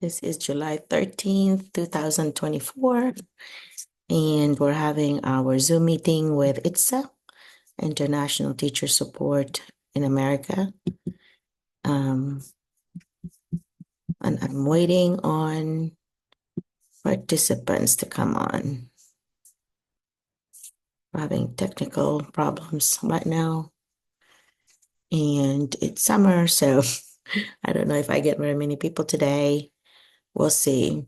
This is July 13th, 2024, and we're having our Zoom meeting with ITSA, International Teacher Support in America. And I'm waiting on participants to come on. We're having technical problems right now, and it's summer, so I don't know if I get very many people today. We'll see.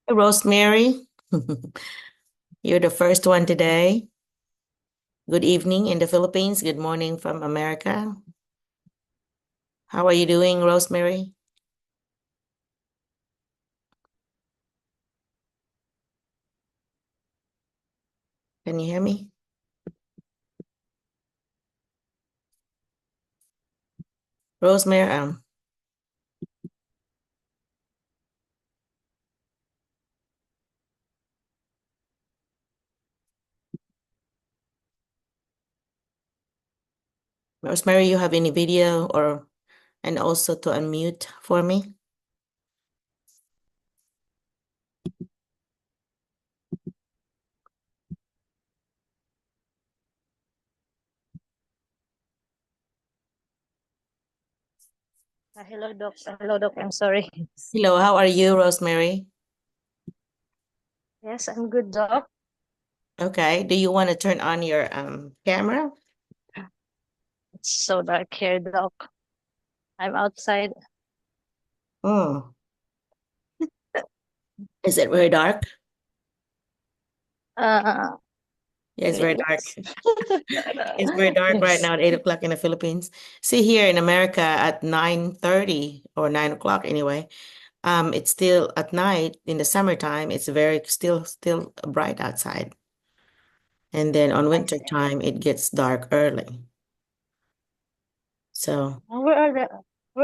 Rosemary, you're the first one today. Good evening in the Philippines. Good morning from America. How are you doing, Rosemary? Can you hear me? Rosemary, Rosemary, you have any video and also to unmute for me? Hello, Doc. Hello, Doc. I'm sorry. Hello, how are you, Rosemary? Yes, I'm good, Doc. Okay. Do you want to turn on your camera? It's so dark here, Doc. I'm outside. Oh, is it very dark? Uh, Yeah, it's very dark. yes. It's very dark right Yes. now at 8 o'clock in the Philippines. See, here in America at 9:30 or 9 o'clock anyway. It's still at night in the summertime. It's very still bright outside. And then on winter time, it gets dark early. So Where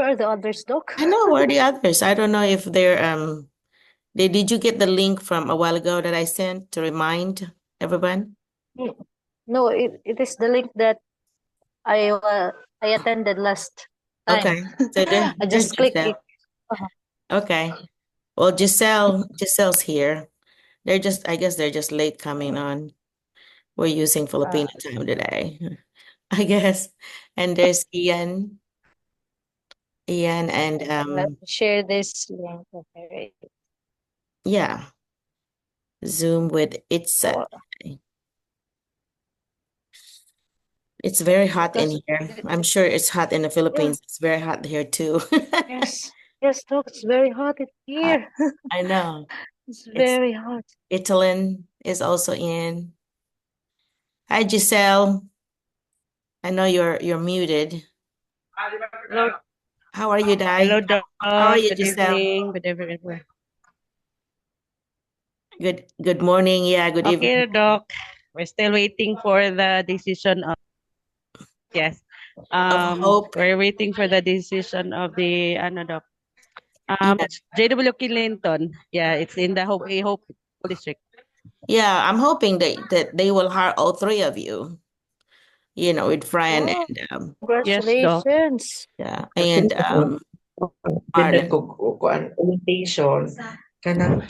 are the others, Doc? I know where are the others. I don't know if did you get the link from a while ago that I sent to remind everyone? No, it is the link that I attended last time. Okay. So I there's just click it. Giselle. Okay. Well, Giselle's here. I guess they're just late coming on. We're using Uh, Filipino time today, I guess. And there's Ian and Let me share this link. Okay. yeah, Zoom with Itza. Oh, It's very hot in because here. I'm sure it's hot in the yeah, Philippines. It's very hot here too. yes, yes, Doc. It's very hot in Hot. here. I know. It's It's very hot. Italyn is also in. Hi, Giselle. I know you're muted. Hello, How are you, hello, Dai? Doc. How are you, Good Giselle? evening. Good evening. Good morning. Yeah, good Okay, evening. Doc. We're still waiting for the decision of yes. Of hope. We're waiting for the decision of the ano, Doc. Yeah. JW Clinton. Yeah, it's in the Hope District. Yeah, I'm hoping that they will hire all three of you, with Fran Wow, and Yes, Doc. congratulations. yeah, Kasi and attended Marlon. ko kuan orientation kanang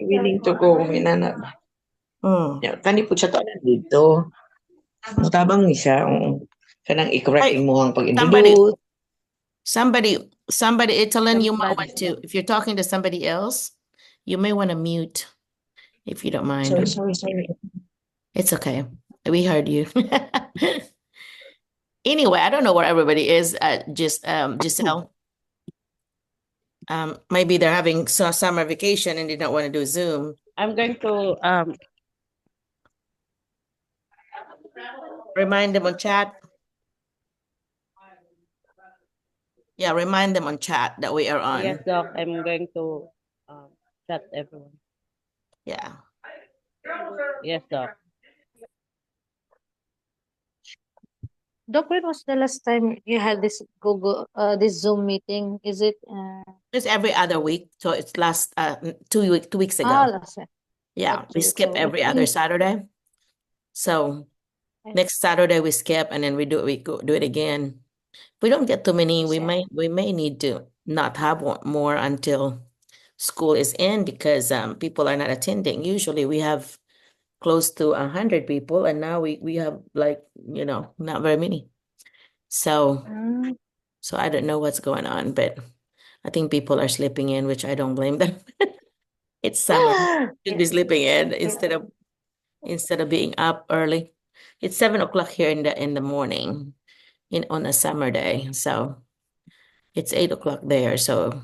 willing to go minana Hmm. ya kani pud siya tanan dito tabang ni siya kanang i-correct Hey, imo ang somebody, pag-introduce somebody, Italyn, you might Somebody. want to, if you're talking to somebody else, you may want to mute if you don't mind. sorry It's okay. We heard you. Anyway, I don't know where everybody is. Just Giselle. Maybe they're having summer vacation and they don't want to do Zoom. I'm going to Remind them on chat. Yeah, remind them on chat that we are yes, on. Doc. I'm going to chat everyone. Yeah. Yes, Doc. Doc, when was the last time you had this this Zoom meeting? Is it It's every other week, so it's last 2 weeks ago. last year? Yeah, we 2 weeks skip ago. every other Saturday. So I next Saturday we skip, and then we go do it again. If we don't get too many, we see. may need to not have one more until school is in, because people are not attending. Usually we have close to 100 people, and now we have, like, not very many. So Mm, so I don't know what's going on, but I think people are sleeping in, which I don't blame them. It's summer. Should yeah, be sleeping in yeah, instead of being up early. It's 7 o'clock here in the morning on a summer day. So it's 8 o'clock there. So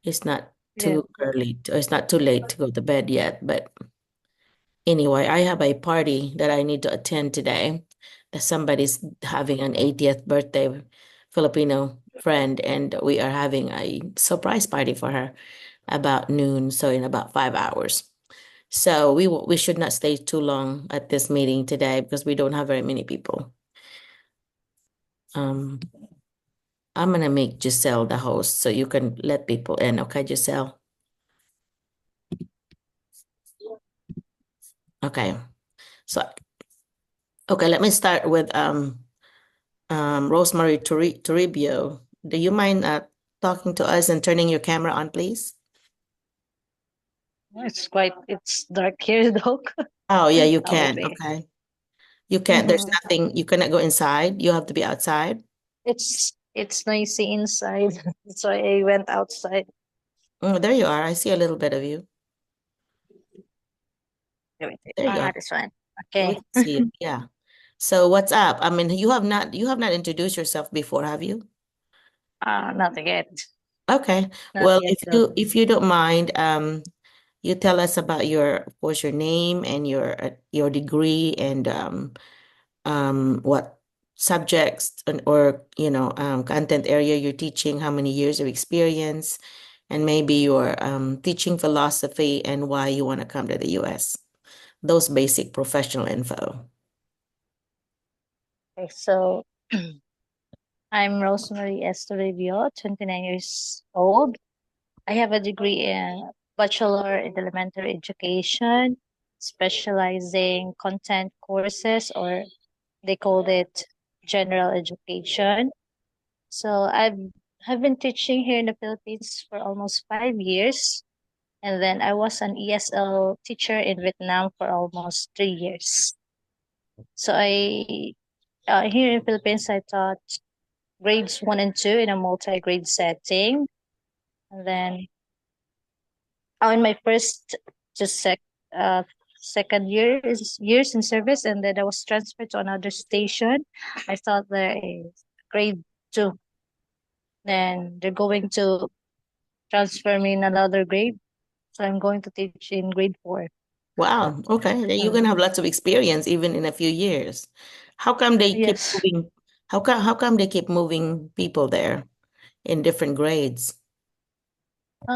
it's not yeah. too early. It's not too late to go to bed yet. But anyway, I have a party that I need to attend today. That somebody's having an 80th birthday, Filipino friend, and we are having a surprise party for her about noon, so in about 5 hours. So we should not stay too long at this meeting today because we don't have very many people. Um, I'm gonna make Giselle the host so you can let people in, okay, Giselle? Okay. So okay, let me start with Rosemary Toribio. Do you mind talking to us and turning your camera on, please? It's dark here, Doc. Oh yeah, you I'll can. be. Okay. You can't, there's Mhm. nothing, you cannot go inside. You have to be outside. It's noisy inside. That's why I went outside. Oh, there you are. I see a little bit of you. Wait, wait. There you are. That's fine. Yeah, we Okay. can see you. Yeah. So what's up? I mean, you have not introduced yourself before, have you? Not yet. Okay. Not Well, yet, if Doc. you don't mind, you tell us about of course, your name and your degree, and what subjects, or content area you're teaching, how many years of experience, and maybe your teaching philosophy and why you want to come to the US. Those basic professional info. Okay, so I'm Rosemary Estoribio, 29 years old. I have a degree in Bachelor in Elementary Education, specializing content courses, or they called it General Education. So have been teaching here in the Philippines for almost 5 years, and then I was an ESL teacher in Vietnam for almost 3 years. So I here in Philippines I taught grades 1 and 2 in a multi-grade setting, and then in my first to uh, second years in service, and then I was transferred to another station. I taught there is grade 2. Then they're going to transfer me in another grade. So I'm going to teach in grade 4. Wow. Okay. Then you're Uh, gonna have lots of experience even in a few years. How come they keep yes, moving? How come they keep moving people there in different grades?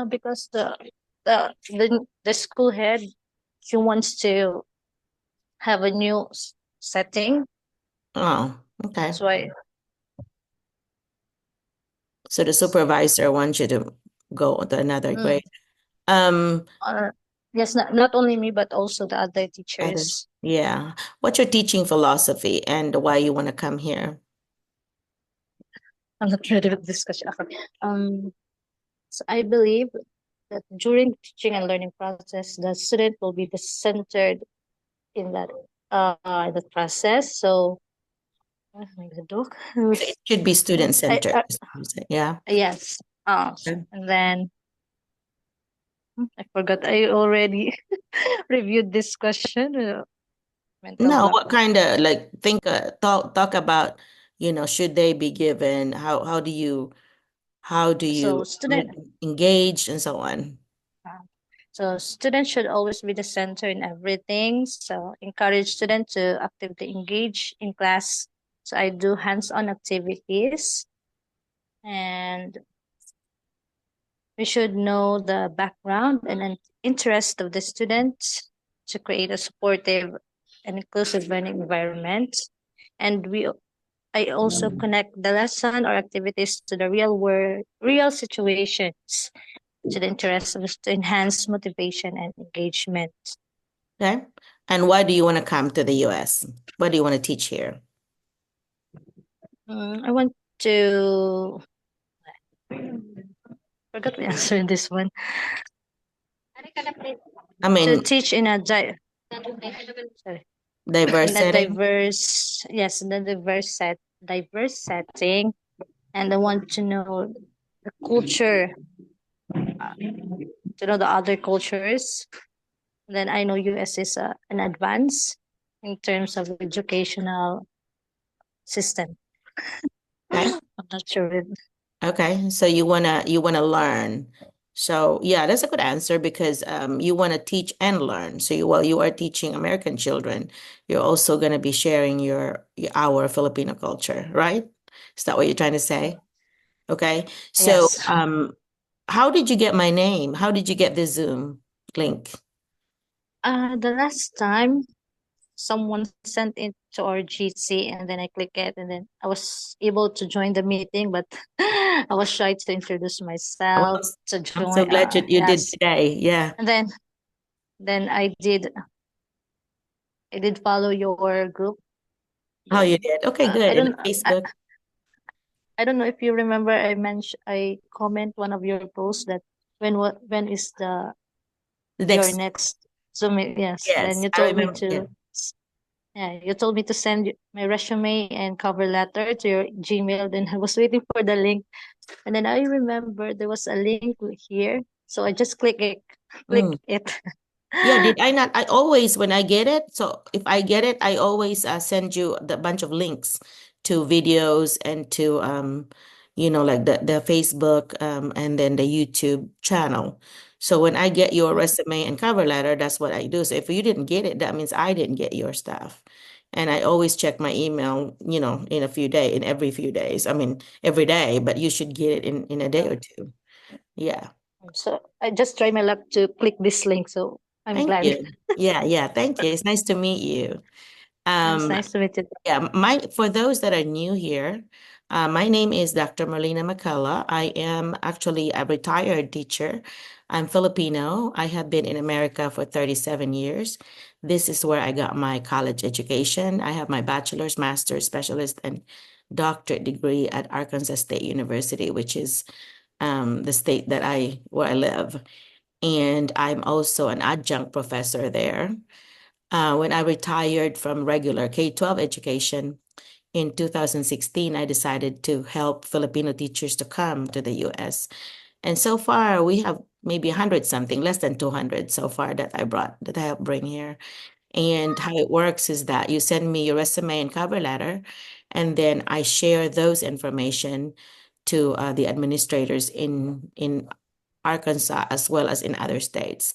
because the school head, she wants to have a new setting. Oh, okay. That's why. So the supervisor wants you to go to another Mm, grade. Um, uh, yes, not only me but also the other other, teachers. yeah. What's your teaching philosophy and why you want to come here? I'm not ready with this question. Okay. So I believe that during teaching and learning process, the student will be the centered in that process. So, oh my God, Doc. So it should be student I centered, is what I'm saying. Yeah. yes. Okay. And then I forgot. I already reviewed this question. Mental No, block. what kind of, like, talk about, should they be given, how do you So make student. them engaged and so on? Uh, so students should always be the center in everything. So encourage students to actively engage in class. So I do hands-on activities, and we should know the background and interest of the students to create a supportive and inclusive learning environment. And I also connect the lesson or activities to the real situations to the interest of to enhance motivation and engagement. Okay. And why do you want to come to the US? What do you want to teach here? I want to forgot to answer this one. I To mean, teach in a sorry, diverse in a setting. diverse setting, and I want to know the culture, to know the other cultures. Then I know US is an advance in terms of educational system. Okay. I'm not sure. Okay. So you wanna learn. So yeah, that's a good answer because you want to teach and learn. So while you are teaching American children, you're also going to be sharing our Filipino culture, right? Is that what you're trying to say? Okay. So Yes. how did you get my name? How did you get the Zoom link? The last time someone sent it to our GC, and then I click it, and then I was able to join the meeting, but I was shy to introduce Well, myself to I'm so join. glad you did Yes, today. Yeah. and then I did follow your group. Oh, you Then did. Okay, good. I In don't Facebook, I don't know if you remember. I comment one of your posts that when is the the your next, next Zoom? Yes. Then yes, you I told me remember. Yeah. to. Yeah, you told me to send my resume and cover letter to your Gmail. Then I was waiting for the link, and then I remember there was a link here, so I just click it. Click Mm. it. Yeah, did I not? I always, when I get it, so if I get it, I always send you the bunch of links to videos and to like the Facebook and then the YouTube channel. So when I get your resume and cover letter, that's what I do. So if you didn't get it, that means I didn't get your stuff. And I always check my email, in every few days. I mean, every day, but you should get it in a day or two. Yeah. So I just try my luck to click this link. So I'm Thank glad. you. Yeah, yeah, thank you. It's nice to meet you. It's Um, nice to meet you. yeah, for those that are new here, my name is Dr. Merlina McCullough. I am actually a retired teacher. I'm Filipino. I have been in America for 37 years. This is where I got my college education. I have my bachelor's, master's, specialist, and doctorate degree at Arkansas State University, which is the state where I live. And I'm also an adjunct professor there. When I retired from regular K-12 education in 2016, I decided to help Filipino teachers to come to the US. And so far, we have maybe 100 something, less than 200 so far that I helped bring here. And how it works is that you send me your resume and cover letter, and then I share those information to the administrators in Arkansas as well as in other states.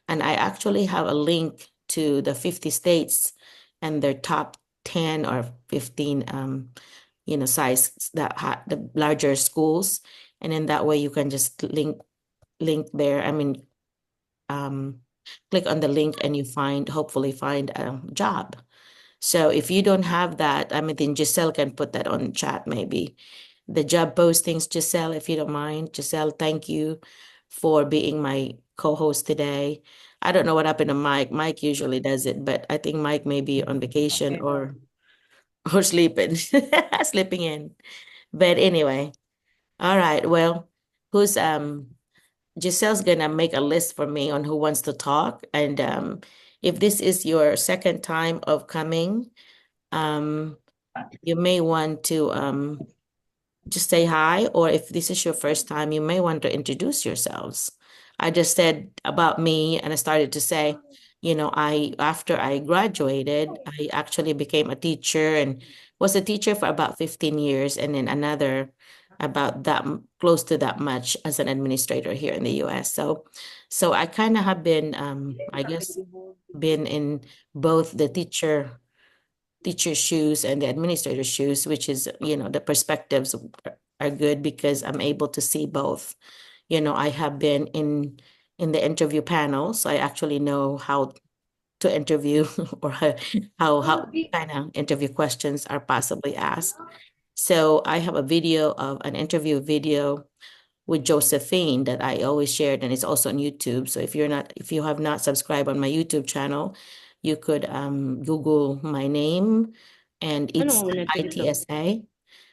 And I actually have a link to the 50 states and their top 10 or 15 size the larger schools. And in that way you can just link there. I mean, um, click on the link and you hopefully find a job. So if you don't have that, I mean, then Giselle can put that on chat maybe. The job postings, Giselle, if you don't mind. Giselle, thank you for being my co-host today. I don't know what happened to Mike. Mike usually does it, but I think Mike may be on vacation or sleeping, sleeping in. But anyway, all right. Well, who's Giselle's gonna make a list for me on who wants to talk. And if this is your second time of coming, um, you may want to just say hi, or if this is your first time, you may want to introduce yourselves. I just said about me, and I started to say, after I graduated, I actually became a teacher and was a teacher for about 15 years, and then another about close to that much as an administrator here in the US. So I kind of have been, I guess, been in both the teacher's shoes and the administrator's shoes, which is, the perspectives are good because I'm able to see both. I have been in the interview panel, so I actually know to interview or how kind of interview questions are possibly asked. So I have a video of an interview video with Josephine that I always shared, and it's also on YouTube. So if you have not subscribed on my YouTube channel, you could Google my name, and it's ITSA.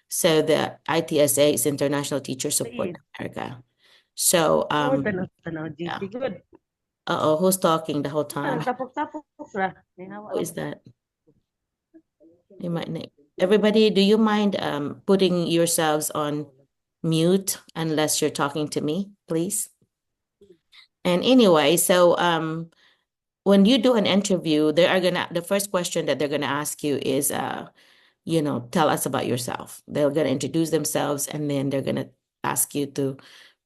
So the ITSA is International Teacher Support America. So yeah. Good. Uh-oh, who's talking the whole time? Who is that? You might name. Everybody, do you mind putting yourselves on mute unless you're talking to me, please? And anyway, so when you do an interview, the first question that they're gonna ask you is tell us about yourself. They're gonna introduce themselves, and then they're gonna ask you to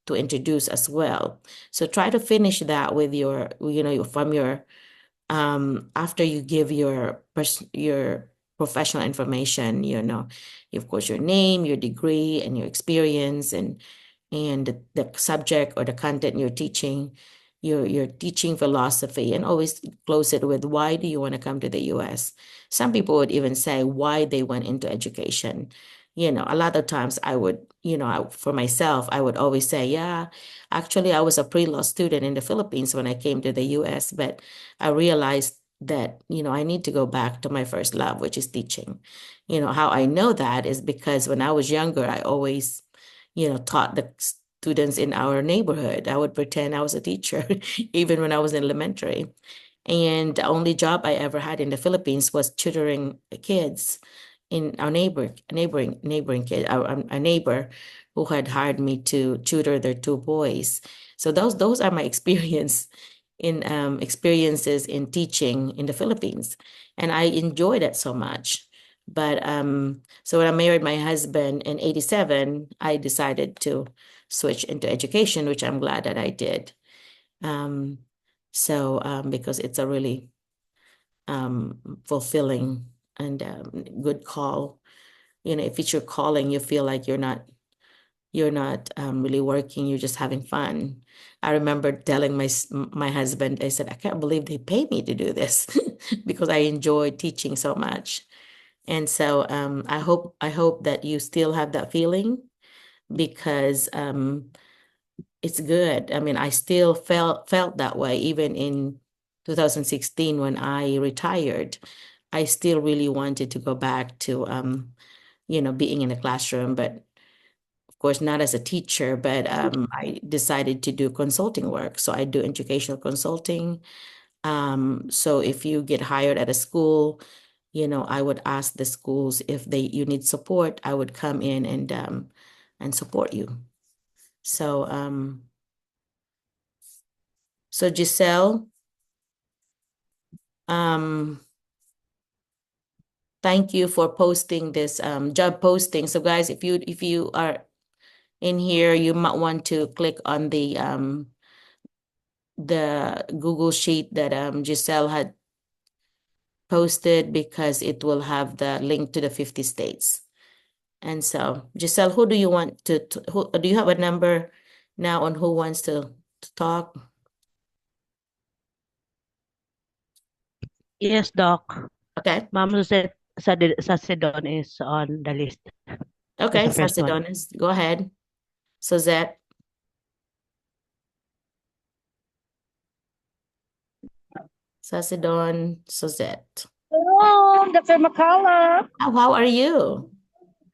introduce as well. So try to finish that with from your after you give your professional information, of course, your name, your degree, and your experience, and the subject or the content you're teaching, your teaching philosophy, and always close it with why do you want to come to the US? Some people would even say why they went into education. A lot of times I would, for myself, I would always say, yeah, actually, I was a pre-law student in the Philippines when I came to the US, but I realized that, I need to go back to my first love, which is teaching. How I know that is because when I was younger, I always, taught the students in our neighborhood. I would pretend I was a teacher, even when I was in elementary. And the only job I ever had in the Philippines was tutoring kids in our neighboring kid, our neighbor who had hired me to tutor their two boys. So those are my experiences in teaching in the Philippines, and I enjoyed it so much. But so when I married my husband in '87, I decided to switch into education, which I'm glad that I did. Um, because it's a really fulfilling and good call. If it's your calling, you feel like you're not really working, you're just having fun. I remember telling my husband, I said, I can't believe they pay me to do this because I enjoy teaching so much. And so I hope that you still have that feeling because it's good. I mean, I still felt that way even in 2016 when I retired. I still really wanted to go back to being in a classroom, but of course not as a teacher, but I decided to do consulting work. So I do educational consulting. So if you get hired at a school, I would ask the schools if you need support, I would come in and support you. So Giselle, thank you for posting this job posting. So guys, if you are in here, you might want to click on the Google sheet that Giselle had posted because it will have the link to the 50 states. And so, Giselle, who do you want who do you have a number now on who wants to talk? Yes, Doc. Okay. Ma'am Sasidon is on the list. Okay, That's the first one. Sacidonis, go ahead. Suzette. Sacidon, Suzette. Hello, Dr. McCullough. How are you?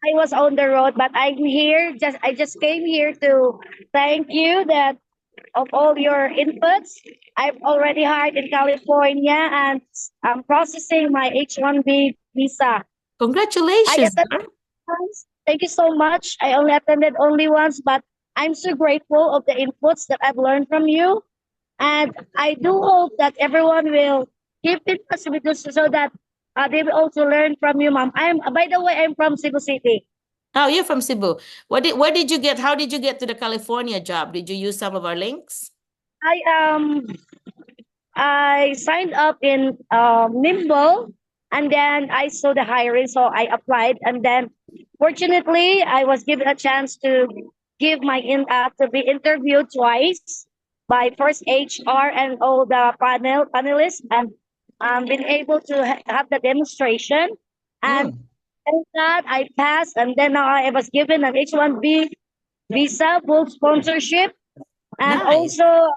I was on the road, but I'm here. I just came here to thank you that of all your inputs. I've already hired in California and I'm processing my H-1B visa. Congratulations. Once. Thank you so much. I only attended only once, but I'm so grateful of the inputs that I've learned from you. And I do hope that everyone will keep in touch with us so that they will also learn from you, ma'am. By the way, I'm from Cebu City. Oh, you're from Cebu. How did you get to the California job? Did you use some of our links? I signed up in Nimble, and then I saw the hiring, so I applied, and then fortunately I was given a chance to to be interviewed twice by first HR and all the panelists, and been able to have the demonstration, and Mm, thank God I passed. And then I was given an H-1B visa, full sponsorship, and nice. also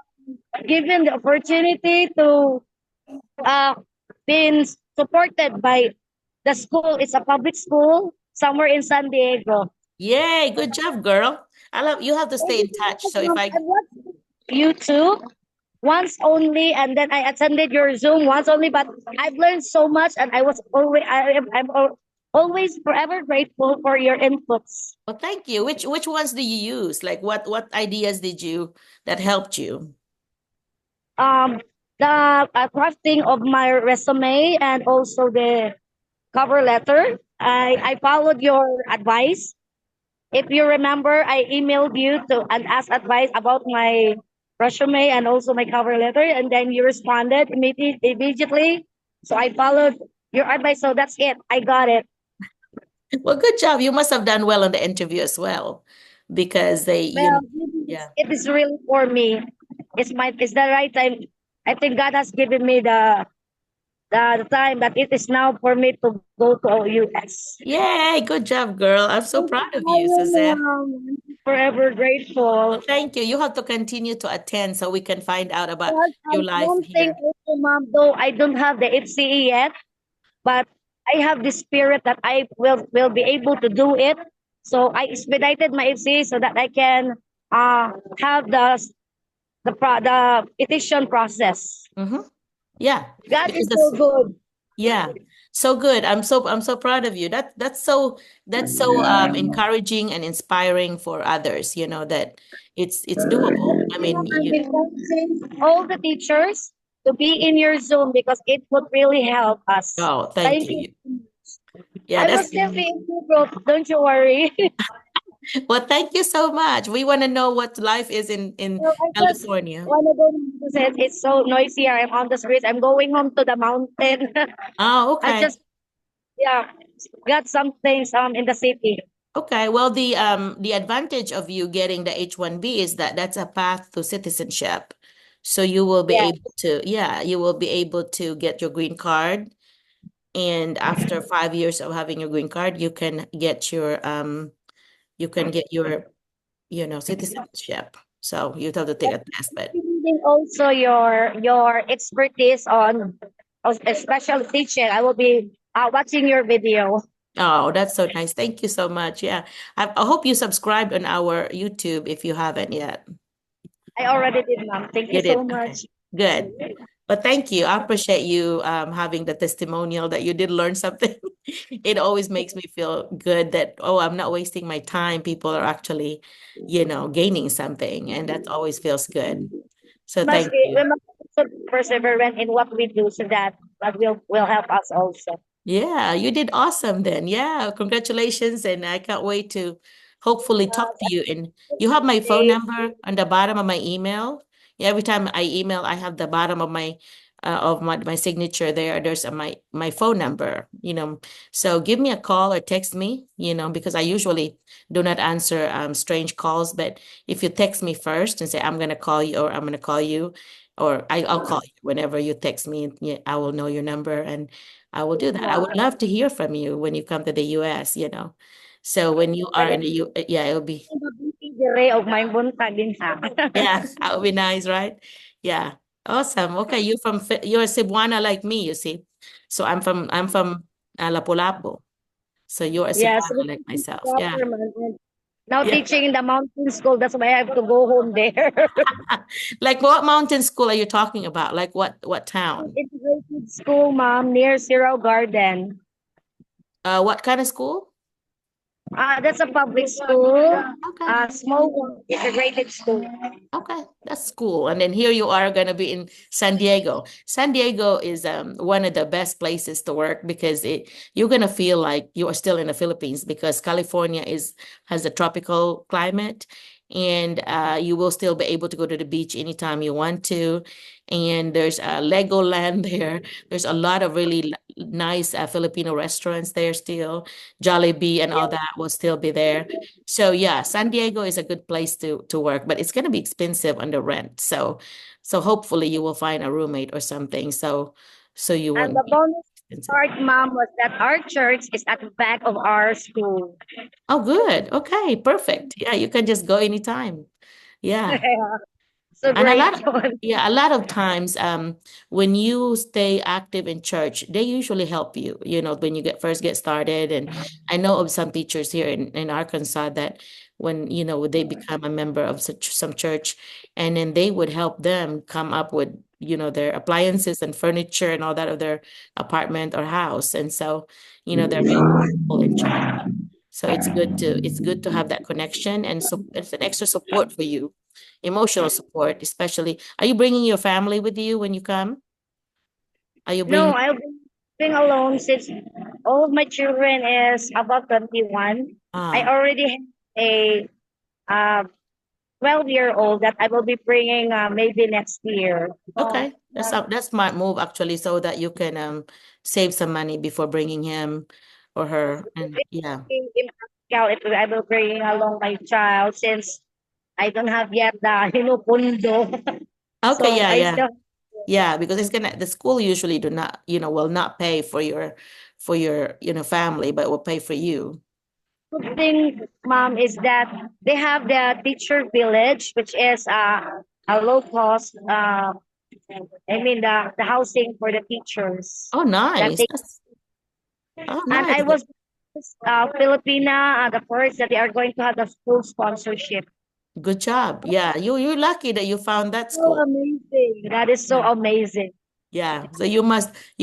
given the opportunity to uh, being supported by the school. It's a public school somewhere in San Diego. Yay, good job, girl. I love you have to Thank stay you in so touch. much, So if Mom. I I watched YouTube once only, and then I attended your Zoom once only. But I've learned so much, and always forever grateful for your inputs. well, thank you. Which ones do you use? Like what ideas did you that helped you? Um, the crafting of my resume and also the cover letter. I followed your advice. If you remember, I emailed you to and asked advice about my resume and also my cover letter, and then you responded immediately. So I followed your advice. So that's it. I got it. Well, good job. You must have done well on the interview as well, because they, Well, yeah. it is really for me. It's the right time. I think God has given me the time that it is now for me to go to US. Yay, good job, girl. I'm so Thank proud you, of you, Suzette. Mom. Forever grateful. Well, thank you. You have to continue to attend so we can find out about But your life one thing here. also, Mom, though I don't have the HCE yet, but I have the spirit that I will be able to do it. So I expedited my HCE so that I can have the petition process. Mm-hmm. Yeah, God because is so that's good. yeah, so good. I'm so proud of you. That's so encouraging and inspiring for others, that it's doable. I mean, I'm encouraging all the teachers to be in your Zoom because it would really help us. oh, thank Thank you. you. Yeah, I will that's still be in Europe. Don't you worry. well, thank you so much. We want to know what life is in So I just California. want to go to say it's so noisy here. I'm on the streets. I'm going home to the mountain. Oh, I okay. just yeah got some things in the city. Okay, well, the advantage of you getting the H-1B is that that's a path to citizenship. So you will be Yeah. able to, yeah, you will be able to get your green card. And after 5 years of having your green card, you can get your citizenship. So you have to take a test, but Needing also your expertise on special teaching. I will be watching your video. oh, that's so nice. Thank you so much. Yeah. I hope you subscribed on our YouTube if you haven't yet. I already did, ma'am. Thank you You so did. Okay. much. Good. But thank you. I appreciate you having the testimonial that you did learn something. It always makes me feel good that, oh, I'm not wasting my time. People are actually, gaining something, and that always feels good. So thank We you. must also perseverant in what we do so that will help us also. Yeah, you did awesome then. Yeah, congratulations. And I can't wait to hopefully talk to you. And you have my phone Okay. number on the bottom of my email. Yeah, every time I email, I have the bottom of my signature there. There's my phone number. So give me a call or text me, because I usually do not answer strange calls. But if you text me first and say I'm gonna call you or I'm gonna call you, or I'll call you whenever you text me, yeah, I will know your number and I will do that. I would love to hear from you when you come to the US. So when you are in the yeah, it'll be, Dire of my buntag din ha. yeah, that would be nice, right? Yeah. Awesome. Okay, you're Cebuana like me, you see. So I'm from Lapu-Lapu. So you're a Yes, Cebuana like myself. Yeah. proper man. And now Yeah. teaching in the mountain school, that's why I have to go home there. Like what mountain school are you talking about? Like what town? Integrated school, mom, near Zero Garden. What kind of school? That's a public school. Okay. Small one, integrated school. Okay, that's cool. And then here you are going to be in San Diego. San Diego is one of the best places to work because you're going to feel like you are still in the Philippines because California has a tropical climate, and you will still be able to go to the beach anytime you want to. And there's a Legoland there. There's a lot of really nice Filipino restaurants there still. Jollibee and all that will still be there. So yeah, San Diego is a good place to work, but it's going to be expensive on the rent. So hopefully you will find a roommate or something. so you And won't the be bonus expensive. part, Mom, was that our church is at the back of our school. Oh, good. Okay, perfect. Yeah, you can just go anytime. Yeah. So And grateful. a lot of times, when you stay active in church, they usually help you, when you first get started. And I know of some teachers here in Arkansas that when, they become a member of some church, and then they would help them come up with, their appliances and furniture and all that of their apartment or house. And so, they're very helpful in church. So it's good to have that connection, and so it's an extra support for you, emotional support, especially. Are you bringing your family with you when you come? Are you No, bringing? I'll be living alone since all of my children is above 21. I Ah, already have a uh, 12-year-old that I will be bringing maybe next year. okay. That's smart move actually, so that you can save some money before bringing him or her. And yeah. Impractical if I will bring along my child since I don't have yet the pundo. Okay, So yeah, I yeah. still Yeah, because the school usually do not, will not pay for your, family, but will pay for you. good thing, Mom, is that they have the teacher village, which is a low cost. I mean the housing for the teachers Oh, that nice. they Oh, and nice. I was Filipina, the first that they are going to have the school sponsorship. Good job. Yeah, you're lucky that you found that So school. amazing! That is so Yeah. amazing. Yeah. So you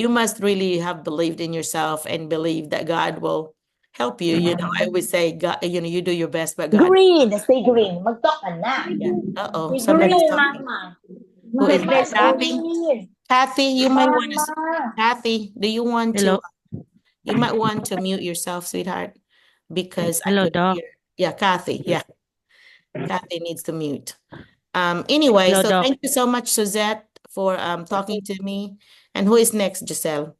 must really have believed in yourself and believe that God will help you. I always say God, you do your best, but God. Green, stay green. Mag-talk ka na. Yeah. Uh-oh, Stay somebody's green, talking. mama. Who is Mama, that? Let's stay go. Kathy? green. Kathy, Mama. Kathy, do you want to Hello. you might want to mute yourself, sweetheart, because I Hello, couldn't Doc. hear. Yeah, Kathy. Yeah. Kathy needs to mute. Anyway, Hello, so Doc. thank you so much, Suzette, for talking to me. And who is next, Giselle?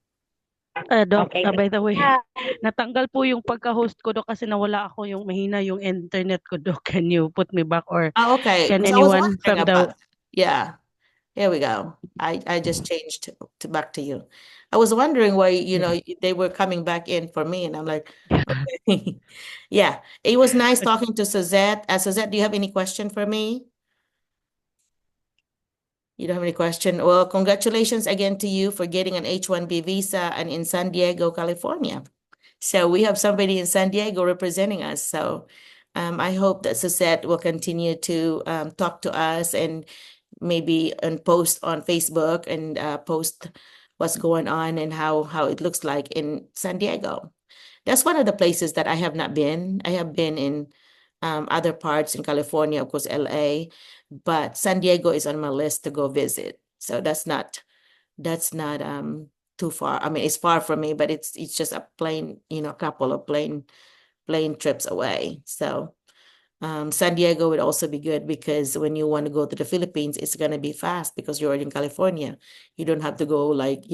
Doc, Okay. by the way, Uh, natanggal po yung pagka-host ko, Doc, kasi nawala ako yung mahina yung internet ko, Doc. Can you put me back or Oh, okay. can Because I was anyone wondering from the... about that. Yeah, here we go. I just changed to back to you. I was wondering why, they were coming back in for me, and I'm like, okay. Yeah, it was nice talking to Suzette. Suzette, do you have any question for me? You don't have any question? Well, congratulations again to you for getting an H-1B visa and in San Diego, California. So we have somebody in San Diego representing us. So I hope that Suzette will continue to talk to us and maybe and post on Facebook and post what's going on and how it looks like in San Diego. That's one of the places that I have not been. I have been in other parts in California, of course, LA, but San Diego is on my list to go visit. So that's not too far. I mean, it's far from me, but it's just a plane, couple of plane trips away. So San Diego would also be good because when you want to go to the Philippines, it's going to be fast because you're in California. You don't have to go like,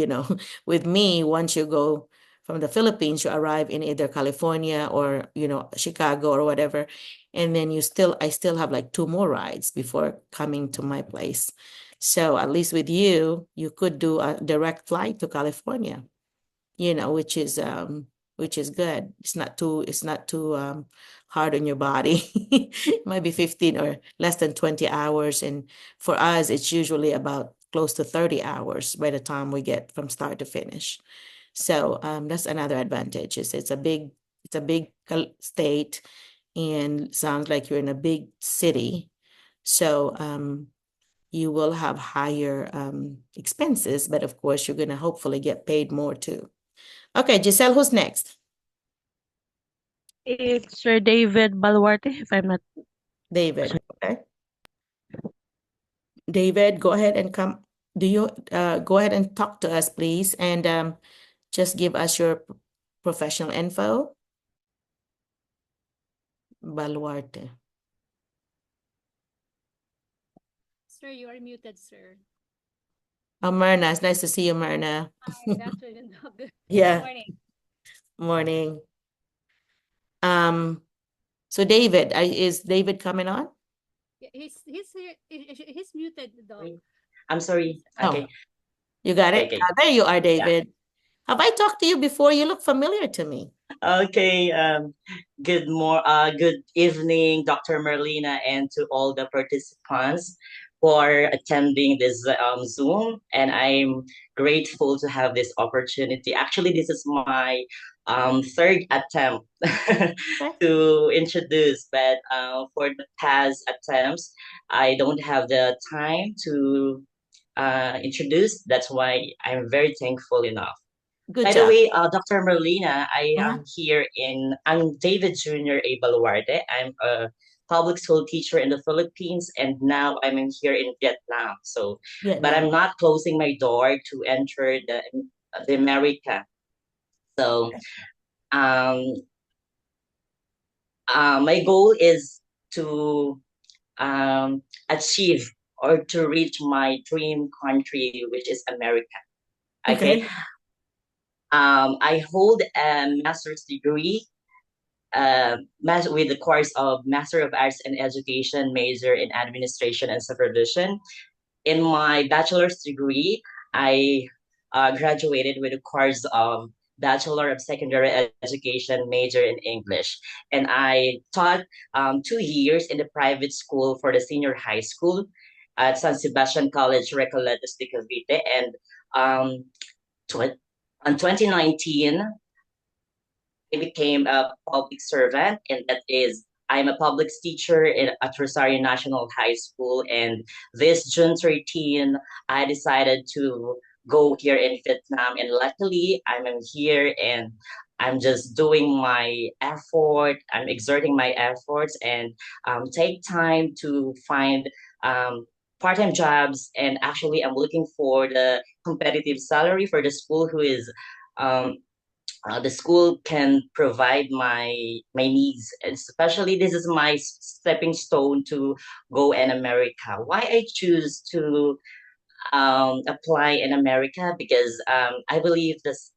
with me, once you go from the Philippines, you arrive in either California or, Chicago or whatever. And then I still have like two more rides before coming to my place. So at least with you could do a direct flight to California, which is good. It's not too hard on your body. It might be 15 or less than 20 hours. And for us, it's usually about close to 30 hours by the time we get from start to finish. So that's another advantage. It's a big state and sounds like you're in a big city. So you will have higher expenses, but of course, you're going to hopefully get paid more too. Okay, Giselle, who's next? It's Sir David Balwarte, if I'm not... David. Okay. David, go ahead and come. Do you go ahead and talk to us, please, and just give us your professional info. Baluarte. Sir, you are muted, sir. Oh, Myrna, it's nice to see you, Myrna. Hi, good afternoon. Good Yeah, morning. morning. Um, so David, is David coming on? He's here. He's muted, Doc. I'm sorry. Oh, Okay. You got it? Okay. There you are, Yeah. David. Have I talked to you before? You look familiar to me. Okay. Good evening, Dr. Merlina, and to all the participants for attending this Zoom. And I'm grateful to have this opportunity. Actually, this is my third attempt Okay. to introduce, but for the past attempts, I don't have the time to introduce. That's why I'm very thankful enough. Good By the job. way, Dr. Merlina, Uh-huh. I'm David Jr. A. Baluarte. I'm a public school teacher in the Philippines, and now I'm in here in Vietnam. So, but I'm Vietnam. not closing my door to enter the America. So, um, my goal is to achieve or to reach my dream country, which is America. Okay. Okay. I hold a master's degree with the course of Master of Arts in Education, major in Administration and Supervision. In my bachelor's degree, I graduated with a course of Bachelor of Secondary Education, major in English. And I taught 2 years in the private school for the senior high school at San Sebastian College, Recoletos de Cavite. And um, tw- in 2019, I became a public servant, and that is, I'm a public teacher at Rosario National High School. And this June 13, I decided to go here in Vietnam. And luckily, I'm in here and I'm just doing my effort. I'm exerting my efforts and take time to find part-time jobs. And actually, I'm looking for the competitive salary for the school who is um, the school can provide my needs, especially this is my stepping stone to go in America. Why I choose to apply in America? Because I believe this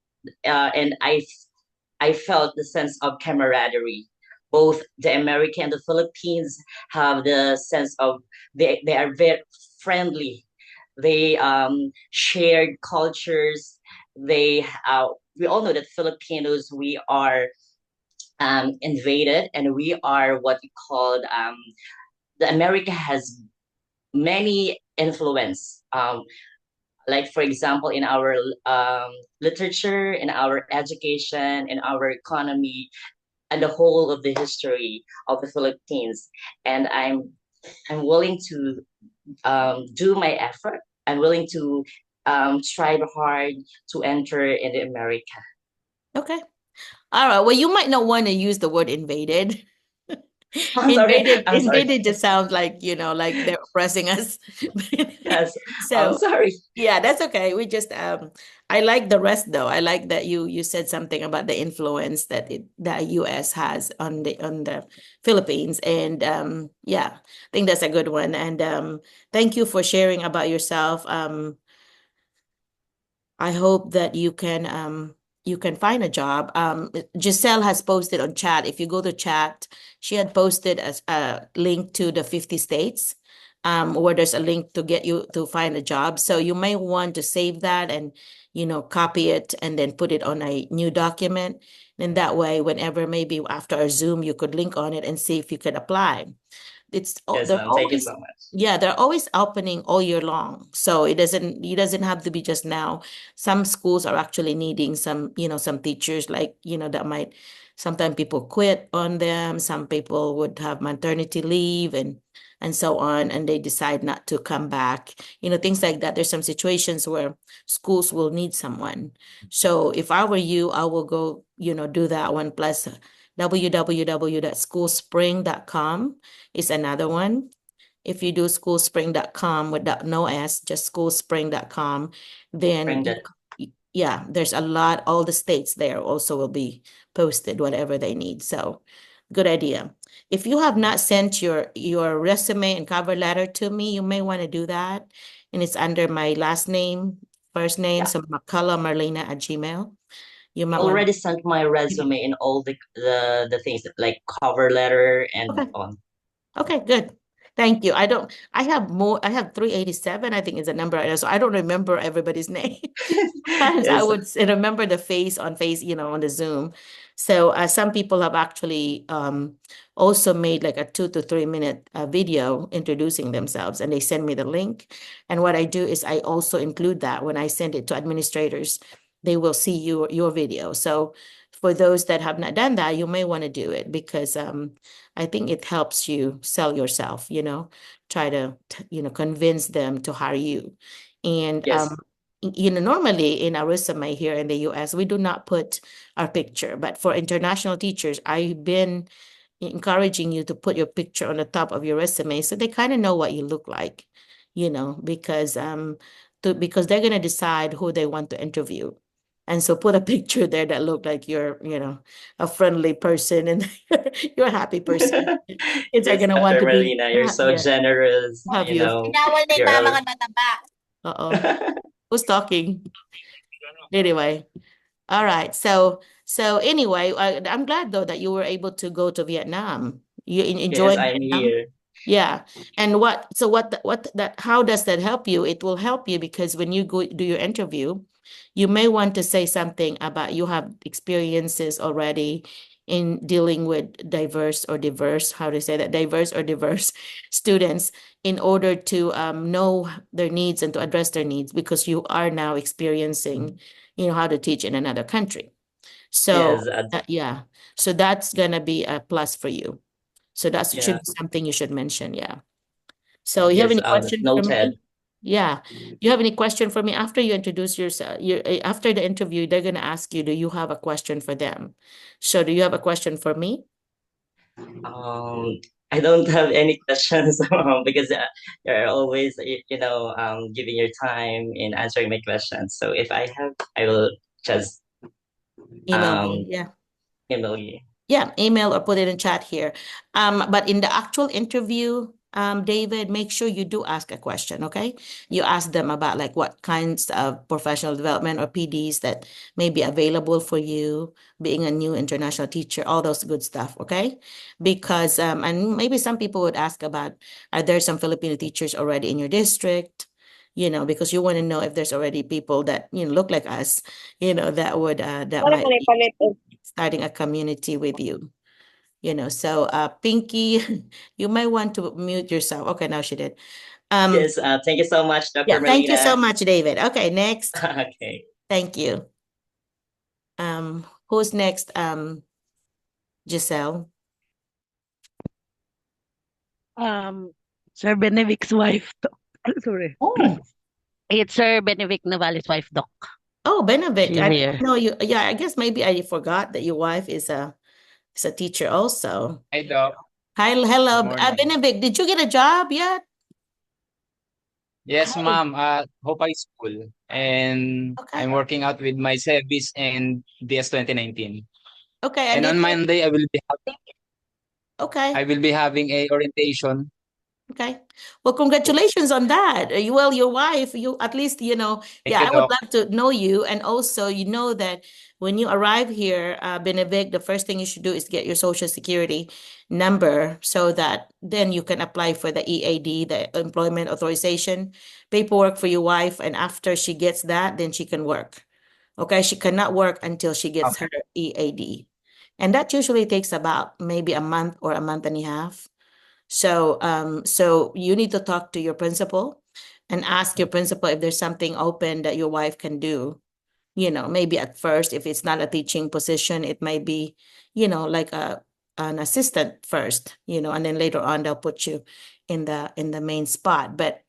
and I felt the sense of camaraderie. Both the American and the Philippines have the sense of they are very friendly. They shared cultures. They we all know that Filipinos, we are invaded, and we are what we called the America has many influence. Like for example, in our literature, in our education, in our economy, and the whole of the history of the Philippines. And I'm willing to do my effort. I'm willing to strive hard to enter in the America. Okay. All right. Well, you might not want to use the word invaded. I'm sorry. Invaded, I'm sorry. invaded just sounds like, like they're oppressing us. Yes, I'm So, sorry. yeah, that's okay. We just I like the rest though. I like that you said something about the influence that US has on the Philippines. And yeah, I think that's a good one. And thank you for sharing about yourself. I hope that you can find a job. Giselle has posted on chat. If you go to chat, she had posted a link to the 50 states, where there's a link to get you to find a job. So you may want to save that and, copy it and then put it on a new document. And that way, whenever maybe after our Zoom, you could link on it and see if you could apply. Yes, They're ma'am. Thank you always, so much. yeah, they're always opening all year long. So it doesn't have to be just now. Some schools are actually needing some teachers, like, that might sometimes people quit on them. Some people would have maternity leave and so on, and they decide not to come back. Things like that. There's some situations where schools will need someone. So if I were you, I will go, do that one. Plus www.schoolspring.com is another one. If you do schoolspring.com without no S, just schoolspring.com, then Bring that. yeah, there's a lot, all the states there also will be posted, whatever they need. So good idea. If you have not sent your resume and cover letter to me, you may want to do that. And it's under my last name, first name, Yeah. so McCullough Merlina at Gmail. You I might want already sent my to. resume in all the things like cover letter and Okay. on. Okay, good. Thank you. I have more, I have 387, I think is the number right now. So I don't remember everybody's name. Sometimes I Yes. would remember the face on on the Zoom. So some people have actually also made like a 2 to 3 minute video introducing themselves, and they send me the link. And what I do is I also include that when I send it to administrators. They will see your video. So for those that have not done that, you may want to do it because I think it helps you sell yourself, try to, convince them to hire you. And Yes. normally in our resume here in the US, we do not put our picture, but for international teachers, I've been encouraging you to put your picture on the top of your resume so they kind of know what you look like, because because they're going to decide who they want to interview. And so put a picture there that look like you're, a friendly person and you're a happy person. Kids are Yes, gonna want Dr. to be, Merlina, you're so yeah, generous. have you. Tinawal na yung You're mga a- mga mataba. Uh-oh. Who's talking? Anyway. All right. So anyway, I'm glad though that you were able to go to Vietnam. You yes, enjoy I'm Vietnam? here. Yeah. And how does that help you? It will help you because when you go do your interview, you may want to say something about you have experiences already in dealing with how to say that, diverse or diverse students in order to know their needs and to address their needs because you are now experiencing, how to teach in another country. So, Yes, yeah. So that's gonna be a plus for you. So that should yeah. be something you should mention. Yeah. So you have Yes, any question for noted. me? Yeah. You have any question for me after you introduce yourself? After the interview, they're gonna ask you, do you have a question for them? So do you have a question for me? I don't have any questions because you're always, giving your time in answering my questions. So if I have, I will just Email um me. Yeah. email you. Yeah, email or put it in chat here. But in the actual interview, David, make sure you do ask a question, okay? You ask them about like what kinds of professional development or PDs that may be available for you, being a new international teacher, all those good stuff, okay? Because and maybe some people would ask about, are there some Filipino teachers already in your district? Because you want to know if there's already people that, look like us, that would that Wala might be palit-palit. starting a community with you. So Pinky, you might want to mute yourself. Okay, now she did. Yes, thank you so much, Dr. Yeah, thank you so Merlina. much, David. Okay, next. Okay. Thank you. Who's next? Giselle. Sir Benevic's wife, Doc. Sorry. Oh, It's Sir Benevic Naval's wife, Doc. Oh, Benedict. She's I here. didn't know you. Yeah, I guess maybe I forgot that your wife is a teacher also. Hi, Doc. Hi, hello, Good morning. Benedict. Did you get a job yet? Yes, Hi. ma'am. Hope High School. And Okay. I'm working out with my service and DS 2019. Okay, And on Monday, okay. I will be having a orientation. Okay. Well, congratulations on that. Well, your wife, you at least, Thank yeah, you, I would Doc. love to know you. And also, that when you arrive here, Benedict, the first thing you should do is get your social security number so that then you can apply for the EAD, the employment authorization paperwork for your wife. And after she gets that, then she can work. Okay. She cannot work until she gets Okay. her EAD. And that usually takes about maybe a month or a month and a half. So you need to talk to your principal and ask your principal if there's something open that your wife can do. Maybe at first, if it's not a teaching position, it might be, like an assistant first, and then later on they'll put you in the main spot. But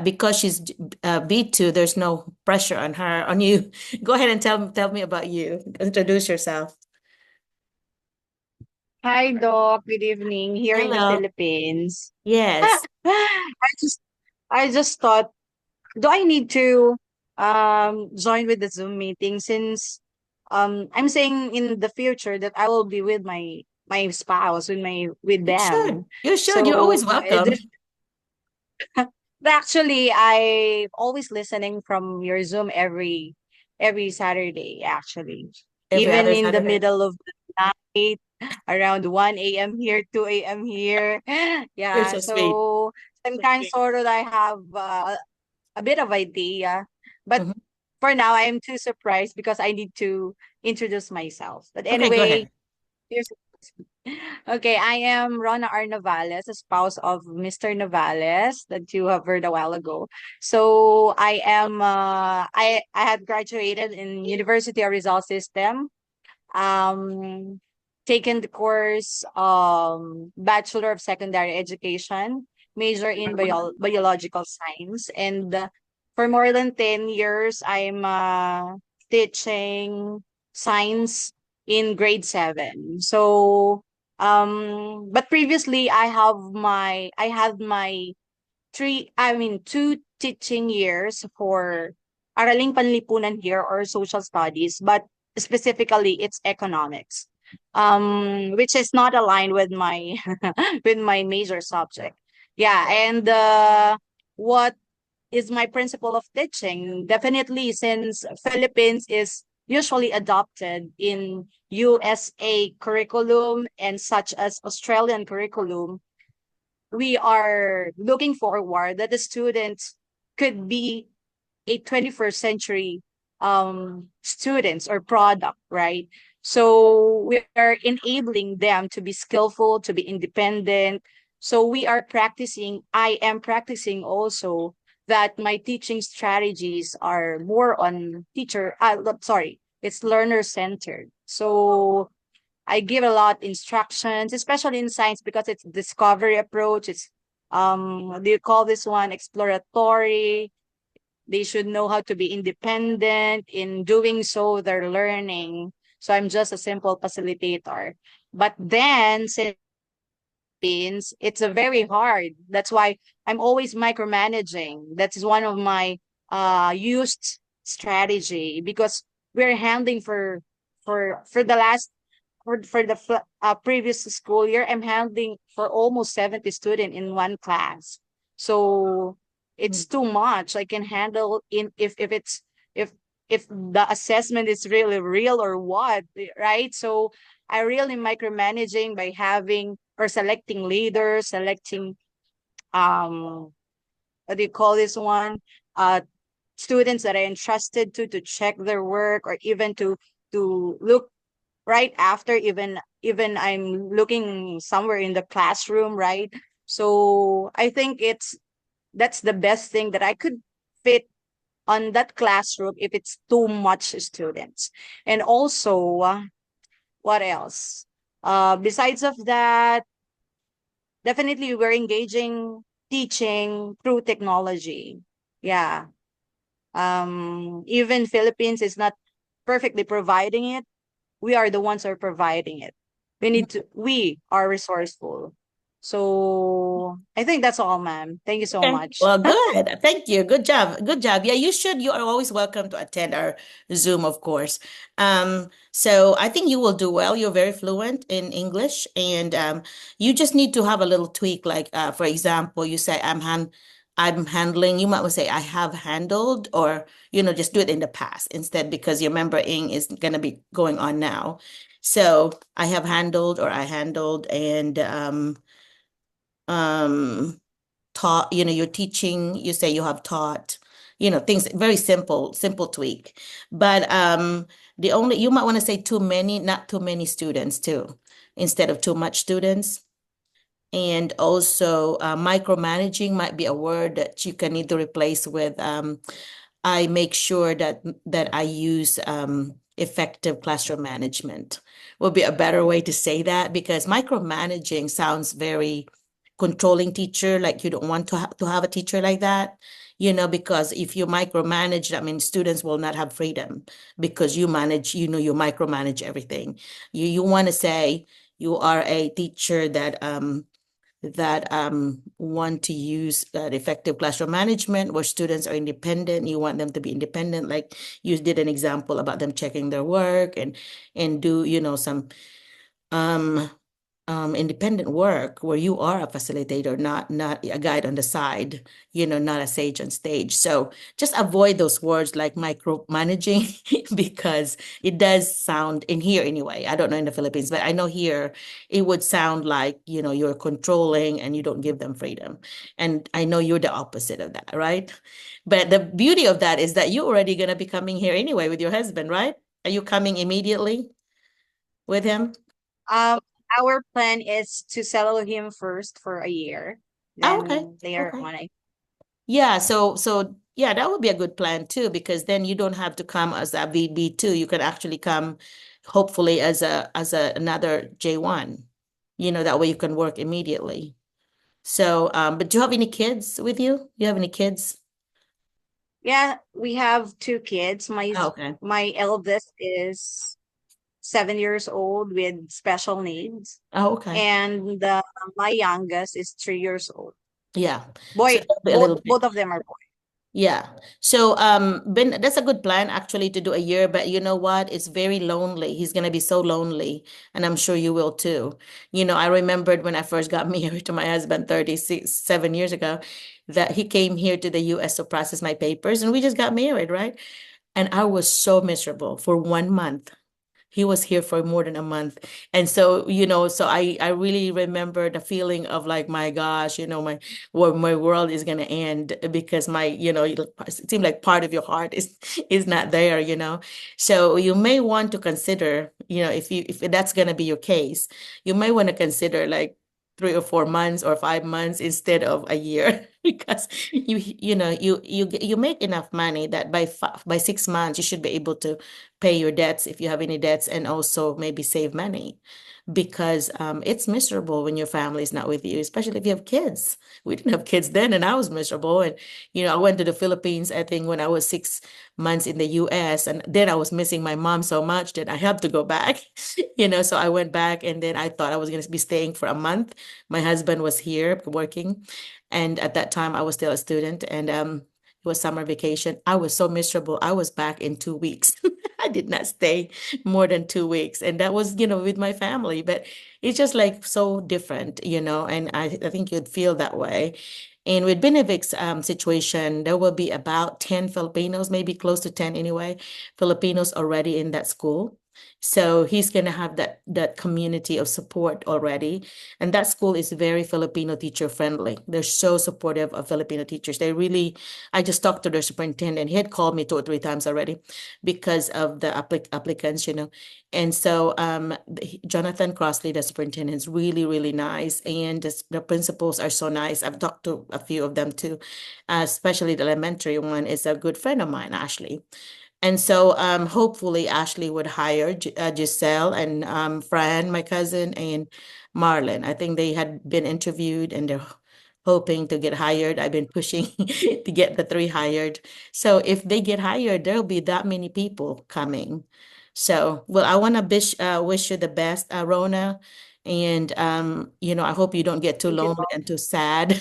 because she's B2, there's no pressure on you. Go ahead and tell me about you. Introduce yourself. Hi, Doc. Good evening. Here in the Hello. Philippines. Yes. I just thought, do I need to join with the Zoom meeting since I'm saying in the future that I will be with my spouse with You should. them. You should. You're So always welcome. actually I always listening from your Zoom every Saturday actually. Every Even other in the Saturday. middle of the night. around 1 a.m. here, 2 a.m. here. You're Yeah, so sweet. so sometimes sort of I have a bit of idea, but Mhm. for now I am too surprised because I need to introduce myself. But Okay, go anyway, ahead. here's okay. I am Rona R. Navales, a spouse of Mr. Navales that you have heard a while ago. So I am I had graduated in University of Rizal System, um taken the course Bachelor of Secondary Education, major in biological science, and for more than 10 years I'm teaching science in grade 7. So but previously I had my two teaching years for Araling Panlipunan here or social studies, but specifically it's economics, which is not aligned with my with my major subject. Yeah, and what is my principle of teaching? Definitely, since Philippines is usually adopted in USA curriculum and such as Australian curriculum, we are looking forward that the students could be a 21st century students or product, right? So we are enabling them to be skillful, to be independent. So I am practicing also that my teaching strategies are more on it's learner centered. So I give a lot instructions, especially in science because it's discovery approach. It's what do you call this one? Exploratory. They should know how to be independent. In doing so, they're learning. So I'm just a simple facilitator. But then since it's a very hard. That's why I'm always micromanaging. That is one of my used strategy because we're handling for the last previous school year, I'm handling for almost 70 students in one class. So it's too much. I can handle in if it's if the assessment is really real or what, right? So I really micromanaging by having or selecting leaders, selecting what do you call this one? Uh Students that are entrusted to check their work or even to look right after even I'm looking somewhere in the classroom, right? So I think that's the best thing that I could fit on that classroom if it's too much students. And also, what else? Besides of that, definitely we're engaging teaching through technology. Yeah. Even Philippines is not perfectly providing it. We are the ones who are providing it. We are resourceful. So I think that's all, ma'am. Thank you so Okay. much. Well, good. Thank you. Good job. Good job. Yeah, you should. You are always welcome to attend our Zoom, of course. So I think you will do well. You're very fluent in English, and you just need to have a little tweak. Like, for example, you say, I'm handling." You might want to say, "I have handled," or just do it in the past instead, because your remembering is going to be going on now. So I have handled, or I handled, and um taught, you're teaching, you say you have taught, things very simple tweak. But the only you might want to say too many, not too many students too, instead of too much students. And also, micromanaging might be a word that you can either replace with I make sure that I use effective classroom management would be a better way to say that, because micromanaging sounds very controlling teacher, like you don't want to have a teacher like that, because if you micromanage, I mean, students will not have freedom because you manage, you micromanage everything. You want to say you are a teacher that want to use effective classroom management where students are independent. You want them to be independent, like you did an example about them checking their work and do some um independent work where you are a facilitator, not a guide on the side, not a sage on stage. So just avoid those words like micromanaging because it does sound in here anyway. I don't know in the Philippines, but I know here it would sound like, you're controlling and you don't give them freedom. And I know you're the opposite of that, right? But the beauty of that is that you're already going to be coming here anyway with your husband, right? Are you coming immediately with him? Um, our plan is to settle him first for a year, Oh, okay. then later Okay. on I Yeah, so yeah, that would be a good plan too, because then you don't have to come as a VB2. You can actually come hopefully as a another J1. That way you can work immediately. So, but do you have any kids with you? You have any kids? Yeah, we have two kids. Oh, okay. My eldest is 7 years old with special needs, Oh, okay. and my youngest is 3 years old. Yeah. So Boy, that'll be a both little bit. both of them are boy. Yeah. So, Ben, that's a good plan actually to do a year, but you know what? It's very lonely. He's gonna be so lonely, and I'm sure you will too. I remembered when I first got married to my husband 37 years ago, that he came here to the US to process my papers, and we just got married, right? And I was so miserable for 1 month. He was here for more than a month. And so, so I really remember the feeling of like, my gosh, my world is gonna end because it seemed like part of your heart is not there. So you may want to consider, if that's gonna be your case, you may want to consider like 3 or 4 months or 5 months instead of a year because you make enough money that by 6 months you should be able to pay your debts if you have any debts and also maybe save money because it's miserable when your family is not with you, especially if you have kids. We didn't have kids then, and I was miserable. And I went to the Philippines, I think, when I was 6 months in the US, and then I was missing my mom so much that I had to go back. So I went back, and then I thought I was going to be staying for a month. My husband was here working, and at that time I was still a student, and it was summer vacation. I was so miserable. I was back in 2 weeks. I did not stay more than 2 weeks. And that was, with my family. But it's just like so different, and I think you'd feel that way. And with Benevic's situation, there will be about 10 Filipinos, maybe close to 10 anyway, Filipinos already in that school. So he's going to have that community of support already. And that school is very Filipino teacher friendly. They're so supportive of Filipino teachers. I just talked to their superintendent. He had called me 2 or 3 times already because of the applicants. And so Jonathan Crossley, the superintendent, is really, really nice. And the principals are so nice. I've talked to a few of them too, especially the elementary one is a good friend of mine, Ashley. And so hopefully Ashley would hire Giselle and Fran, my cousin, and Marlon. I think they had been interviewed and they're hoping to get hired. I've been pushing to get the three hired. So if they get hired, there'll be that many people coming. So, well, I want to wish you the best, Rona. And I hope you don't get too Thank you lonely so and too sad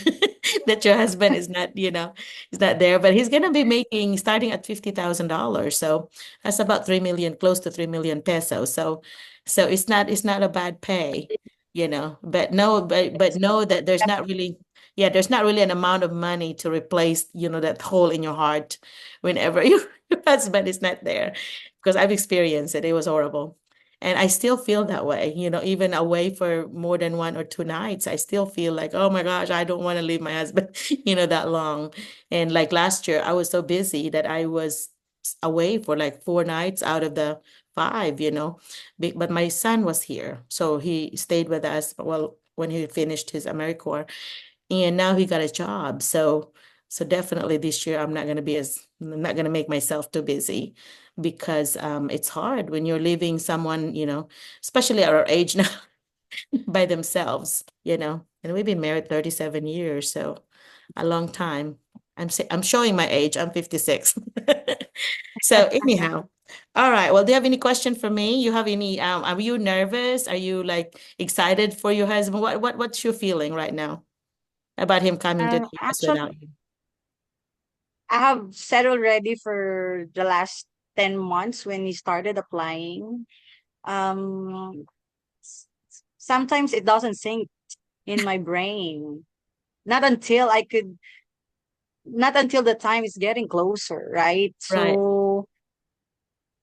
that your husband is not there. But he's gonna be making starting at $50,000. So that's about 3 million, close to 3 million pesos. So it's not a bad pay, But no, but know that there's not really an amount of money to replace, that hole in your heart whenever your husband is not there. Because I've experienced it. It was horrible. And I still feel that way, even away for more than 1 or 2 nights, I still feel like, oh my gosh, I don't want to leave my husband, that long. And like last year, I was so busy that I was away for like 4 nights out of the five, But my son was here, so he stayed with us. Well, when he finished his AmeriCorps, and now he got a job. So definitely this year I'm not gonna make myself too busy because it's hard when you're leaving someone, especially at our age now by themselves, And we've been married 37 years, so a long time. I'm showing my age. I'm 56. So anyhow, all right. Well, do you have any question for me? You have any are you nervous? Are you like excited for your husband? What's your feeling right now about him coming to the US actually without you? I have said already for the last 10 months when he started applying. Um sometimes it doesn't sink in my brain. Not until I could, not until the time is getting closer, right? Right. So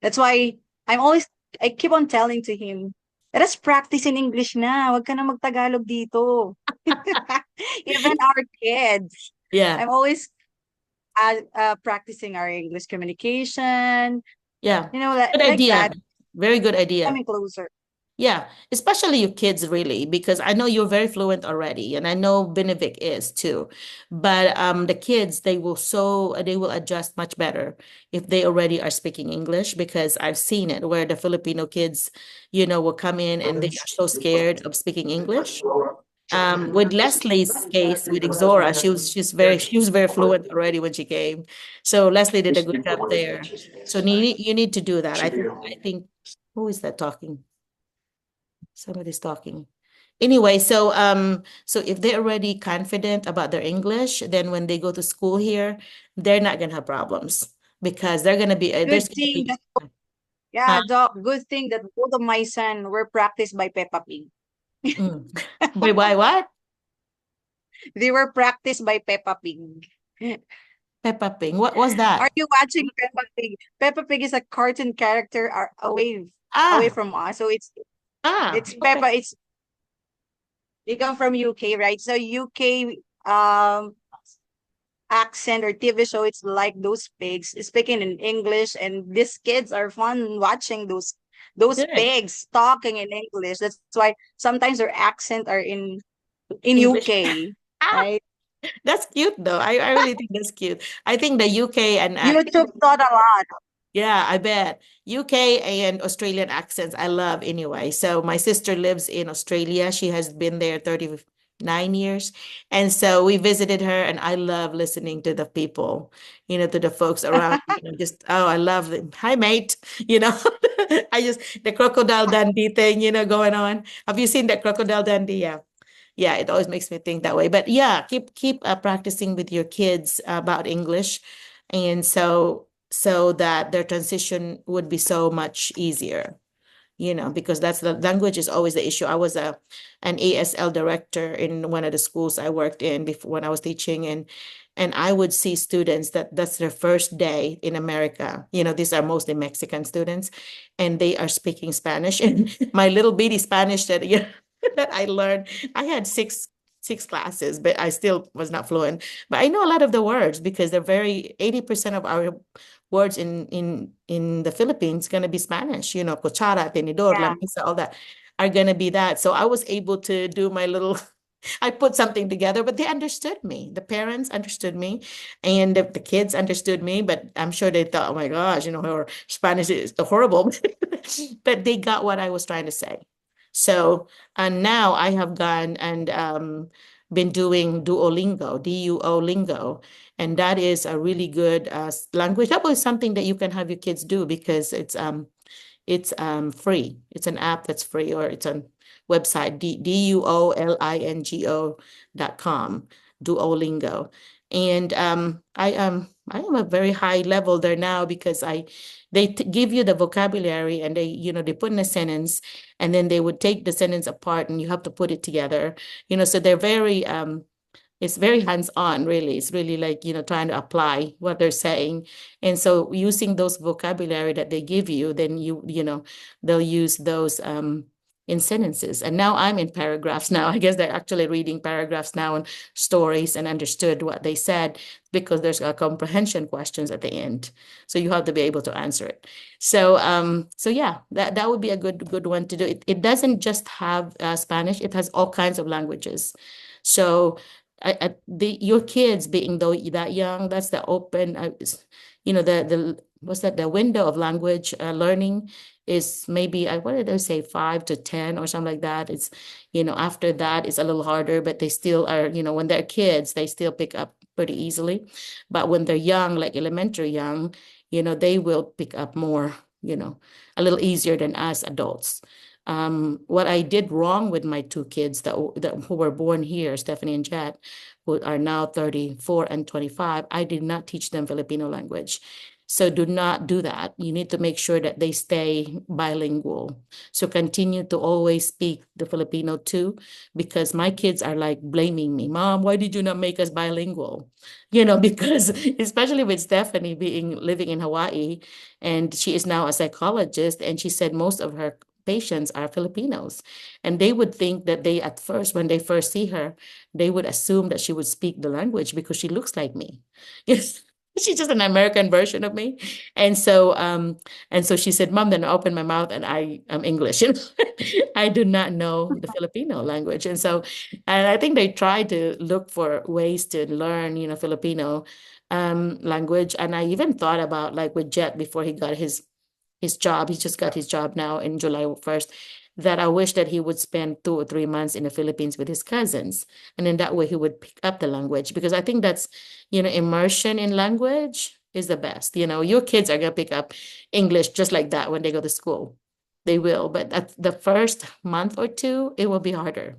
that's why I'm always, I keep on telling to him, let us practice in English na. Wag ka na magtagalog dito. Even our kids. Yeah. I'm always practicing our English communication, Yeah. Good like idea. that, Very good idea. coming closer. Yeah, especially your kids, really, because I know you're very fluent already, and I know Benedict is too. But the kids, they will adjust much better if they already are speaking English, because I've seen it where the Filipino kids, will come in and they are so scared of speaking English. With Leslie's case with Exora, she was very fluent already when she came. So Leslie did a good job there. So you need to do that. I think who is that talking? Somebody's talking. Anyway, so if they're already confident about their English, then when they go to school here, they're not gonna have problems because they're gonna be Good there's gonna thing be that, yeah, Doc, good thing that both of my son were practiced by Peppa Pig. mm. By what? They were practiced by Peppa Pig. Peppa Pig. What was that? Are you watching Peppa Pig? Peppa Pig is a cartoon character away Ah, from us. So it's okay. Peppa. It's they come from UK, right? So UK accent or TV show. It's like those pigs speaking in English, and these kids are fun watching those Good. pigs talking in English. That's why sometimes their accent are in English. UK, Ah, right? that's cute though. I really think that's cute. I think the UK and YouTube taught a lot. yeah, I bet. UK and Australian accents I love anyway. So my sister lives in Australia. She has been there 39 years. And so we visited her and I love listening to the people, to the folks around, just I love them. Hi, mate. You know, I just the crocodile Dundee thing, going on. Have you seen that crocodile Dundee? Yeah. Yeah, it always makes me think that way. But yeah, keep practicing with your kids about English, and so that their transition would be so much easier, because that's the language is always the issue. I was an ASL director in one of the schools I worked in before when I was teaching, and I would see students that's their first day in America. These are mostly Mexican students, and they are speaking Spanish. And my little bitty Spanish that that I learned, I had six classes, but I still was not fluent. But I know a lot of the words because they're very 80% of our words in the Philippines going to be Spanish, cuchara, tenedor, Yeah. lamesa, all that are going to be that. So I was able to do my little I put something together, but they understood me. The parents understood me, and the kids understood me. But I'm sure they thought, "Oh my gosh, her Spanish is horrible," but they got what I was trying to say. So, and now I have gone and been doing Duolingo, DUO lingo, and that is a really good language. That was something that you can have your kids do because it's free. It's an app that's free, or it's a website, duolingo.com, Duolingo. And I am a very high level there now because they give you the vocabulary, and they put in a sentence, and then they would take the sentence apart and you have to put it together. So they're very it's very hands-on, really. It's really like, trying to apply what they're saying. And so using those vocabulary that they give you, then they'll use those in sentences. And now I'm in paragraphs now. I guess they're actually reading paragraphs now and stories and understood what they said because there's a comprehension questions at the end. So you have to be able to answer it. So yeah, that would be a good one to do. It doesn't just have Spanish, it has all kinds of languages. So your kids being though that young, that's the open, the what's that? The window of language learning is maybe what did I say, 5 to 10 or something like that. It's after that it's a little harder, but they still are. When they're kids, they still pick up pretty easily, but when they're young, like elementary young, they will pick up more. A little easier than us adults. What I did wrong with my two kids who were born here, Stephanie and Jet, who are now 34 and 25, I did not teach them Filipino language. So do not do that. You need to make sure that they stay bilingual. So continue to always speak the Filipino too, because my kids are like blaming me, Mom, why did you not make us bilingual? Because especially with Stephanie living in Hawaii, and she is now a psychologist, and she said most of her patients are Filipinos. And they would think that at first, when they first see her, they would assume that she would speak the language because she looks like me. Yes. She's just an American version of me. And so she said, Mom, then I opened my mouth and I am English. I do not know the Filipino language. And I think they try to look for ways to learn, Filipino language. And I even thought about, like, with Jet before he got his job. He just got his job now in July 1st, that I wish that he would spend 2 or 3 months in the Philippines with his cousins. And in that way, he would pick up the language, because I think that's, immersion in language is the best. Your kids are going to pick up English just like that when they go to school. They will. But at the first month or two, it will be harder.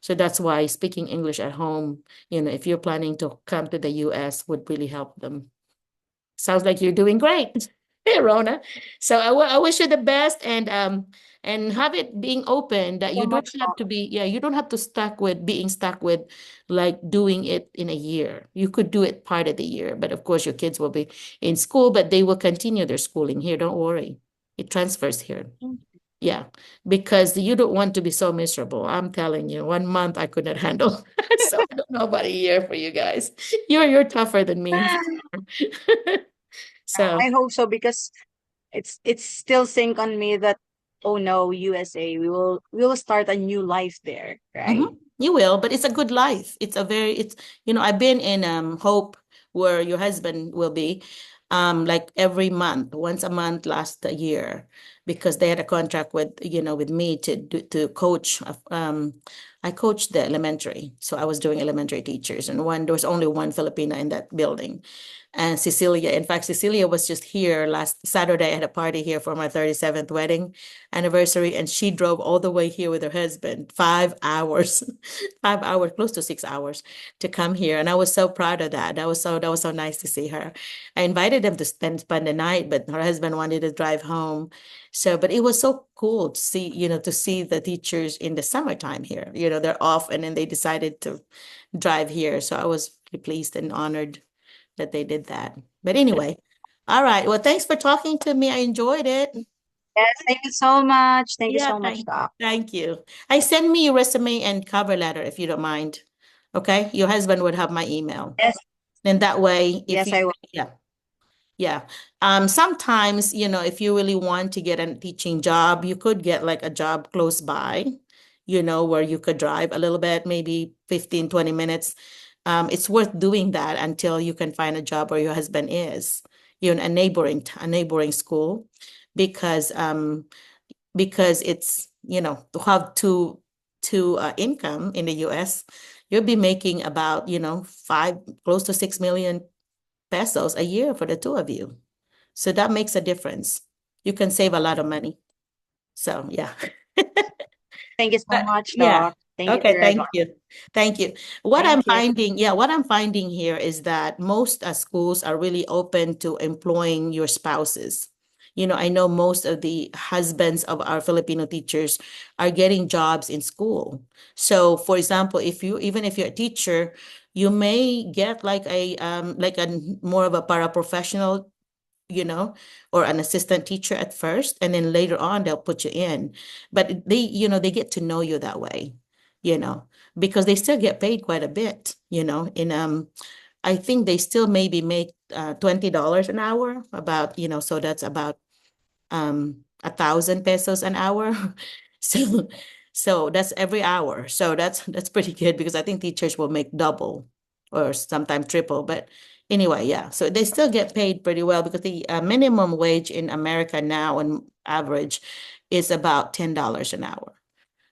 So that's why speaking English at home, if you're planning to come to the US, would really help them. Sounds like you're doing great. Hey, Rona. So I wish you the best, and have it being open that you So don't much, have to be, yeah, you don't have to being stuck with like doing it in a year. You could do it part of the year, but of course your kids will be in school, but they will continue their schooling here. Don't worry. It transfers here. Yeah, because you don't want to be so miserable. I'm telling you, 1 month I could not handle. So I don't know about a year for you guys. You're tougher than me. So I hope so, because it's still sync on me that, oh no, USA, we will start a new life there, right? you will, but it's a good life. I've been in Hope, where your husband will be, like every month, once a month last year, because they had a contract with me to coach. I coached the elementary, so I was doing elementary teachers, and there was only one Filipina in that building. And Cecilia, in fact, Cecilia was just here last Saturday. I had a party here for my 37th wedding anniversary, and she drove all the way here with her husband, 5 hours, 5 hours, close to 6 hours, to come here. And I was so proud of that. That was so nice to see her. I invited them to spend the night, but her husband wanted to drive home. But it was so cool to see the teachers in the summertime here. They're off, and then they decided to drive here. So I was really pleased and honored that they did that. But anyway, all right. Well, thanks for talking to me. I enjoyed it. Yes, thank you so much. Thank you Yeah, so much, Doc. thank you. Send me your resume and cover letter if you don't mind. Okay? Your husband would have my email. Yes, Then that way, yes, I will. yeah, yeah. Sometimes, if you really want to get a teaching job, you could get like a job close by, where you could drive a little bit, maybe 15, 20 minutes. It's worth doing that until you can find a job where your husband is, a neighboring school, because it's, to have two income in the US, you'll be making about, close to 6 million pesos a year for the two of you. So that makes a difference. You can save a lot of money. So yeah. Thank you so much, Yeah. Doc. Thank you for Okay, your thank advice. you. Thank you. What I'm Thank you. finding, what I'm finding here is that most schools are really open to employing your spouses. I know most of the husbands of our Filipino teachers are getting jobs in school. So, for example, even if you're a teacher, you may get like a more of a paraprofessional, or an assistant teacher at first, and then later on they'll put you in. But they get to know you that way, because they still get paid quite a bit, I think they still maybe make $20 an hour, about, so that's about 1,000 pesos an hour. So that's every hour. So that's pretty good, because I think teachers will make double or sometimes triple. But anyway, yeah. So they still get paid pretty well, because the minimum wage in America now on average is about $10 an hour.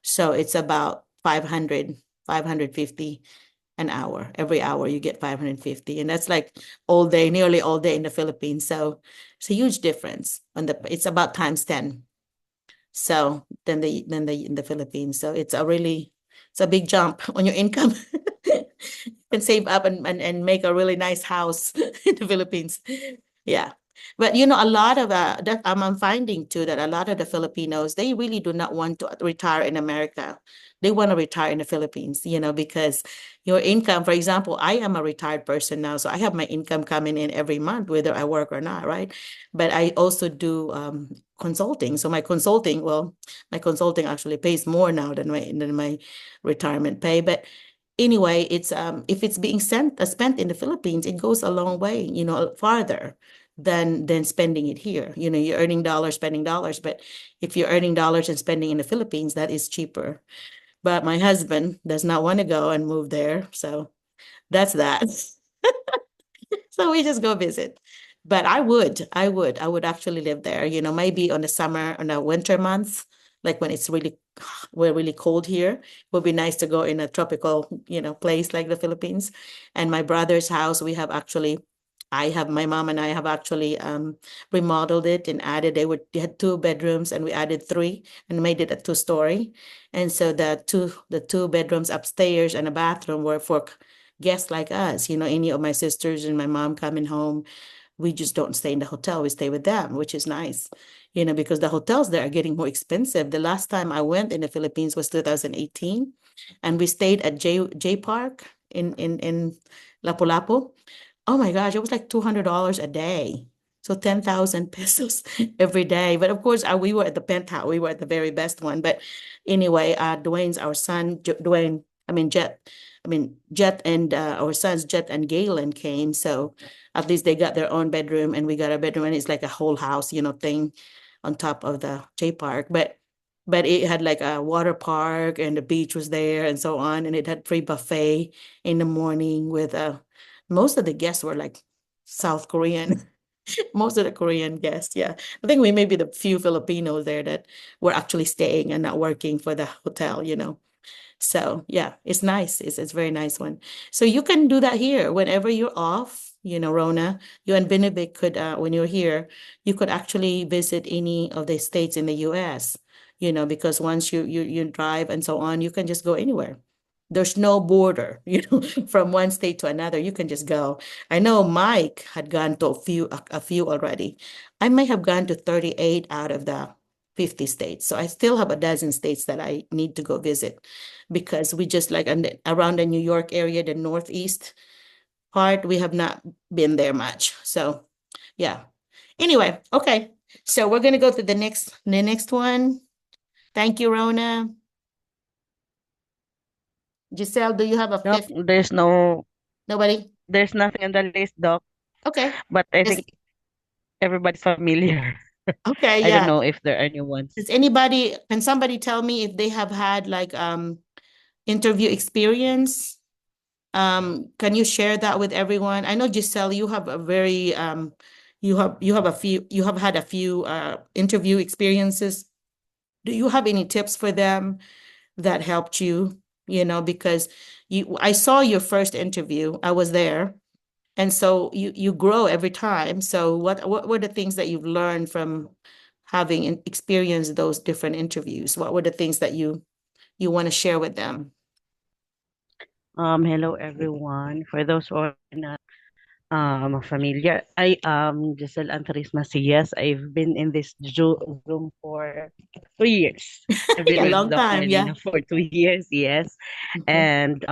So it's about 550 an hour. Every hour you get 550, and that's like all day, nearly all day in the Philippines. So it's a huge difference it's about times 10. So then in the Philippines. So it's a big jump on your income. You can save up and make a really nice house in the Philippines. Yeah. But a lot of that I'm finding too that a lot of the Filipinos, they really do not want to retire in America. They want to retire in the Philippines, because your income, for example, I am a retired person now, so I have my income coming in every month, whether I work or not, right? But I also do consulting. So my consulting actually pays more now than my retirement pay. But anyway, it's if it's being spent in the Philippines, it goes a long way, farther than spending it here. You're earning dollars, spending dollars, but if you're earning dollars and spending in the Philippines, that is cheaper. But my husband does not want to go and move there, so that's that. So we just go visit. But I would actually live there, maybe on the summer, on the winter months, like when it's we're really cold here. It would be nice to go in a tropical, place like the Philippines. And my brother's house, my mom and I have actually remodeled it and added, they had 2 bedrooms and we added 3 and made it a 2-story. And so the two bedrooms upstairs and a bathroom were for guests like us, any of my sisters and my mom coming home. We just don't stay in the hotel. We stay with them, which is nice, because the hotels there are getting more expensive. The last time I went in the Philippines was 2018, and we stayed at J Park in Lapu-Lapu. Oh my gosh, it was like $200 a day. So 10,000 pesos every day. But of course, we were at the penthouse. We were at the very best one. But anyway, Dwayne's our son, Dwayne, I mean, Jet and our sons, Jet and Galen came. So at least they got their own bedroom and we got a bedroom and it's like a whole house, thing on top of the J Park. But it had like a water park and the beach was there and so on. And it had free buffet in the morning with most of the guests were like South Korean. Most of the Korean guests, yeah. I think we may be the few Filipinos there that were actually staying and not working for the hotel. So yeah, it's nice. It's a very nice one. So you can do that here whenever you're off, Rona. You and Benedict could, when you're here, you could actually visit any of the states in the US, because once you drive and so on, you can just go anywhere. There's no border, from one state to another. You can just go. I know Mike had gone to a few already. I may have gone to 38 out of the 50 states. So I still have a dozen states that I need to go visit because we just like around the New York area, the Northeast part, we have not been there much. So yeah. Anyway, okay. So we're gonna go to the next one. Thank you, Rona. Giselle, do you have a Doc, fifth? there's Nobody? nothing on the list, Doc, Okay. but I Does, think everybody's familiar. okay, I don't yeah. know if there are new ones. Can somebody tell me if they have had like interview experience? Can you share that with everyone? I know Giselle, you have a very you have had a few interview experiences. Do you have any tips for them that helped you? Because I saw your first interview. I was there. And so you grow every time. So what were the things that you've learned from having experienced those different interviews? What were the things that you want to share with them? Hello everyone. For those who are not familiar, I am Giselle Antaris Macias. I've been in this Zoom for 2 years. I've been Yeah, with long Doc time. Yeah. Merlina for 2 years, yes. Okay. And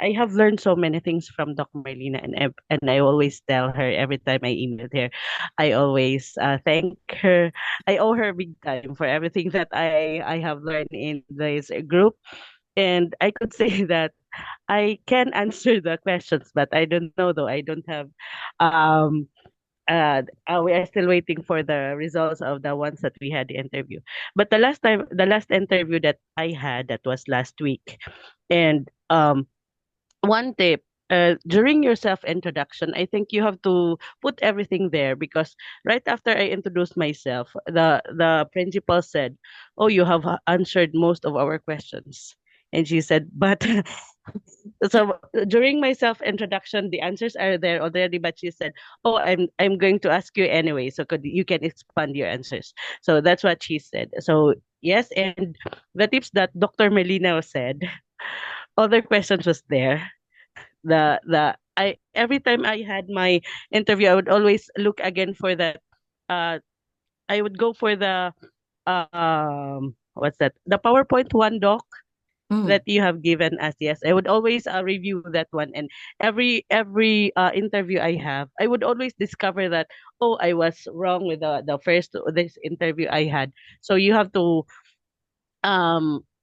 I have learned so many things from Doc Merlina, and I always tell her every time I email her, I always thank her. I owe her big time for everything that I have learned in this group. And I could say that I can answer the questions, but I don't know though. I don't have um we are still waiting for the results of the ones that we had the interview. But the last interview that I had, that was last week. And one tip, during your self introduction, I think you have to put everything there, because right after I introduced myself, the principal said, "Oh, you have answered most of our questions." And she said, "But so during my self introduction, the answers are there already." But she said, "Oh, I'm going to ask you anyway, so you can expand your answers." So that's what she said. So yes, and the tips that Dr. Melina said, other questions was there. The I every time I had my interview, I would always look again for that. Uh, I would go for the what's that? The PowerPoint one doc Mm. that you have given us. Yes, I would always review that one, and every interview I have, I would always discover that, oh, I was wrong with the first this interview I had. So you have to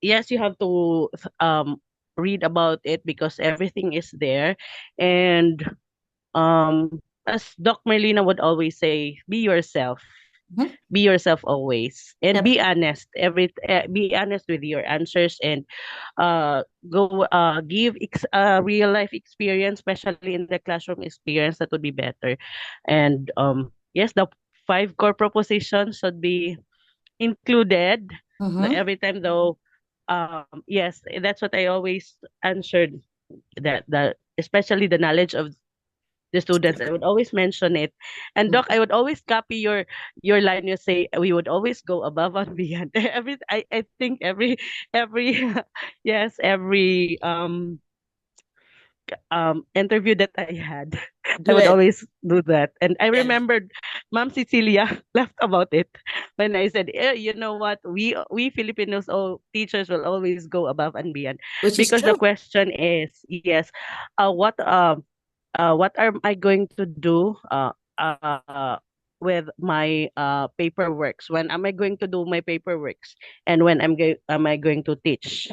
yes, you have to read about it because everything is there. And as Doc Merlina would always say, be yourself. Mhm. Be yourself always, and Yep. be honest. Be honest with your answers, and go give real life experience, especially in the classroom experience. That would be better. And yes, the five core propositions should be included. Mm-hmm. Every time though, yes, that's what I always answered, that especially the knowledge of the students. I would always mention it. And Doc, I would always copy your line. You say we would always go above and beyond. I think every yes, every interview that I had, I Do would it. always do that. And I Yeah. remembered Ma'am Cecilia laughed about it when I said, you know what, we Filipinos, all teachers will always go above and beyond, Which is because the true. question is, yes, what am I going to do with my paperworks? When am I going to do my paperworks? And when am I going to teach?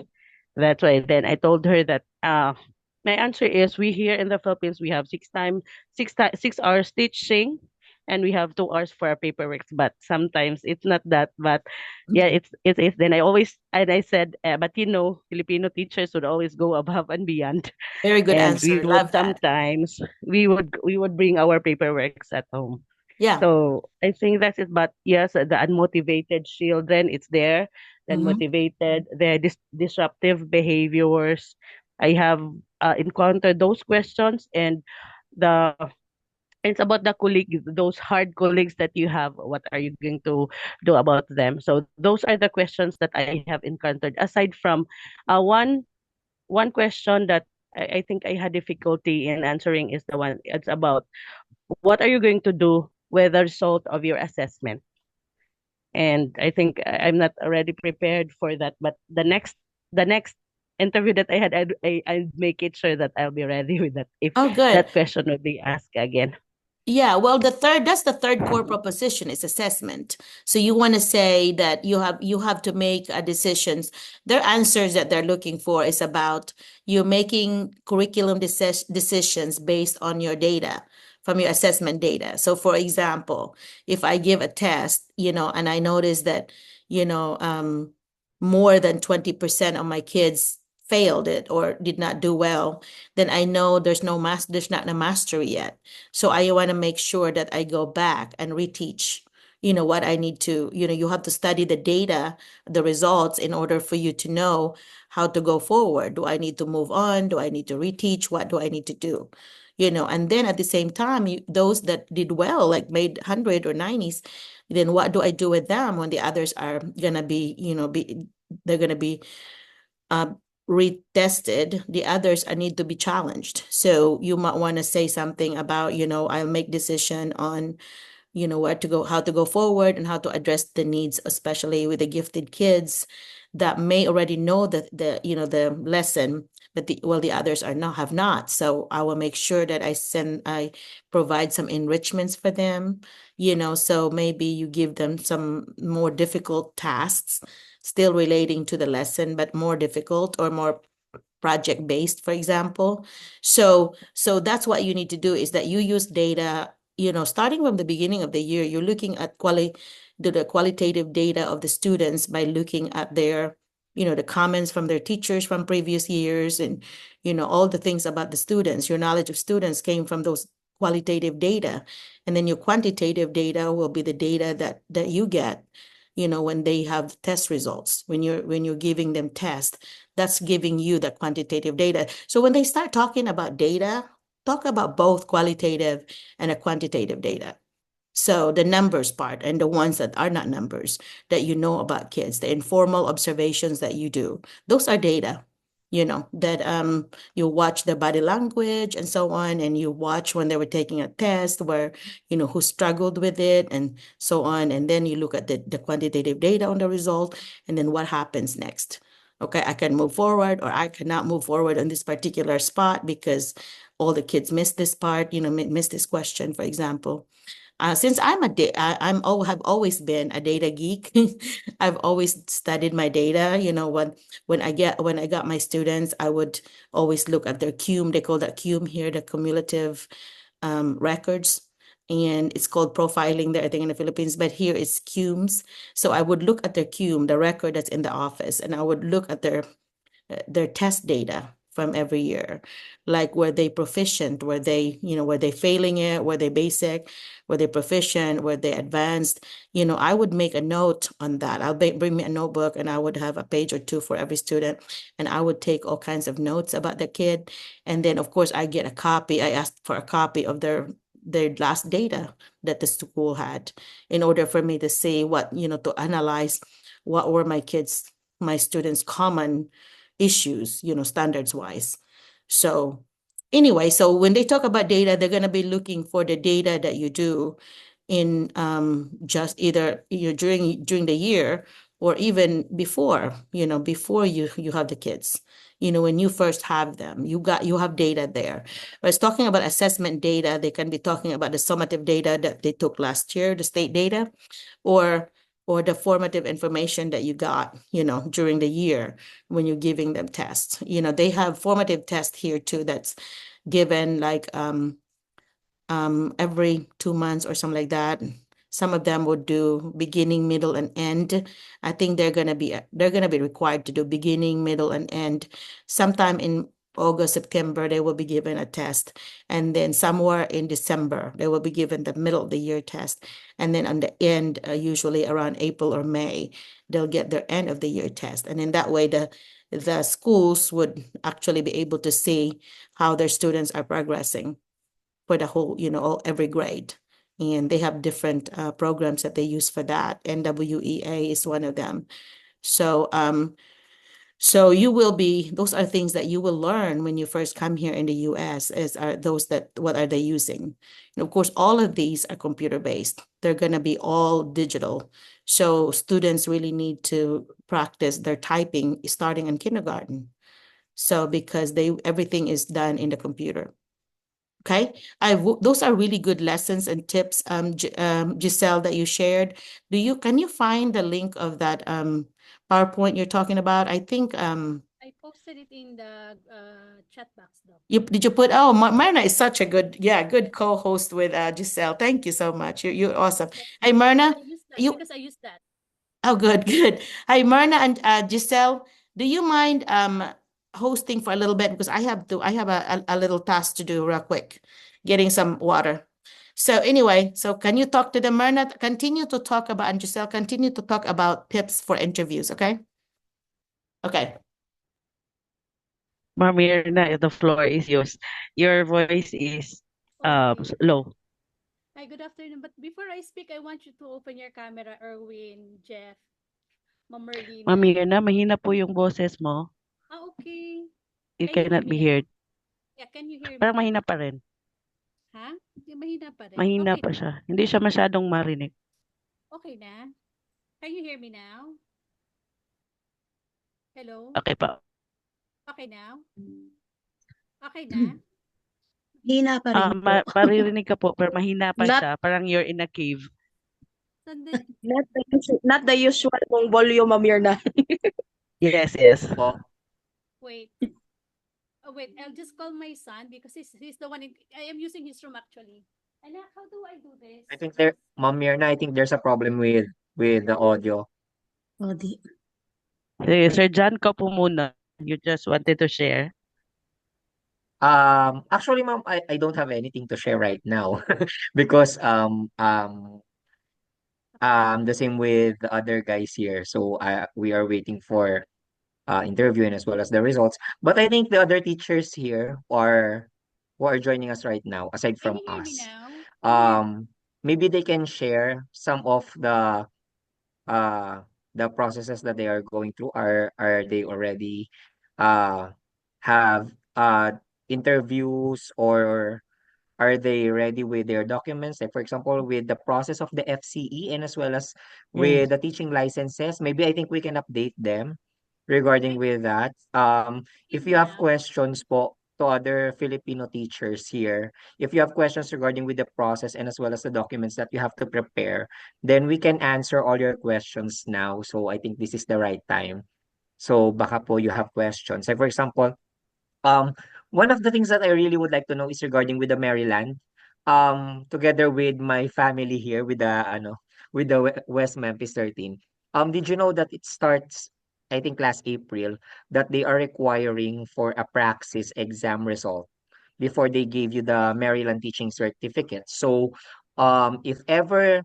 That's why then I told her that my answer is, we here in the Philippines, we have 6 hours teaching, and we have 2 hours for our paperwork. But sometimes it's not that. But yeah, Mhm. it's then I always, and I said, but Filipino teachers would always go above and beyond, Very good and we answer. would Love that. sometimes we would bring our paperworks at home. Yeah. So I think that's it. But yes, the unmotivated children, it's there. The Mm-hmm. unmotivated, the disruptive behaviors. I have encountered those questions, and the it's about the colleagues, those hard colleagues that you have. What are you going to do about them? So those are the questions that I have encountered. Aside from one question that I think I had difficulty in answering is the one. It's about what are you going to do with the result of your assessment? And I think I'm not already prepared for that. But the next interview that I had, I'd make it sure that I'll be ready with that if Oh, good. that question would be asked again. Yeah, well, that's the third core proposition is assessment. So you want to say that you have to make decisions. Their answers that they're looking for is about you making curriculum decisions based on your data from your assessment data. So for example, if I give a test, and I notice that, more than 20% of my kids failed it or did not do well, then I know there's not a mastery yet. So I want to make sure that I go back and reteach, what I need to, you have to study the data, the results in order for you to know how to go forward. Do I need to move on? Do I need to reteach? What do I need to do? And then at the same time, those that did well, like made 100 or 90s, then what do I do with them when the others are gonna be, they're gonna be uh, retested, the others need to be challenged. So you might want to say something about, I'll make decision on, where to go, how to go forward, and how to address the needs, especially with the gifted kids that may already know the lesson, but the others are not have not. So I will make sure that I provide some enrichments for them, so maybe you give them some more difficult tasks, still relating to the lesson, but more difficult or more project based, for example. So that's what you need to do is that you use data, starting from the beginning of the year, you're looking at the qualitative data of the students by looking at their, the comments from their teachers from previous years, and, all the things about the students. Your knowledge of students came from those qualitative data. And then your quantitative data will be the data that you get, when they have test results, when you're giving them tests, that's giving you the quantitative data. So when they start talking about data, talk about both qualitative and a quantitative data. So the numbers part and the ones that are not numbers that you know about kids, the informal observations that you do, those are data. that you watch their body language and so on, and you watch when they were taking a test where, who struggled with it and so on. And then you look at the quantitative data on the result, and then what happens next. Okay, I can move forward or I cannot move forward on this particular spot because all the kids missed this part, missed this question, for example. Since have always been a data geek. I've always studied my data. When I got my students, I would always look at their CUME. They call that CUME here, the cumulative records, and it's called profiling there, I think, in the Philippines, but here it's CUMES. So I would look at their CUME, the record that's in the office, and I would look at their test data from every year. Like, were they proficient? Were they failing it? Were they basic? Were they proficient? Were they advanced? I would make a note on that. Bring me a notebook, and I would have a page or two for every student, and I would take all kinds of notes about the kid. And then, of course, I get a copy. I asked for a copy of their last data that the school had in order for me to see to analyze what were my students' common issues, standards wise. So anyway, so when they talk about data, they're going to be looking for the data that you do in just either during the year or even before, before you have the kids. When you first have them, you have data there. But it's talking about assessment data. They can be talking about the summative data that they took last year, the state data, or the formative information that you got, during the year when you're giving them tests. They have formative tests here too that's given like every 2 months or something like that. Some of them would do beginning, middle, and end. I think they're gonna be required to do beginning, middle, and end. Sometime in August, September, they will be given a test. And then somewhere in December, they will be given the middle of the year test. And then on the end, usually around April or May, they'll get their end of the year test. And in that way, the schools would actually be able to see how their students are progressing for the whole, every grade. And they have different programs that they use for that. NWEA is one of them. So those are things that you will learn when you first come here in the US, what are they using? And of course, all of these are computer based. They're going to be all digital. So students really need to practice their typing starting in kindergarten. So because everything is done in the computer. Okay, those are really good lessons and tips, Giselle, that you shared. Can you find the link of that PowerPoint you're talking about? I think I posted it in the chat box, Doc. did you put? Oh, Myrna is such a good co-host with Giselle. Thank you so much. You're awesome. Hey, Myrna, Because I used that. Oh, good, good. Hi, Myrna and Giselle, do you mind hosting for a little bit because I have a little task to do real quick, getting some water. So anyway, so can you talk to the Myrna? Continue to talk about, and Giselle, continue to talk about tips for interviews, okay? Okay. Mamirna, the floor is yours. Your voice is Okay. low. Hi, good afternoon. But before I speak, I want you to open your camera, Erwin, Jeff, Ma'am Merlina. Mamirna, mahina po yung boses mo. Okay. You Can you hear cannot me be now? heard. Yeah, can you hear Parang me? mahina pa rin. Ha? Mahina pa rin. Mahina Okay pa na. siya. Hindi siya masyadong marinig. Okay na. Can you hear me now? Hello? Okay pa. Okay now? Okay na? Hina pa rin po. Maririnig ka po, pero mahina pa Not siya. Parang you're in a cave. Sandali. not the usual mong volume, Mamirna. Yes, yes. Wait. Oh, wait. I'll just call my son because he's the one I am using his room actually. Anak, how do I do this? I think Ma'am Mirna, I think there's a problem with the audio. O, di. Sige, Sir John ka po muna. You just wanted to share. Actually, ma'am, I don't have anything to share right now because the same with the other guys here. So we are waiting for interview and as well as the results. But I think the other teachers here are who are joining us right now, aside Can from you hear me us, now? Can you hear me? um, maybe they can share some of uh the processes that they are going through. Are they already have interviews, or are they ready with their documents? Like for example, with the process of the FCE and as well as with Yes. the teaching licenses, maybe I think we can update them regarding with that. If you have questions po to other Filipino teachers here, if you have questions regarding with the process and as well as the documents that you have to prepare, then we can answer all your questions now. So I think this is the right time. So baka po you have questions. Like for example, um, one of the things that I really would like to know is regarding with the Maryland. Together with my family here with the with the West Memphis 13. Did you know that it starts, I think last April, that they are requiring for a praxis exam result before they give you the Maryland teaching certificate. So, if ever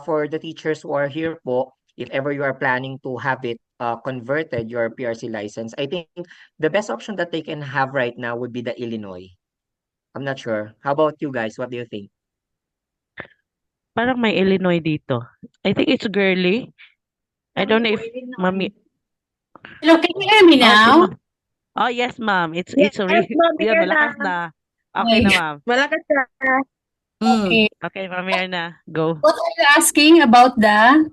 for the teachers who are here po, if ever you are planning to have it converted your PRC license, I think the best option that they can have right now would be the Illinois. I'm not sure. How about you guys? What do you think? Parang may Illinois dito. I think it's girly. I don't know if mami. Hello, can you hear me Oh, si now? ma. Oh, yes, ma'am. Yes, It's Ma'am yun, Mirna. malakas na. Okay Okay. na, ma'am. Malakas na. Mm. Okay. Okay, Ma'am Mirna, go. What are you asking about the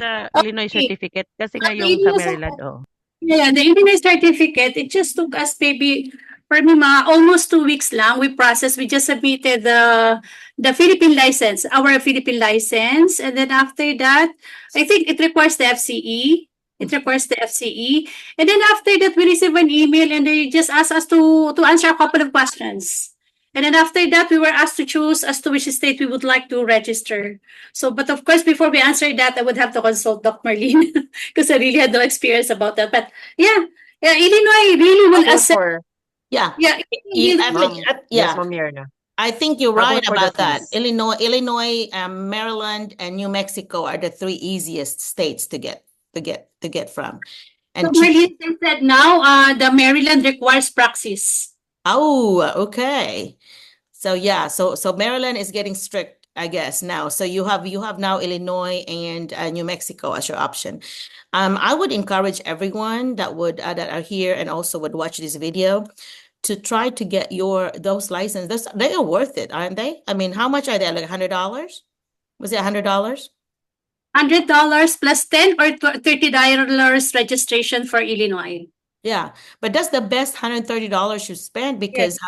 Sa Illinois okay? certificate kasi nga The yung sa Illinois, Maryland, oh. yeah, the Illinois certificate, it just took us maybe for me mga almost 2 weeks lang. We processed, we just submitted the Philippine license, our Philippine license. And then after that, I think it requires the FCE. It requires the FCE. And then after that, we receive an email and they just asked us to answer a couple of questions. And then after that, we were asked to choose as to which state we would like to register. So, but of course, before we answer that, I would have to consult Dr. Marlene because I really had no experience about that. But yeah, yeah, Illinois really How will about assess. for Yeah. Yeah, I think, ma'am? Yes, yeah, Ma'am Mirna. I think you're How right about for the about that. fees? Illinois, Maryland, and New Mexico are the three easiest states to get from. And Dr. Marlene said now the Maryland requires praxis. oh, okay. So yeah, so Maryland is getting strict, I guess now. So you have now Illinois and New Mexico as your option. I would encourage everyone that are here and also would watch this video to try to get those licenses. They are worth it, aren't they? I mean, how much are they? Like $100? Was it $100? $100 plus 10 or $30 registration for Illinois. Yeah, but that's the best $130 you spend Yes. because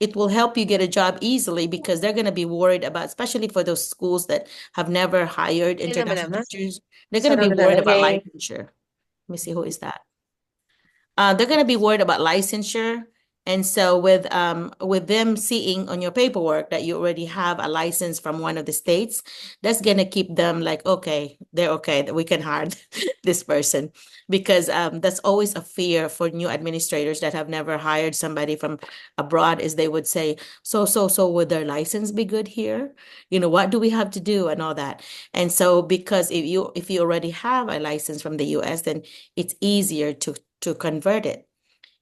it will help you get a job easily because they're going to be worried about, especially for those schools that have never hired international teachers. They're going to be worried about licensure. Let me see, who is that? They're going to be worried about licensure. And so with them seeing on your paperwork that you already have a license from one of the states, that's going to keep them like, okay, they're okay, that we can hire this person. Because that's always a fear for new administrators that have never hired somebody from abroad is they would say, so would their license be good here? You know, what do we have to do and all that? And so because if you already have a license from the US, then it's easier to convert it.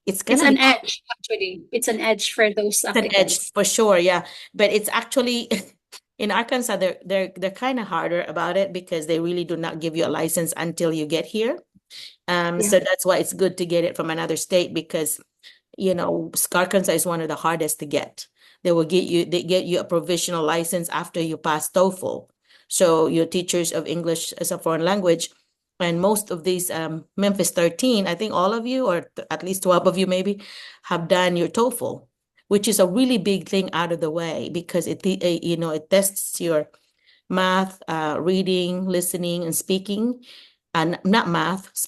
It's It's gonna an be edge, actually. It's an edge for those an edge applicants. for sure, yeah. But it's actually in Arkansas, they're kind of harder about it because they really do not give you a license until you get here. So that's why it's good to get it from another state because you know, Arkansas is one of the hardest to get. They get you a provisional license after you pass TOEFL. So your teachers of English as a foreign language, and most of these Memphis 13, I think all of you, or at least 12 of you maybe, have done your TOEFL, which is a really big thing out of the way because you know, it tests your math, reading, listening, and speaking, and not math,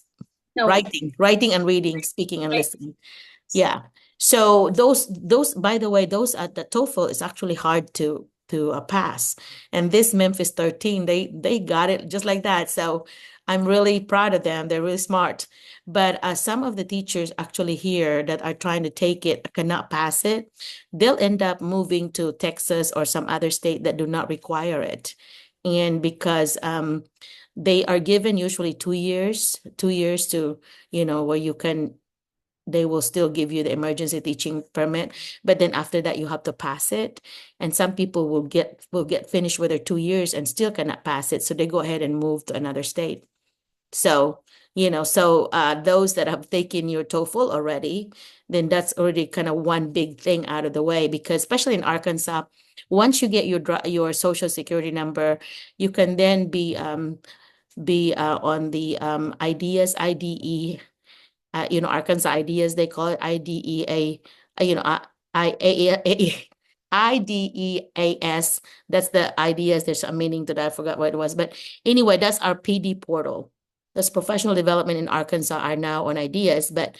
No, writing and reading, speaking and right. listening. Yeah. So those by the way, those at the TOEFL is actually hard to pass. And this Memphis 13, they got it just like that. So I'm really proud of them. They're really smart. But some of the teachers actually here that are trying to take it cannot pass it. They'll end up moving to Texas or some other state that do not require it. And because they are given usually 2 years, 2 years to, you know, where you can they will still give you the emergency teaching permit, but then after that you have to pass it. And some people will get finished with their 2 years and still cannot pass it, so they go ahead and move to another state. So So those that have taken your TOEFL already, then that's already kind of one big thing out of the way, because especially in Arkansas, once you get your social security number, you can then be on the IDEAS, IDE, Arkansas Ideas, they call it IDEA, IDEAS. That's the ideas. There's a meaning to that. I forgot what it was. But anyway, that's our PD portal. That's professional development in Arkansas are now on ideas, but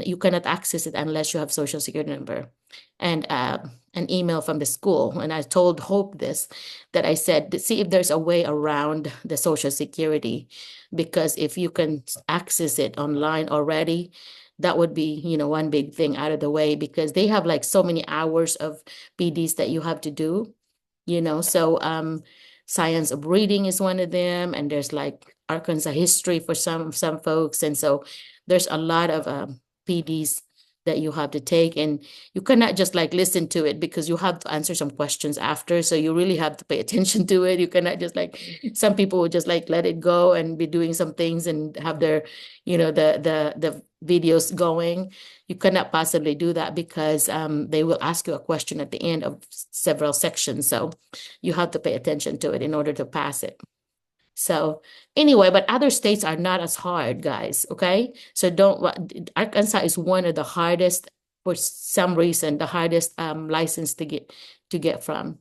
you cannot access it unless you have social security number and an email from the school. And I told Hope this, that I said, see if there's a way around the social security, because if you can access it online already, that would be, one big thing out of the way, because they have like so many hours of PDs that you have to do, so science of reading is one of them, and there's like Arkansas history for some folks, and so there's a lot of PDs that you have to take, and you cannot just like listen to it, because you have to answer some questions after, so you really have to pay attention to it. You cannot just like, some people will just like let it go and be doing some things and have their, the videos going. You cannot possibly do that, because they will ask you a question at the end of several sections, so you have to pay attention to it in order to pass it. So anyway, but other states are not as hard, guys. Okay. So Arkansas is one of the hardest, for some reason, the hardest license to get from.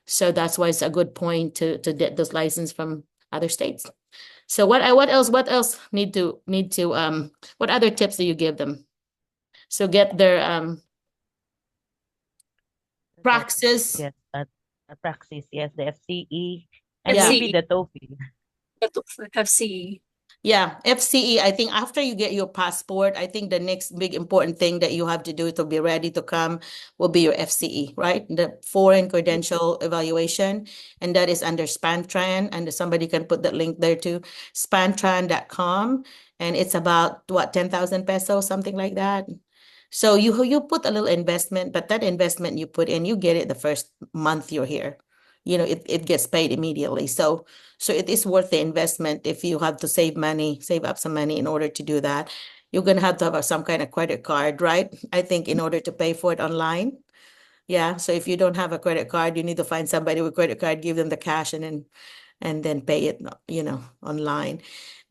So that's why it's a good point to get those license from other states. So what else what other tips do you give them? So get their praxis. Yes, praxis. Yes, the FCE and Yeah. maybe the TOEFL. FCE. Yeah, FCE. I think after you get your passport, I think the next big important thing that you have to do to be ready to come will be your FCE, right? The Foreign Credential Evaluation, and that is under Spantran, and somebody can put that link there too, spantran.com, and it's about what, 10,000 pesos, something like that. So you put a little investment, but that investment you put in, you get it the first month you're here. It gets paid immediately. So it is worth the investment if you have to save up some money in order to do that. You're going to have some kind of credit card, right? I think in order to pay for it online. Yeah. So if you don't have a credit card, you need to find somebody with credit card, give them the cash, and then pay it, online.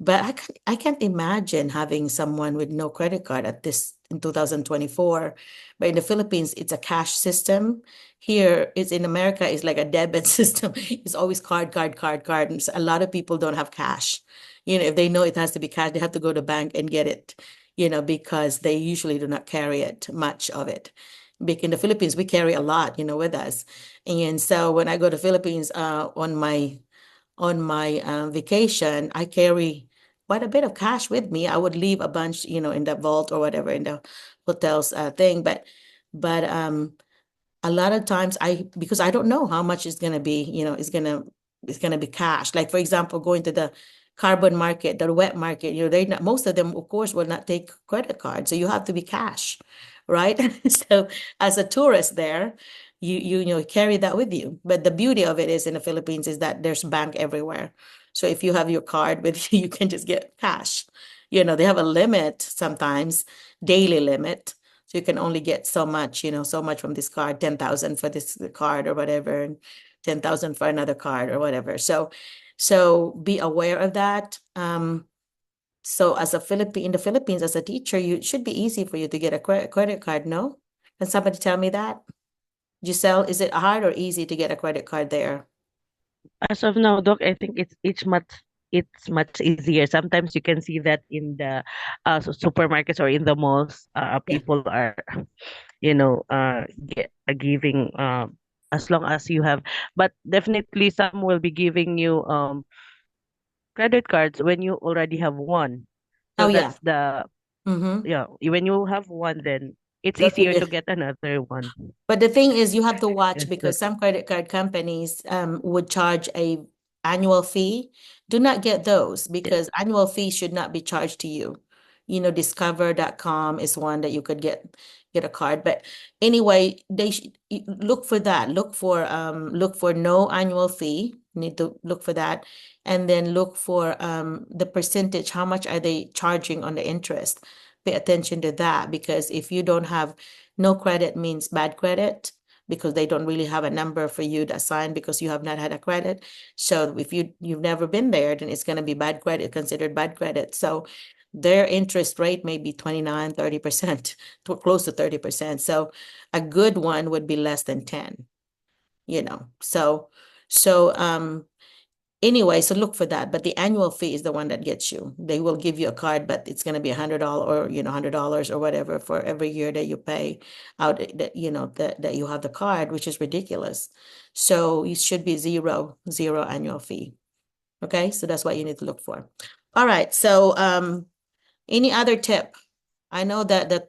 But I can't imagine having someone with no credit card at this in 2024. But in the Philippines, it's a cash system. Here, it's in America, it's like a debit system. It's always card, card, card, card. And so a lot of people don't have cash. If they know it has to be cash, they have to go to the bank and get it, because they usually do not carry it, much of it. In the Philippines, we carry a lot, with us. And so when I go to Philippines on my vacation, I carry quite a bit of cash with me. I would leave a bunch, in the vault or whatever in the hotel's thing. But a lot of times because I don't know how much is gonna be, is gonna be cash. Like for example, going to the carbon market, the wet market, most of them, of course, will not take credit cards. So you have to be cash, right? So as a tourist there, you carry that with you. But the beauty of it is in the Philippines is that there's bank everywhere. So if you have your card with you, you can just get cash. They have a limit sometimes, daily limit. So you can only get so much, so much from this card, 10,000 for this card or whatever, and 10,000 for another card or whatever. So be aware of that. So in the Philippines, as a teacher, it should be easy for you to get a credit card, no? Can somebody tell me that? Giselle, is it hard or easy to get a credit card there? As of now, Doc, I think it's much easier. Sometimes you can see that in the supermarkets or in the malls. Yeah. People are, giving as long as you have. But definitely, some will be giving you credit cards when you already have one. So Oh, yeah. that's the Mm-hmm. when you have one, then it's That's what easier to it- get another one. But the thing is, you have to watch, Yes, because some credit card companies would charge a annual fee. Do not get those, because annual fees should not be charged to you. Discover.com is one that you could get a card. But anyway, look for that. Look for no annual fee. You need to look for that. And then look for the percentage. How much are they charging on the interest? Pay attention to that, because if you don't have no credit means bad credit, because they don't really have a number for you to assign because you have not had a credit. So if you've never been there, then it's going to be bad credit, considered bad credit. So their interest rate may be 29, 30%, close to 30%. So a good one would be less than 10, So anyway, so look for that. But the annual fee is the one that gets you. They will give you a card, but it's going to be $100 or, $100 or whatever for every year that you pay out, that, that you have the card, which is ridiculous. So it should be zero annual fee. Okay. So that's what you need to look for. All right. So, any other tip? I know that the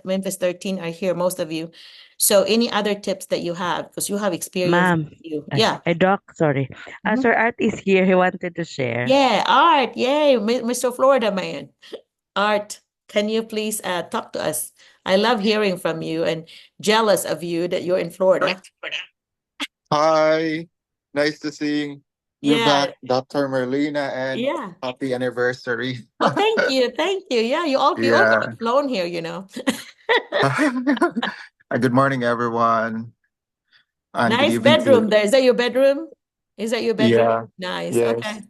Memphis 13 are here, most of you. So any other tips that you have, because you have experience. Ma'am, Yeah. Doc, sorry. Mhm. Sir Art is here. He wanted to share. Yeah, Art. Yay, Mr. Florida man. Art, can you please talk to us? I love hearing from you and jealous of you that you're in Florida. Hi, nice to see you Yeah, back, Dr. Merlina, and yeah. happy anniversary. Oh, thank you, thank you. Yeah, you also Yeah. have flown here. Good morning, everyone, and good Nice evening to bedroom there. Is that your bedroom? Is that your bedroom? yeah, Nice. yes. Okay.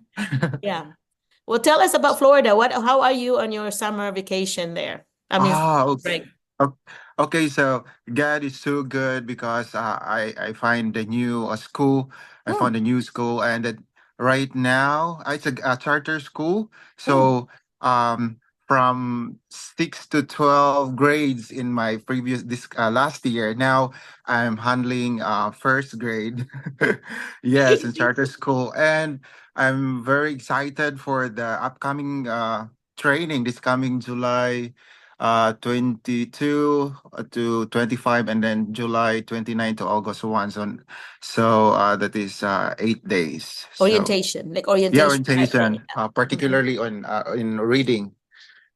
Yeah. Well, tell us about Florida. How are you on your summer vacation there? I mean, Okay. break. O- Okay, so God is so good because I find the new school. I Mm, found a new school, and right now it's a charter school. mm. So from 6 to 12 grades in my previous this last year. Now I'm handling first grade. Yes, in charter school, and I'm very excited for the upcoming training this coming July 22 to 25, and then July 29 to August 1. So that is 8 days. So Orientation, like yeah, orientation type thing. orientation, Yeah. Mhm. particularly on in reading.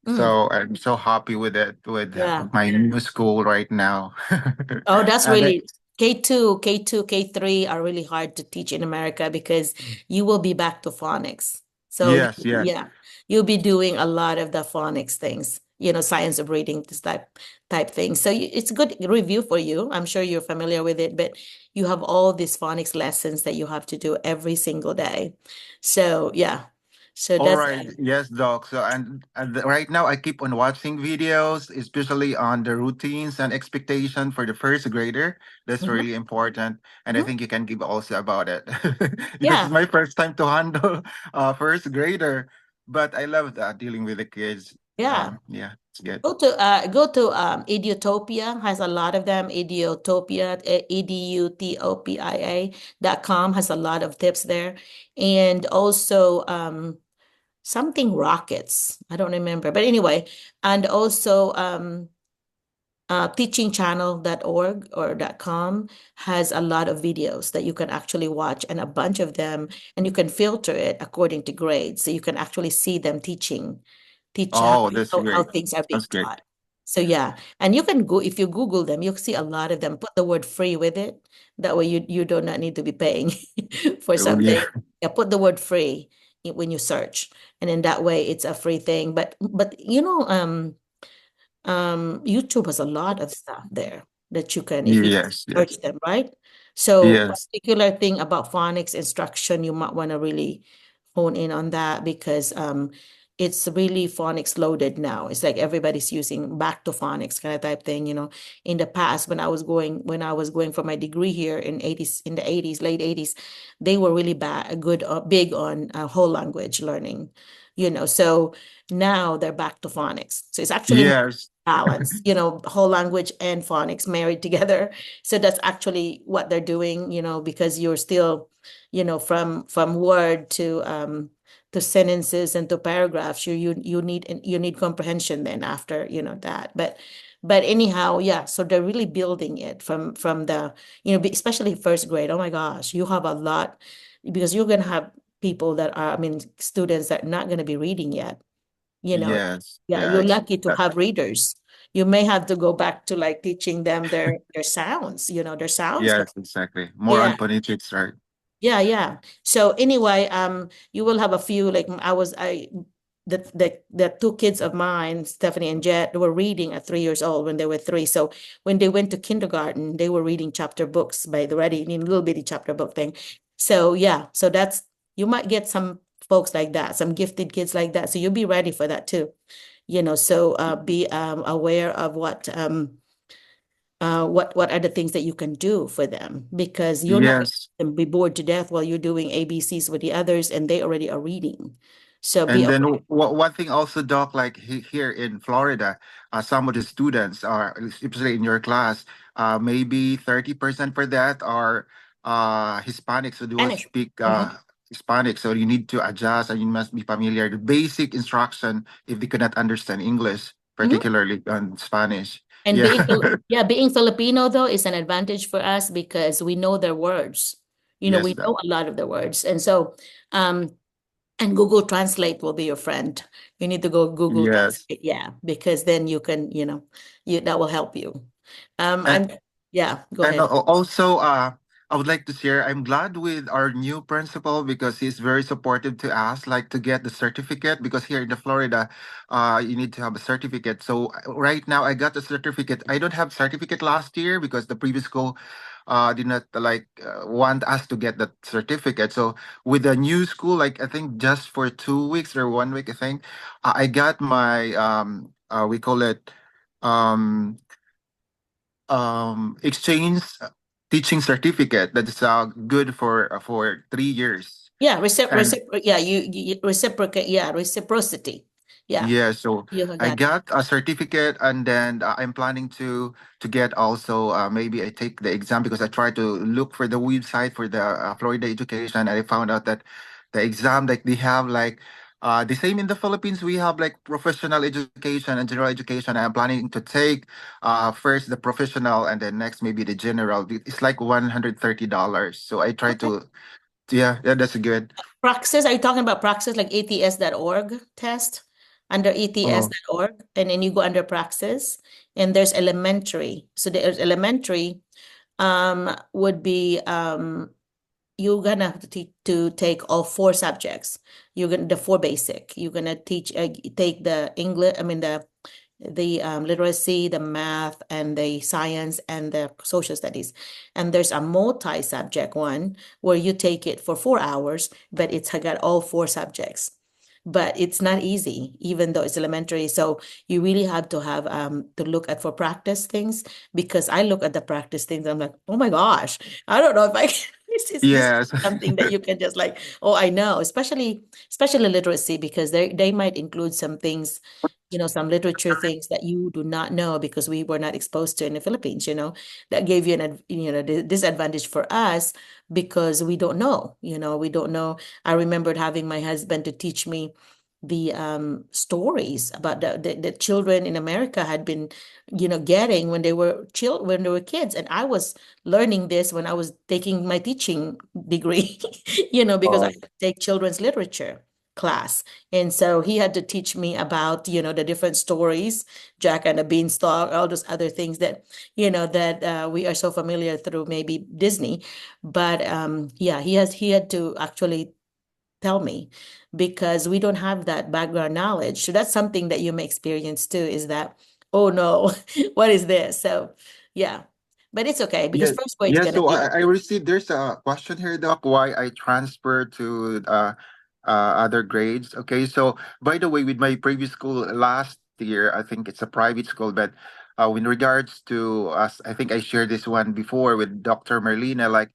Mm, So I'm so happy with it, with yeah. my new school right now. Oh, that's And really K2, K2, K3 are really hard to teach in America because you will be back to phonics. So yes, yes. yeah, you'll be doing a lot of the phonics things, science of reading, this type thing. So it's a good review for you. I'm sure you're familiar with it, but you have all these phonics lessons that you have to do every single day. So yeah, so All that's right. Yes, Doc. So, right now I keep on watching videos, especially on the routines and expectation for the first grader. That's mhm, really important. And I mhm. think you can give also about it because it's Yeah, my first time to handle first grader. But I love that dealing with the kids. yeah. Yeah, it's good. Go to Idiotopia, has a lot of them. Idiotopia, EDUTOPIA.com has a lot of tips there. And also something rockets. I don't remember. But anyway, and also teachingchannel.org or .com has a lot of videos that you can actually watch, and a bunch of them, and you can filter it according to grades. So you can actually see them teach Oh, that's how great. things are being That's great. taught. So yeah, and you can go, if you Google them, you'll see a lot of them. Put the word free with it. That way you do not need to be paying for Oh, yeah. something. Yeah, put the word free when you search, and in that way it's a free thing. But YouTube has a lot of stuff there that you can, if you Yes, yes, search them, right? So yes. particular thing about phonics instruction, you might want to really hone in on that, because it's really phonics loaded now. It's like everybody's using back to phonics kind of type thing, In the past, when I was going for my degree here in the 80s, late 80s, they were really big on whole language learning, So now they're back to phonics. So it's actually Yes. balance, whole language and phonics married together. So that's actually what they're doing, because you're still, from word to sentences and to paragraphs, you need comprehension then after, that. But anyhow, yeah, so they're really building it from the, especially first grade. Oh my gosh, you have a lot, because you're gonna have people that are, I mean, students that are not gonna be reading yet. you know. Yes. Yeah, Yeah. you're It's lucky to have readers. You may have to go back to like teaching them their sounds, their sounds. yes, exactly. More on Yeah. phonetics, right? Yeah, yeah. So anyway, you will have a few like the two kids of mine, Stephanie and Jet, were reading at 3 years old when they were three. So when they went to kindergarten, they were reading chapter books by the ready in little bitty chapter book thing. So yeah, so that's you might get some folks like that, some gifted kids like that. So you'll be ready for that too. So be aware of what are the things that you can do for them because you're not Yes. going to be bored to death while you're doing ABCs with the others and they already are reading. So be And then aware. one thing also, Doc, like here in Florida, some of the students are, especially in your class, maybe 30% for that are Hispanics who do Spanish. speak Mhm. Hispanic. So you need to adjust and you must be familiar the basic instruction if they cannot understand English, Mhm. particularly on Spanish. And Yeah. being Filipino though is an advantage for us because we know their words. Yes, We Doc. know a lot of the words. And so and Google Translate will be your friend. You need to go Google Yes. Translate, yeah, because then you can, that will help you. And Yeah, go And ahead. also, I would like to share, I'm glad with our new principal because he's very supportive to us, like to get the certificate. Because here in the Florida, you need to have a certificate. So right now, I got the certificate. I don't have certificate last year because the previous school did not like want us to get that certificate. So with the new school, like I think just for 2 weeks or 1 week, I think I got my we call it um exchange teaching certificate that is good for 3 years. Yeah, And yeah, you reciprocate, yeah, reciprocity. Yeah, yeah, so you I got it. got a certificate, and then I'm planning to get also maybe I take the exam because I tried to look for the website for the Florida education, and I found out that the exam like they have like the same in the Philippines. We have like professional education and general education. I'm planning to take first the professional and then next maybe the general. It's like $130. So I try Okay. to yeah, yeah, that's good. Praxis, are you talking about Praxis like ats.org test? Under Oh, ats.org, and then you go under Praxis, and there's elementary. So there's elementary would be you're gonna have to take all four subjects. You're gonna the four basic. You're gonna take the English, I mean the literacy, the math, and the science, and the social studies. And there's a multi-subject one where you take it for 4 hours, but it's got all four subjects. But it's not easy, even though it's elementary. So you really have to have to look at for practice things because I look at the practice things. I'm like, oh my gosh, I don't know if I can. This is yes. something that you can just like, oh, I know, especially literacy because they might include some things, some literature things that you do not know because we were not exposed to in the Philippines, that gave you disadvantage for us because we don't know, we don't know. I remembered having my husband to teach me the stories about the children in America had been, getting when they were kids. And I was learning this when I was taking my teaching degree, because I Oh, had to take children's literature class. And so he had to teach me about, the different stories, Jack and the Beanstalk, all those other things that, that we are so familiar through maybe Disney. But yeah, he had to actually tell me because we don't have that background knowledge. So that's something that you may experience too, is that, oh no, what is this? So yeah, but it's okay because yes. first grade's Yeah, gonna so be I received there's a question here, Doc, why I transferred to other grades. Okay, so by the way, with my previous school last year, I think it's a private school, but in regards to us, I think I shared this one before with Dr. Merlina, like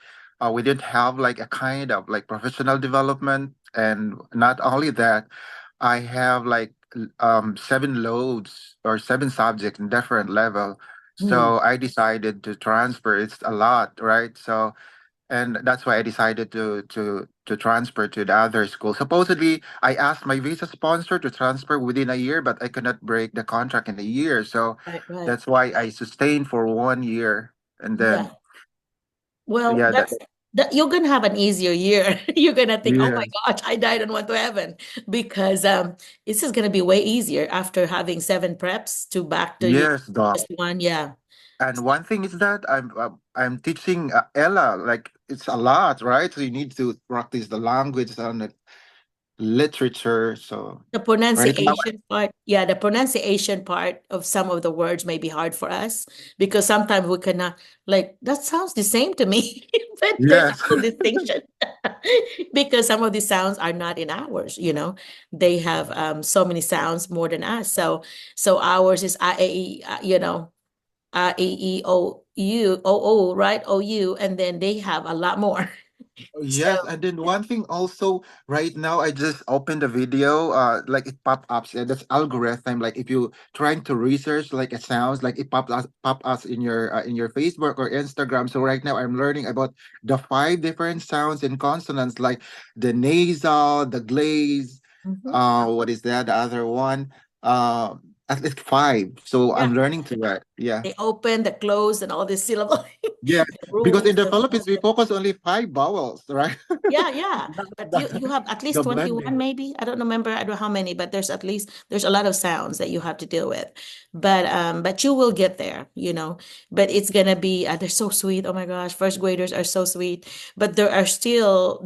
we didn't have like a kind of like professional development, and not only that, I have like seven loads or seven subjects in different level. Hmm. So I decided to transfer. It's a lot, right? So and that's why I decided to transfer to the other school. Supposedly, I asked my visa sponsor to transfer within a year, but I could not break the contract in a year. So Right, right. that's why I sustained for 1 year, and Yeah. then Well, yeah, that. you're gonna have an easier year. You're gonna think, oh my Yes. gosh, I died and went to heaven because this is gonna be way easier after having 7 preps to back to Yes, Doc. just one. Yeah. And one thing is that I'm teaching Ella, like it's a lot, right? So you need to practice the language and the literature. So The right now, pronunciation part, yeah, the pronunciation part of some of the words may be hard for us because sometimes we cannot, like, that sounds the same to me, but there's yes, a little distinction because some of the sounds are not in ours, they have so many sounds more than us. So ours is I, A, E, I, A, E, O, U, O, O, right? O, U, and then they have a lot more. So, yes. And then one thing also, right now, I just opened the video, like it pop ups. That's algorithm. Like if you trying to research like it sounds like it pop us in your Facebook or Instagram. So right now, I'm learning about the 5 different sounds and consonants, like the nasal, the glaze. mhm. What is that? The other one. At least 5. So Yeah, I'm learning to that. Yeah. they open, the close, and all this syllable, Yeah, the because in rules. the Philippines we focus only 5 vowels, right? Yeah, yeah. Not But you the, you have at least the 21 blending. maybe. I don't remember, I don't know how many, but there's a lot of sounds that you have to deal with. But you will get there. But it's gonna be they're so sweet. Oh my gosh, first graders are so sweet. But there are still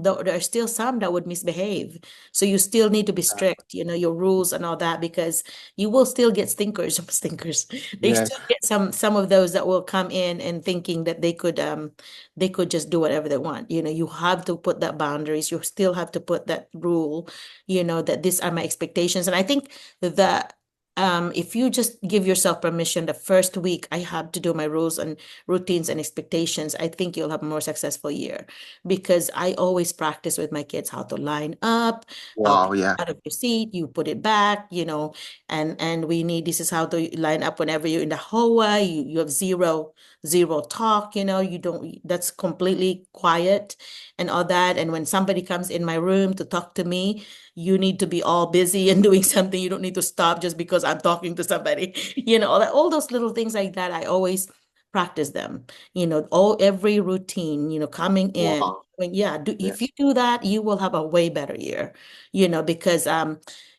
some that would misbehave. So you still need to be strict, your rules and all that because you will still get stinkers, stinkers. They Yes. still get some of those that will come in and thinking that they could just do whatever they want. You have to put that boundaries. You still have to put that rule, that these are my expectations. And I think that if you just give yourself permission the first week, I have to do my rules and routines and expectations, I think you'll have a more successful year because I always practice with my kids how to line up, how to Wow, yeah. out of your seat, you put it back, and this is how to line up whenever you're in the hallway, you have zero talk, you don't, that's completely quiet and all that. And when somebody comes in my room to talk to me, you need to be all busy and doing something. You don't need to stop just because I'm talking to somebody, all those little things like that. I always practice them, every routine, coming in. Wow. If you Yes. do that, you will have a way better year, because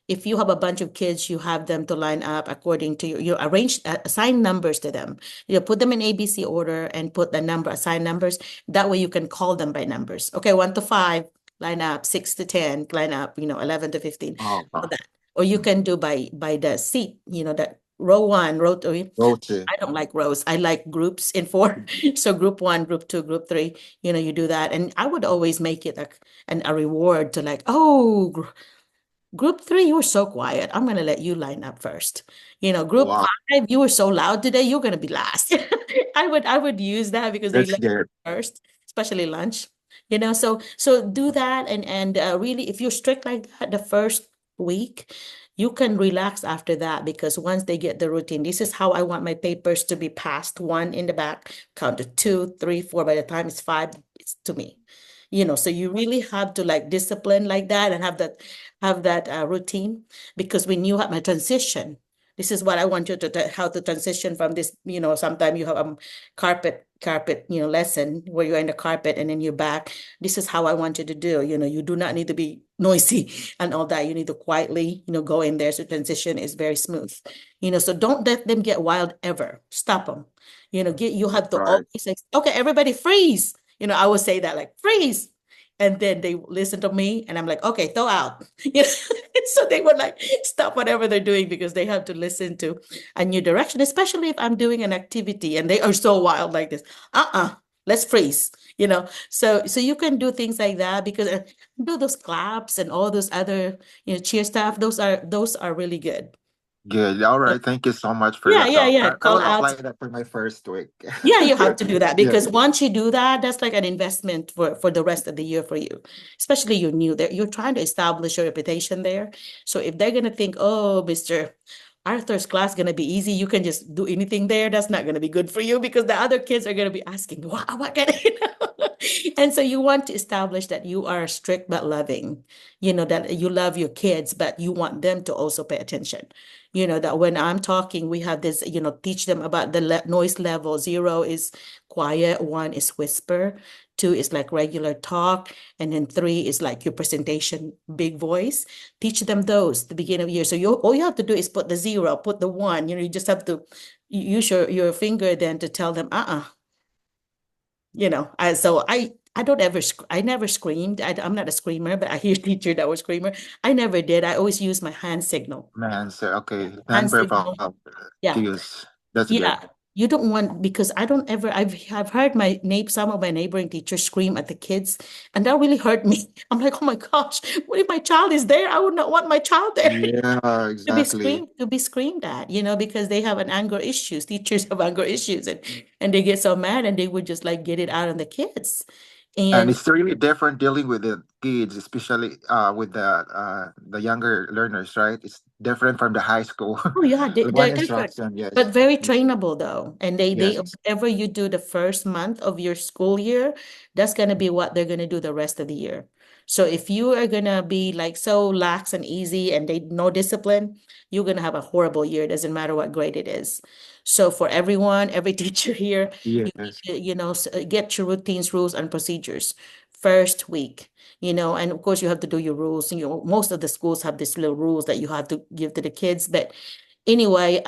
if you have a bunch of kids, you have them to line up according to you arrange, assign numbers to them. Put them in ABC order and put the number, assign numbers. That way you can call them by numbers. Okay, 1 to 5, line up, 6 to 10, line up, 11 to 15, Oh, all wow. that. Or you can do by the seat, that row one, row two. Go to. I don't like rows. I like groups in four. So group one, group two, group three, you do that. And I would always make it a reward to like, oh, Group three, you were so quiet. I'm going to let you line up first. Group Wow. five, you were so loud today. You're going to be last. I would use that because they That's love good. first, especially lunch. So do that and really, if you're strict like that the first week, you can relax after that because once they get the routine, this is how I want my papers to be passed. One in the back, count to 2, 3, 4. By the time it's 5, it's to me. So you really have to like discipline like that and have that routine because when you have a transition, this is what I want you to how to transition from this. Sometimes you have a carpet lesson where you're in the carpet and then you're back. This is how I want you to do. You do not need to be noisy and all that. You need to quietly, go in there. So transition is very smooth. So don't let them get wild ever. Stop them. You have to Right. always say, okay, everybody freeze. I would say that like freeze. And then they listen to me and I'm like, okay, throw out. So they would like stop whatever they're doing because they have to listen to a new direction, especially if I'm doing an activity and they are so wild like this. Let's freeze. So you can do things like that because do those claps and all those other, cheer stuff. Those are really good. Good. All So, right. Thank you so much for yeah, that, yeah, Doc. yeah. I Call will out. apply that for my first week. Yeah, you have to do that Yeah. because once you do that, that's like an investment for the rest of the year for you. Especially you're new there. You're trying to establish your reputation there. So if they're gonna think, oh, Mr. Arthur's class gonna be easy, you can just do anything there, that's not gonna be good for you because the other kids are gonna be asking, what can I? And so you want to establish that you are strict but loving, that you love your kids, but you want them to also pay attention. that when I'm talking, we have this, teach them about the noise level. 0 is quiet, 1 is whisper, 2 is like regular talk, and then 3 is like your presentation, big voice. Teach them those at the beginning of the year. So all you have to do is put the 0, put the 1. You just have to use your finger then to tell them, I don't ever I never screamed. I'm not a screamer, but I hear teacher that was screamer. I never did. I always use my hand signal. Man, sir. Okay, Hand non-verbal signal. Yeah. cues. That's good. Yeah. You don't want, because I don't ever, I've heard some of my neighboring teachers scream at the kids, and that really hurt me. I'm like, oh my gosh, what if my child is there? I would not want my child there. Yeah, exactly. To be screamed at, because they have an anger issues. Teachers have anger issues, and they get so mad, and they would just like get it out on the kids. And And it's really different dealing with the kids, especially with the younger learners, right? It's different from the high school. oh yeah, One they're different, instruction, but yes. very trainable though. And they Yes. whatever you do the first month of your school year, that's gonna be what they're gonna do the rest of the year. So if you are gonna be like so lax and easy and they no discipline, you're gonna have a horrible year. It doesn't matter what grade it is. So for everyone, every teacher here, you need Yes. to, get your routines, rules, and procedures first week. And of course you have to do your rules. Most of the schools have these little rules that you have to give to the kids, but anyway,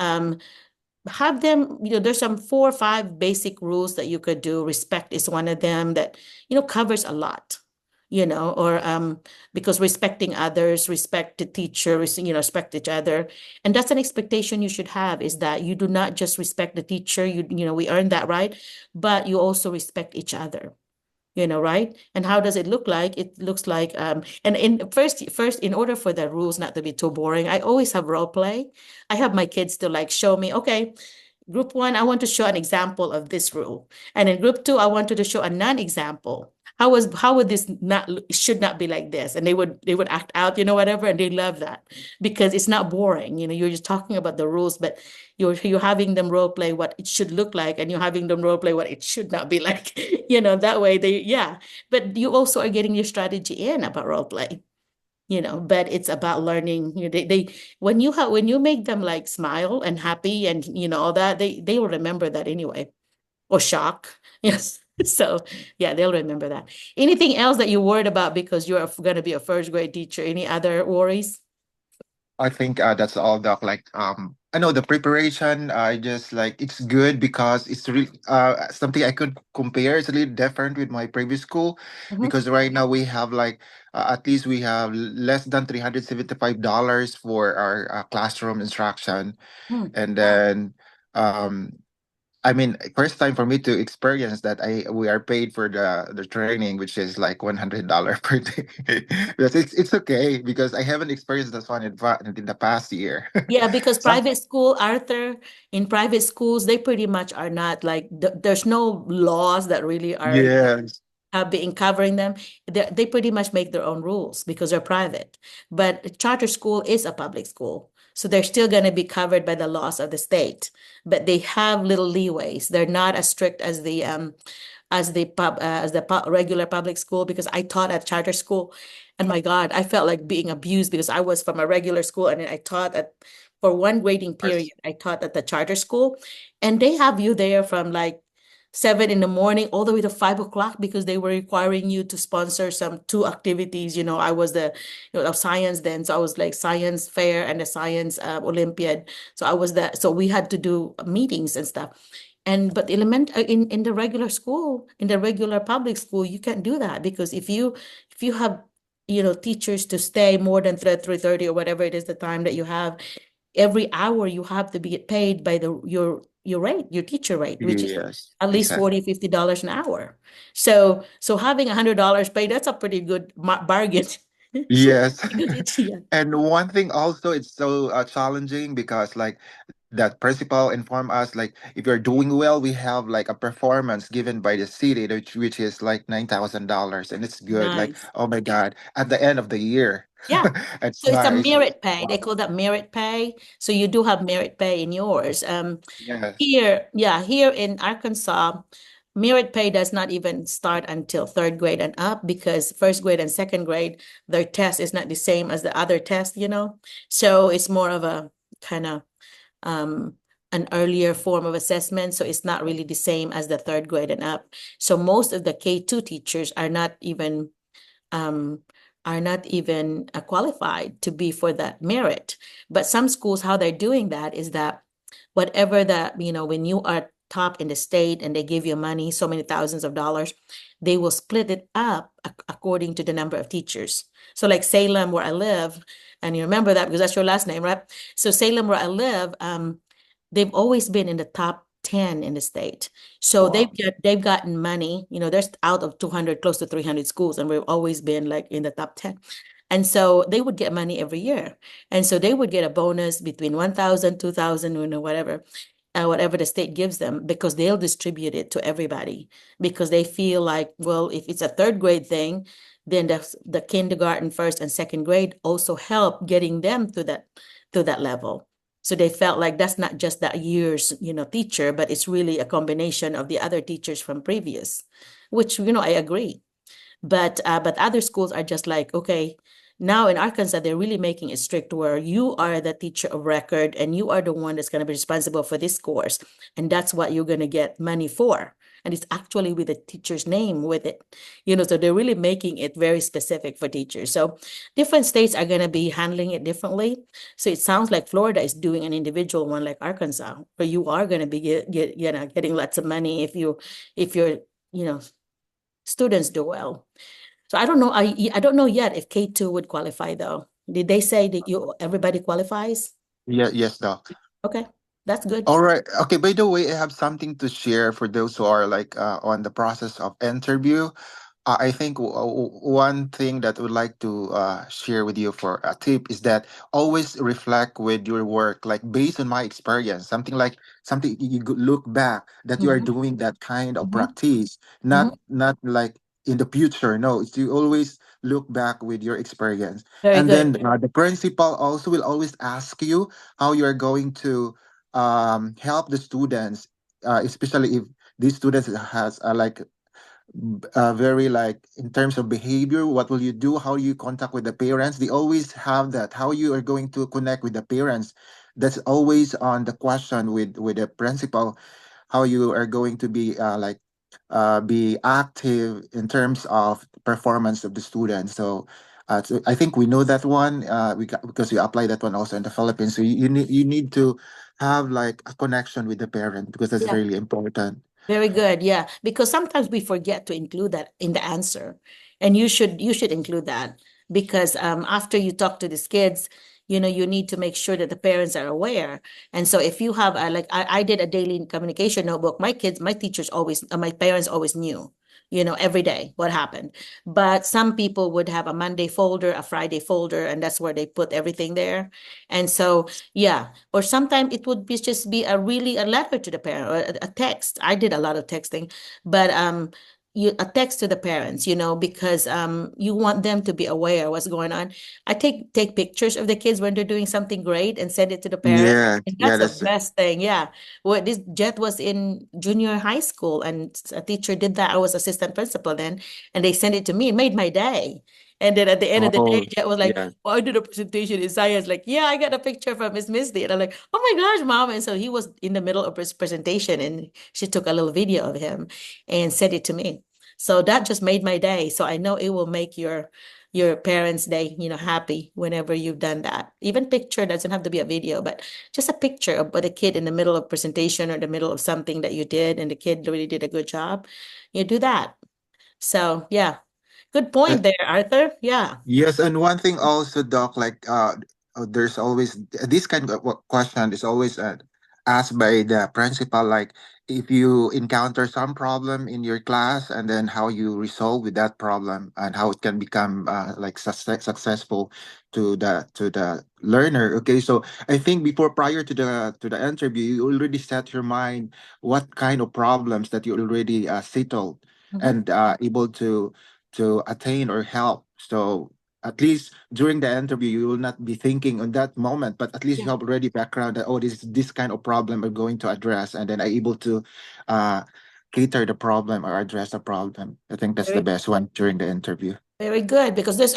have them, there's some 4 or 5 basic rules that you could do. Respect is one of them that, covers a lot, or because respecting others, respect the teacher, respect each other. And that's an expectation you should have, is that you do not just respect the teacher, we earn that right, but you also respect each other. Right? And how does it look like? It looks like, and first, in order for the rules not to be too boring, I always have role play. I have my kids to like show me, okay, group 1, I want to show an example of this rule. And in group 2, I wanted to show a non-example. How would this not, should not be like this? And they would act out, whatever, and they love that because it's not boring. You're just talking about the rules, but you're having them role play what it should look like, and you're having them role play what it should not be like. That way yeah. But you also are getting your strategy in about role play. But it's about learning. When you make them like smile and happy and all that, they will remember that anyway, or shock. Yes. So yeah, they'll remember that. Anything else that you're worried about because you're going to be a first grade teacher? Any other worries? I think that's all, Doc. Like, I know the preparation. I just like it's good because it's really something I could compare. It's a little different with my previous school Mhm. because right now we have like at least we have less than $375 for our classroom instruction, Hmm. and then um I mean, first time for me to experience that we are paid for the training, which is like $100 per day. Because it's okay because I haven't experienced this one in the past year. Yeah, because Some private school, Arthur, in private schools, they pretty much are not like, there's no laws that really are yes, have been covering them. They pretty much make their own rules because they're private. But charter school is a public school. So they're still going to be covered by the laws of the state, but they have little leeways. They're not as strict as the regular public school, because I taught at charter school, and my God, I felt like being abused because I was from a regular school, and then I taught for one grading period, I taught at the charter school, and they have you there from like 7 in the morning all the way to 5 o'clock because they were requiring you to sponsor some 2 activities. I was the of science then, so I was like science fair and the science Olympiad. So I was that. So we had to do meetings and stuff. But in the regular school, in the regular public school, you can't do that because if you have teachers to stay more than 3:30 or whatever it is the time that you have, every hour you have to be paid by your rate, your teacher rate, which is yes, at least exactly. $40-$50 an hour. So having $100 pay, that's a pretty good bargain. So Yes. yeah. And one thing also, it's so challenging because like that principal inform us like if you're doing well, we have like a performance given by the city, which is like $9,000, and it's good. Like, Nice. oh my God, at the end of the year, Yeah. it's So it's a nice. merit pay. They Wow. call that merit pay. So you do have merit pay in yours. Yes. Here in Arkansas, merit pay does not even start until third grade and up, because first grade and second grade, their test is not the same as the other test. So it's more of a kind of um, an earlier form of assessment, so it's not really the same as the third grade and up. So most of the K2 teachers um, are not even qualified to be for that merit. But some schools, how they're doing that is that whatever that, when you are top in the state and they give you money, so many thousands of dollars, they will split it up according to the number of teachers. So like Salem, where I live, and you remember that because that's your last name, right? So Salem, where I live, they've always been in the top 10 in the state. So Wow. they've gotten money, there's out of 200, close to 300 schools, and we've always been like in the top 10. And so they would get money every year. And so they would get a bonus between 1,000, 2,000, whatever the state gives them, because they'll distribute it to everybody because they feel like, well, if it's a third grade thing, then the kindergarten, first and second grade also help getting them to that level. So they felt like that's not just that year's, teacher, but it's really a combination of the other teachers from previous, which, I agree. But other schools are just like, okay, now in Arkansas, they're really making it strict where you are the teacher of record and you are the one that's going to be responsible for this course. And that's what you're going to get money for. And it's actually with the teacher's name with it. So they're really making it very specific for teachers. So different states are going to be handling it differently. So it sounds like Florida is doing an individual one like Arkansas, where you are going to be getting lots of money if your students do well. So I don't know. I don't know yet if K2 would qualify though. Did they say that everybody qualifies? Yeah, yes, Doc. Okay, that's good. All right. Okay, by the way, I have something to share for those who are like on the process of interview. I think one thing that I would like to share with you for a tip is that always reflect with your work, like based on my experience, something you could look back that you are Mm-hmm. doing that kind of Mm-hmm. practice, Mm-hmm. not like in the future. No, it's you always look back with your experience, Very and good. then the principal also will always ask you how you are going to help the students, especially if these students has like very like in terms of behavior, what will you do, how you contact with the parents, they always have that, how you are going to connect with the parents. That's always on the question with the principal, how you are going to be be active in terms of performance of the students. So I think we know that one, because we apply that one also in the Philippines. So you need to have like a connection with the parent because that's Yeah. really important. Very good. Yeah, because sometimes we forget to include that in the answer. And you should include that because after you talk to these kids, you need to make sure that the parents are aware. And so if you have like I did a daily communication notebook, my teachers always my parents always knew, every day what happened. But some people would have a Monday folder, a Friday folder, and that's where they put everything there. And so yeah, or sometimes it would just be a letter to the parent or a text. I did a lot of texting, but a text to the parents, because you want them to be aware what's going on. I take pictures of the kids when they're doing something great and send it to the parents. Yeah, And yeah, that's the that's best thing. Yeah. Well, this Jet was in junior high school and a teacher did that. I was assistant principal then, and they sent it to me. It made my day. And then at the end of the day, oh Jet was like, yeah. "Oh, I did a presentation in science." Like, yeah, I got a picture from Miss Misty. And I'm like, "Oh my gosh, mom." And so he was in the middle of his presentation and she took a little video of him and sent it to me. So that just made my day. So I know it will make your parents' day, happy whenever you've done that. Even picture doesn't have to be a video, but just a picture of a kid in the middle of presentation or the middle of something that you did and the kid really did a good job. You do that. So yeah, good point there, Arthur. Yeah. Yes, and one thing also, Doc, like there's always this kind of question is always asked by the principal, like if you encounter some problem in your class, and then how you resolve with that problem, and how it can become like successful to the learner. Okay, so I think before prior to the interview, you already set your mind what kind of problems that you already settled Mhm. and able to attain or help. So at least during the interview, you will not be thinking on that moment, but at least you Yeah. have already background that, oh, this kind of problem I'm going to address, and then I able to uh, cater the problem or address the problem. I think that's the Very best one during the interview. Very good, because there's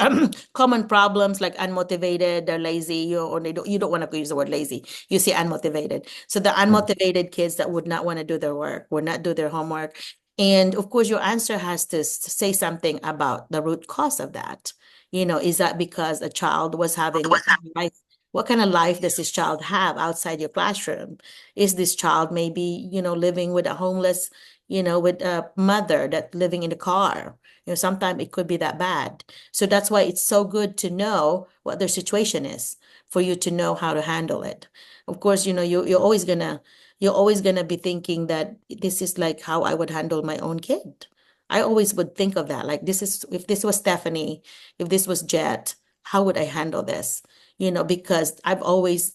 common problems like unmotivated, they're lazy, or you don't want to use the word lazy. You say unmotivated. So the Mm. unmotivated kids that would not want to do their work, would not do their homework. And of course, your answer has to say something about the root cause of that. Is that because a child was having what kind of life? What kind of life does this child have outside your classroom? Is this child maybe, living with a homeless, with a mother that living in the car? Sometimes it could be that bad. So that's why it's so good to know what their situation is for you to know how to handle it. Of course, you're always gonna be thinking that this is like how I would handle my own kid. I always would think of that. Like this is if this was Stephanie, if this was Jet, how would I handle this? Because I've always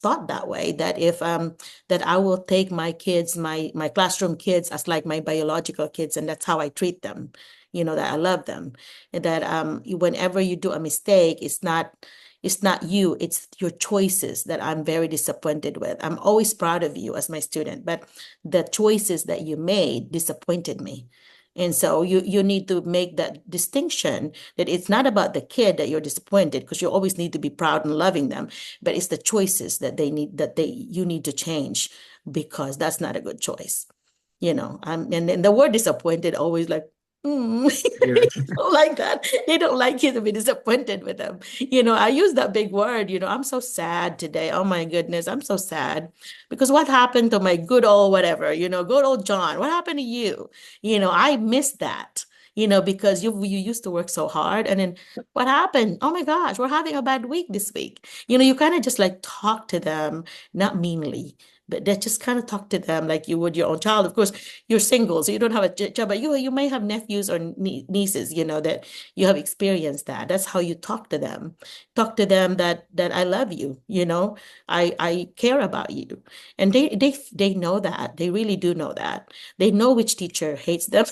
thought that way, that if that I will take my kids, my classroom kids as like my biological kids, and that's how I treat them, that I love them. And that whenever you do a mistake, it's not you, it's your choices that I'm very disappointed with. I'm always proud of you as my student, but the choices that you made disappointed me. And so you need to make that distinction, that it's not about the kid that you're disappointed, because you always need to be proud and loving them, but it's the choices that you need to change, because that's not a good choice. And the word disappointed always like, Yeah. they don't like that. They don't like you to be disappointed with them. I use that big word, I'm so sad today. Oh my goodness, I'm so sad because what happened to my good old whatever, good old John? What happened to you? I miss that, because you used to work so hard, and then what happened? Oh my gosh, we're having a bad week this week. You kind of just like talk to them, not meanly, but that just kind of talk to them like you would your own child. Of course, you're single, so you don't have a job, but you may have nephews or nieces, that you have experienced that. That's how you talk to them. Talk to them that I love you, I care about you. And they know that. They really do know that. They know which teacher hates them,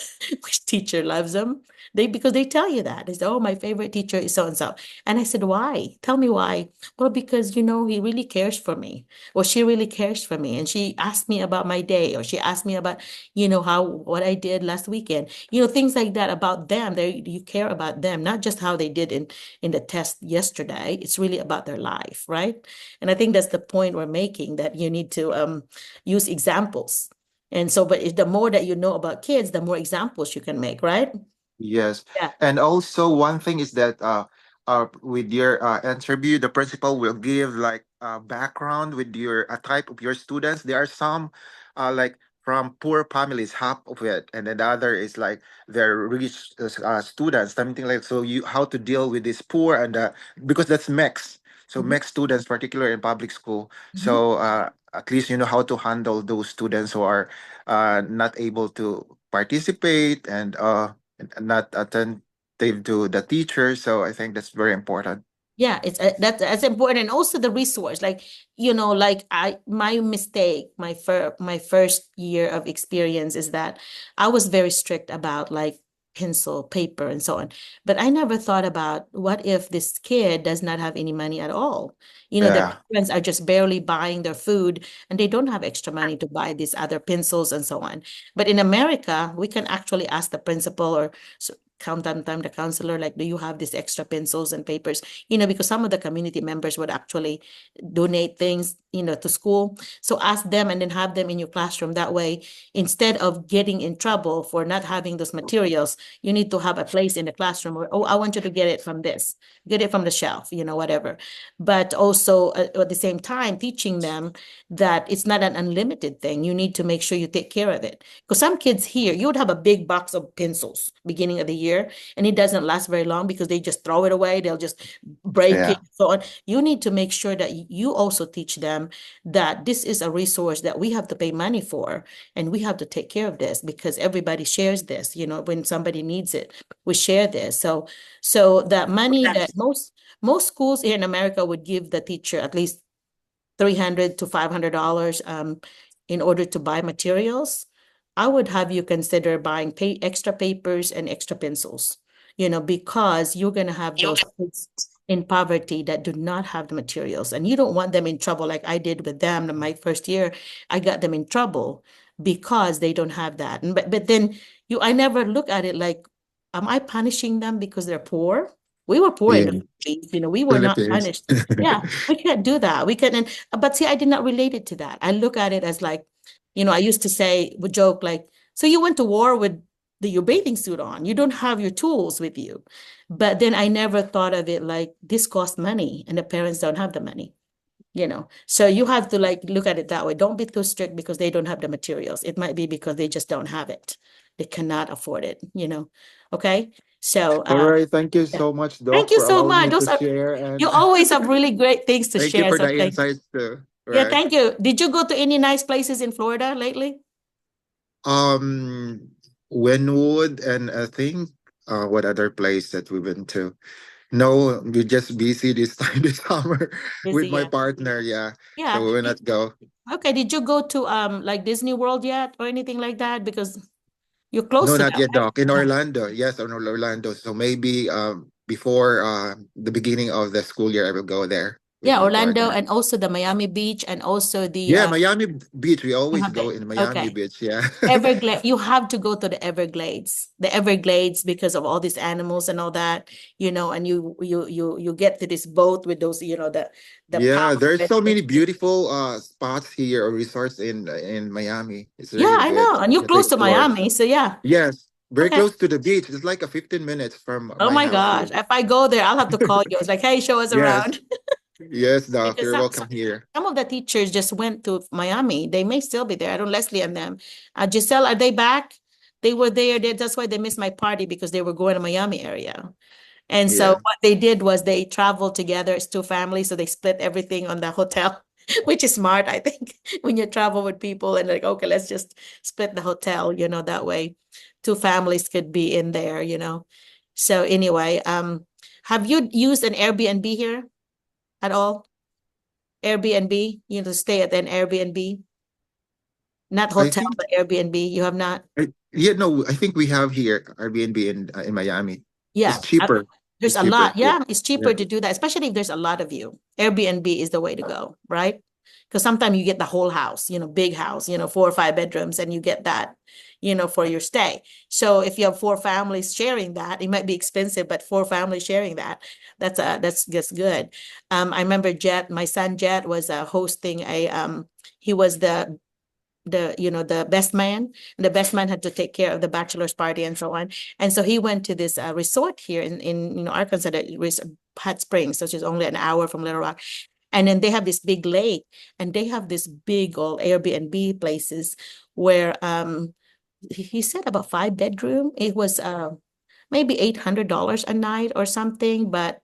which teacher loves them. Because they tell you that. They say, "Oh, my favorite teacher is so and so." And I said, "Why? Tell me why." Well, because he really cares for me, or she really cares for me, and she asked me about my day, or she asked me about how what I did last weekend, things like that about them. You care about them, not just how they did in the test yesterday. It's really about their life, right? And I think that's the point we're making, that you need to use examples. And so, but the more that you know about kids, the more examples you can make, right? Yes. Yeah. And also one thing is that with your interview, the principal will give like background with your a type of your students. There are some like from poor families, half of it, and then the other is like they're rich students, something like, so you how to deal with this poor and because that's mixed. So Mhm. mixed students, particularly in public school. Mhm. So at least you know how to handle those students who are not able to participate and not attentive to the teacher. So I think that's very important. Yeah, that's important, and also the resource. Like, like my mistake, my first year of experience is that I was very strict about like pencil, paper, and so on. But I never thought about what if this kid does not have any money at all. Their Yeah. parents are just barely buying their food, and they don't have extra money to buy these other pencils and so on. But in America, we can actually ask the principal or time the counselor, like, do you have these extra pencils and papers? Because some of the community members would actually donate things, to school. So ask them and then have them in your classroom. That way, instead of getting in trouble for not having those materials, you need to have a place in the classroom where, oh, I want you to get it from this, get it from the shelf, whatever. But also at the same time, teaching them that it's not an unlimited thing. You need to make sure you take care of it. Because some kids here, you would have a big box of pencils beginning of the year, and it doesn't last very long because they just throw it away. They'll just break it, Yeah. so on. You need to make sure that you also teach them that this is a resource that we have to pay money for, and we have to take care of this because everybody shares this. When somebody needs it, we share this. So that money that most schools here in America would give the teacher at least $300 to $500 in order to buy materials. I would have you consider buying extra papers and extra pencils, because you're going to have those kids in poverty that do not have the materials, and you don't want them in trouble like I did with them in my first year. I got them in trouble because they don't have that. And but then I never look at it like am I punishing them because they're poor? We were poor in the Yeah, Philippines, we were not Philippines. punished. Yeah, we can't do that. We couldn't, but see, I did not relate it to that. I look at it as like, I used to say, would joke like, so you went to war with your bathing suit on. You don't have your tools with you. But then I never thought of it like this costs money and the parents don't have the money. So you have to like look at it that way. Don't be too strict because they don't have the materials. It might be because they just don't have it. They cannot afford it. Okay. So All right. Thank you yeah. so much, Thank Doc, you for so allowing much. me to share. You And always have really great things to thank you share. for So the insights too. yeah, Right. thank you. Did you go to any nice places in Florida lately? Um, Wynwood, and I think what other place that we went to? No, we're just busy this time this summer with Busy, my yeah. partner. Yeah. Yeah. So we will not go. Okay. Did you go to like Disney World yet or anything like that? Because you're close No, to not that, yet, right? Doc. In Yeah. Orlando. Yes, in Orlando. So maybe before the beginning of the school year, I will go there with Yeah, my Orlando partner. and also the Miami Beach and also the Yeah, Miami Beach. We always go okay. in Miami Okay. Beach. Yeah. Everglades, you have to go to the Everglades because of all these animals and all that, and you get to this boat with those, the Yeah, palm. there's so many beautiful spots here or resorts in Miami. It's Yeah, really I good know. And you're to close to explore. Miami, so yeah. Yes, very Okay. close to the beach. It's like a 15 minutes from Oh my my house gosh. here. If I go there, I'll have to call you. It's like, hey, show us Yes, around. yes, Doc. Because You're some, welcome here. some of the teachers just went to Miami. They may still be there. I don't Leslie and them. Giselle, are they back? They were there. That's why they missed my party because they were going to Miami area. And so Yeah. what they did was they traveled together as two families. So they split everything on the hotel, which is smart, I think, when you travel with people and like, okay, let's just split the hotel, that way two families could be in there. So anyway, have you used an Airbnb here at all? Airbnb, stay at an Airbnb, not I hotel, think but Airbnb. You have not? yeah, no, I think we have here Airbnb in Miami. It's Yeah, cheaper. there's It's a cheaper. lot. Yeah. Yeah, it's Yeah. cheaper to do that, especially if there's a lot of you. Airbnb is the way to go, right? Because sometimes you get the whole house, big house, 4 or 5 bedrooms, and you get that, for your stay. So if you have four families sharing that, it might be expensive, but four families sharing that, that's good. I remember my son Jet was hosting he was the best man, and the best man had to take care of the bachelor's party and so on, and so he went to this resort here in Arkansas, that is Hot Springs, which is only an hour from Little Rock. And then they have this big lake, and they have this big old Airbnb places where he said about 5 bedroom. It was maybe $800 a night or something, but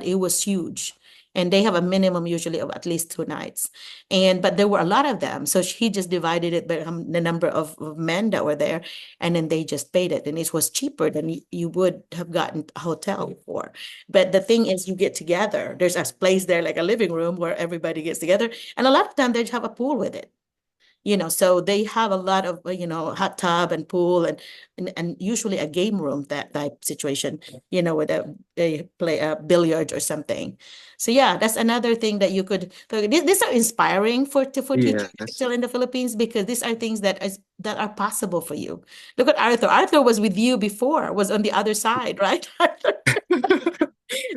it was huge. And they have a minimum usually of at least 2 nights. But there were a lot of them. So he just divided it by the number of men that were there. And then they just paid it. And it was cheaper than you would have gotten a hotel before. But the thing is, you get together. There's a place there, like a living room where everybody gets together. And a lot of time they have a pool with it. So they have a lot of, hot tub and pool and usually a game room, that type situation, with they play a billiard or something. So yeah, that's another thing that you could, so these are inspiring for teachers Yes. still in the Philippines, because these are things that are possible for you. Look at Arthur. Arthur was with you before, was on the other side, right?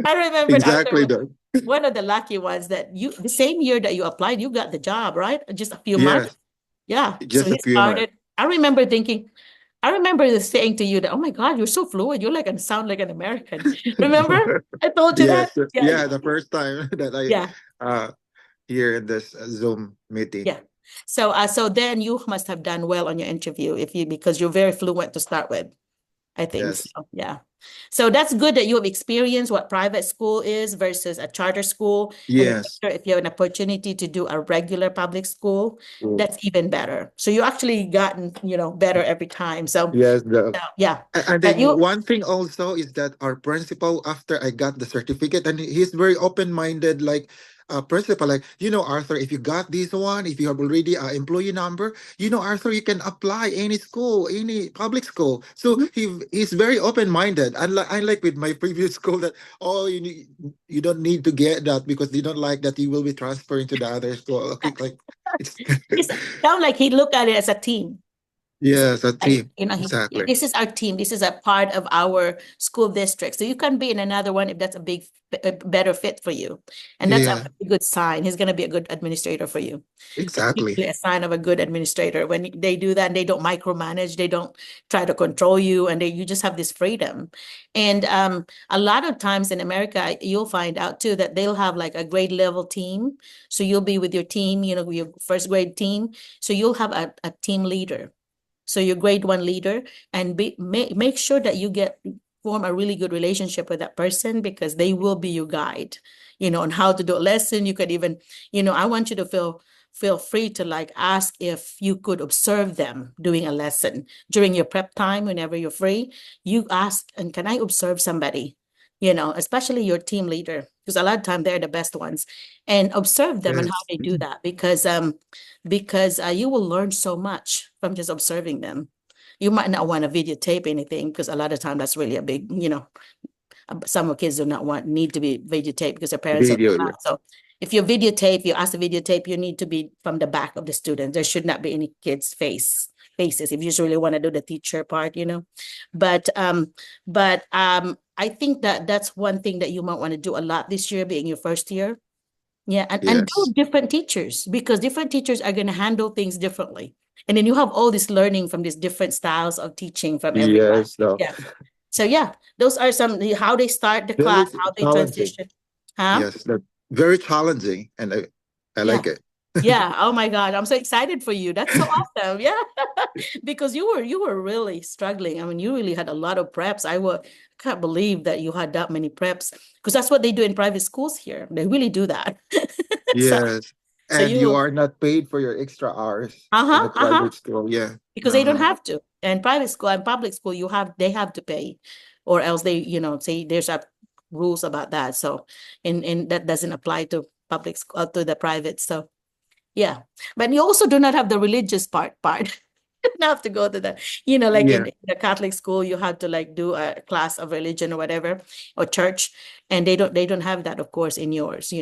I remembered Arthur Exactly, was Doc. one of the lucky ones that the same year that you applied, you got the job, right? Just a few months. Yes, Yeah. So just a he few months. started. I remember saying to you that, oh my God, you're so fluid. You're like, and sound like an American. Remember? I told you that? Yes, Yeah. yeah, the first time that I Yeah. here in this Zoom meeting. Yeah. So then you must have done well on your interview because you're very fluent to start with. I think Yes. so. Yeah. So that's good that you have experienced what private school is versus a charter school. And then Yes. later, if you have an opportunity to do a regular public school, Mm. that's even better. So you actually gotten, better every time. So Yes, the yeah. and But then you one thing also is that our principal, after I got the certificate, and he's very open-minded, like principal, like, Arthur, if you got this one, if you have already employee number, Arthur, you can apply any school, any public school. So he's very open-minded. Unlike with my previous school, that you don't need to get that because they don't like that you will be transferring to the other school. Okay, like it's it sound like he looked at it as a team. Yes, a I, team. yeah, Exactly. this is our team. This is a part of our school district. So you can be in another one if that's a better fit for you. And that's a Yeah, good sign. He's going to be a good administrator for you. That's exactly. usually a sign of a good administrator. When they do that and they don't micromanage, they don't try to control you, and you just have this freedom. And a lot of times in America, you'll find out too that they'll have like a grade level team. So you'll be with your team, your first grade team. So you'll have a team leader. So your grade one leader, and make sure that you form a really good relationship with that person, because they will be your guide, on how to do a lesson. You could even, I want you to feel free to like ask if you could observe them doing a lesson during your prep time. Whenever you're free, you ask, and can I observe somebody, especially your team leader, because a lot of time they're the best ones, and observe them and how Yes. they do that, because you will learn so much from just observing them. You might not want to videotape anything, because a lot of time that's really a big, some kids do not need to be videotaped because their parents are Video, yeah. around. So if you videotape, you ask to videotape, you need to be from the back of the student. There should not be any kids' faces if you just really want to do the teacher part. But I think that's one thing that you might want to do a lot this year, being your first year. Yeah, and do Yes. different teachers, because different teachers are going to handle things differently. And then you have all this learning from these different styles of teaching from every class. Yes, no. Yeah. So yeah, those are how they start the Very class, how they challenging. transition. Huh? Yes, that very challenging, and I Yeah. like it. Yeah. Oh my God. I'm so excited for you. That's so awesome. Yeah. Because you were really struggling. I mean, you really had a lot of preps. Can't believe that you had that many preps, because that's what they do in private schools here. They really do that. So Yes. so And you you are not paid for your extra hours in uh-huh, a uh-huh. private school. Yeah. Because they don't have to. And private school and public school, they have to pay, or else they, say there's a rules about that. So in that doesn't apply to public school, to the private. So yeah. But you also do not have the religious part. You don't have to go to the, like Yeah. in the Catholic school, you have to like do a class of religion or whatever, or church. And they don't have that, of course, in yours.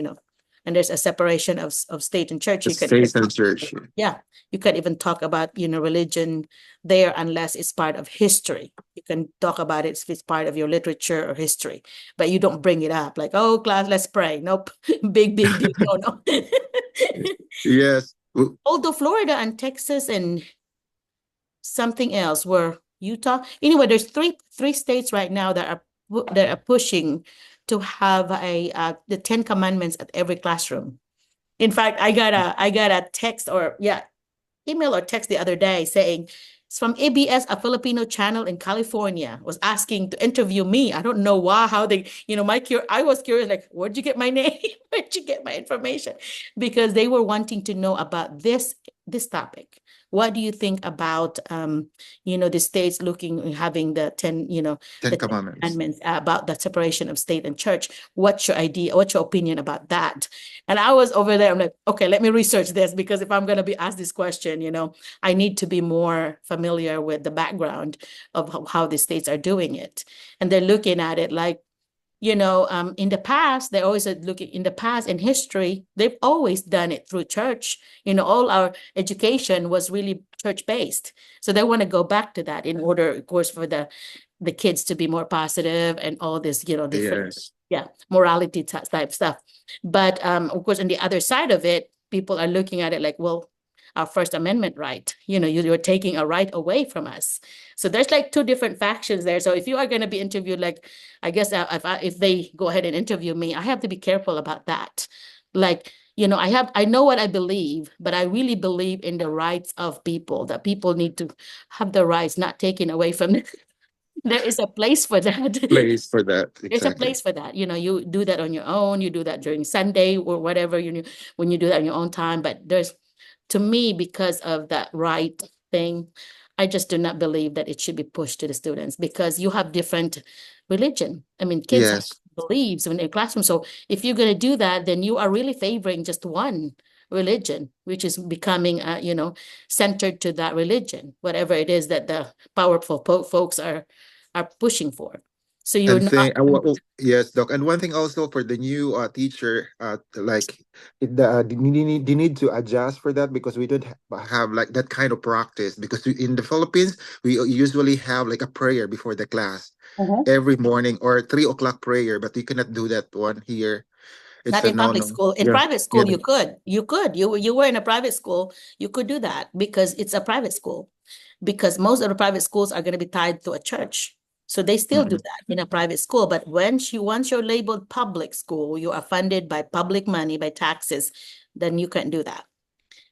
And there's a separation of state and church. The You can even State and Church. yeah, you can even talk about, religion there, unless it's part of history. You can talk about it if it's part of your literature or history, but you don't bring it up like, oh, class, let's pray. Nope. Big deal. No, no. Yes. Although Florida and Texas and something else were Utah. Anyway, there's three states right now that are pushing to have the 10 Commandments at every classroom. In fact, I got a text, or yeah, email or text the other day saying it's from ABS, a Filipino channel in California, was asking to interview me. I don't know why, how they, I was curious, like, where'd you get my name? Where'd you get my information? Because they were wanting to know about this topic. What do you think about the states having the 10, Ten the 10 Commandments. commandments about the separation of state and church? What's your idea? What's your opinion about that? And I was over there. I'm like, okay, let me research this, because if I'm going to be asked this question, I need to be more familiar with the background of how the states are doing it. And they're looking at it like, in the past, they always said, looking in the past, in history, they've always done it through church. All our education was really church-based. So they want to go back to that in order, of course, for the kids to be more positive and all this, different, Yes. yeah, morality type stuff. But of course, on the other side of it, people are looking at it like, well, our First Amendment right, you're taking a right away from us. So there's like two different factions there. So if you are going to be interviewed, like, I guess if they go ahead and interview me, I have to be careful about that. Like, I know what I believe, but I really believe in the rights of people, that people need to have the rights not taken away from them. There is a place for that. Place for that. There's a Exactly. place for that. You do that on your own. You do that during Sunday or whatever, when you do that on your own time. But to me, because of that right thing, I just do not believe that it should be pushed to the students, because you have different religion. I mean, kids have Yes. beliefs in their classroom. So if you're going to do that, then you are really favoring just one religion, which is becoming, centered to that religion, whatever it is that the powerful folks are pushing for. So you're And not. thing, yes, doc. And one thing also for the new teacher, like they need to adjust for that because we don't have like that kind of practice. Because in the Philippines, we usually have like a prayer before the class Mhm. every morning or 3 o'clock prayer, but you cannot do that one here. It's Not a in no public no. school. In Yeah, private yeah, school, you could. You could. You were in a private school, you could do that because it's a private school. Because most of the private schools are going to be tied to a church. So they still do mhm. that in a private school. But once you're labeled public school, you are funded by public money, by taxes, then you can't do that.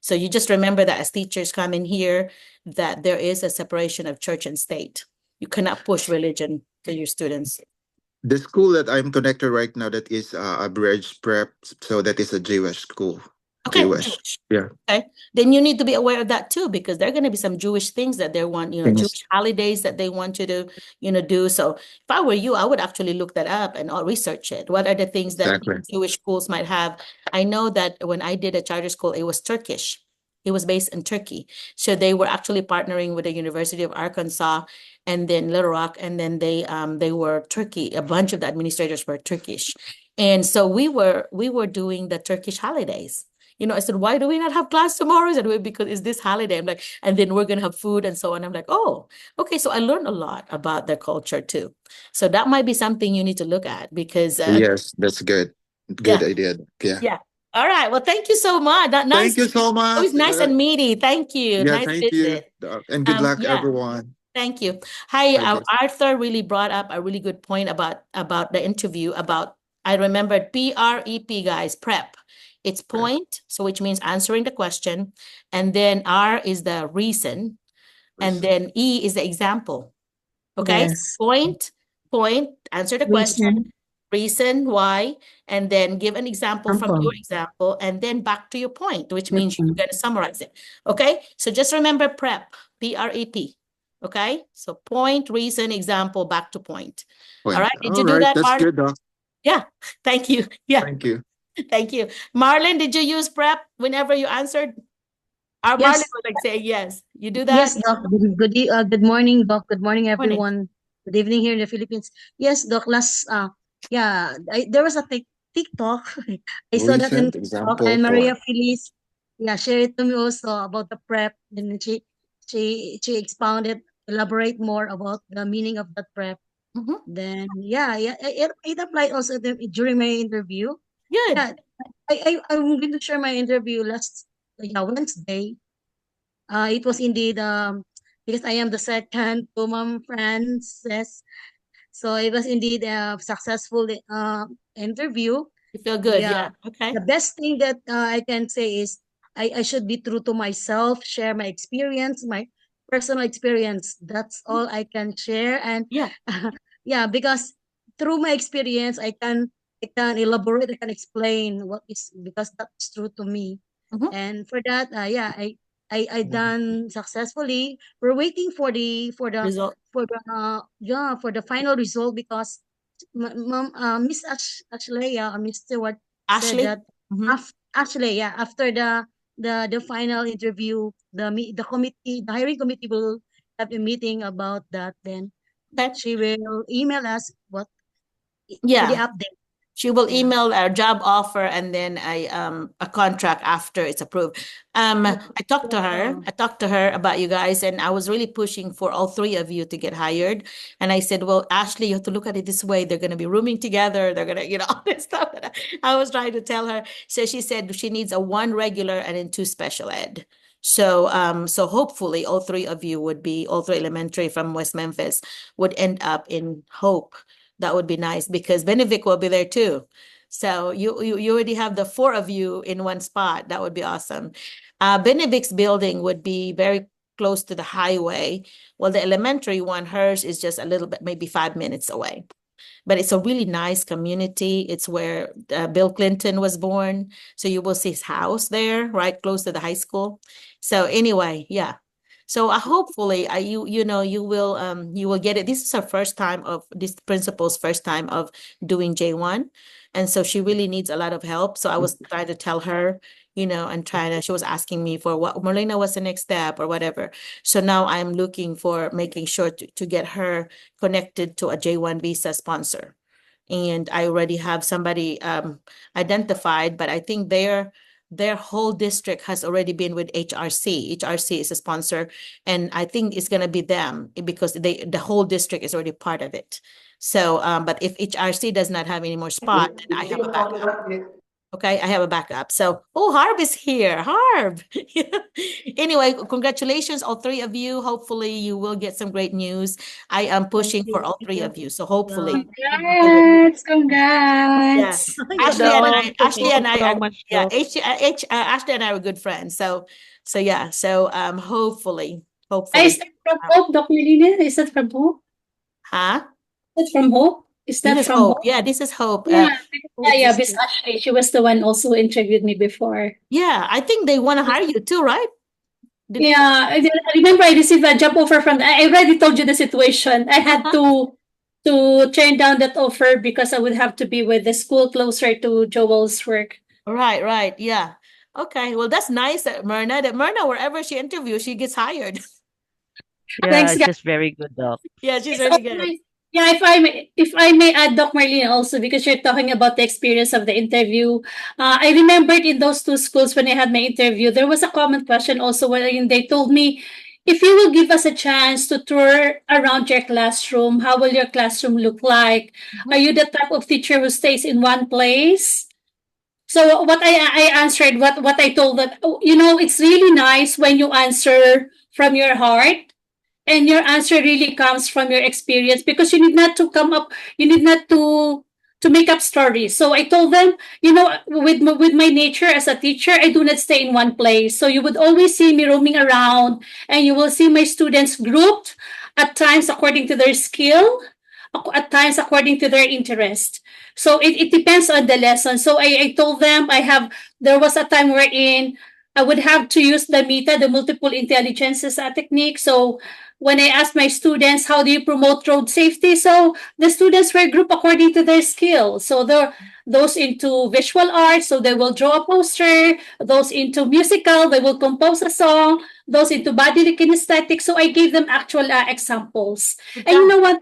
So you just remember that as teachers come in here, that there is a separation of church and state. You cannot push religion to your students. The school that I'm connected right now that is a bridge prep, so that is a Jewish school. Okay, Jewish. Jewish. Yeah. Okay. Then you need to be aware of that too, because there are going to be some Jewish things that they want, Yes. Jewish holidays that they want you to, do. So if I were you, I would actually look that up and I'll research it. What are the things that Exactly. Jewish schools might have? I know that when I did a charter school, it was Turkish. It was based in Turkey. So they were actually partnering with the University of Arkansas and then Little Rock, and then they were Turkey. A bunch of the administrators were Turkish. And so we were doing the Turkish holidays. I said, why do we not have class tomorrow? I said, well, because it's this holiday. I'm like, and then we're gonna have food and so on. I'm like, oh, okay. So I learned a lot about their culture too. So that might be something you need to look at because Yes, that's good. Good yeah, idea. Yeah. yeah. All right. Well, thank you so much. That nice, Thank you so always much. nice and meaty. Thank you. Yeah, Nice thank you. visit. And good luck, Yeah. everyone. Thank you. Hi, Thank you. Arthur really brought up a really good point about the interview about I remembered PREP guys, prep. It's Right. point, so which means answering the question, and then R is the reason, and Listen. then E is the example. Okay? So Yes. point, answer the question, Reason, reason why, and then give an example from your example. example, and then back to your point, which Your means you're point. going to summarize it. Okay? So just remember PREP, PREP. Okay? So point, reason, example, back to point. All Point. right? Did you All do right. that, That's Marlon? good, Doc. Yeah. Thank you. Yeah. Thank you. Thank you. Marlon, did you use PREP whenever you answered? Our Marlon Yes. was like saying yes. You do Yes, that? Doc. Good morning, Doc. Good morning, Morning. everyone. Good evening here in the Philippines. Yes, Doc. Yeah, there was a TikTok. I saw that in Recent TikTok, example and Maria point. Feliz, yeah, shared it to me also about the prep, and she expounded, elaborate more about the meaning of the prep. Mhm. Then yeah, it applied also during my interview. Good. Yeah, I'm going to share my interview last Wednesday. It was indeed because I am the second to Mom Frances, so it was indeed a successful interview. You feel good. Yeah, Yeah. Okay. the best thing that I can say is I should be true to myself, share my experience, my personal experience. That's all I can share, and Yeah. yeah, because through my experience, I can elaborate, I can explain what is because that's true to me, Mhm. and for that, yeah, I done successfully. We're waiting Result. for the final result because Miss Ashleya or Miss Stewart said Ashley. that Mhm. Ashley, yeah, after the final interview, the committee, the hiring committee will have a meeting about that. Then Okay. she will email us what for the Yeah. update. She will Yeah. email our job offer and then a contract after it's approved. I talked to her. So, I talked to her about you guys, and I was really pushing for all three of you to get hired. And I said, well, Ashley, you have to look at it this way. They're going to be rooming together. They're going to, all this stuff. And I was trying to tell her. So she said she needs a one regular and then two special ed. So hopefully all three elementary from West Memphis would end up in Hope. That would be nice because Benevic will be there too. So you already have the four of you in one spot. That would be awesome. Benevic's building would be very close to the highway. Well, the elementary one, hers is just a little bit, maybe 5 minutes away. But it's a really nice community. It's where Bill Clinton was born. So you will see his house there, right close to the high school. So anyway, yeah. So hopefully you will get it. This is her first time of this principal's first time of doing J1. And so she really needs a lot of help. So I was trying to tell her, and she was asking me for what, Merlina, what's the next step or whatever. So now I'm looking for making sure to get her connected to a J1 visa sponsor. And I already have somebody identified, but I think their whole district has already been with HRC. HRC is a sponsor, and I think it's gonna be them because the whole district is already part of it. So, but if HRC does not have any more spot, then I have a backup. Okay, I have a backup. So, oh, Harb is here. Harb. Anyway, congratulations, all three of you. Hopefully, you will get some great news. I am pushing for all three of you. So hopefully, Congrats, yeah. congrats. Ashley and I so are, much, yeah, Doc. Ashley and I are good friends. So yeah. So hopefully, Is that from um, Hope, Doc Melina? Is that from Hope? huh? Is that from Hope? Is This that is from Hope. Hope? Yeah, this is Hope. Yeah, It's yeah, just, Miss Ashley. She was the one also who interviewed me before. yeah, I think they want to hire you too, right? Did they? Yeah, I remember I received a job offer from. I already told you the situation. I had to turn down that offer because I would have to be with the school closer to Joel's work. Right. Yeah. Okay. Well, that's nice that Myrna, wherever she interviews, she gets hired. Yeah, Thanks, guys. she's very good, Doc. Yeah, she's It's really also good. nice. Yeah, if I may add, Doc Marlene, also because you're talking about the experience of the interview. I remembered in those two schools when I had my interview, there was a common question also wherein they told me, if you will give us a chance to tour around your classroom, how will your classroom look like? Are you the type of teacher who stays in one place? So what I answered, what I told them, "Oh, it's really nice when you answer from your heart, and your answer really comes from your experience, because you need not to make up stories." So I told them, with my nature as a teacher, I do not stay in one place. So you would always see me roaming around, and you will see my students grouped, at times according to their skill, at times according to their interest. So it depends on the lesson. So I told them, there was a time wherein I would have to use the META, the multiple intelligences technique. So when I asked my students, how do you promote road safety? So the students were grouped according to their skill. So those into visual arts, so they will draw a poster. Those into musical, they will compose a song. Those into bodily kinesthetics. So I gave them actual examples. Good And job.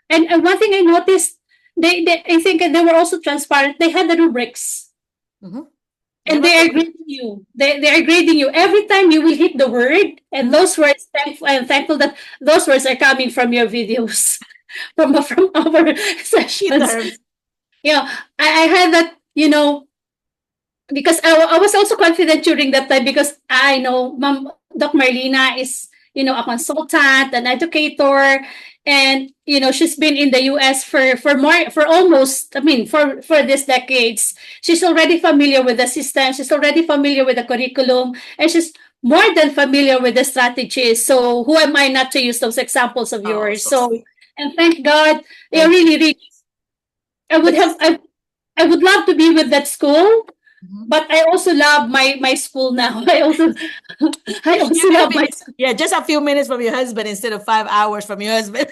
and one thing I noticed, I think they were also transparent. They had the rubrics. Mhm. And Never they are grading you. They are grading you every time you will hit the word, and those words. I'm thankful that those words are coming from your videos, from our key sessions. terms. Yeah, I had that. Because I was also confident during that time, because I know Doc Marlena is, a consultant, an educator, and she's been in the US for almost, for these decades. She's already familiar with the system. She's already familiar with the curriculum, and she's more than familiar with the strategies. So who am I not to use those examples of Oh, yours? so So, sweet. and thank God, yeah, Thank you. really, really, I would But have, this, I would love to be with that school, Mhm. but I also love my school now. I also You're gonna love be, my school. yeah, just a few minutes from your husband instead of 5 hours from your husband.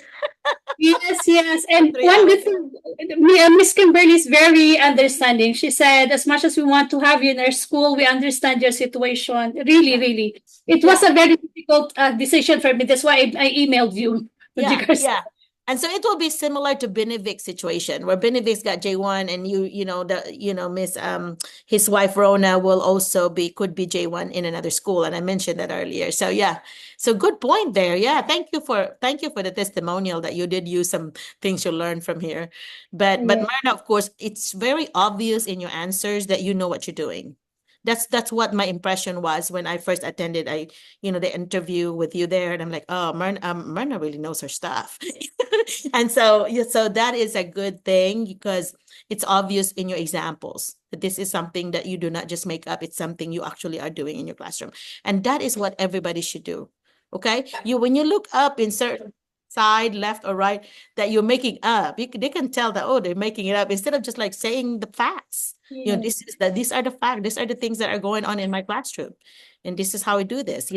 Yes, yes. Or And three one hours. good thing, Miss Kimberly is very understanding. She said, as much as we want to have you in our school, we understand your situation. Really, Yeah. really. It was Yeah. a very difficult decision for me. That's why I emailed you with Yeah, regards. yeah. And so it will be similar to Benevic's situation, where Benevic's got J1, and Miss his wife Rona will also could be J1 in another school. And I mentioned that earlier. So yeah. So good point there. Yeah. Thank you for the testimonial that you did use some things you learned from here. But Yeah. Myrna, of course, it's very obvious in your answers that you know what you're doing. That's what my impression was when I first attended the interview with you there, and I'm like, oh, Myrna really knows her stuff. And so, yeah, so that is a good thing, because it's obvious in your examples that this is something that you do not just make up. It's something you actually are doing in your classroom. And that is what everybody should do. Okay. When you look up in certain side, left or right, that you're making up, they can tell that, oh, they're making it up, instead of just like saying the facts. Yeah. These are the facts, these are the things that are going on in my classroom. And this is how we do this.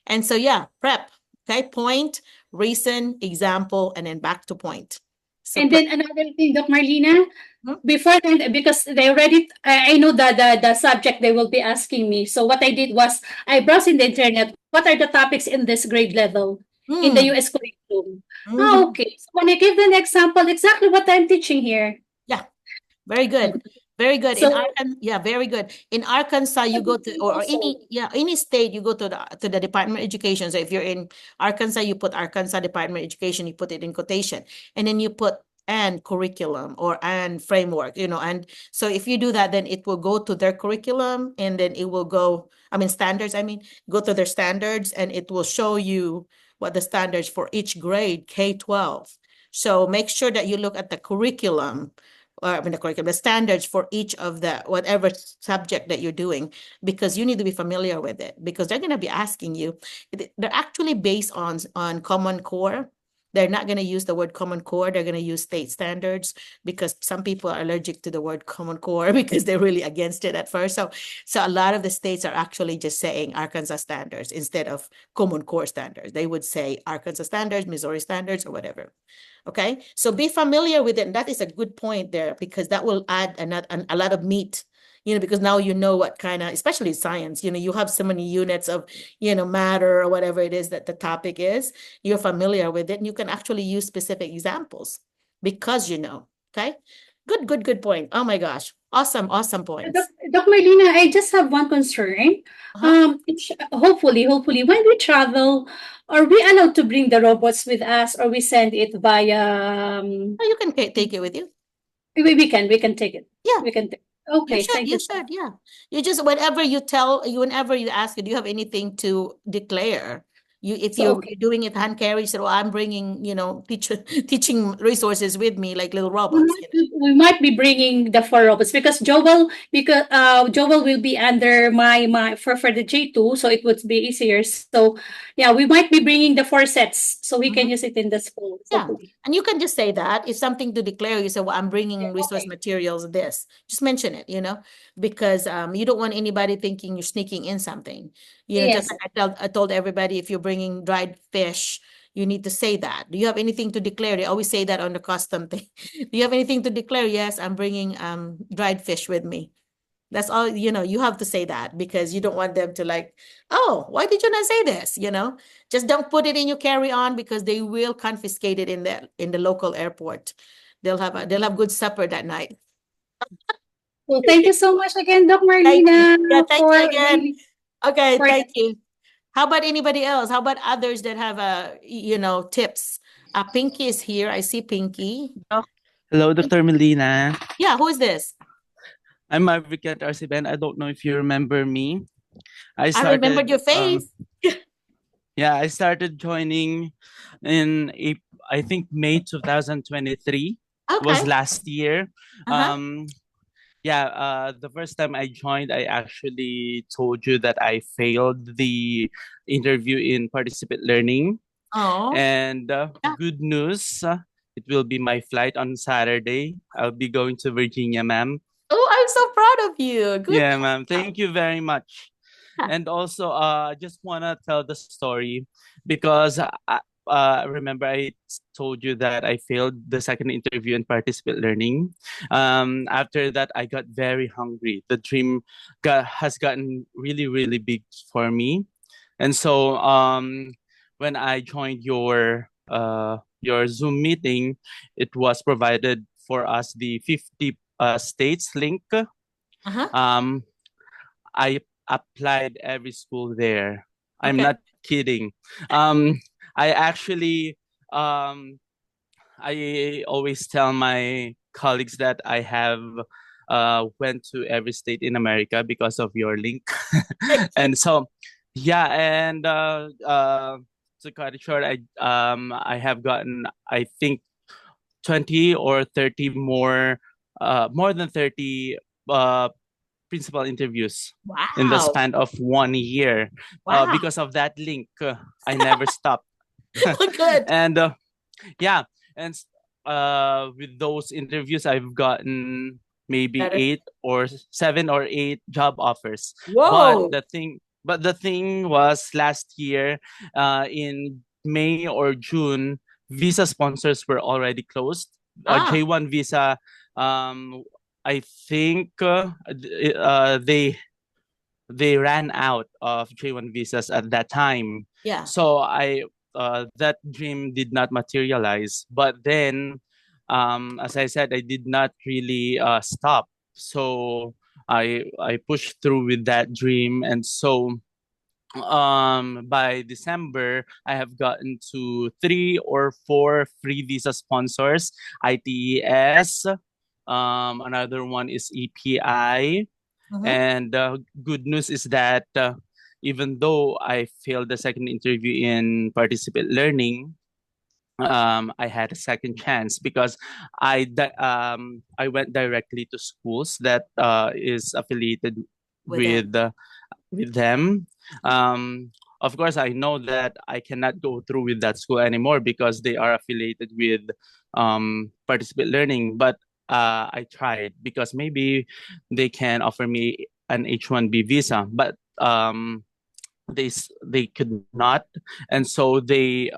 And so, yeah, prep. Okay. Point, reason, example, and then back to point. So And prep. then another thing, Doc Marlena, before then, because they already, I know the subject they will be asking me. So what I did was I browsed in the internet. What are the topics in this grade level in the Mm. US curriculum? Mhm. Okay. So when I give them an example, exactly what I'm teaching here. Yeah. Very good. Very good. In So Arkansas, yeah, very good. In Arkansas, you go to or also, any state, you go to the Department of Education. So if you're in Arkansas, you put Arkansas Department of Education, you put it in quotation, and then you put and curriculum or and framework, and so if you do that, then it will go to their curriculum and then it will go, I mean standards, go to their standards and it will show you what the standards for each grade K-12. So make sure that you look at the curriculum or I mean the curriculum, the standards for each of the whatever subject that you're doing, because you need to be familiar with it because they're going to be asking you. They're actually based on Common Core. They're not going to use the word Common Core. They're going to use state standards because some people are allergic to the word Common Core because they're really against it at first. So a lot of the states are actually just saying Arkansas standards instead of Common Core standards. They would say Arkansas standards, Missouri standards, or whatever. Okay, so be familiar with it. And that is a good point there because that will add a lot of meat, because now you know what kind of, especially science, you have so many units of, matter or whatever it is that the topic is. You're familiar with it and you can actually use specific examples because okay? Good point. Oh my gosh. Awesome points. Doc Marlena, I just have one concern. Uh-huh. Hopefully, when we travel, are we allowed to bring the robots with us, or we send it via? Oh, you can take it with you. We can take it. Yeah. We can take. You Okay, should, thank you you. should, yeah. You just, whenever you ask, do you have anything to declare? If So you're okay. doing it hand carry, you said, well, I'm bringing, teaching resources with me, like little We robots. might be bringing the four robots because Joel will be under my for the J2, so it would be easier. So yeah, we might be bringing the four sets so we can Mhm. use it in the school. Yeah. Hopefully. And you can just say that. If something to declare, you say, well, I'm bringing resource Okay. materials, this. Just mention it, because you don't want anybody thinking you're sneaking in something. Just Yes. like I told everybody, if you're bringing dried fish, you need to say that. Do you have anything to declare? They always say that on the custom thing. Do you have anything to declare? Yes, I'm bringing dried fish with me. That's all, you have to say that because you don't want them to like, oh, why did you not say this? Just don't put it in your carry-on because they will confiscate it in the local airport. They'll have good supper that night. Well, thank you so much again, Doc Thank you. Marlena, Yeah, thank for you again. the Okay, for thank you. How about anybody else? How about others that have tips? Pinky is here. I see Pinky. Hello, Dr. Melina. Yeah, who is this? I'm Marvicat Arciben. I don't know if you remember me. I remembered your face. Yeah, I started joining in I think May 2023. Was Okay. last year. Uh-huh. The first time I joined, I actually told you that I failed the interview in participant learning. Oh. And good news, it will be my flight on Saturday. I'll be going to Virginia, ma'am. Oh, I'm so proud of you. Good. Yeah, ma'am. Thank you very much. Yeah. And also, I just want to tell the story because remember I told you that I failed the second interview in participant learning. After that, I got very hungry. The dream has gotten really, really big for me. And so when I joined your Zoom meeting, it was provided for us the 50 states link. Uh-huh. I applied every school there. I'm Okay. not kidding. I actually I always tell my colleagues that I have went to every state in America because of your link. And so yeah, and to cut it short, I have gotten, I think, 20 or 30 more than 30 principal interviews in the Wow. span of 1 year. Wow. Because of that link, I never stopped. Good. And yeah, and with those interviews, I've gotten maybe Better. 7 or 8 job offers. Whoa. But the thing was last year, in May or June, visa sponsors were already closed. Ah. J1 visa um, I think they ran out of J1 visas at that time. Yeah. So that dream did not materialize. But then, as I said, I did not really stop. So I pushed through with that dream, and so by December I have gotten to 3 or 4 free visa sponsors: ITES, another one is EPI, Mhm. and good news is that even though I failed the second interview in participate learning, I had a second chance because I went directly to schools that is affiliated With them. with them. Of course, I know that I cannot go through with that school anymore because they are affiliated with participate learning. But I tried because maybe they can offer me an H1B visa. But they could not, and so the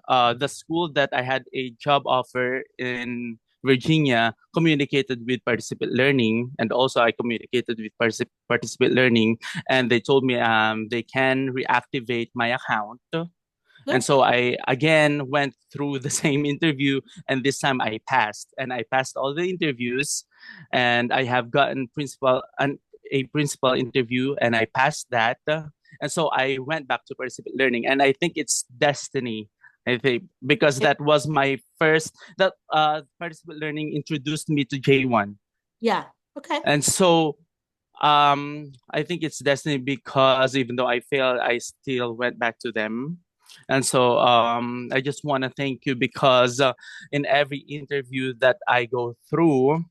school that I had a job offer in Virginia communicated with participate learning, and also I communicated with participate learning, and they told me they can reactivate my account. And Good. so I again went through the same interview, and this time I passed. And I passed all the interviews, and I have gotten a principal interview, and I passed that. And so I went back to participate learning, and I think it's destiny. I think because It- that was my first that participate learning introduced me to J1, yeah. Okay. and so I think it's destiny because even though I failed, I still went back to them. And so I just want to thank you because in every interview that I go through,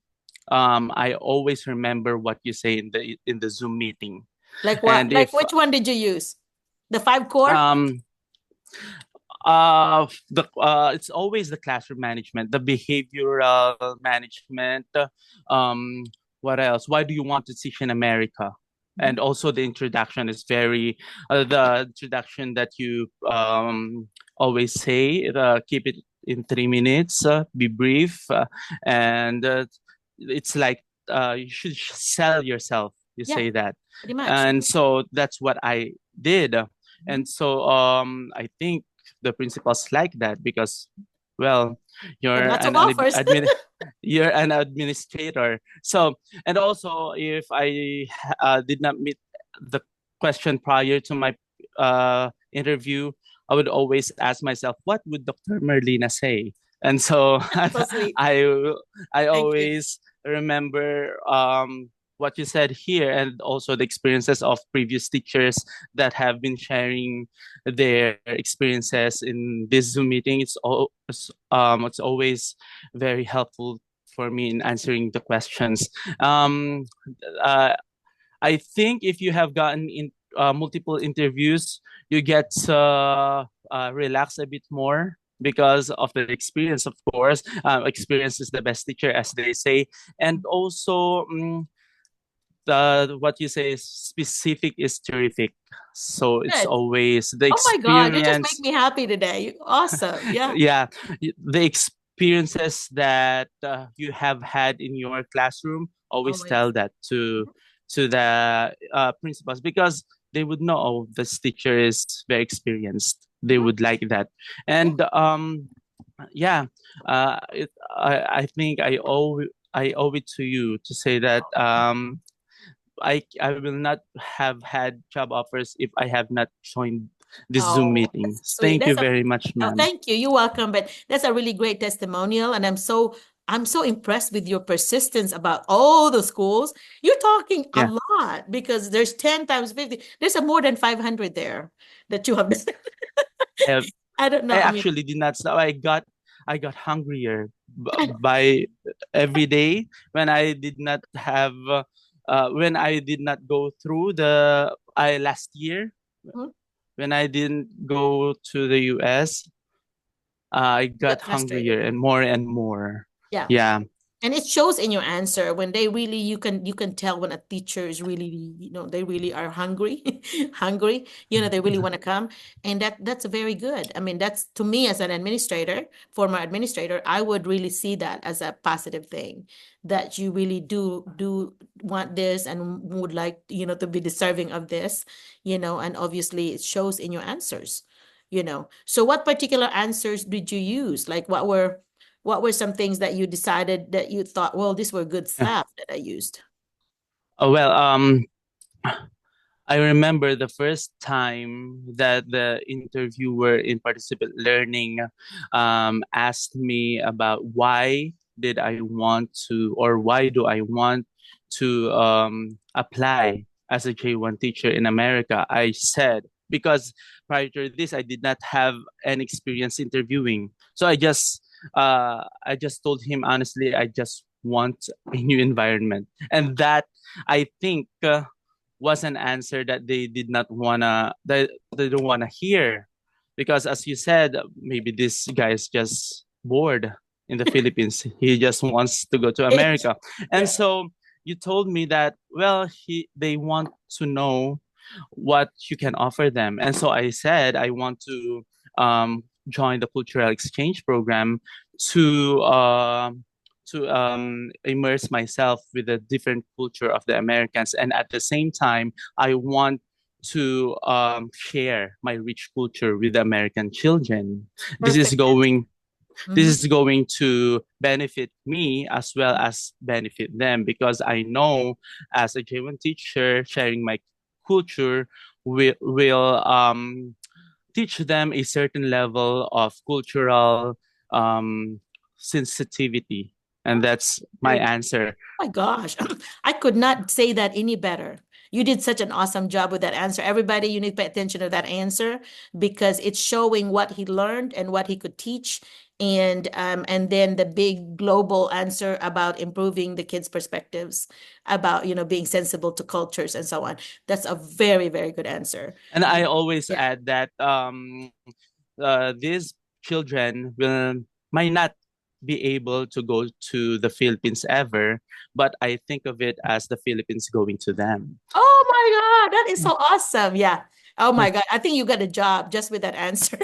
I always remember what you say in the Zoom meeting. Like what? And Like if which one did you use? The 5 core? um the it's always the classroom management, the behavioral management, um what else, why do you want to teach in America, Mhm. and also the introduction is very the introduction that you always say, keep it in 3 minutes, be brief, and it's like you should sell yourself, you Yeah, say that. pretty much. And so that's what I did. Mhm. And so I think the principals like that because, well, But you're lots of an offers. you're an administrator. So, and also if I did not meet the question prior to my interview, I would always ask myself, what would Dr. Merlina say? And so So sweet. I I Thank you. always remember what you said here, and also the experiences of previous teachers that have been sharing their experiences in this Zoom meeting. It's always very helpful for me in answering the questions. Uh, I think if you have gotten in multiple interviews, you get relax a bit more because of the experience, of course. Experience is the best teacher, as they say. And also, the what you say is specific is terrific. So it's Good. always the Oh my God, you just make experience. me happy today. Awesome. Yeah. Yeah, the experiences that you have had in your classroom, always Always. tell that to the principals because they would know, oh, this teacher is very experienced, they Mhm. would like that. Yeah. And yeah, I think I owe it to you to say that I will not have had job offers if I have not joined this Zoom Oh, meeting. that's sweet. Thank you That's a very much, oh, ma'am. thank you. You're welcome. But that's a really great testimonial, and I'm so impressed with your persistence about all the schools. You're talking a Yeah, lot because there's 10 times 50. There's a more than 500 there that you have. I have. I don't know. I I mean, actually did not stop. I got hungrier by every day when I did not have when I did not go through the I last year mhm, when I didn't go to the US. I you got got hungrier frustrated. and more and more. Yeah. Yeah. And it shows in your answer when they really, you can tell when a teacher is really, they really are hungry, hungry, they really want to come. And that's very good. I mean, that's, to me as an administrator, former administrator, I would really see that as a positive thing, that you really do want this and would like, to be deserving of this, and obviously it shows in your answers, So what particular answers did you use? Like what were some things that you decided that you thought, well, these were good Yeah. stuff that I used? Oh, well, I remember the first time that the interviewer in participant learning asked me about why did I want to, or why do I want to apply as a J1 teacher in America. I said, because prior to this, I did not have any experience interviewing. So I just told him honestly, I just want a new environment. And that, I think, was an answer that they did not wanna, that they don't wanna hear, because as you said, maybe this guy is just bored in the Philippines. He just wants to go to America, and so you told me that, well, they want to know what you can offer them, and so I said I want to join the cultural exchange program to immerse myself with the different culture of the Americans. And at the same time, I want to share my rich culture with the American children. This is Perfect. going this Mhm. is going to benefit me as well as benefit them, because I know as a J1 teacher, sharing my culture will teach them a certain level of cultural um, sensitivity. And that's my Very good. answer. Oh my gosh, I could not say that any better. You did such an awesome job with that answer. Everybody, you need to pay attention to that answer because it's showing what he learned and what he could teach. And then the big global answer about improving the kids' perspectives, about, being sensible to cultures and so on. That's a very, very good answer. And I always Yeah. add that these children might not be able to go to the Philippines ever, but I think of it as the Philippines going to them. Oh my God, that is so awesome. Yeah. Oh my God, I think you got a job just with that answer.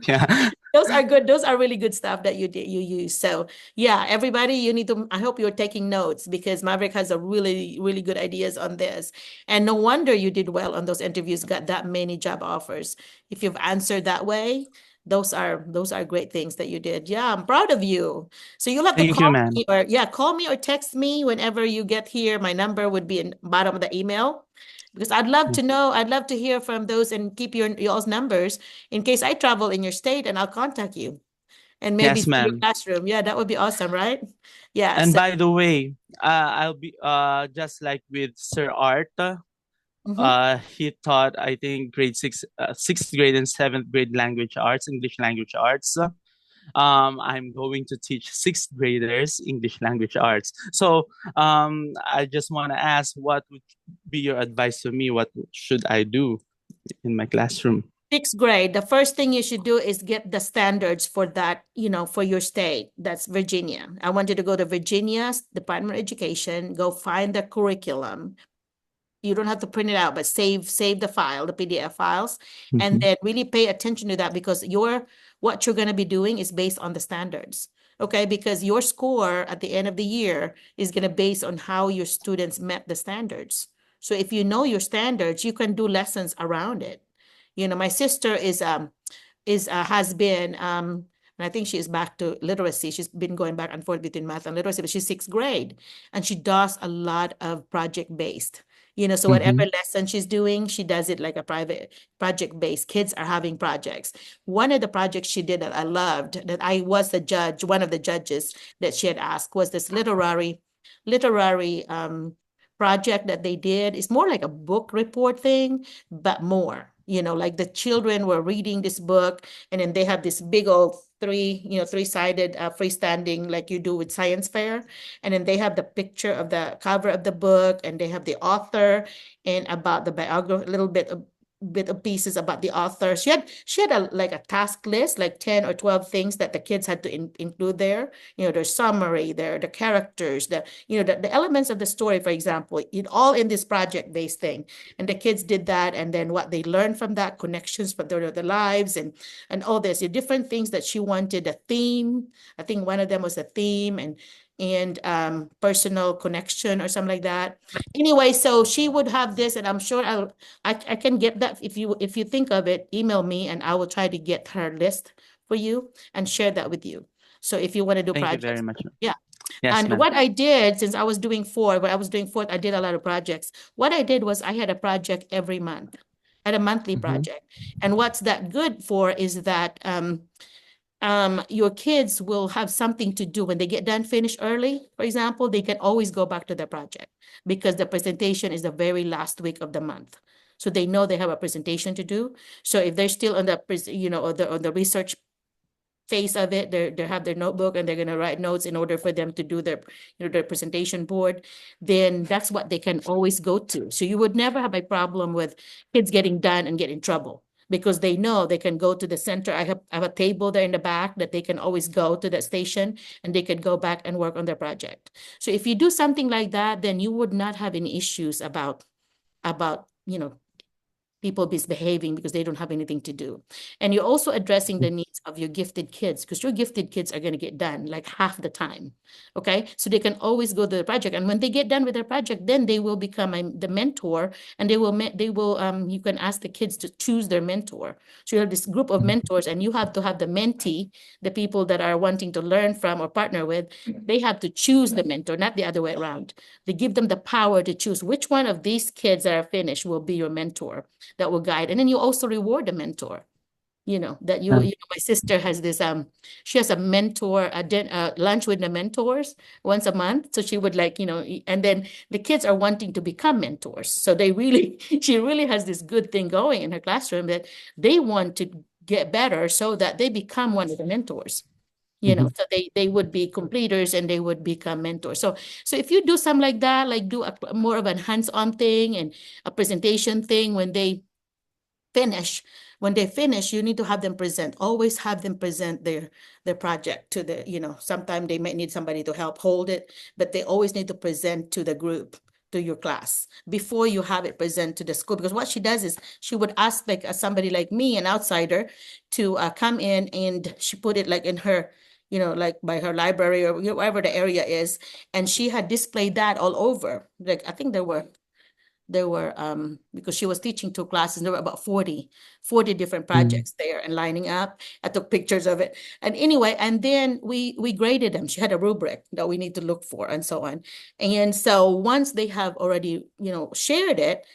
Yeah. Those are good. Those are really good stuff that you use. So yeah, everybody, you need to, I hope you're taking notes because Maverick has a really, really good ideas on this. And no wonder you did well on those interviews, got that many job offers. If you've answered that way, those are great things that you did. Yeah, I'm proud of you. So you'll have to Thank you, call ma'am. me call me or text me whenever you get here. My number would be in bottom of the email. Because I'd love to know, I'd love to hear from those and keep y'all's numbers in case I travel in your state and I'll contact you and maybe Yes, see your ma'am. classroom. Yeah, that would be awesome, right? Yeah. And So, by the way, I'll be just like with Sir Art. mhm. He taught, I think, grade six, sixth grade and seventh grade language arts, English language arts. I'm going to teach sixth graders English language arts. So I just want to ask, what would be your advice to me? What should I do in my classroom? Sixth grade, the first thing you should do is get the standards for that, for your state. That's Virginia. I want you to go to Virginia's Department of Education, go find the curriculum. You don't have to print it out, but save the file, the PDF files, and Mhm. then really pay attention to that because what you're going to be doing is based on the standards. Okay, because your score at the end of the year is going to base on how your students met the standards. So if you know your standards, you can do lessons around it. My sister is has been and I think she is back to literacy. She's been going back and forth between math and literacy, but she's sixth grade and she does a lot of project based. So whatever Mhm. lesson she's doing, she does it like a private project based. Kids are having projects. One of the projects she did that I loved, that I was the judge, one of the judges that she had asked was this literary project that they did. It's more like a book report thing, but more. Like the children were reading this book, and then they have this big old three-sided freestanding, like you do with science fair. And then they have the picture of the cover of the book, and they have the author and about the biography, a little bit bit of pieces about the author. She had a task list, like 10 or 12 things that the kids had to include there. Their summary, the characters, the elements of the story, for example, it all in this project-based thing. And the kids did that, and then what they learned from that, connections from their lives, and all this, the different things that she wanted, a theme. I think one of them was a theme, and personal connection or something like that. Anyway, so she would have this, and I'm sure I can get that. If you think of it, email me and I will try to get her list for you and share that with you. So if you want to do Thank you very projects, much. yeah. Yes, And ma'am. what I did, since I was doing when I was doing fourth, I did a lot of projects. What I did was I had a project every month, had a monthly project. And what's that good for is that your kids will have something to do when they get done, finish early, for example, they can always go back to their project because the presentation is the very last week of the month. So they know they have a presentation to do. So if they're still on the research phase of it, they have their notebook and they're going to write notes in order for them to do their presentation board, then that's what they can always go to. So you would never have a problem with kids getting done and get in trouble because they know they can go to the center. I have a table there in the back that they can always go to that station and they can go back and work on their project. So if you do something like that, then you would not have any issues about people misbehaving because they don't have anything to do. And you're also addressing the needs of your gifted kids because your gifted kids are going to get done like half the time. Okay. So they can always go to the project. And when they get done with their project, then they will become the mentor and you can ask the kids to choose their mentor. So you have this group of mentors and you have to have the mentee, the people that are wanting to learn from or partner with, they have to choose the mentor, not the other way around. They give them the power to choose which one of these kids that are finished will be your mentor that will guide. And then you also reward the mentor. My sister has this, she has a mentor, lunch with the mentors once a month. So she would and then the kids are wanting to become mentors. So she really has this good thing going in her classroom that they want to get better so that they become one of the mentors. So they would be completers and they would become mentors. So if you do something like that, like do more of a hands-on thing and a presentation thing finish, when they finish, you need to have them present. Always have them present their project to sometimes they might need somebody to help hold it, but they always need to present to the group, to your class, before you have it present to the school. Because what she does is she would ask somebody like me, an outsider, to come in and she put it like in her, like by her library or wherever the area is. And she had displayed that all over. Like, I think there were because she was teaching two classes, there were about 40 different projects there and lining up. I took pictures of it. And anyway, and then we graded them. She had a rubric that we need to look for and so on. And so once they have already, shared it,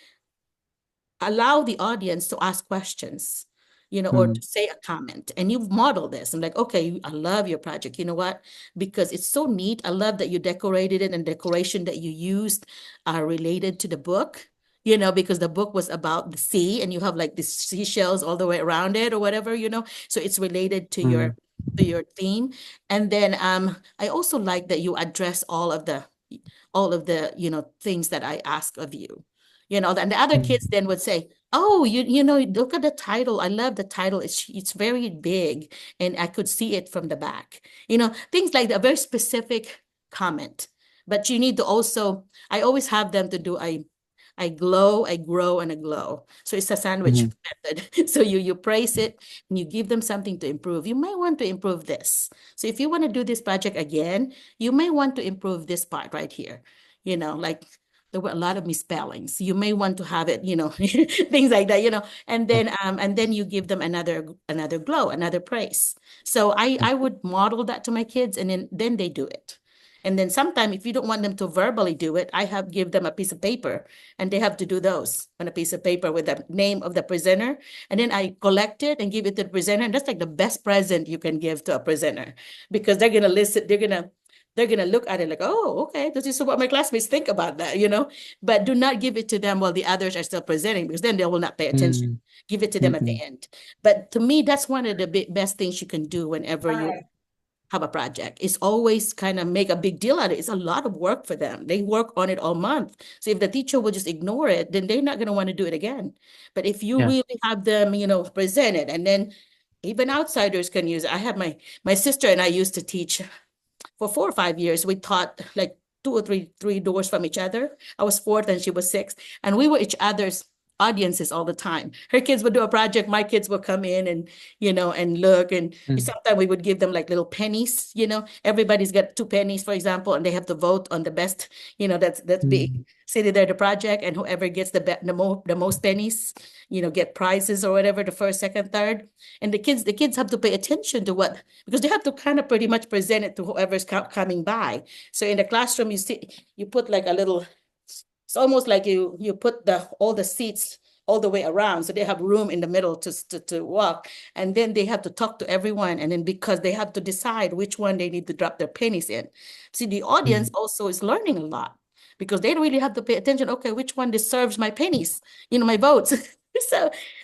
allow the audience to ask questions, or to say a comment. And you've modeled this. I'm like, okay, I love your project. You know what? Because it's so neat. I love that you decorated it and decoration that you used are related to the book, because the book was about the sea and you have like these seashells all the way around it or whatever, so it's related to your theme. And then I also like that you address all of the things that I ask of you. And the other kids then would say, oh, look at the title. I love the title. It's very big and I could see it from the back. Things like that, a very specific comment. But you need to also, I always have them to do I glow, I grow, and I glow. So it's a sandwich method. So you praise it and you give them something to improve. You may want to improve this. So if you want to do this project again, you may want to improve this part right here. Like there were a lot of misspellings. You may want to have it, things like that, and then you give them another glow, another praise. So I would model that to my kids and then they do it. And then sometime if you don't want them to verbally do it, give them a piece of paper and they have to do those on a piece of paper with the name of the presenter. And then I collect it and give it to the presenter. And that's like the best present you can give to a presenter because they're going to listen. They're going to look at it like, oh, okay, this is what my classmates think about that, but do not give it to them while the others are still presenting because then they will not pay attention. Give it to them at the end. But to me, that's one of the best things you can do whenever have a project. It's always kind of make a big deal out of it. It's a lot of work for them. They work on it all month. So if the teacher will just ignore it, then they're not going to want to do it again. But if you Yeah. really have them, present it, and then even outsiders can use it. I have my sister and I used to teach for 4 or 5 years. We taught like two or three doors from each other. I was fourth and she was sixth, and we were each other's audiences all the time. Her kids would do a project, my kids would come in and and look, and Mm. sometimes we would give them like little pennies. Everybody's got 2 pennies, for example, and they have to vote on the best. That's big Mm. city there, the project, and whoever gets the most pennies, get prizes or whatever, the first, second, third. And the kids have to pay attention to what, because they have to kind of pretty much present it to whoever's coming by. So in the classroom, you put like a little, it's almost like you put all the seats all the way around, so they have room in the middle to walk, and then they have to talk to everyone, and then because they have to decide which one they need to drop their pennies in. See, the audience also is learning a lot, because they really have to pay attention. Okay, which one deserves my pennies? My votes.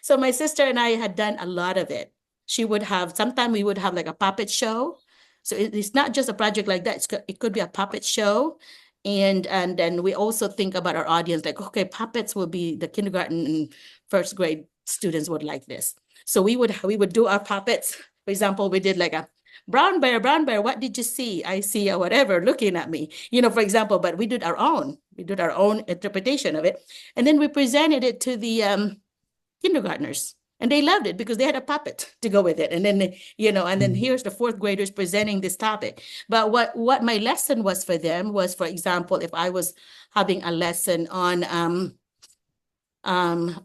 So my sister and I had done a lot of it. Sometimes we would have like a puppet show. So it's not just a project like that. It could be a puppet show. And then we also think about our audience, like, okay, puppets will be the kindergarten and first grade students would like this. So we would do our puppets. For example, we did like a brown bear, what did you see? I see a whatever looking at me, for example, but we did our own. We did our own interpretation of it. And then we presented it to the kindergartners. And they loved it because they had a puppet to go with it. And then, here's the fourth graders presenting this topic. But what my lesson was for them was, for example, if I was having a lesson on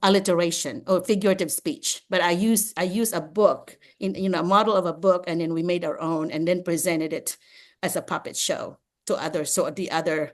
alliteration or figurative speech, but I use a book, a model of a book, and then we made our own and then presented it as a puppet show to others. So the other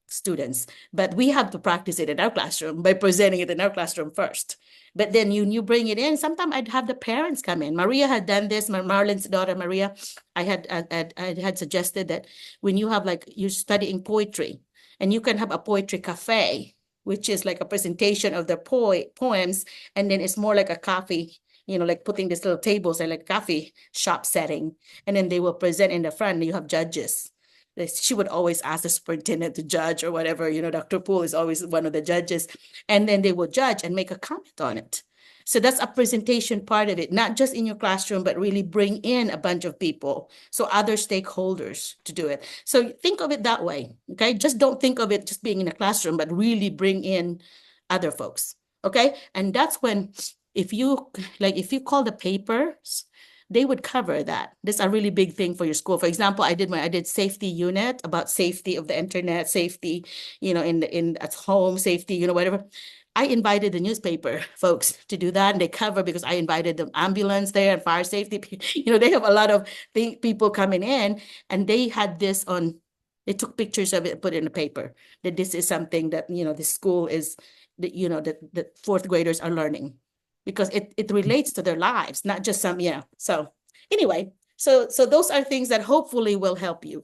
students, but we have to practice it in our classroom by presenting it in our classroom first. But then you bring it in. Sometimes I'd have the parents come in. Maria had done this. Marlon's daughter, Maria, I had suggested that when you have you're studying poetry, and you can have a poetry cafe, which is like a presentation of the poems, and then it's more like a coffee, like putting these little tables and like coffee shop setting, and then they will present in the front, and you have judges. She would always ask the superintendent to judge or whatever, Dr. Poole is always one of the judges, and then they will judge and make a comment on it. So that's a presentation part of it, not just in your classroom, but really bring in a bunch of people, so other stakeholders to do it. So think of it that way, okay? Just don't think of it just being in a classroom, but really bring in other folks, okay? And that's when, if you call the papers, they would cover that. That's a really big thing for your school. For example, I did safety unit about safety of the internet, safety, at home, safety, whatever. I invited the newspaper folks to do that, and they cover because I invited the ambulance there and fire safety. They have a lot of people coming in, and they had this on. They took pictures of it and put it in the paper that this is something that the school is, that that fourth graders are learning, because it relates to their lives, not just some, So anyway, so those are things that hopefully will help you.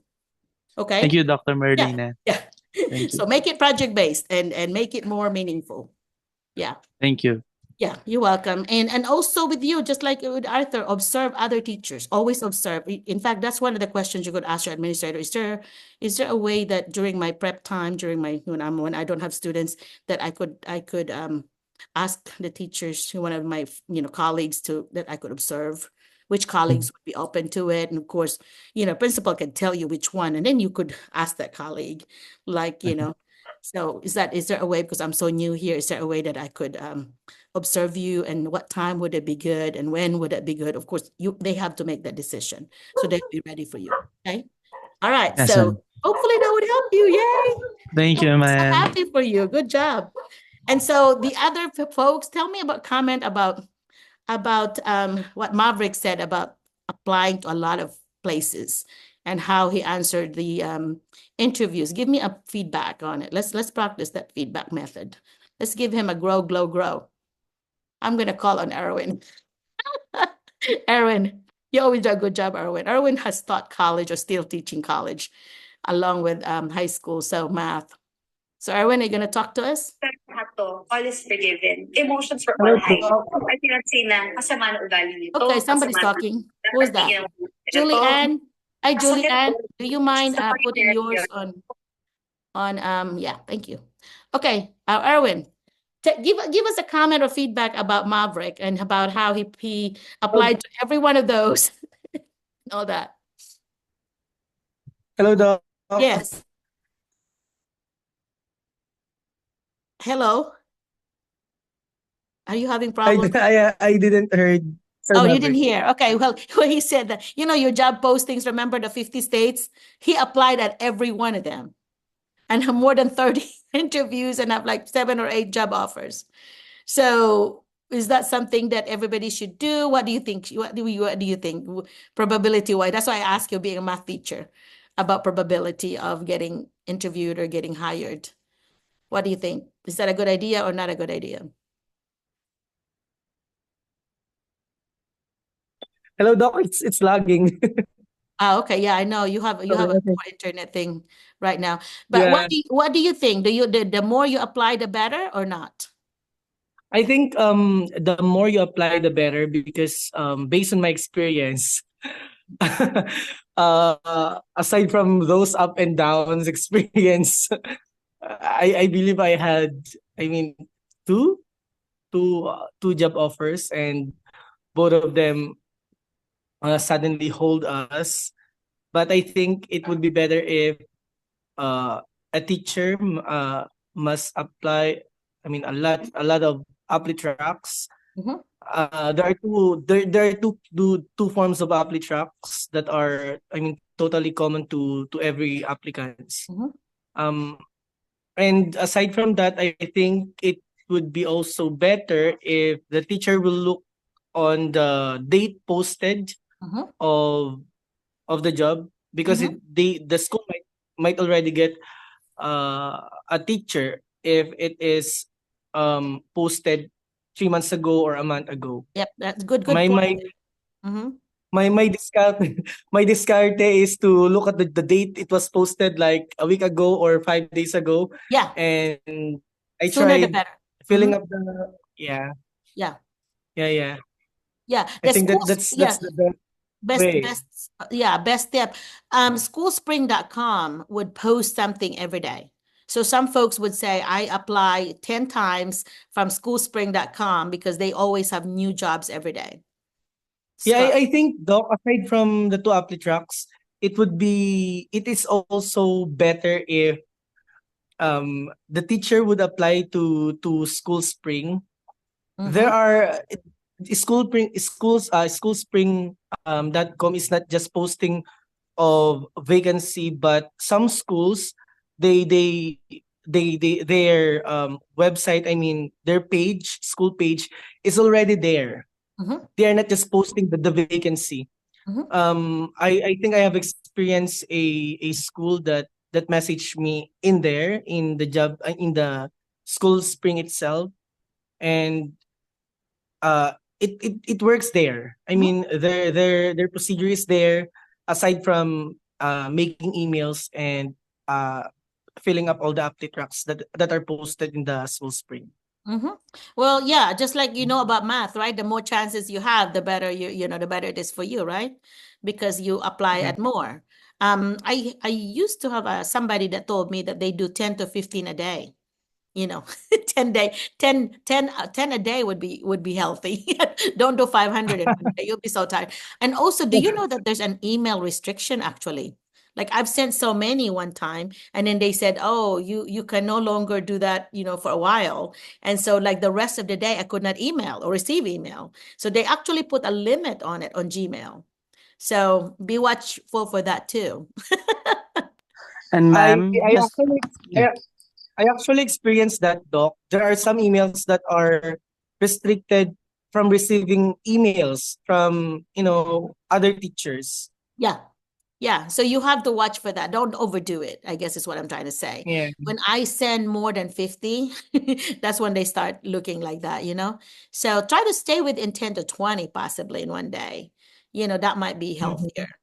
Okay. Thank you, Dr. Yeah. Merlina. Yeah. Thank So you. make it project-based and make it more meaningful. Yeah. Thank you. Yeah, you're welcome. And also with you, just like with Arthur, observe other teachers. Always observe. In fact, that's one of the questions you could ask your administrator. Is there a way that during my prep time, when I don't have students, that I could ask the teachers, one of my colleagues, that I could observe which colleagues would be open to it. And of course, principal can tell you which one, and then you could ask that colleague, so is there a way, because I'm so new here, is there a way that I could observe you, and what time would it be good, and when would it be good? Of course, they have to make that decision, so they'll be ready for you. Okay. All right. Yes, So ma'am. hopefully that would help you. Yay. Thank you, I'm so ma'am. happy for you. Good job. And so the other folks, tell me comment about what Maverick said about applying to a lot of places and how he answered the interviews. Give me a feedback on it. Let's practice that feedback method. Let's give him a grow, glow, grow. I'm gonna call on Erwin. Erwin, you always do a good job, Erwin. Erwin has taught college, or still teaching college, along with high school, so math. So Erwin, are you gonna talk to us? to, all is forgiven. Emotions were Hello, all high. Doc. I cannot say na kasama na ugali nito, Okay, somebody's kasama na talking. Who is dapat that? tingin mo Julie ito. Ann? Hi, Julie Masakit Ann. po. Do you mind Sa putting yours pag-interview. yeah, thank you. Okay, Erwin, give us a comment or feedback about Maverick and about how he applied to every one of those. All that. Hello, Doc. Yes. Hello. Are you having problems? I didn't heard Sir Oh, you didn't Maverick. hear. Okay, well, he said that, your job postings, remember the 50 states? He applied at every one of them and have more than 30 interviews and have like 7 or 8 job offers. So is that something that everybody should do? What do you think? What do you think probability wise? That's why I ask you, being a math teacher, about probability of getting interviewed or getting hired. What do you think? Is that a good idea or not a good idea? Hello, Doc. It's lagging. Okay, yeah, I know you have a Okay. poor internet thing right now. But Yeah, what do you think? The more you apply, the better or not? I think the more you apply, the better because based on my experience, aside from those up and downs experience, I believe I had, I mean, two two job offers, and both of them suddenly hold us. But I think it would be better if uh, a teacher must apply. I mean, a lot of apply tracks. Mhm, There are two forms of apply tracks that are, I mean, totally common to every applicants. mhm, Um, and aside from that, I think it would be also better if the teacher will look on the date posted mhm, of the job, because mhm. the school might already get a teacher if it is posted 3 months ago or a month ago. Yep, that's good My point. my Mhm. my discount my discarte is to look at the date it was posted, like a week ago or 5 days ago, Yeah, and I sooner the tried better. filling Mhm. up the yeah Yeah, yeah. yeah. I The think schools, that's yeah, the best best, way. best, yeah, best step. Schoolspring.com would post something every day. So some folks would say, I apply 10 times from schoolspring.com because they always have new jobs every day. Yeah, So, I think, Doc, aside from the two appli tracks, it is also better if the teacher would apply to School Spring. There mhm, are School Spring dot com is not just posting of vacancy, but some schools, they their website, I mean their page, school page, is already there. mhm, They are not just posting the vacancy. mhm, I think I have experienced a school that messaged me in there, in the job, in the School Spring itself, and it works there. I mhm, mean, their procedure is there, aside from making emails and uh filling up all the update tracks that are posted in the School Spring. mhm. Well, yeah, just like you know about math, right? The more chances you have, the better the better it is for you, right? Because you apply Yeah. at more. I used to have somebody that told me that they do 10 to 15 a day. 10 day 10 a day would be healthy. Don't do 500 in one day, you'll be so tired. And also, do you know that there's an email restriction actually? Like, I've sent so many one time, and then they said, oh, you can no longer do that, for a while. And so, like, the rest of the day I could not email or receive email, so they actually put a limit on it on Gmail. So be watchful for that too. And I ma'am, I just actually yeah. I actually experienced that, Doc. There are some emails that are restricted from receiving emails from, other teachers. Yeah. Yeah, so you have to watch for that. Don't overdo it, I guess is what I'm trying to say. Yeah. When I send more than 50, that's when they start looking like that. So try to stay within 10 to 20 possibly in one day. That might be Mhm. healthier.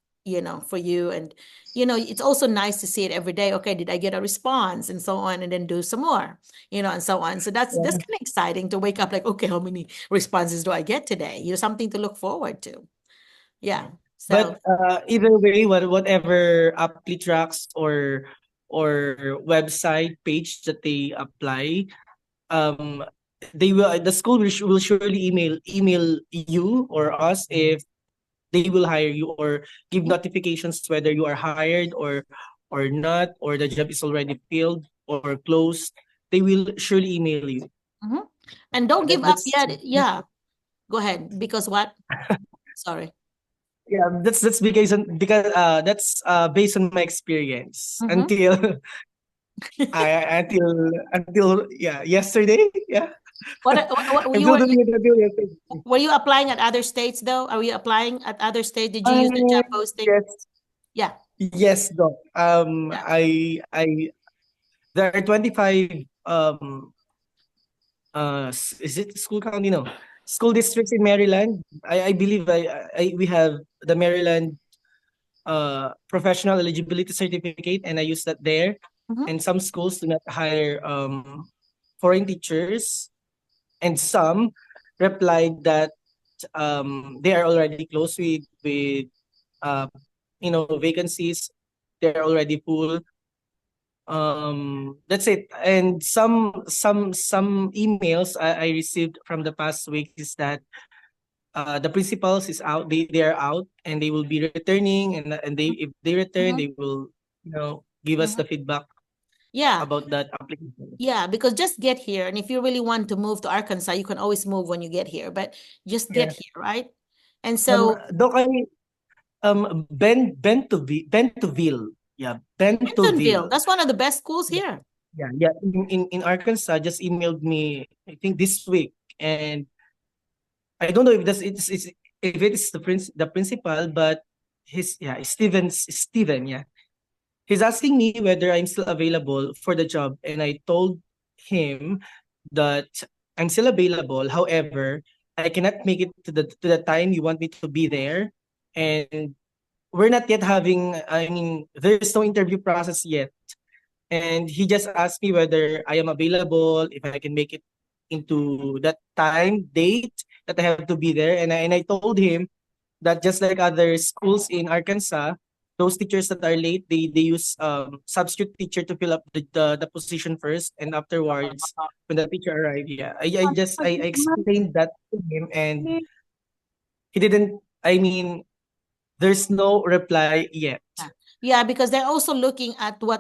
for you. And, it's also nice to see it every day. Okay, did I get a response and so on, and then do some more, and so on. So that's Yeah. kind of exciting to wake up like, okay, how many responses do I get today? Something to look forward to. Yeah. So, But either way, whatever apply tracks or website page that they apply, um, the school will surely email you or us if they will hire you, or give notifications whether you are hired or not, or the job is already filled or closed. They will surely email you. mhm. And don't give up That's yet. Yeah. Go ahead. Because what? Sorry. yeah, that's because that's based on my experience Mhm. until until yeah, yesterday. Yeah. What I'm you still doing it until yesterday. were you applying at other states though? Are you applying at other states? Did you use the job posting? Yes. Yeah. Yes, Doc. Yeah. I there are 25 is it school county? No. School districts in Maryland. I believe we have the Maryland professional eligibility certificate, and I use that there. Mhm. And some schools do not hire foreign teachers, and some replied that they are already close with uh, vacancies. They're already full. That's it. And some emails I received from the past week is that the principals is out. They are out, and they will be returning, and they if they return, Mhm. they will give us Mhm. the feedback Yeah. about that application. Yeah, because just get here. And if you really want to move to Arkansas, you can always move when you get here, but just get Yeah. here, right? And so Doc, Bentonville. Yeah, Bentonville. Bentonville, that's one of the best schools here. Yeah. In Arkansas, just emailed me, I think this week, and I don't know if it's if it is the principal, but Steven, yeah. He's asking me whether I'm still available for the job, and I told him that I'm still available. However, I cannot make it to the time you want me to be there, and we're not yet having. I mean, there's no interview process yet, and he just asked me whether I am available, if I can make it into that time date that I have to be there, and I told him that just like other schools in Arkansas, those teachers that are late, they use substitute teacher to fill up the position first, and afterwards when the teacher arrived, yeah, I explained that to him, and he didn't. I mean, there's no reply yet. Yeah, because they're also looking at who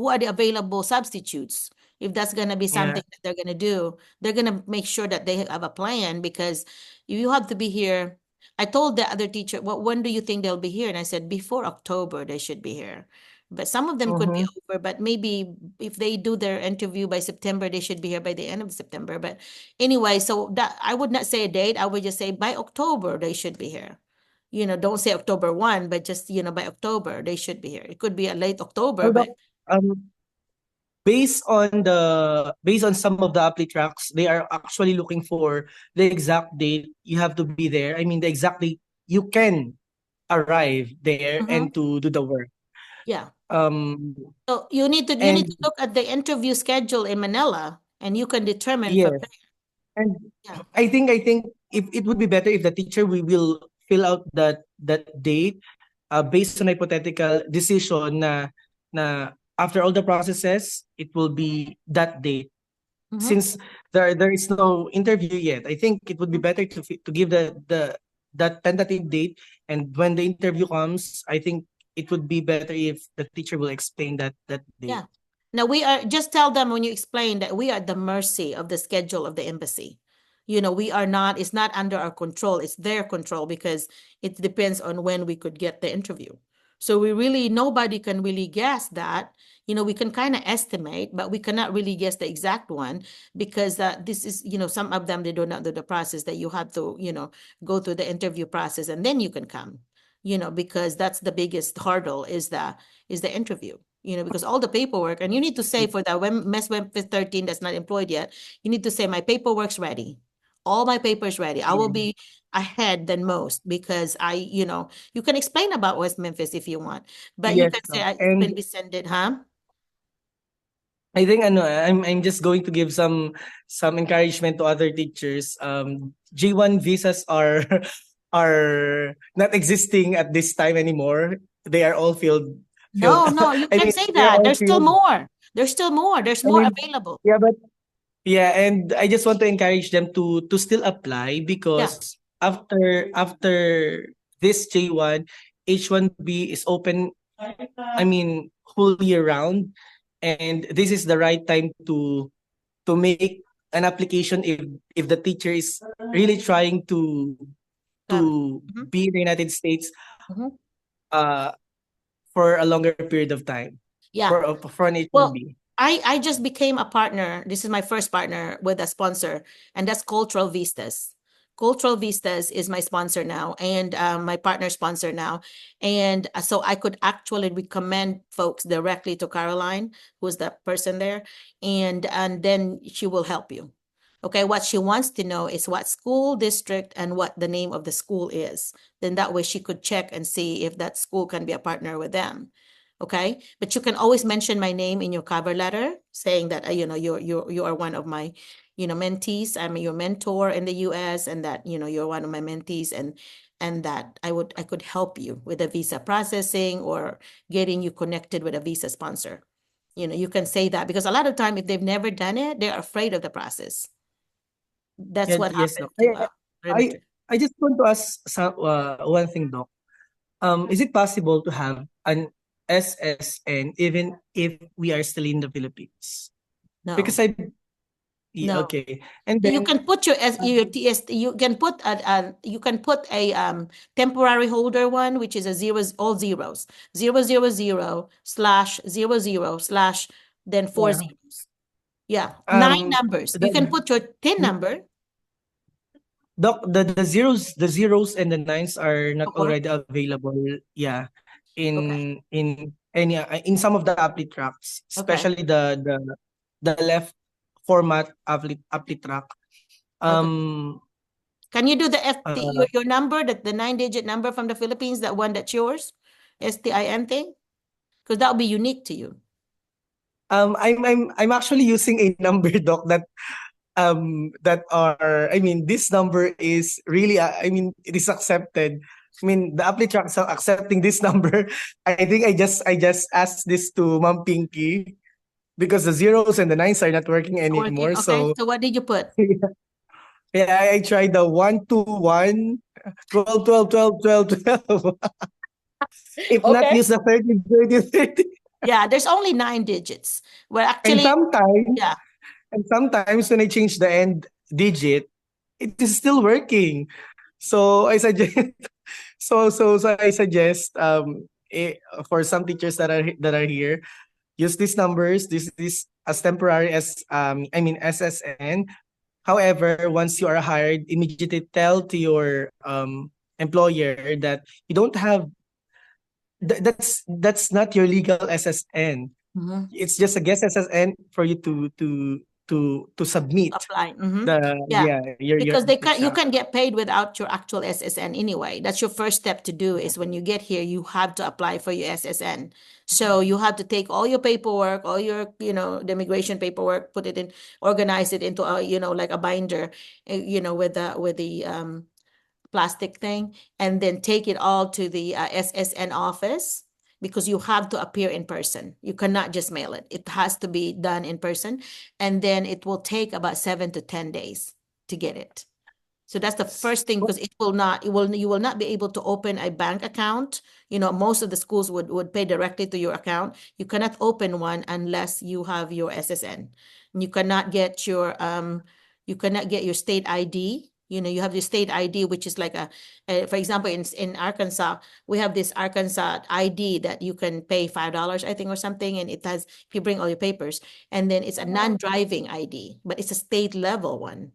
are the available substitutes. If that's going to be Yeah. something that they're going to do, they're going to make sure that they have a plan, because you have to be here. I told the other teacher, well, when do you think they'll be here? And I said, before October, they should be here. But some of them could be Mm-hmm. over, but maybe if they do their interview by September, they should be here by the end of September. But anyway, so that I would not say a date. I would just say by October, they should be here. Don't say October 1, but just, by October, they should be here. It could be a late October, Well, but um, based on some of the apply tracks, they are actually looking for the exact date you have to be there. I mean, the exact date you can arrive there Mhm. and to do the work. Yeah. Um, So you need to and look at the interview schedule in Manila, and you can determine from yes, there. and Yeah. I think if it would be better if the teacher will fill out that date based on hypothetical decision na after all the processes it will be that date. Mhm. Since there is no interview yet, I think it would be better to give the that tentative date, and when the interview comes, I think it would be better if the teacher will explain that date. Yeah. Now just tell them when you explain that we are at the mercy of the schedule of the embassy. We are not, it's not under our control, it's their control, because it depends on when we could get the interview. So nobody can really guess that. We can kind of estimate, but we cannot really guess the exact one, because this is, some of them, they do not do the process that you have to, go through the interview process and then you can come, because that's the biggest hurdle is the interview. Because all the paperwork, and you need to say for the MES Web 13 that's not employed yet, you need to say my paperwork's ready. All my papers ready. I will be ahead than most because you can explain about West Memphis if you want, but you Yes, can say Doc. it's been And rescinded, huh? I think I'm just going to give some encouragement to other teachers. J1 visas are are not existing at this time anymore. They are all filled. No, you I can mean, say they are that. all There's still filled. more. There's still more. There's I more mean, available. yeah, but yeah, and I just want to encourage them to still apply Yeah. because after this J1, H1B is open. I mean, whole year round, and this is the right time to make an application if the teacher is really trying Got it. to Mhm, be in the United States mhm. uh for a longer period of time Yeah. for an Well, H1B. I just became a partner. This is my first partner with a sponsor, and that's Cultural Vistas. Cultural Vistas is my sponsor now, and my partner sponsor now. And so I could actually recommend folks directly to Caroline, who's the person there, and then she will help you. Okay, what she wants to know is what school district and what the name of the school is. Then that way she could check and see if that school can be a partner with them. Okay, but you can always mention my name in your cover letter, saying that you are one of my mentees. I'm your mentor in the U.S. and that you're one of my mentees, and that I could help you with the visa processing or getting you connected with a visa sponsor. You can say that because a lot of time if they've never done it, they're afraid of the process. That's Yeah, what yes, Doc. happened to I Remitter. I just want to ask one thing, Doc. Is it possible to have an SSN even if we are still in the Philippines? No, Because yeah, no. okay. And You then can put your TST. You can put a temporary holder one, which is a zeros, all zeros, 000/00/, then four yeah, zeros. Yeah, nine um numbers. You can the put your TIN number. Doc, the zeros and the nines are not Don't work. already available. Yeah, Okay. in some of the appli tracks, Okay. especially the left format appli track. Okay. Um, Can you do the FT uh, your number, the 9-digit number from the Philippines, that one that's yours, STIN thing? Because that will be unique to you. I'm actually using a number, Doc, that are, I mean, this number is really I mean, it is accepted. I mean, the appli tracks are accepting this number. I think I just asked this to Ma'am Pinky because the zeros and the nines are not working It's not anymore. working. Okay. So So what did you put? yeah, I tried the 121 12 12 12 12 12. If not, Okay. use the 30 30 30. Yeah, there's only 9 digits. Well, And actually, sometimes yeah. and sometimes when I change the end digit, it is still working. So I suggest so I suggest for some teachers that are here, use these numbers, this as temporary as I mean SSN. However, once you are hired, immediately tell to your employer that you don't have that's not your legal SSN. Mhm. It's just a guest SSN for you to submit Apply. Hmm. the Yeah, your because you track. can get paid without your actual SSN anyway. That's your first step to do is when you get here, you have to apply for your SSN. So you have to take all your paperwork, all your, the immigration paperwork, put it in, organize it into a, like a binder, with the plastic thing, and then take it all to the SSN office because you have to appear in person. You cannot just mail it. It has to be done in person. And then it will take about 7 to 10 days to get it. So that's the first thing because you will not be able to open a bank account. Most of the schools would pay directly to your account. You cannot open one unless you have your SSN. And you cannot get your state ID. You have your state ID, which is like for example, in Arkansas, we have this Arkansas ID that you can pay $5, I think, or something, and it has if you bring all your papers, and then it's a non-driving ID, but it's a state level one.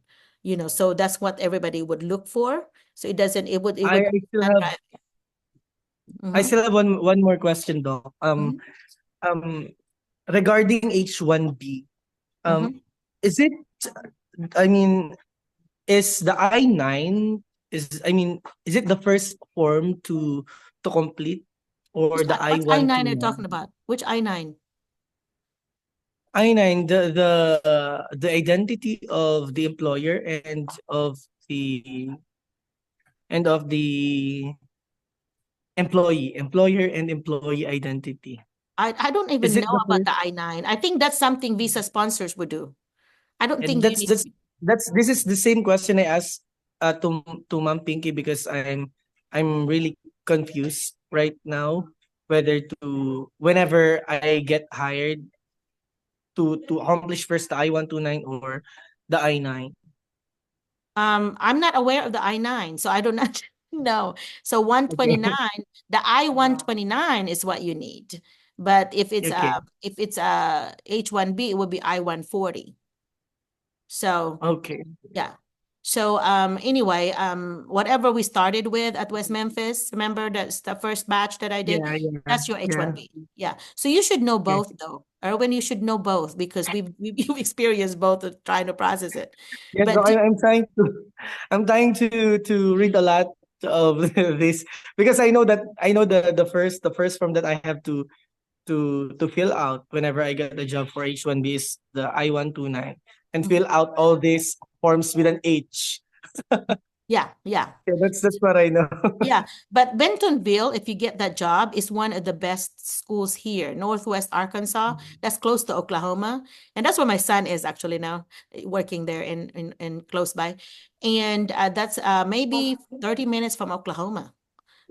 So that's what everybody would look for. So it I, would I still have non-drive. I Mm-hmm. still have one more question, Doc. Mm-hmm. Um regarding H1B, Mm-hmm. is it I mean, is the I-9 is it the first form to complete, or the What's I-1 I-9 to you're talking about? Which I-9? I-9, the identity of the employer the and of the employer and employee identity. I don't Is even it know the about first? the I-9. I think that's something visa sponsors would do. I don't And think you need. this is the same question I asked to Ma'am Pinky, because I'm really confused right now whether to whenever I get hired to accomplish first the I-129 or the I-9. I'm not aware of the I-9, so I do not know. So 129, the I-129 is what you need. But Okay. if it's a H-1B, it would be I-140. So Okay. yeah. So anyway, whatever we started with at West Memphis, remember that's the first batch that I did? Yeah, yeah, That's your yeah. H-1B. Yeah. So you should know Okay. both though. Erwin, you should know both because we've experienced both of trying to process it. Yeah, so But I'm trying to I'm trying to read a lot of this, because I know the first form that I have to fill out whenever I get a job for H-1B is the I-129, and fill out all these forms with an H. yeah, yeah. Yeah, that's what I know. Yeah, but Bentonville, if you get that job, is one of the best schools here, Northwest Arkansas. That's close to Oklahoma, and that's where my son is actually now, working there in close by, and that's maybe 30 minutes from Oklahoma.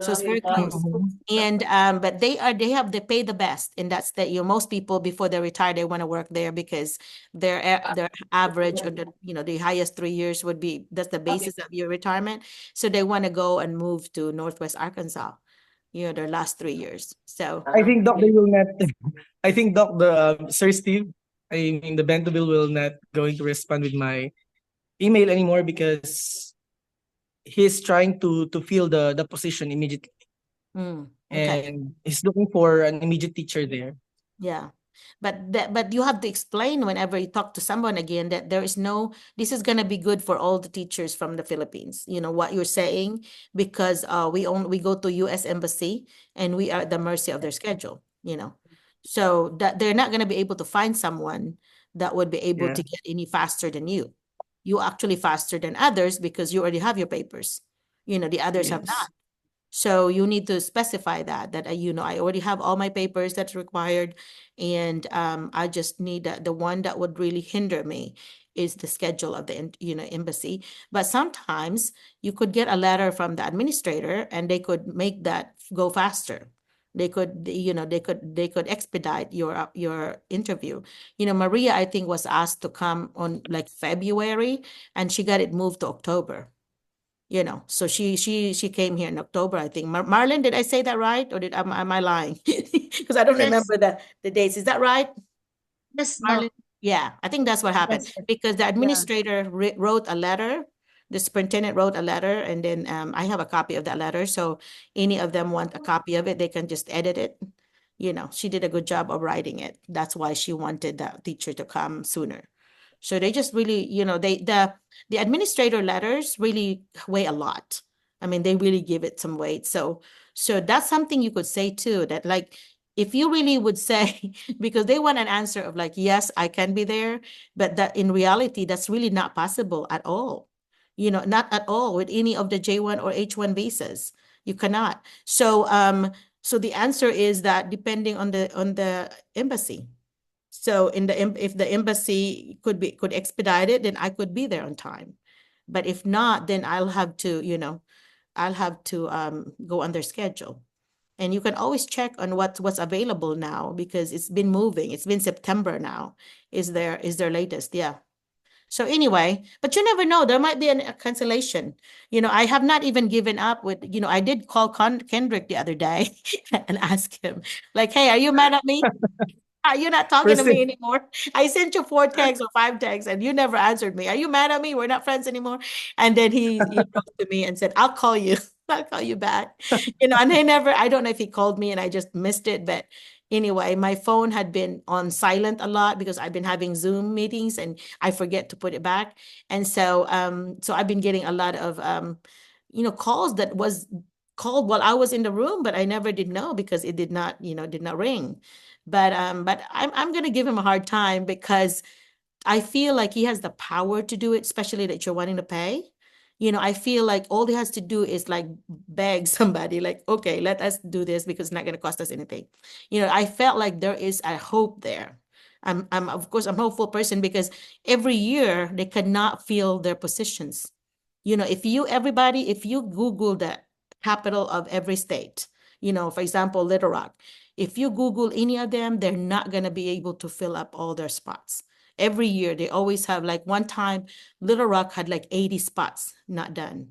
So it's very close. Mhm. And but they pay the best, and that's that most people before they retire they want to work there because their average or the highest 3 years would be that's the basis of your retirement. So they want to go and move to Northwest Arkansas, their last 3 years. So I think Doc they will not. I think Doc the Sir Steve. I mean the Bentonville will not going to respond with my email anymore, because he's trying to fill the position immediately, okay. and he's looking for an immediate teacher there. Yeah. But you have to explain whenever you talk to someone again that this is going to be good for all the teachers from the Philippines. You know what you're saying, because we go to US Embassy and we are at the mercy of their schedule. So that they're not going to be able to find someone that would be able Yeah. to get any faster than you. You actually faster than others because you already have your papers. The others have Yes. not. So you need to specify that I already have all my papers that's required, and I just need the one that would really hinder me is the schedule of the embassy. But sometimes you could get a letter from the administrator, and they could make that go faster. They could expedite your interview. Maria, I think, was asked to come on like February, and she got it moved to October. So she came here in October, I think. Marlon, did I say that right, or am I lying? Because I don't Yes, remember the dates. Is that right, yes, Marlon? Doc. Yeah, I think that's what happened Yes, because the yeah. administrator wrote a letter. The superintendent wrote a letter, and then I have a copy of that letter. So any of them want a copy of it, they can just edit it. She did a good job of writing it. That's why she wanted the teacher to come sooner. So they just really, the administrator letters really weigh a lot. I mean, they really give it some weight. So that's something you could say too, that like if you really would say, because they want an answer of like, yes, I can be there, but that in reality, that's really not possible at all. Not at all with any of the J1 or H1 visas. You cannot. So the answer is that depending on the embassy. So if the embassy could expedite it, then I could be there on time. But if not, then I'll have to go on their schedule. And you can always check on what's available now because it's been moving. It's been September now. Is their latest? Yeah. So anyway, but you never know. There might be a cancellation. I have not even given up with, I did call Kendrick the other day and ask him, like, hey, are you mad at me? Are you not talking to First me thing, anymore? I sent you 4 texts or 5 texts and you never answered me. Are you mad at me? We're not friends anymore. And then he wrote to me and said, I'll call you. I'll call you back. And I don't know if he called me and I just missed it. But anyway, my phone had been on silent a lot because I've been having Zoom meetings and I forget to put it back. And so I've been getting a lot of calls that was called while I was in the room, but I never did know because it did not ring. But I'm gonna give him a hard time because I feel like he has the power to do it, especially that you're wanting to pay. I feel like all he has to do is like beg somebody, like, okay, let us do this because it's not going to cost us anything. I felt like there is a hope there. Of course, I'm a hopeful person because every year they cannot fill their positions. If you Google the capital of every state, for example, Little Rock, if you Google any of them, they're not going to be able to fill up all their spots. Every year, they always have, like one time, Little Rock had like 80 spots not done.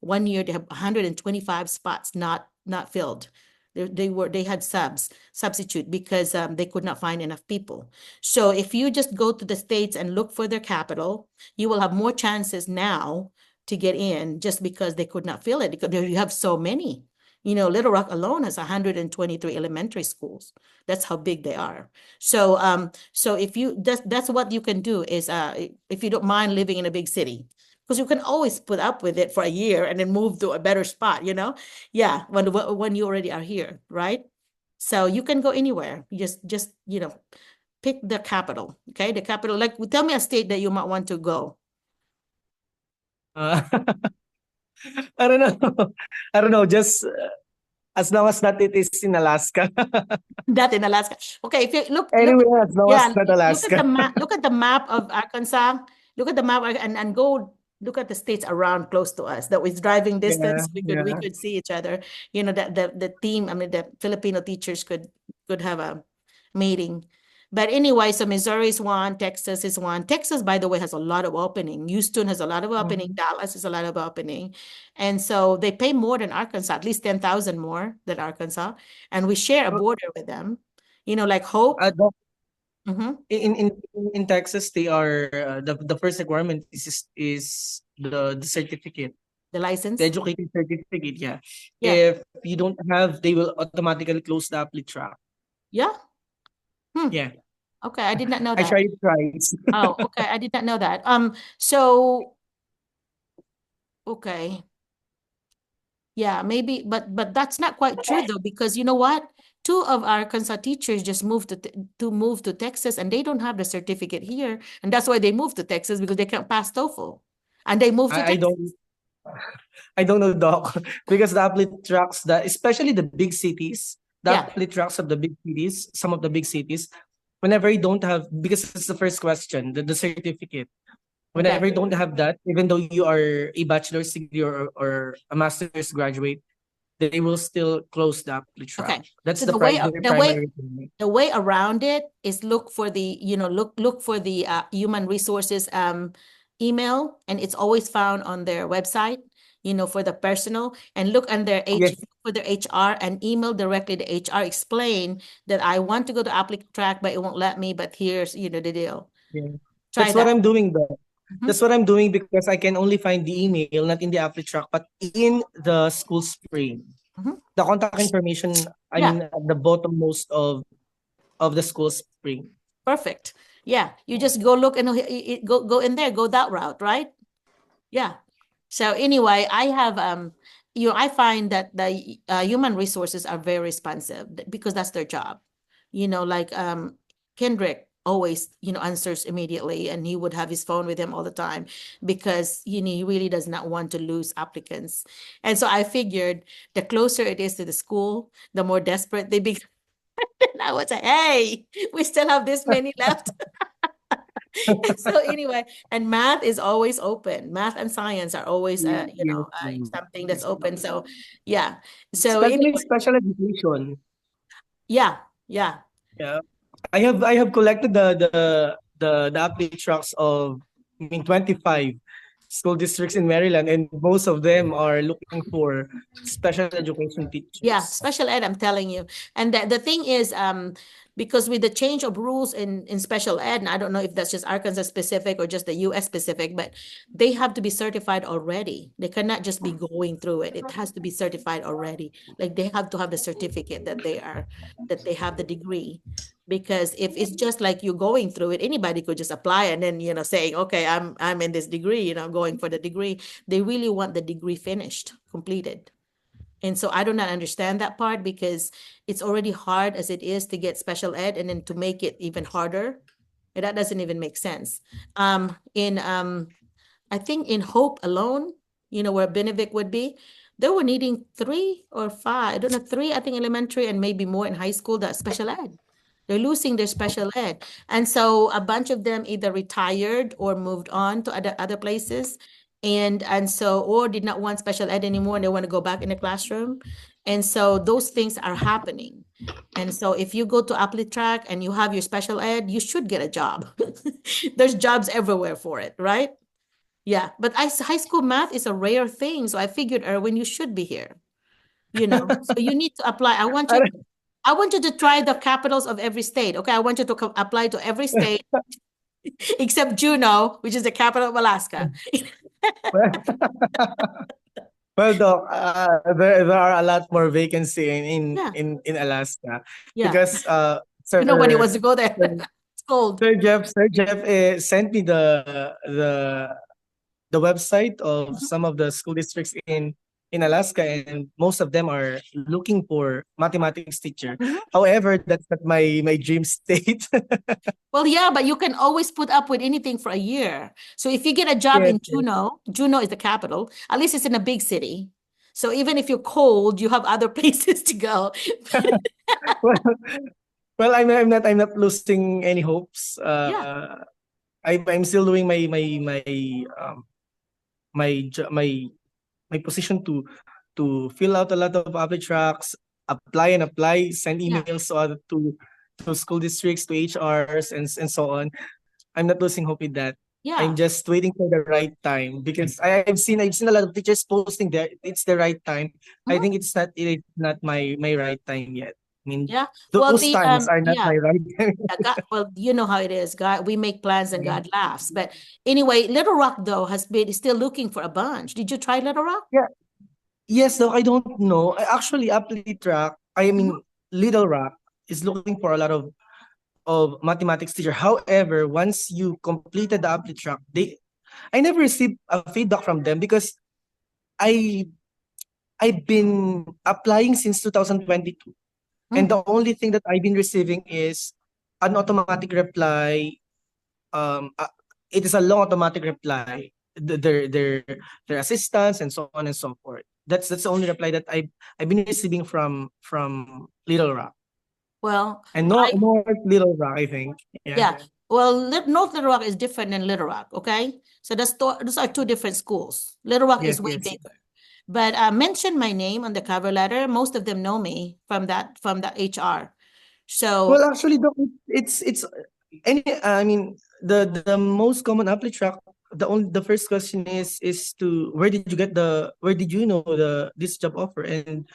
One year they have 125 spots not filled. They had substitute because they could not find enough people. So if you just go to the states and look for their capital, you will have more chances now to get in just because they could not fill it because you have so many. Little Rock alone has 123 elementary schools. That's how big they are. So if you that's what you can do is if you don't mind living in a big city, because you can always put up with it for a year and then move to a better spot, Yeah, when you already are here, right? So you can go anywhere. Just pick the capital, okay? The capital, like tell me a state that you might want to go. Uh, I don't know. I don't know. Just as long as that it is in Alaska. That in Alaska. Okay, if you look, Anywhere as long as not look at the Alaska. map. Look at the map of Arkansas. Look at the map and go look at the states around close to us. That was driving Yeah, distance. We yeah. could see each other. That the team. I mean, the Filipino teachers could have a meeting. But anyway, so Missouri is one, Texas is one. Texas, by the way, has a lot of opening. Houston has a lot of opening. Mhm. Dallas has a lot of opening. And so they pay more than Arkansas, at least 10,000 more than Arkansas. And we share a border with them. Like Hope. Doc, Mm-hmm. in Texas, they are the first requirement is the certificate, The the license. educated certificate. Yeah. Yeah. If you don't have, they will automatically close the applet track. Yeah. Yeah. Okay, I did not know I that. tried it twice. Oh, okay, I did not know that. So okay. Yeah, maybe, but that's not quite true though, because you know what? Two of our Arkansas teachers just moved to move to Texas, and they don't have the certificate here, and that's why they moved to Texas because they can't pass TOEFL, and they moved to I Texas. don't I don't know, Doc, because the applet tracks that, especially the big cities, the Yeah. applet tracks of the big cities, some of the big cities, whenever you don't have, because it's the first question, the certificate. Whenever you Okay. don't have that, even though you are a bachelor's degree or a master's graduate, they will still close the applet track. Okay. That's So the their primary requirement. the way around it is look for the look for the human resources email, and it's always found on their website, for the personal, and look on their Yes. for their HR and email directly to HR, explain that I want to go to applicant track, but it won't let me, but here's the deal. Yeah. Try That's what that. I'm doing, though. Mhm. That's what I'm doing because I can only find the email, not in the applet track, but in the school spring. Mhm. The contact information, I Yeah. mean, at the bottommost of the school spring. Perfect. Yeah, you just go look and go in there, go that route, right? Yeah. So anyway, I have I find that the human resources are very responsive because that's their job. Like Kendrick always answers immediately, and he would have his phone with him all the time because he really does not want to lose applicants. And so I figured the closer it is to the school, the more desperate they become. And I would say, hey, we still have this many left. So anyway, and math is always open. Math and science are always, Yes. something that's open. So yeah. So Especially anyway, special education. yeah, yeah. Yeah. I have collected the applet tracks of, I mean, 25 school districts in Maryland, and most of them are looking for special education Yeah, teachers. special ed, I'm telling you. And the thing is, because with the change of rules in special ed, and I don't know if that's just Arkansas specific or just the US specific, but they have to be certified already. They cannot just be going through it. It has to be certified already. Like they have to have the certificate that they have the degree Because if it's just like you going through it, anybody could just apply and then, saying, okay, I'm in this degree, going for the degree. They really want the degree finished, completed. And so I do not understand that part, because it's already hard as it is to get special ed, and then to make it even harder. And that doesn't even make sense. I think in Hope alone, where Benedict would be, they were needing 3 or 5, I don't know, 3, I think elementary, and maybe more in high school, that special ed. They're losing their special ed. And so a bunch of them either retired or moved on to other places. And so, or did not want special ed anymore, and they want to go back in the classroom. And so those things are happening. And so if you go to Track and you have your special ed, you should get a job. There's jobs everywhere for it, right? Yeah, but high school math is a rare thing. So I figured, Erwin, you should be here. So you need to apply. I want you to try the capitals of every state. Okay, I want you to apply to every state except Juneau, which is the capital of Alaska. Well, Doc, there are a lot more vacancy Yeah. in Alaska, Yeah. because Nobody wants to go there. It's cold. Sir Jeff sent me the website of some of the school districts in Alaska, and most of them are looking for mathematics teacher. However, that's not my dream state. Well, yeah, but you can always put up with anything for a year. So if you get a job in Juneau, Juneau is the capital, at least it's in a big city. So even if you're cold, you have other places to go. Well, I'm not losing any hopes. I'm still doing my position to fill out a lot of apply tracks, apply, send emails to school districts, to HRs, and so on. I'm not losing hope with that. Yeah. I'm just waiting for the right time, because I've seen a lot of teachers posting there. It's the right time. I think it's not my right time yet. I mean, Yeah. those times are not my right time. God, well, you know how it is. God, we make plans and God laughs. But anyway, Little Rock though has been still looking for a bunch. Did you try Little Rock? Yeah. Yes, though I don't know. Actually, Track, I mean, Little Rock is looking for a lot of mathematics teacher. However, once you completed the apply track, I never received a feedback from them, because I I've been applying since 2022. And the only thing that I've been receiving is an automatic reply. It is a long automatic reply. Their assistants and so on and so forth. That's the only reply that I've been receiving from Little Rock. Well, And North Little Rock, I think. yeah. Well, North Little Rock is different than Little Rock, okay? So those are two different schools. Little Rock is way bigger. But mention my name on the cover letter. Most of them know me from that HR. So well, actually, it's any. I mean, the most common apply track. The first question is to where did you know this job offer, and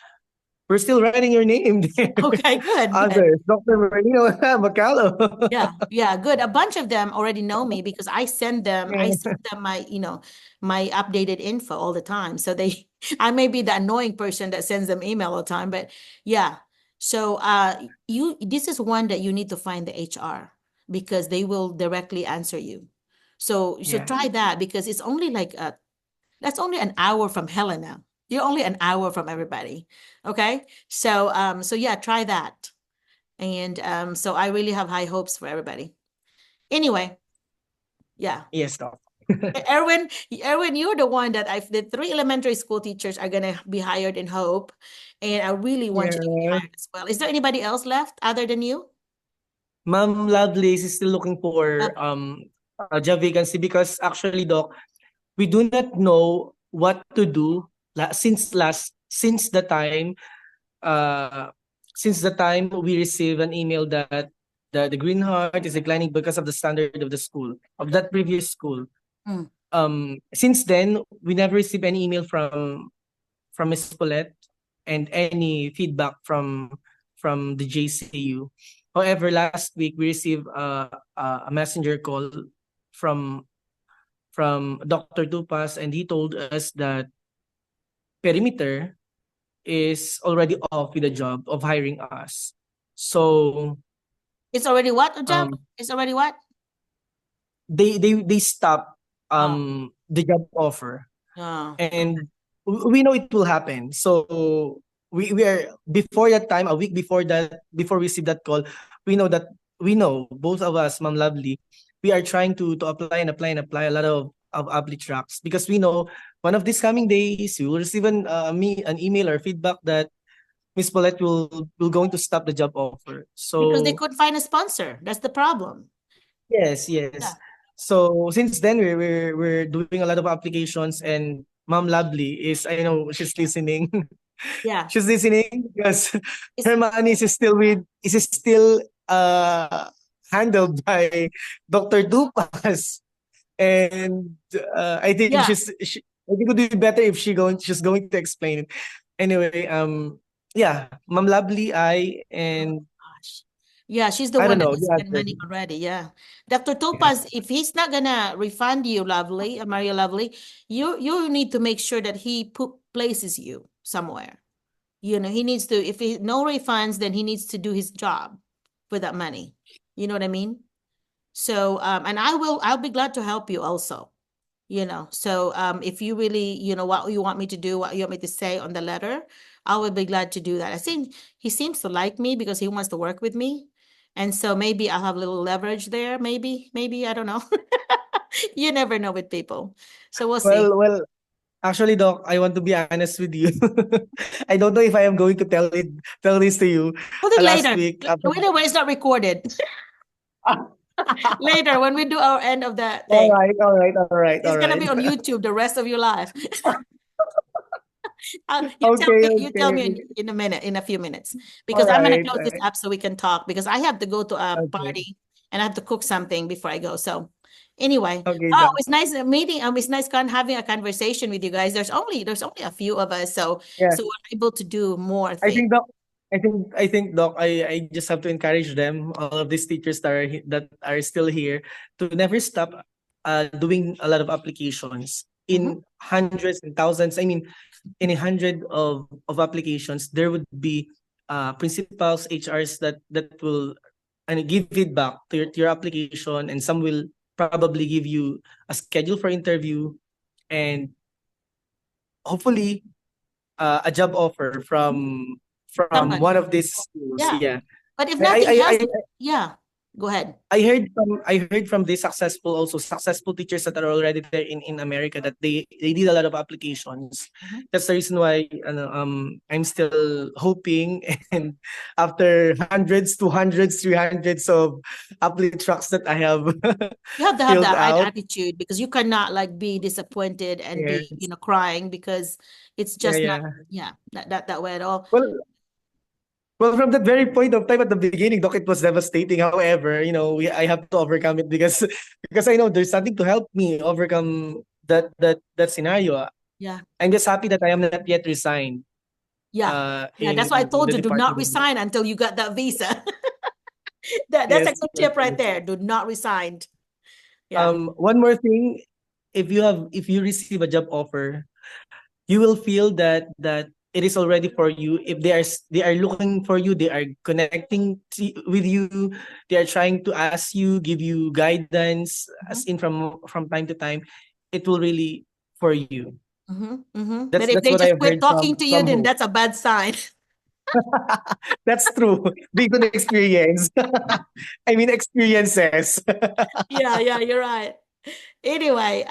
we're still writing your name there. Okay, good. Others, Dr. Merlina McCullough. Yeah, good. A bunch of them already know me because I send them my, my updated info all the time. So I may be the annoying person that sends them email all the time, but yeah. So this is one that you need to find the HR, because they will directly answer you. So try that, because it's only that's only an hour from Helena. You're only an hour from everybody. Okay. So yeah, try that. And so I really have high hopes for everybody. Anyway, yeah. Yes, Doc. Erwin, you're the one that the 3 elementary school teachers are gonna be hired in Hope, and I really want you to be hired as well. Is there anybody else left other than you? Ma'am Lovelace is still looking for a job vacancy, because actually, Doc, we do not know what to do since the time we receive an email that the Green Heart is declining because of the standard of the school, of that previous school. Since then, we never received any email from Ms. Paulette and any feedback from the JCU. However, last week we received a messenger call from Dr. Tupas, and he told us that Perimeter is already off with the job of hiring us. So It's already what, Ujab? Um, It's already what? they stop Oh, the job offer, oh, and we know it will happen. So we are before that time, a week before that, before we receive that call, we know that we know both of us, Ma'am Lovely, we are trying to apply and apply and apply a lot of apply tracks, because we know one of these coming days we will receive an email or feedback that Miss Paulette will going to stop the job offer. because they So couldn't find a sponsor. That's the problem. yes, Yeah, yes. So since then we're doing a lot of applications, and Mom Lovely is, I know she's listening. yeah. She's listening because It's her money is still handled by Dr. Dupas. And I think yeah. I think it would be better if she's going to explain it. Anyway, yeah, Mom Lovely, and Gosh. Yeah, she's the I don't one that know has the spent answer. money already. Yeah. Dr. Yeah. Topaz, if he's not gonna refund you, Lovely, Maria Lovely, you need to make sure that he places you somewhere. You know, he needs to, if he no refunds, then he needs to do his job for that money. You know what I mean? So, and I'll be glad to help you also. So if you really, what you want me to do, what you want me to say on the letter, I would be glad to do that. I think he seems to like me because he wants to work with me. And so maybe I'll have a little leverage there. Maybe, I don't know. You never know with people. So we'll see. Well, actually, Doc, I want to be honest with you. I don't know if I am going to tell this to you Hold it last later. week. Later when it's not recorded. Later when we do our end of the All thing. right, all right, all right, It's all gonna right. be on YouTube the rest of your life. Okay, You tell me okay. in a minute, in a few minutes, All because I'm gonna right. close this up so we can talk because I have to go to a Okay. party and I have to cook something before I go. So anyway, Okay, oh, Doc. it's nice meeting. It's nice having a conversation with you guys. There's only a few of us, so Yeah. we're able to do more I things. think Doc, I think Doc, I just have to encourage them, all of these teachers that are still here, to never stop doing a lot of applications Mm-hmm. in hundreds and thousands. I mean, in 100 of applications, there would be principals, HRs that will and give feedback to your application, and some will probably give you a schedule for interview, and hopefully a job offer from Somebody, one of these schools. yeah. Yeah. But if I I nothing I, else, I yeah, go ahead. I heard from the successful teachers that are already there in America, that they did a lot of applications. Mhm. That's the reason why I'm still hoping, and after hundreds, 200s, 300s of apply tracks that I have You have to have filled that right out. attitude because you cannot like be disappointed and be, Yes. crying because it's Yeah, just not, yeah. yeah, that way at all. Well, from that very point of time at the beginning, Doc, it was devastating. However, I have to overcome it because because I know there's something to help me overcome that scenario. Yeah. I'm just happy that I am not yet resigned. Yeah. Yeah. In That's why I in told the you, do not department. resign until you got that visa. That's a Yes, good yes, tip right yes. there. Do not resign. Yeah. One more thing, if you receive a job offer, you will feel that it is already for you. If they are looking for you, they are connecting with you, they are trying to ask you, give you guidance, Mm-hmm. as in from time to time, it will really for you. Mm-hmm. Mm-hmm. That's But if that's they what just I've quit heard talking from to you, from then Hope. that's a bad sign. That's true. Based on experience. I mean experiences. Yeah, yeah, you're right. Anyway,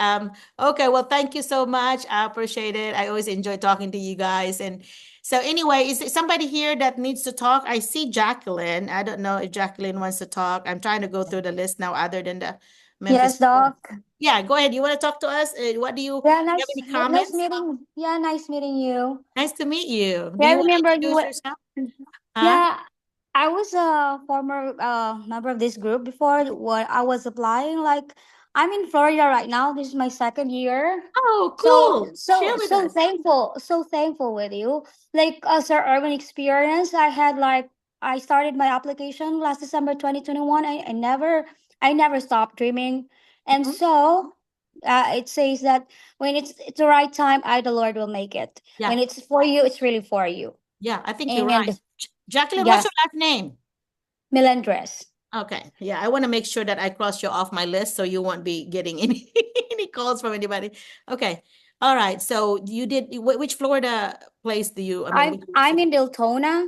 okay, well, thank you so much. I appreciate it. I always enjoy talking to you guys. And so anyway, is there somebody here that needs to talk? I see Jacqueline. I don't know if Jacqueline wants to talk. I'm trying to go through the list now other than the Memphis. Yes, Doc. Yeah, go ahead. You want to talk to us? What do you Yeah, have nice, any nice comments? meeting. Yeah, nice meeting you. Nice to meet you. Do Yeah, I you want to remember you introduce were. yourself? Huh? Yeah, I was a former member of this group before. What I was applying, like I'm in Florida right now. This is my second year. Oh, So cool. Share so with so us. thankful, so thankful with you. Like as our urban experience, I started my application last December 2021. I never stopped dreaming, and Mhm. so it says that when it's the right time, the Lord will make it. Yeah, When it's for you, it's really for you. yeah, I think you're right. And Jacqueline, what's yeah, your last name? Melendres. Okay. Yeah, I want to make sure that I cross you off my list so you won't be getting any any calls from anybody. Okay. All right. So you did which Florida place do you, I mean, which I'm city? in Deltona,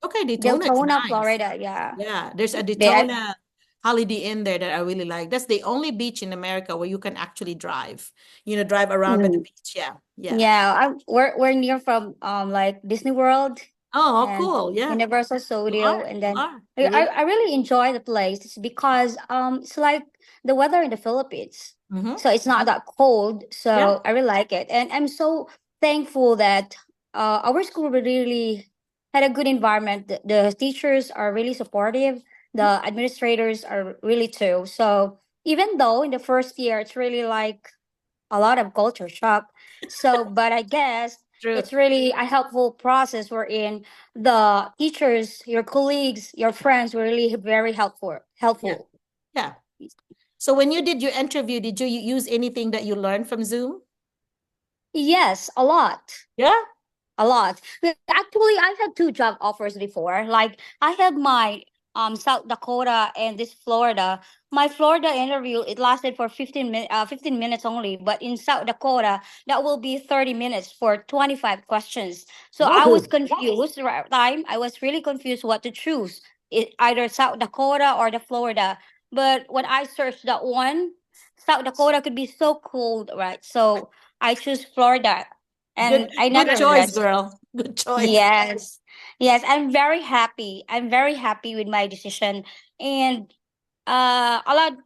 Okay, Daytona is Deltona, nice. Florida. Yeah. Yeah, there's a They, Daytona Holiday Inn there that I really like. That's the only beach in America where you can actually drive, drive around by the mm, beach. Yeah. Yeah. yeah, we're near from like Disney World Oh, and cool. Yeah. Universal You Studio, are. and You then are. You I really I really enjoy the place. It's because it's like the weather in the Philippines, Mm-hmm. so it's not that cold. Yeah. So I really like it, and I'm so thankful that our school really had a good environment. The teachers are really supportive. The administrators are really too. So even though in the first year it's really like a lot of culture shock. So, but I guess True. it's really a helpful process wherein the teachers, your colleagues, your friends were really very helpful. Yeah. Helpful. Yeah. So when you did your interview, did you use anything that you learned from Zoom? Yes, a lot. Yeah. A lot. Actually, I've had two job offers before. Like I had my South Dakota and this Florida. My Florida interview it lasted for 15 minutes only, but in South Dakota that will be 30 minutes for 25 questions. So I was Whoa. confused right time. I was really confused what to choose. Either South Dakota or the Florida. But when I searched that one, South Dakota could be so cold, right? So I choose Florida Good and I good never choice, regret. girl. Good choice. Yes. Yes, I'm very happy. I'm very happy with my decision. And a lot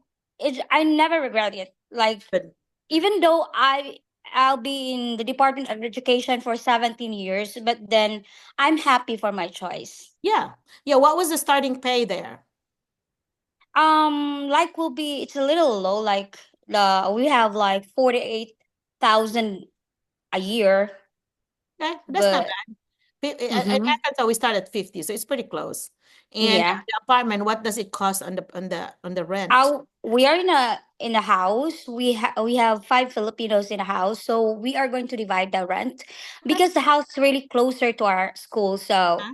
I never regret it. Like Good. even though I'll be in the Department of Education for 17 years, but then I'm happy for my choice. Yeah. Yeah. What was the starting pay there? Like will be it's a little low, like the we have like 48,000 a year, Okay, that's not but bad. In mhm. Arkansas, we start at 50, so it's pretty close. And Yeah. the apartment, what does it cost on the rent? We are in a house. We have five Filipinos in a house, so we are going to divide the rent Okay. because the house is really closer to our school, so Uh,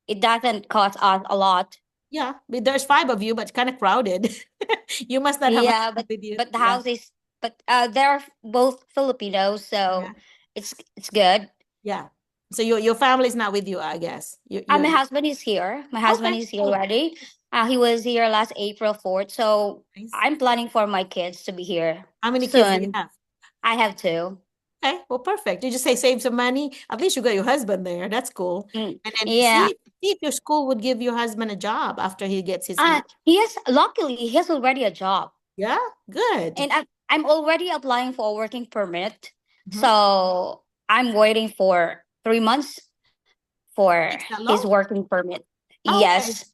it doesn't cost us a lot. yeah, but there's five of you, but kind of crowded. You must not have Yeah, husband with you. but the Yeah. house is they're both Filipinos, Yeah. so it's good. Yeah. So your family's not with you, I guess. My husband is here. My husband Okay, is here cool. already. He was here last April 4th, so Nice. I'm planning for my kids to be here How many kids do you soon. have? I have two. Okay, well, perfect. You just say save some money. At least you got your husband there. That's cool. And then Yeah. see if your school would give your husband a job after he gets his. Luckily he has already a job. Yeah, good. And I'm already applying for a working permit. Mhm. So I'm waiting for 3 months for It's that his long? working permit. Oh, okay. Yes.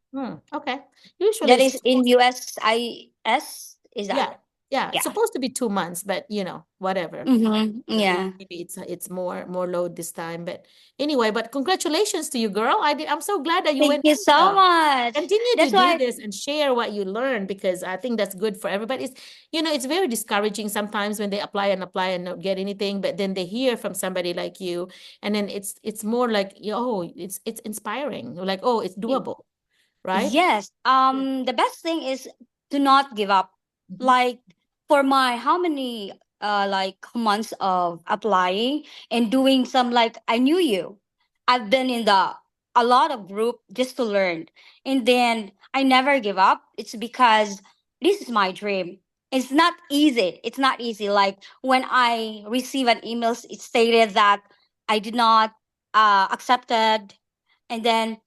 Okay. Usually That it's is in supposed USIS. Is yeah. that? Yeah, it's Yeah. supposed to be 2 months, but whatever. Mm-hmm. Yeah. Maybe it's more load this time. But anyway, but congratulations to you, girl. I'm so glad that you Thank went you in. so much. Continue to That's do why this and share what you learn because I think that's good for everybody. It's very discouraging sometimes when they apply and not get anything, but then they hear from somebody like you, and then it's more like, oh, it's inspiring. Like, oh, it's doable, right? yes. The best thing is to not give up. Mhm. Like for my how many like months of applying and doing some like I knew you. I've been in the a lot of group just to learn. And then I never give up. It's because this is my dream. It's not easy. It's not easy. Like when I receive an email, it stated that I did not accepted, and then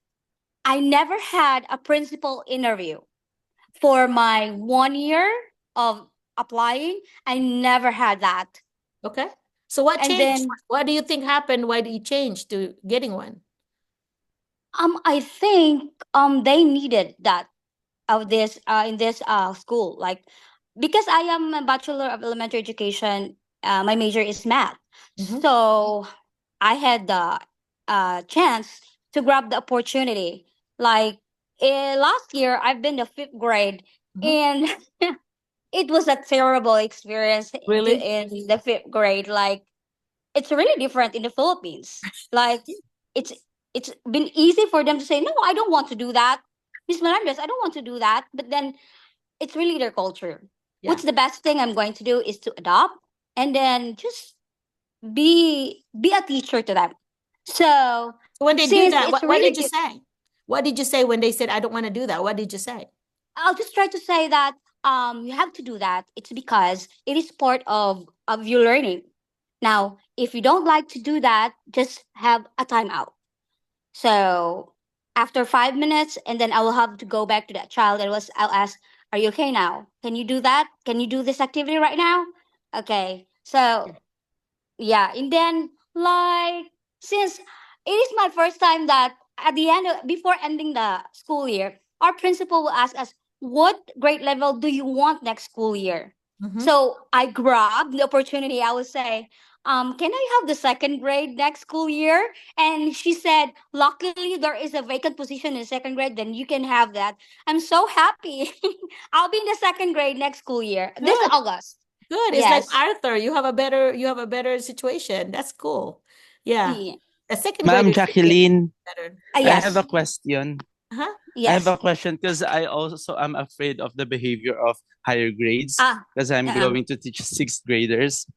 I never had a principal interview for my 1 year of applying. I never had that. Okay. So what And changed? then What do you think happened? Why did you change to getting one? I think they needed that of this in this school, like because I am a bachelor of elementary education. My major is math, Mhm. so I had the chance to grab the opportunity. Like last year, I've been to fifth grade, Mhm. and it was a terrible experience Really? in the fifth grade. Like it's really different in the Philippines. Like it's it's been easy for them to say no, I don't want to do that. Miss Melendez, I don't want to do that. But then it's really their culture. Yeah. What's the best thing I'm going to do is to adopt and then just be a teacher to them. So When they do since that, it's what really did you say? What did you say when they said, I don't want to do that? What did you say? I'll just try to say that you have to do that. It's because it is part of your learning. Now, if you don't like to do that, just have a timeout. So after 5 minutes, and then I will have to go back to that child and I'll ask, "Are you okay now? Can you do that? Can you do this activity right now?" Okay. So yeah, and then like since it is my first time that at the end before ending the school year, our principal will ask us, "What grade level do you want next school year?" Mm-hmm. So I grabbed the opportunity. I would say, "Can I have the second grade next school year?" And she said, "Luckily, there is a vacant position in second grade. Then you can have that." I'm so happy. I'll be in the second grade next school year. This Good. August. Good. It's like Yes. Arthur. You have a better situation. That's cool. Yeah. Yeah. A second Ma'am grader should be Jacqueline, better. I have a Yes. question. Uh-huh. I have Yes. a question because I also am afraid of the behavior of higher grades Ah. because I'm Uh-uh. going to teach sixth graders.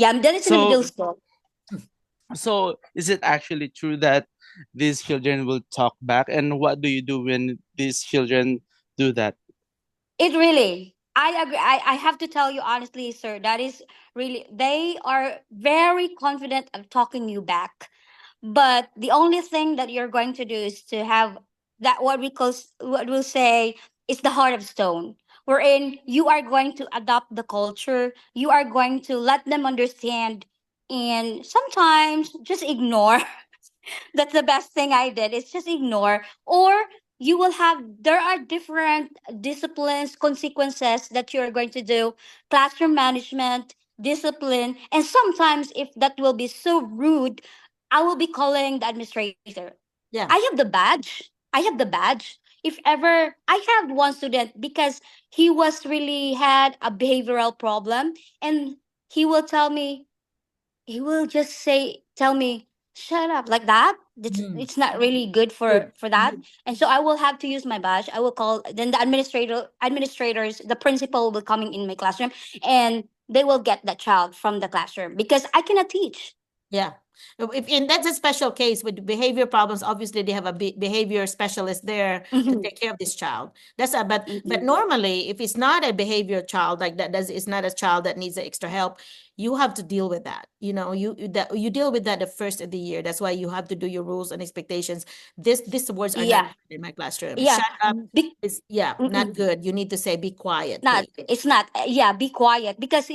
Yeah, I'm done. It's in the middle So, school. so is it actually true that these children will talk back? And what do you do when these children do that? It really. I agree. I have to tell you honestly, sir, that is really, they are very confident of talking you back. But the only thing that you're going to do is to have that what we'll say is the heart of stone. Wherein you are going to adopt the culture, you are going to let them understand, and sometimes just ignore. That's the best thing I did. It's just ignore. Or you will have, there are different disciplines, consequences that you're going to do, classroom management, discipline. And sometimes, if that will be so rude, I will be calling the administrator. I Yeah. have the badge. I have the badge. If ever I have one student because he was really had a behavioral problem, and he will tell me, he will just say tell me, "Shut up," like that. Mm. It's not really good Good. for that. And so I will have to use my badge. I will call, then the administrators, the principal will coming in my classroom, and they will get that child from the classroom because I cannot teach. Yeah. If and that's a special case with behavior problems, obviously they have a behavior specialist there to Mhm. take care of this child. That's a but Mhm. normally if it's not a behavior child like that, does it's not a child that needs extra help, you have to deal with that. You deal with that the first of the year. That's why you have to do your rules and expectations. These words are not Yeah. used in my classroom. Yeah. Shut up Be- is yeah, not Mm-mm. good. You need to say be quiet, Not, please. it's not. Yeah, be quiet because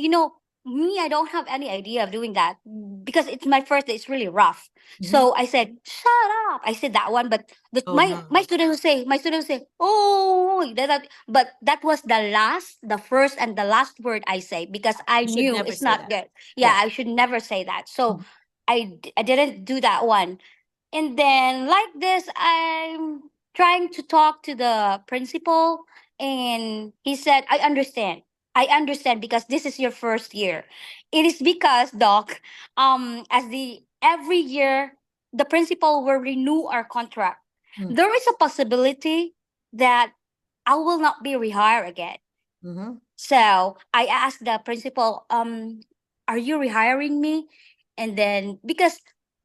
me, I don't have any idea of doing that because it's my first day. It's really rough. Mm-hmm. So I said, "Shut up." I said that one, but Oh no. my student will say, "Oh," but that was the first and the last word I say because I You should knew never it's say not that. good. Yeah, Yeah. I should never say that. So I didn't do that one. And then like this, I'm trying to talk to the principal, and he said, I understand because this is your first year. It is because, Doc, as the every year the principal will renew our contract. Mm. There is a possibility that I will not be rehired again. Mm-hmm. So I asked the principal, "Are you rehiring me?" And then because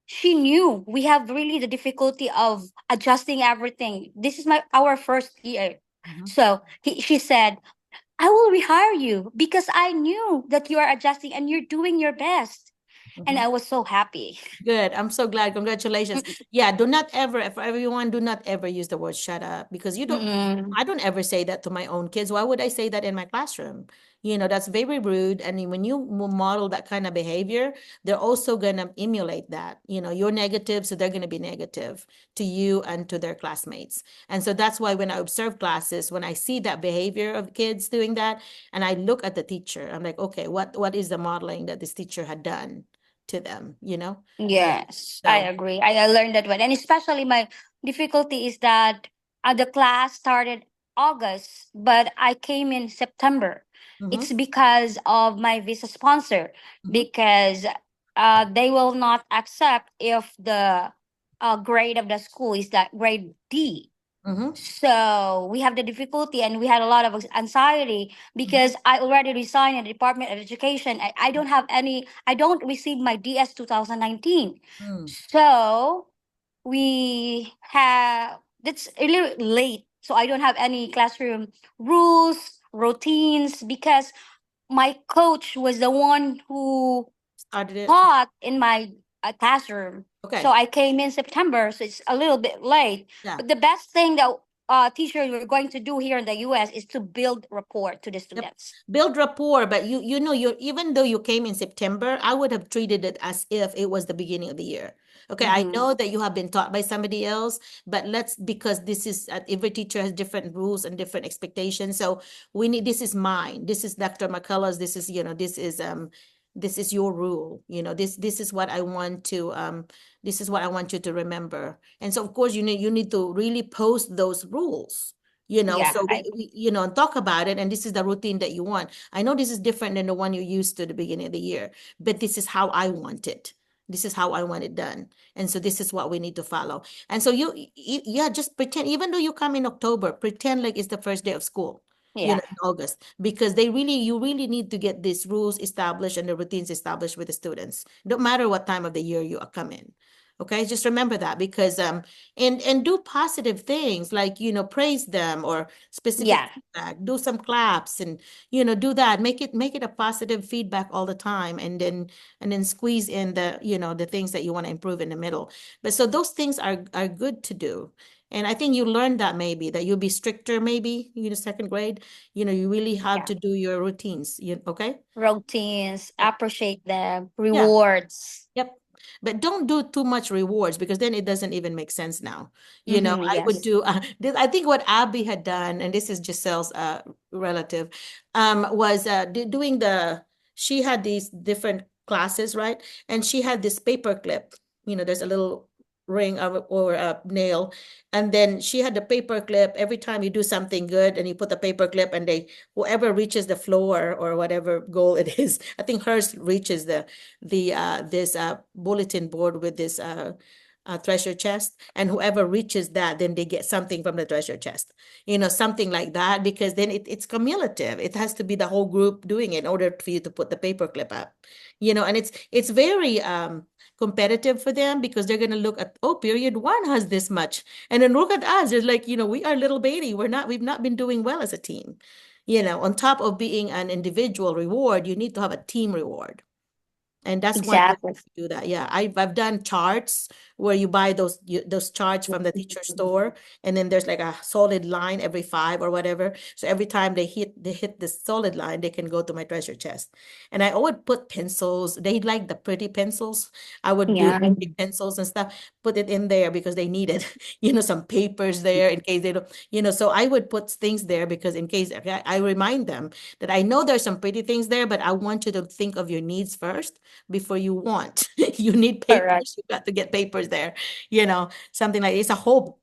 she knew we have really the difficulty of adjusting everything. This is my our first year. Mm-hmm. So she said, "I will rehire you because I knew that you are adjusting and you're doing your best." And Mm-hmm. I was so happy. Good. I'm so glad. Congratulations. Yeah, do not ever, for everyone, do not ever use the word shut up because Mm-mm. I don't ever say that to my own kids. Why would I say that in my classroom? That's very rude. And when you model that kind of behavior, they're also going to emulate that. You're negative, so they're going to be negative to you and to their classmates. And so that's why when I observe classes, when I see that behavior of kids doing that, and I look at the teacher, I'm like, okay, what is the modeling that this teacher had done to them? Yes, I So, agree. I learned that one. And especially my difficulty is that the class started August, but I came in September. mm-hmm, It's because of my visa sponsor, mm-hmm, because they will not accept if the grade of the school is that grade D. Mm-hmm. So we have the difficulty and we had a lot of anxiety because I already resigned in the Department of Education. I don't have any, I don't receive my DS 2019. Mm. So we have, that's a little late. So I don't have any classroom rules, routines, because my coach was the one who Started it. taught in my classroom. So Okay. I came in September, so it's a little bit late. Yeah. But the best thing that teachers were going to do here in the US is to build rapport to the Yep. students. Build rapport, but you know, you're even though you came in September, I would have treated it as if it was the beginning of the year. Okay, I Mm-hmm. know that you have been taught by somebody else, but let's, because this is every teacher has different rules and different expectations. So we need, this is mine. This is Dr. McCullough's. This is, you know, this is your rule. You know, this is what I want to this is what I want you to remember. And so of course you need to really post those rules, you know, Yeah, so we you know, and talk about it, and this is the routine that you want. I know this is different than the one you used to the beginning of the year, but this is how I want it. This is how I want it done, and so this is what we need to follow. And so yeah, just pretend, even though you come in October, pretend like it's the first day of school, you yeah, know, in August, because they really, you really need to get these rules established and the routines established with the students, no matter what time of the year you come in. Okay, just remember that, because and do positive things, like, you know, praise them, or specific yeah, feedback, do some claps, and, you know, do that, make it a positive feedback all the time, and then squeeze in the, you know, the things that you want to improve in the middle. But so those things are good to do. And I think you learned that, maybe that you'll be stricter, maybe, you know, second grade, you know, you really have yeah. to do your routines, okay. Routines, Yeah. appreciate them, Yeah. rewards. Yep. But don't do too much rewards, because then it doesn't even make sense now. You know, Mm-hmm, I would yes. do, I think what Abby had done, and this is Giselle's relative, was doing she had these different classes, right? And she had this paper clip, you know, there's a little ring or a nail. And then she had the paper clip every time you do something good, and you put the paper clip, and whoever reaches the floor or whatever goal it is, I think hers reaches this bulletin board with this treasure chest, and whoever reaches that, then they get something from the treasure chest, you know, something like that, because then it's cumulative. It has to be the whole group doing it in order for you to put the paper clip up, you know. And it's very competitive for them, because they're going to look at, oh, period one has this much, and then look at us, it's like, you know, we are little baby, we've not been doing well as a team, you know. On top of being an individual reward, you need to have a team reward. And that's why you Exactly. do that. Yeah, I've done charts where you buy those charts from the teacher store, and then there's like a solid line every five or whatever. So every time they hit the solid line, they can go to my treasure chest. And I would put pencils. They like the pretty pencils. I would do Yeah, pretty pencils and stuff, put it in there because they need it. You know, some papers there in case they don't, you know. So I would put things there because in case I remind them that I know there's some pretty things there, but I want you to think of your needs first before you want. You need correct. papers, you got to get papers there, you know, something like it's a whole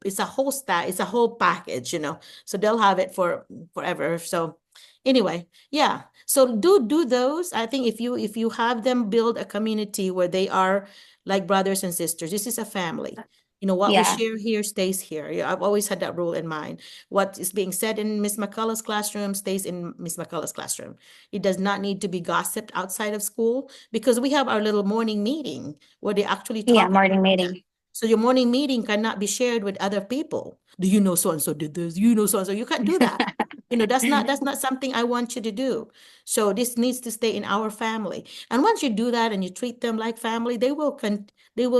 stack, it's a whole package, you know. So they'll have it for forever. So anyway, yeah. So do those. I think if you have them build a community where they are like brothers and sisters, this is a family. You know, what we Yeah, share here stays here. Yeah, I've always had that rule in mind. What is being said in Miss McCullough's classroom stays in Miss McCullough's classroom. It does not need to be gossiped outside of school, because we have our little morning meeting where they actually yeah, talk. morning meeting. So your morning meeting cannot be shared with other people. Do you know so and so did this? You know so and so. You can't do that. You know, that's not something I want you to do. So this needs to stay in our family. And once you do that and you treat them like family, they will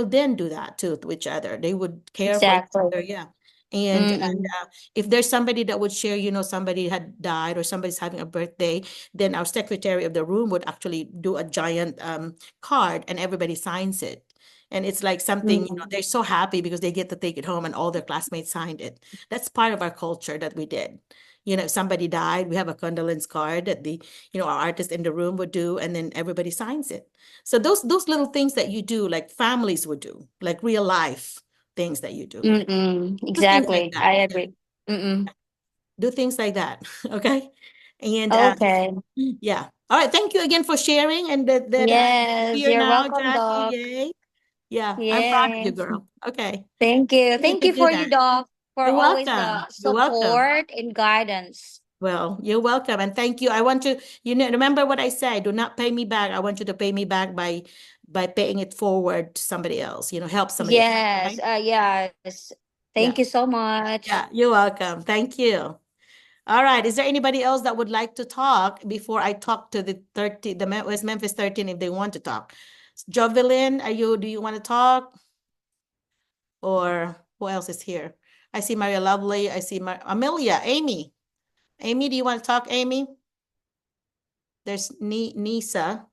then do that too to each other. They would care for each Exactly. other. Yeah. And Mm-mm. if there's somebody that would share, you know, somebody had died or somebody's having a birthday, then our secretary of the room would actually do a giant card, and everybody signs it. And it's like something, you know, Mm-mm. they're so happy because they get to take it home and all their classmates signed it. That's part of our culture that we did. You know, if somebody died, we have a condolence card that our artist in the room would do, and then everybody signs it. So those little things that you do, like families would do, like real life things that you do. Mm-mm. Do things like Exactly. that. I Yeah. agree. Mm-mm. Do things like that. Okay. And Okay. yeah. All right. Thank you again for sharing. And that Yes, here you're now, welcome, Jackie. Doc. Yay. Yeah. I'm proud of you, Yes. girl. Okay. Thank you. You need Thank to you do for you, that. Doc. for You're always the welcome. You're welcome. support and guidance. Well, you're welcome, and thank you. I want to, remember what I said. Do not pay me back. I want you to pay me back by paying it forward to somebody else. Help somebody else. Yes, Right? yes. Yeah. Thank you so much. Yeah. You're welcome. Thank you. All right. Is there anybody else that would like to talk before I talk to the West Memphis 13 if they want to talk? Jovelyn, do you want to talk? Or who else is here? I see Maria Lovely. I see Amelia, Amy. Amy, do you want to talk, Amy? There's Nisa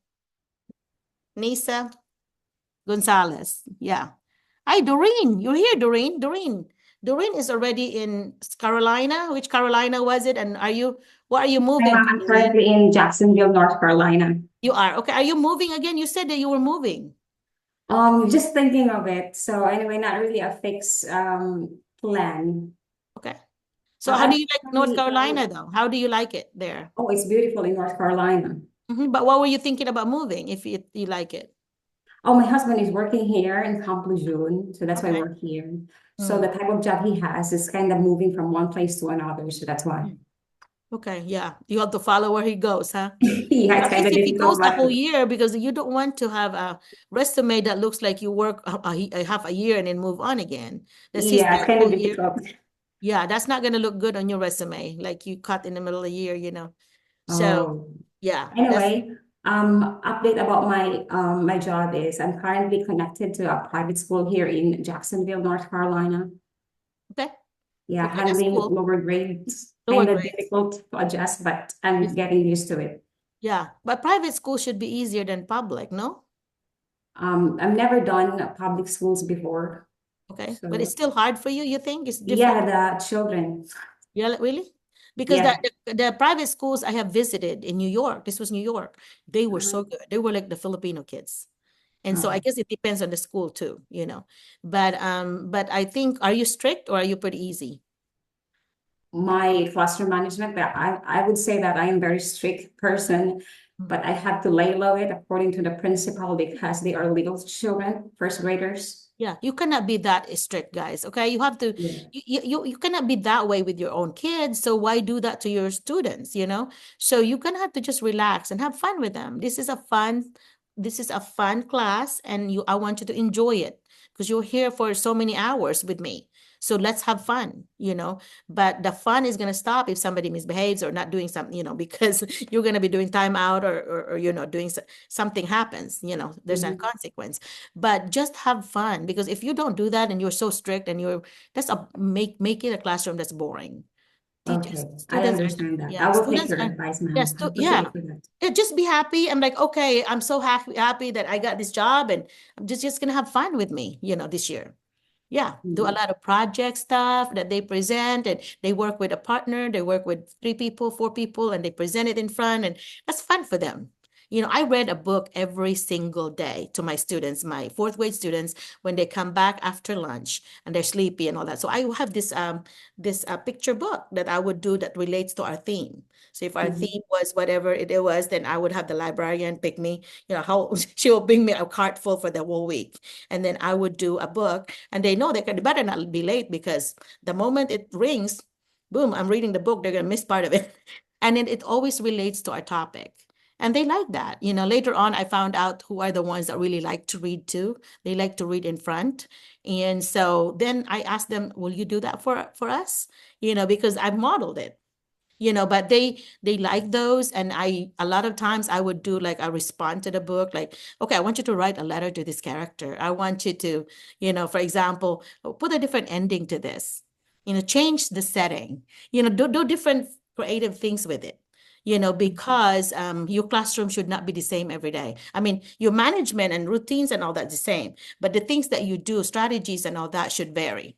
Gonzalez. Yeah. Hi, Doreen. You're here, Doreen. Doreen is already in Carolina. Which Carolina was it? And what are you moving to, I'm Doreen? currently in Jacksonville, North Carolina. You are. Okay. Are you moving again? You said that you were moving. Just thinking of it. So anyway, not really a fixed plan. Okay. So how do you like North Actually, Carolina though? How do you like it there? oh, it's beautiful in North Carolina. But what were you thinking about moving if you like it? Oh, my husband is working here in Camp Lejeune, so that's why Okay. we're here. So the type of job he has is kind of moving from one place to another, so that's why. Okay, yeah. You have to follow where he goes, huh? Yeah, it's At kind least of if he difficult, goes the whole but year, because you don't want to have a resume that looks like you work a half a year and then move on again. That's his yeah, it's kind of whole year. difficult. Yeah, that's not going to look good on your resume, like you cut in the middle of the year, So, Oh, yeah, anyway, update about my job is I'm currently connected to a private school here in Jacksonville, North Carolina. okay. Yeah, Okay, that's handling cool. lower grades, Lower kind of grades. difficult to adjust, but I'm getting used to it. Yeah, but private school should be easier than public, no? I've never done public schools before. Okay, but it's So still hard for you, you think? It's different? yeah, the children. Yeah, really? Because Yeah. the private schools I have visited in New York, this was New York, they were so good. They were like the Filipino kids. And so I guess it depends on the school too, But I think, are you strict or are you pretty easy? My classroom management, but I would say that I am very strict person, but I have to lay low it according to the principal because they are little children, first graders. Yeah, you cannot be that strict, guys. Okay, you have to. Yeah. You cannot be that way with your own kids. So why do that to your students? So you can have to just relax and have fun with them. This is a fun class, and I want you to enjoy it because you're here for so many hours with me. So let's have fun. But the fun is gonna stop if somebody misbehaves or not doing something, because you're gonna be doing timeout or doing something happens. There's a consequence. But just have fun, because if you don't do that and you're so strict and make it a classroom that's boring. Okay, I Students understand that. I yeah, will take students your are, advice, ma'am. yes, I appreciate yeah. you for that. Yeah, just be happy. I'm like, okay, I'm so happy that I got this job, and I'm just gonna have fun with me, this year. Yeah, do a lot of project stuff that they present, and they work with a partner, they work with 3 people, 4 people, and they present it in front, and that's fun for them. I read a book every single day to my students, my 4th grade students, when they come back after lunch and they're sleepy and all that. So I have this picture book that I would do that relates to our theme. So if our theme was whatever it was, then I would have the librarian pick me, how she will bring me a cart full for the whole week. And then I would do a book, and they know they better not be late, because the moment it rings, boom, I'm reading the book, they're gonna miss part of it. And then it always relates to our topic. And they like that. Later on, I found out who are the ones that really like to read too. They like to read in front. And so then I asked them, will you do that for us? Because I've modeled it. But they like those, and a lot of times I would do like a respond to the book, like, okay, I want you to write a letter to this character. I want you to, for example, put a different ending to this, change the setting, do different creative things with it, because your classroom should not be the same every day. I mean, your management and routines and all that the same, but the things that you do, strategies and all that should vary,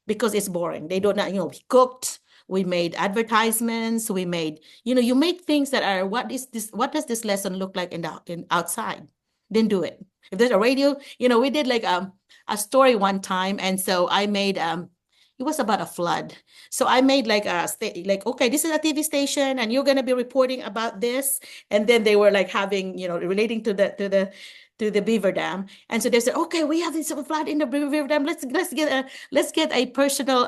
because it's boring. They don't not, we cooked, we made advertisements, we made, you make things that are, what does this lesson look like in outside? Then do it. If there's a radio, we did like a story one time, and so I made it was about a flood. So I made like okay, this is a TV station and you're gonna be reporting about this. And then they were like having, relating to to the beaver dam. And so they said, okay, we have this flood in the beaver dam. Let's get a personal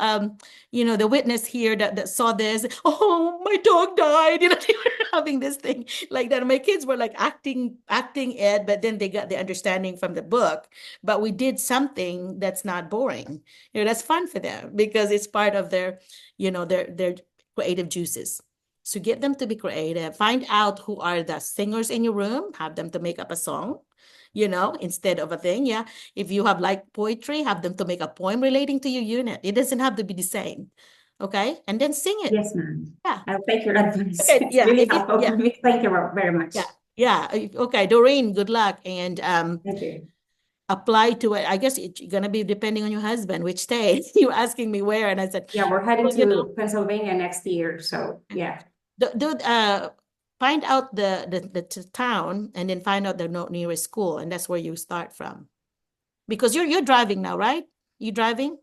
the witness here that saw this. Oh, my dog died. They were having this thing like that. My kids were like acting it, but then they got the understanding from the book. But we did something that's not boring. That's fun for them because it's part of their their creative juices. So get them to be creative. Find out who are the singers in your room. Have them to make up a song, instead of a thing. Yeah. If you have like poetry, have them to make a poem relating to your unit. It doesn't have to be the same. Okay. And then sing it. Yes, ma'am. Yeah. I'll take your advice. Okay. It's Yeah. really If you, helpful yeah. for me. Thank you very much. Yeah. Yeah. Okay. Doreen, good luck. And Thank you. apply to it. I guess it's gonna be depending on your husband, which state. You're asking me where, and I said, Yeah, we're heading well, to Pennsylvania next year. So yeah. Find out the town and then find out the nearest school, and that's where you start from. Because you're driving now, right? You driving?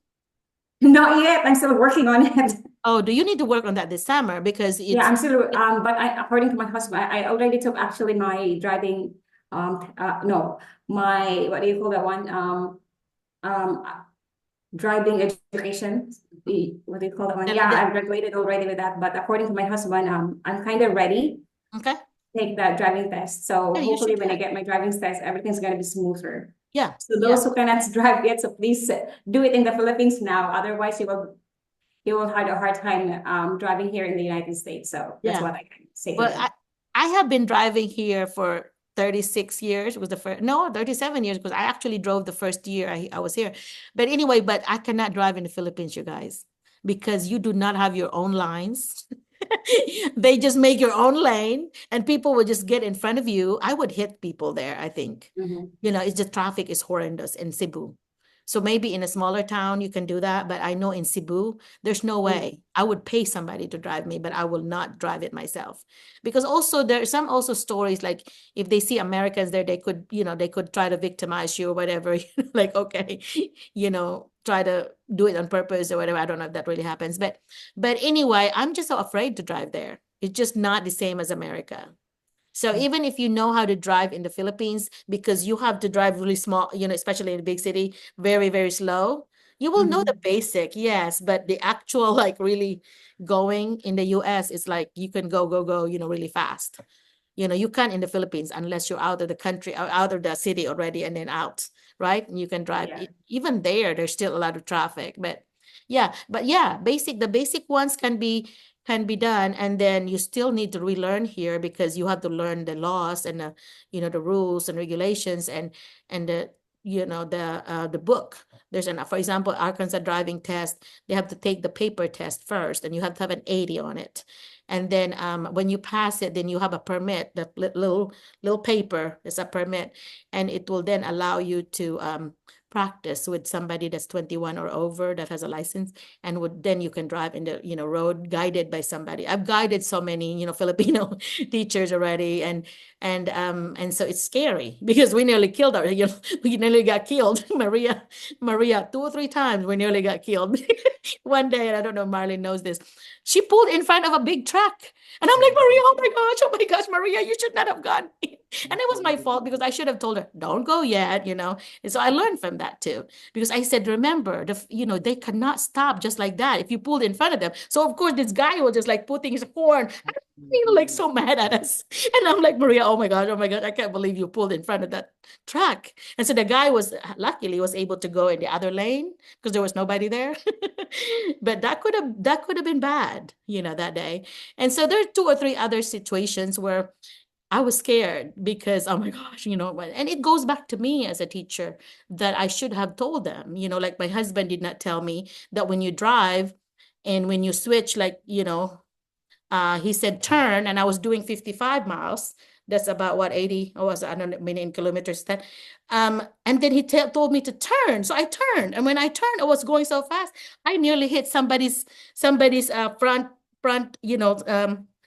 Not yet. I'm still working on it. Oh, do you need to work on that this summer? Because Yeah, I'm still but according to my husband, I already took actually my driving no, my what do you call that one? Um driving education. What do you call that one? Yeah, I graduated already with that. But according to my husband, I'm kind of ready. Okay. Take that driving test. So Yeah, hopefully when I get my driving test, everything's gonna be smoother. Yeah. So those who cannot drive yet, so please do it in the Philippines now. Otherwise, you will have a hard time driving here in the United States. So that's what I can say to Well, them. I have been driving here for 36 years. It was the first, no, 37 years, because I actually drove the first year I was here. But anyway, but I cannot drive in the Philippines, you guys, because you do not have your own lines. They just make your own lane and people will just get in front of you. I would hit people there, I think. It's just traffic is horrendous in Cebu. So maybe in a smaller town you can do that, but I know in Cebu, there's no way. I would pay somebody to drive me, but I will not drive it myself. Because also there are some also stories like if they see Americans there, they could try to victimize you or whatever. Like, okay, try to do it on purpose or whatever. I don't know if that really happens. But anyway, I'm just so afraid to drive there. It's just not the same as America. So even if you know how to drive in the Philippines, because you have to drive really small, especially in a big city, very, very slow, you will know the basic, yes, but the actual like really going in the US is like you can go, really fast. You can't in the Philippines unless you're out of the country, out of the city already and then out, right? And you can drive. Even there's still a lot of traffic, but yeah, the basic ones can be done, and then you still need to relearn here because you have to learn the laws and the rules and regulations and the book. For example, Arkansas driving test, they have to take the paper test first, and you have to have an 80 on it. And then when you pass it, then you have a permit, that little paper is a permit, and it will then allow you to practice with somebody that's 21 or over that has a license, and then you can drive in the road guided by somebody. I've guided so many Filipino teachers already, and so it's scary because we nearly killed our we nearly got killed. Maria 2 or 3 times we nearly got killed. One day, and I don't know if Marlene knows this, she pulled in front of a big truck, and I'm like, Maria, oh my gosh, Maria, you should not have gone. And it was my fault because I should have told her, don't go yet, And so I learned from that too, because I said, remember, they cannot stop just like that if you pulled in front of them. So of course, this guy was just like putting his horn, like so mad at us. And I'm like, Maria, oh my God, I can't believe you pulled in front of that truck. And so the guy luckily was able to go in the other lane because there was nobody there. But that could have been bad, that day. And so there are 2 or 3 other situations where I was scared because, oh my gosh, and it goes back to me as a teacher that I should have told them, like my husband did not tell me that when you drive and when you switch, like, he said turn, and I was doing 55 miles. That's about what, 80, or was I don't know, in kilometers then. And then he told me to turn. So I turned. And when I turned, I was going so fast, I nearly hit somebody's front,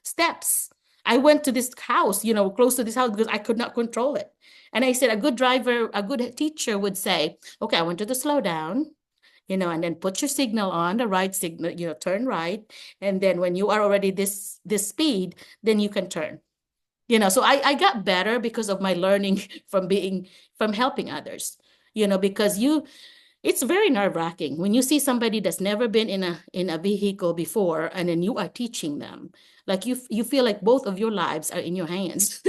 steps. I went to this house, close to this house because I could not control it. And I said, a good driver, a good teacher would say, okay, I want you to slow down, and then put your signal on, the right signal, turn right. And then when you are already this speed, then you can turn. So I got better because of my learning from helping others, because it's very nerve-wracking when you see somebody that's never been in a vehicle before, and then you are teaching them. Like you feel like both of your lives are in your hands.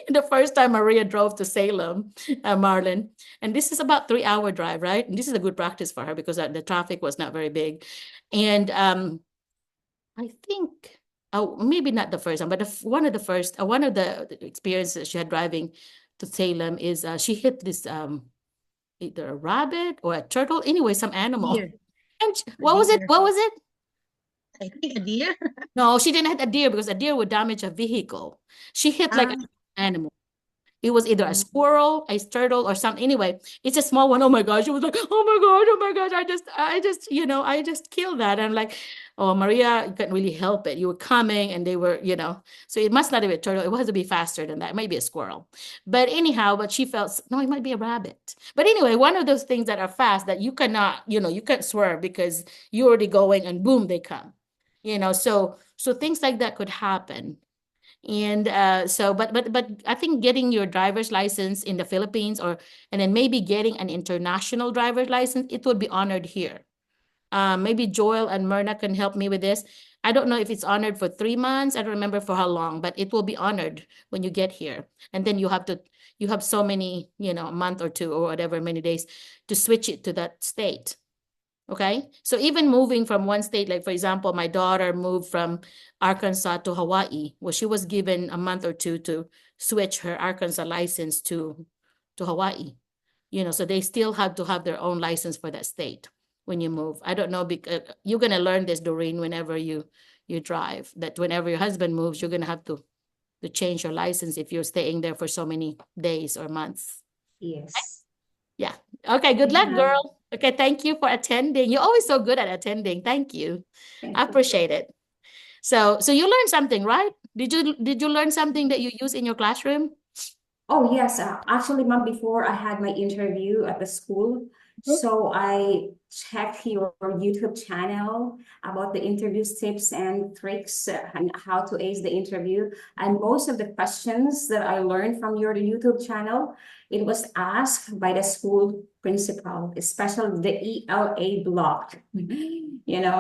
The first time Maria drove to Salem, Marlon, and this is about 3-hour drive, right? And this is a good practice for her because the traffic was not very big. And I think, oh, maybe not the first time, but one of the experiences she had driving to Salem is she hit this either a rabbit or a turtle, anyway, some animal. Deer. And A what was it? deer. What was it? I think a deer. No, she didn't hit a deer because a deer would damage a vehicle. She hit like Ah, an animal. It was either a mm, squirrel, a turtle, or something. Anyway, it's a small one. Oh my gosh. It was like, oh my God, oh my gosh. I just killed that. And I'm like, oh, Maria, you couldn't really help it. You were coming and they were, so it must not have been a turtle. It has to be faster than that. It might be a squirrel. But anyhow, but she felt, no, it might be a rabbit. But anyway, one of those things that are fast that you cannot, you can't swerve because you're already going and boom, they come. So things like that could happen. And but I think getting your driver's license in the Philippines, and then maybe getting an international driver's license, it would be honored here. Maybe Joel and Myrna can help me with this. I don't know if it's honored for 3 months. I don't remember for how long, but it will be honored when you get here. And then you have so many, a month or two or whatever, many days to switch it to that state. Okay. So even moving from one state, like for example, my daughter moved from Arkansas to Hawaii. Well, she was given a month or two to switch her Arkansas license to Hawaii. So they still have to have their own license for that state when you move. I don't know, because you're gonna learn this, Doreen, whenever you drive, that whenever your husband moves, you're gonna have to change your license if you're staying there for so many days or months. Yes. Yeah. Okay. Good luck, Yeah. girl. Okay. Thank you for attending. You're always so good at attending. Thank you. Thank I you. appreciate it. So you learned something, right? Did you learn something that you use in your classroom? Oh, yes. Actually, mom, before I had my interview at the school, so I checked your YouTube channel about the interview tips and tricks and how to ace the interview. And most of the questions that I learned from your YouTube channel, it was asked by the school principal, especially the ELA block.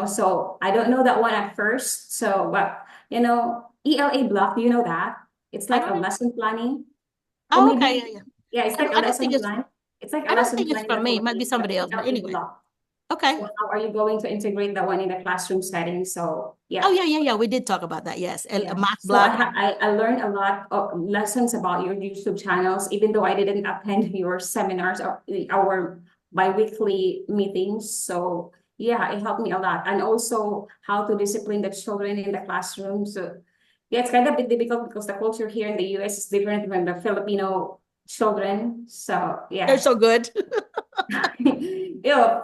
So I don't know that one at first. So, but ELA block, do you know that? It's I like a don't. lesson planning. Or Oh, okay. maybe, Yeah, yeah. yeah, it's like a I don't think lesson it's. plan. It's like a I don't lesson think plan it's in the from me. It might be Philippines, the somebody else. But PLE anyway. block. Okay. So how are you going to integrate that one in the classroom setting? So Oh, yeah. yeah, yeah, yeah. We did talk about that. Yes. Yeah. A math So I, block. ha I learned a lot of lessons about your YouTube channels, even though I didn't attend your seminars or our bi-weekly meetings. So yeah, it helped me a lot. And also how to discipline the children in the classroom. So yeah, it's kind of a bit difficult because the culture here in the US is different than the Filipino children. So They're yeah. so good.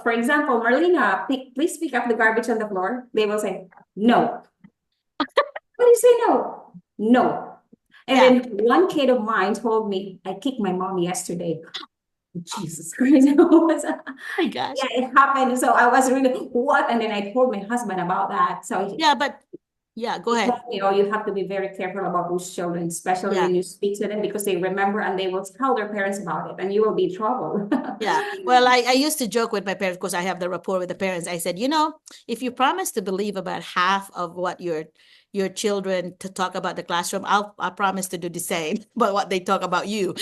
For example, Merlina, please pick up the garbage on the floor. They will say, no. What do you say no? No. And Yeah. then one kid of mine told me, I kicked my mom yesterday. Jesus Christ. Oh my gosh. Yeah, it happened. So I was really, what? And then I told my husband about that. So Yeah, but yeah, go he ahead. told me, oh, you have to be very careful about those children, especially Yeah. when you speak to them because they remember and they will tell their parents about it and you will be in trouble. Yeah. Well, I used to joke with my parents because I have the rapport with the parents. I said, if you promise to believe about half of what your children to talk about the classroom, I promise to do the same, but what they talk about you.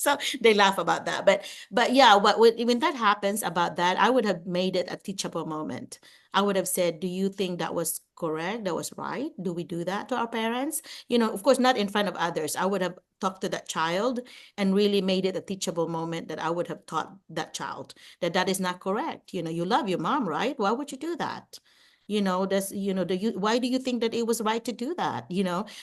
So they laugh about that. But yeah, when that happens about that, I would have made it a teachable moment. I would have said, do you think that was correct? That was right? Do we do that to our parents? Of course, not in front of others. I would have talked to that child and really made it a teachable moment that I would have taught that child that that is not correct. You love your mom, right? Why would you do that? Why do you think that it was right to do that?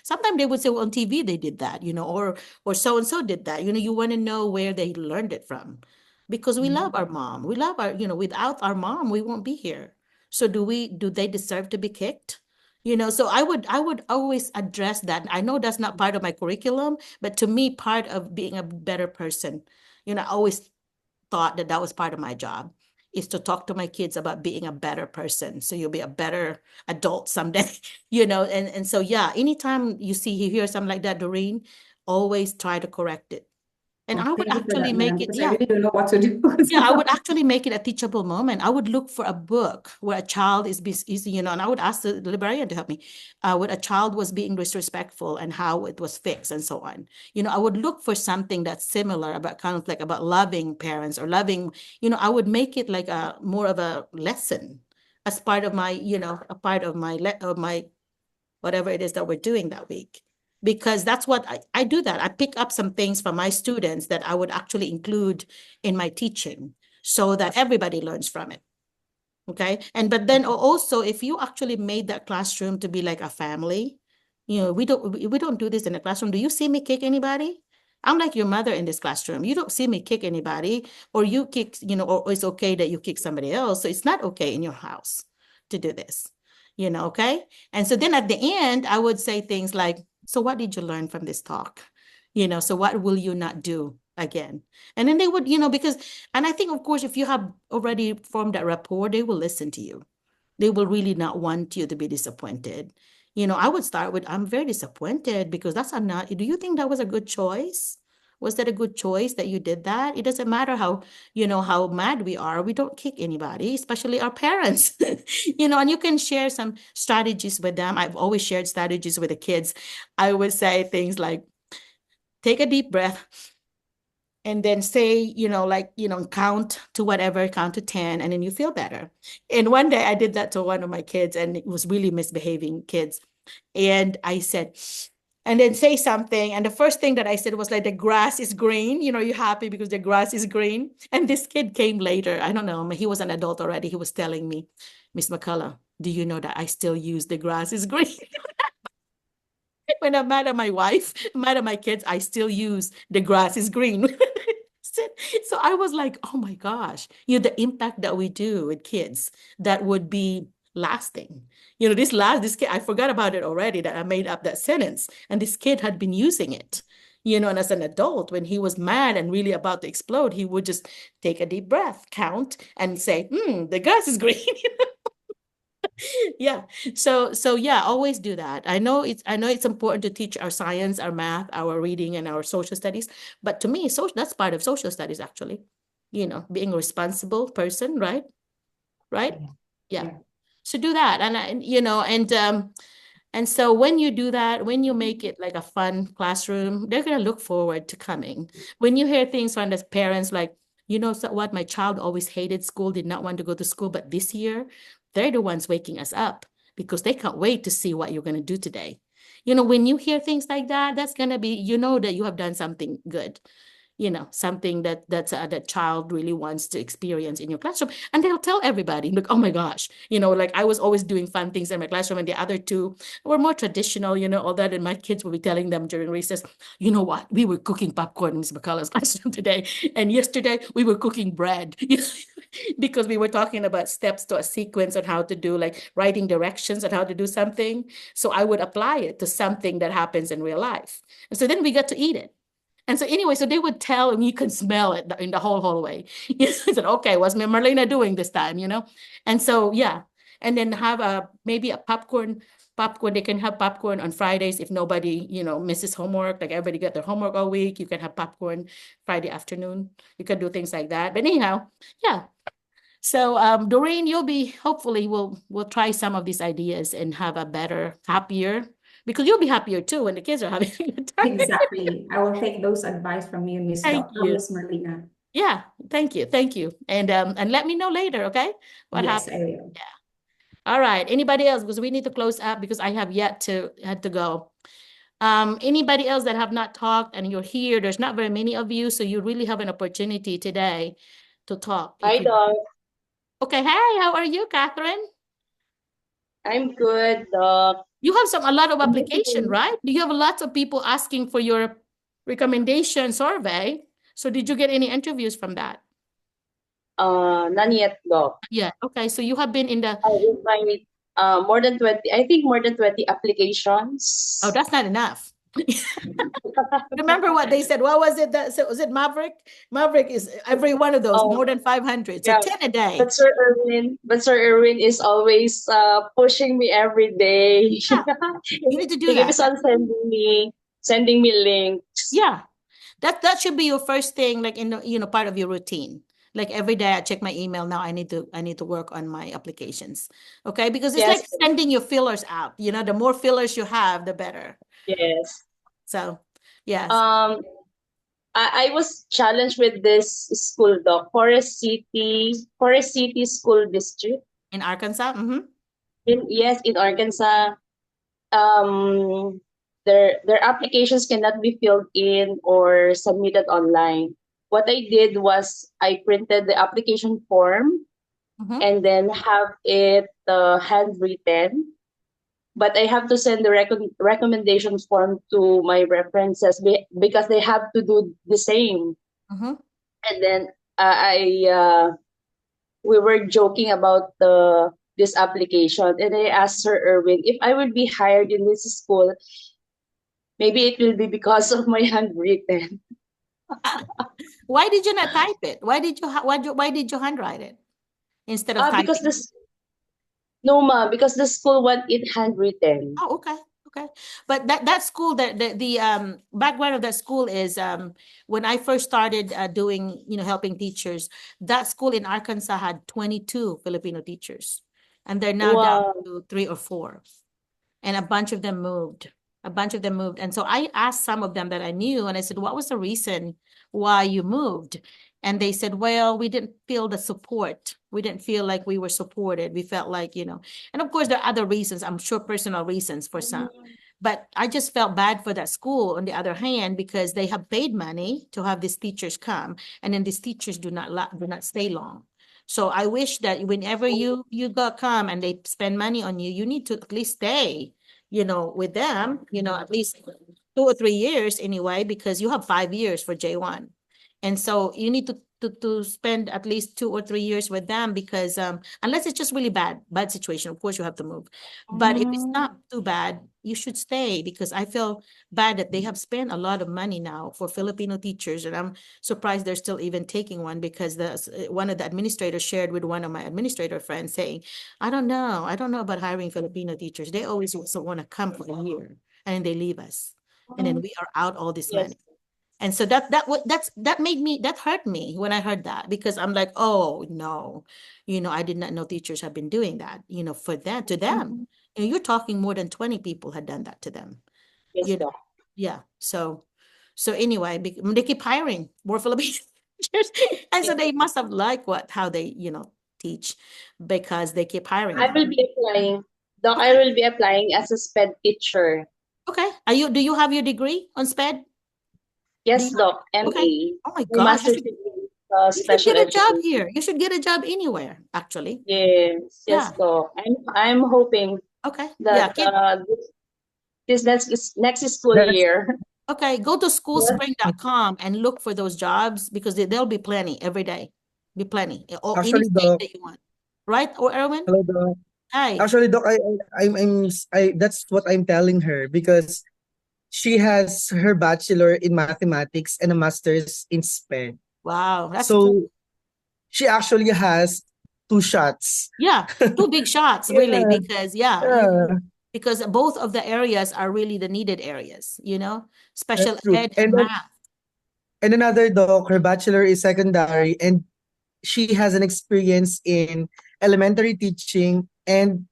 Sometimes they would say, well, on TV they did that, or so and so did that. You want to know where they learned it from, because we love our mom. We love our, without our mom, we won't be here. So do they deserve to be kicked? So I would always address that. I know that's not part of my curriculum, but to me, part of being a better person, I always thought that that was part of my job. is to talk to my kids about being a better person. So you'll be a better adult someday, you know. And so yeah, anytime you hear something like that, Doreen, always try to correct it. And I would Thank you for actually that, make ma'am, it, because I yeah. really don't know what to do. Yeah, I would actually make it a teachable moment. I would look for a book where a child is, you know, and I would ask the librarian to help me, where a child was being disrespectful and how it was fixed and so on. You know, I would look for something that's similar about kind of like about loving parents or loving, you know, I would make it like a more of a lesson as part of my, you know, a part of my whatever it is that we're doing that week. Because that's what I do that. I pick up some things from my students that I would actually include in my teaching so that everybody learns from it. Okay. And but then also if you actually made that classroom to be like a family, you know, we don't do this in the classroom. Do you see me kick anybody? I'm like your mother in this classroom. You don't see me kick anybody, or you kick, you know, or it's okay that you kick somebody else. So it's not okay in your house to do this, you know, okay? And so then at the end, I would say things like, so what did you learn from this talk? You know, so what will you not do again? And then they would, you know, because, and I think, of course, if you have already formed that rapport, they will listen to you. They will really not want you to be disappointed. You know, I would start with, I'm very disappointed because that's not, do you think that was a good choice? Was that a good choice that you did that? It doesn't matter how, you know, how mad we are. We don't kick anybody, especially our parents. You know, and you can share some strategies with them. I've always shared strategies with the kids. I would say things like, take a deep breath and then say, you know, like, you know, count to whatever, count to 10, and then you feel better. And one day I did that to one of my kids, and it was really misbehaving kids. And I said, and then say something. And the first thing that I said was like, the grass is green. You know, you're happy because the grass is green. And this kid came later. I don't know. He was an adult already. He was telling me, Miss McCullough, do you know that I still use the grass is green? When I'm mad at my wife, mad at my kids, I still use the grass is green. So I was like, oh my gosh, you know, the impact that we do with kids that would be lasting. You know, this kid, I forgot about it already that I made up that sentence. And this kid had been using it. You know, and as an adult, when he was mad and really about to explode, he would just take a deep breath, count, and say, the grass is green. Yeah. So yeah, always do that. I know it's important to teach our science, our math, our reading, and our social studies. But to me, that's part of social studies, actually. You know, being a responsible person, right? Right? Yeah. So do that. You know, and so when you do that, when you make it like a fun classroom, they're gonna look forward to coming. When you hear things from the parents like, you know, so what, my child always hated school, did not want to go to school, but this year they're the ones waking us up because they can't wait to see what you're gonna do today. You know, when you hear things like that, that's gonna be, you know, that you have done something good, you know, something that child really wants to experience in your classroom. And they'll tell everybody, like, oh my gosh, you know, like I was always doing fun things in my classroom, and the other two were more traditional, you know, all that. And my kids will be telling them during recess, you know what, we were cooking popcorn in Ms. McCullough's classroom today, and yesterday we were cooking bread. Because we were talking about steps to a sequence on how to do, like writing directions on how to do something. So I would apply it to something that happens in real life. And so then we got to eat it. And so anyway, so they would tell, and you could smell it in the whole hallway. You said, okay, what's Merlina doing this time, you know? And so, yeah. And then have maybe a popcorn. They can have popcorn on Fridays if nobody, you know, misses homework. Like everybody got their homework all week. You can have popcorn Friday afternoon. You can do things like that. But anyhow, yeah. So Doreen, hopefully we'll try some of these ideas and have a better, happier, because you'll be happier too when the kids are having a good time. Exactly. I will take those advice from you, Thank you. Miss Merlina. Yeah, thank you. And let me know later, okay? What Yes, happened? I will. Yeah. All right. Anybody else? Because we need to close up because I have yet to had to go. Anybody else that have not talked and you're here, there's not very many of you, so you really have an opportunity today to talk. Hi, Doc. Okay, hey, how are you, Catherine? I'm good, Doc. You have a lot of application, right? Do you have lots of people asking for your recommendation survey? So did you get any interviews from that? None yet, Doc. Yeah. Okay. So you have been in the more than 20. I think more than 20 applications. Oh, that's not enough. Remember what they said? What was it that so was it Maverick? Maverick is every one of those Oh, more than 500. So yeah. 10 a day. But Sir Erwin is always pushing me every day. Yeah, you need to do He keeps that. on sending me links. Yeah. That should be your first thing, like in part of your routine. Like every day I check my email. Now I need to work on my applications. Okay, because it's like Yes, sending your fillers out. The more fillers you have, the better. yes. So, yes, Um, I was challenged with this school, doc, Forest City School District. in Arkansas. In Arkansas. Um, their applications cannot be filled in or submitted online. What I did was I printed the application form and then have it handwritten. But I have to send the recommendation form to my references because they have to do the same. And then I we were joking about this application, and I asked Sir Erwin if I would be hired in this school. Maybe it will be because of my handwritten. Why did you not type it? Why did you handwrite it instead of Because typing? this No, ma, because the school want it handwritten. Oh, okay. Okay. But that school, the background of that school is when I first started doing, helping teachers, that school in Arkansas had 22 Filipino teachers, and they're now down Wow. to 3 or 4. And a bunch of them moved. A bunch of them moved. And so I asked some of them that I knew, and I said, what was the reason why you moved? And they said, well, we didn't feel the support. We didn't feel like we were supported. We felt like, and of course, there are other reasons, I'm sure personal reasons for some. But I just felt bad for that school on the other hand, because they have paid money to have these teachers come, and then these teachers do not stay long. So I wish that whenever you got come and they spend money on you, you need to at least stay, with them, at least 2 or 3 years anyway, because you have 5 years for J1. And so you need to spend at least 2 or 3 years with them, because unless it's just really bad situation, of course you have to move. But if it's not too bad, you should stay, because I feel bad that they have spent a lot of money now for Filipino teachers, and I'm surprised they're still even taking one, because one of the administrators shared with one of my administrator friends saying, I don't know about hiring Filipino teachers. They always also want to come for a year and then they leave us, and then we are out all this Yes. money. And so that hurt me when I heard that, because I'm like, oh no, I did not know teachers have been doing that, for that to them. You're talking more than 20 people had done that to them. Yes, You know, doc. yeah. So anyway, they keep hiring more Filipino teachers, and so they must have liked how they teach, because they keep hiring I them. will be applying. Doc, I will be applying as a SPED teacher. Okay. Do you have your degree on SPED? Do Yes, you? doc. Okay. MA. Oh my My gosh, master's degree you should special get a job education. here. You should get a job anywhere, actually. Yes, Yeah. doc. I'm hoping Okay. Yeah. that this next school That's year. Okay. Go to Yes. schoolspring.com and look for those jobs, because there'll be plenty every day. Be plenty. Or any actually state the that you want. Right? Or Erwin? hello the Hi. actually Doc, I that's what I'm telling her, because she has her bachelor in mathematics and a master's in SPED. Wow. That's good. So she actually has two shots. Yeah. Two big shots, really, Yeah, because yeah, yeah, because both of the areas are really the needed areas, special that's true. ed and math. And another doc, her bachelor is secondary, and she has an experience in elementary teaching and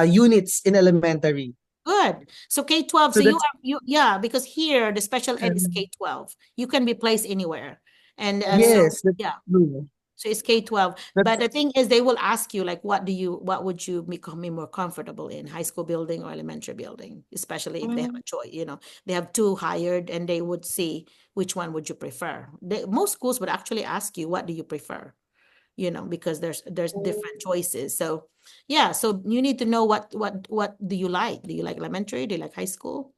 units in elementary. Good. So K-12, So so that's yeah, because here the special ed is um, K-12. You can be placed anywhere. And so yes, that's yeah, true. so it's K-12. But That's the thing is, they will ask you like, what would you become more comfortable in, high school building or elementary building, especially if they have a choice, they have two hired, and they would see which one would you prefer. Most schools would actually ask you, what do you prefer? Because there's different choices. So yeah, so you need to know what do you like? Do you like elementary? Do you like high school?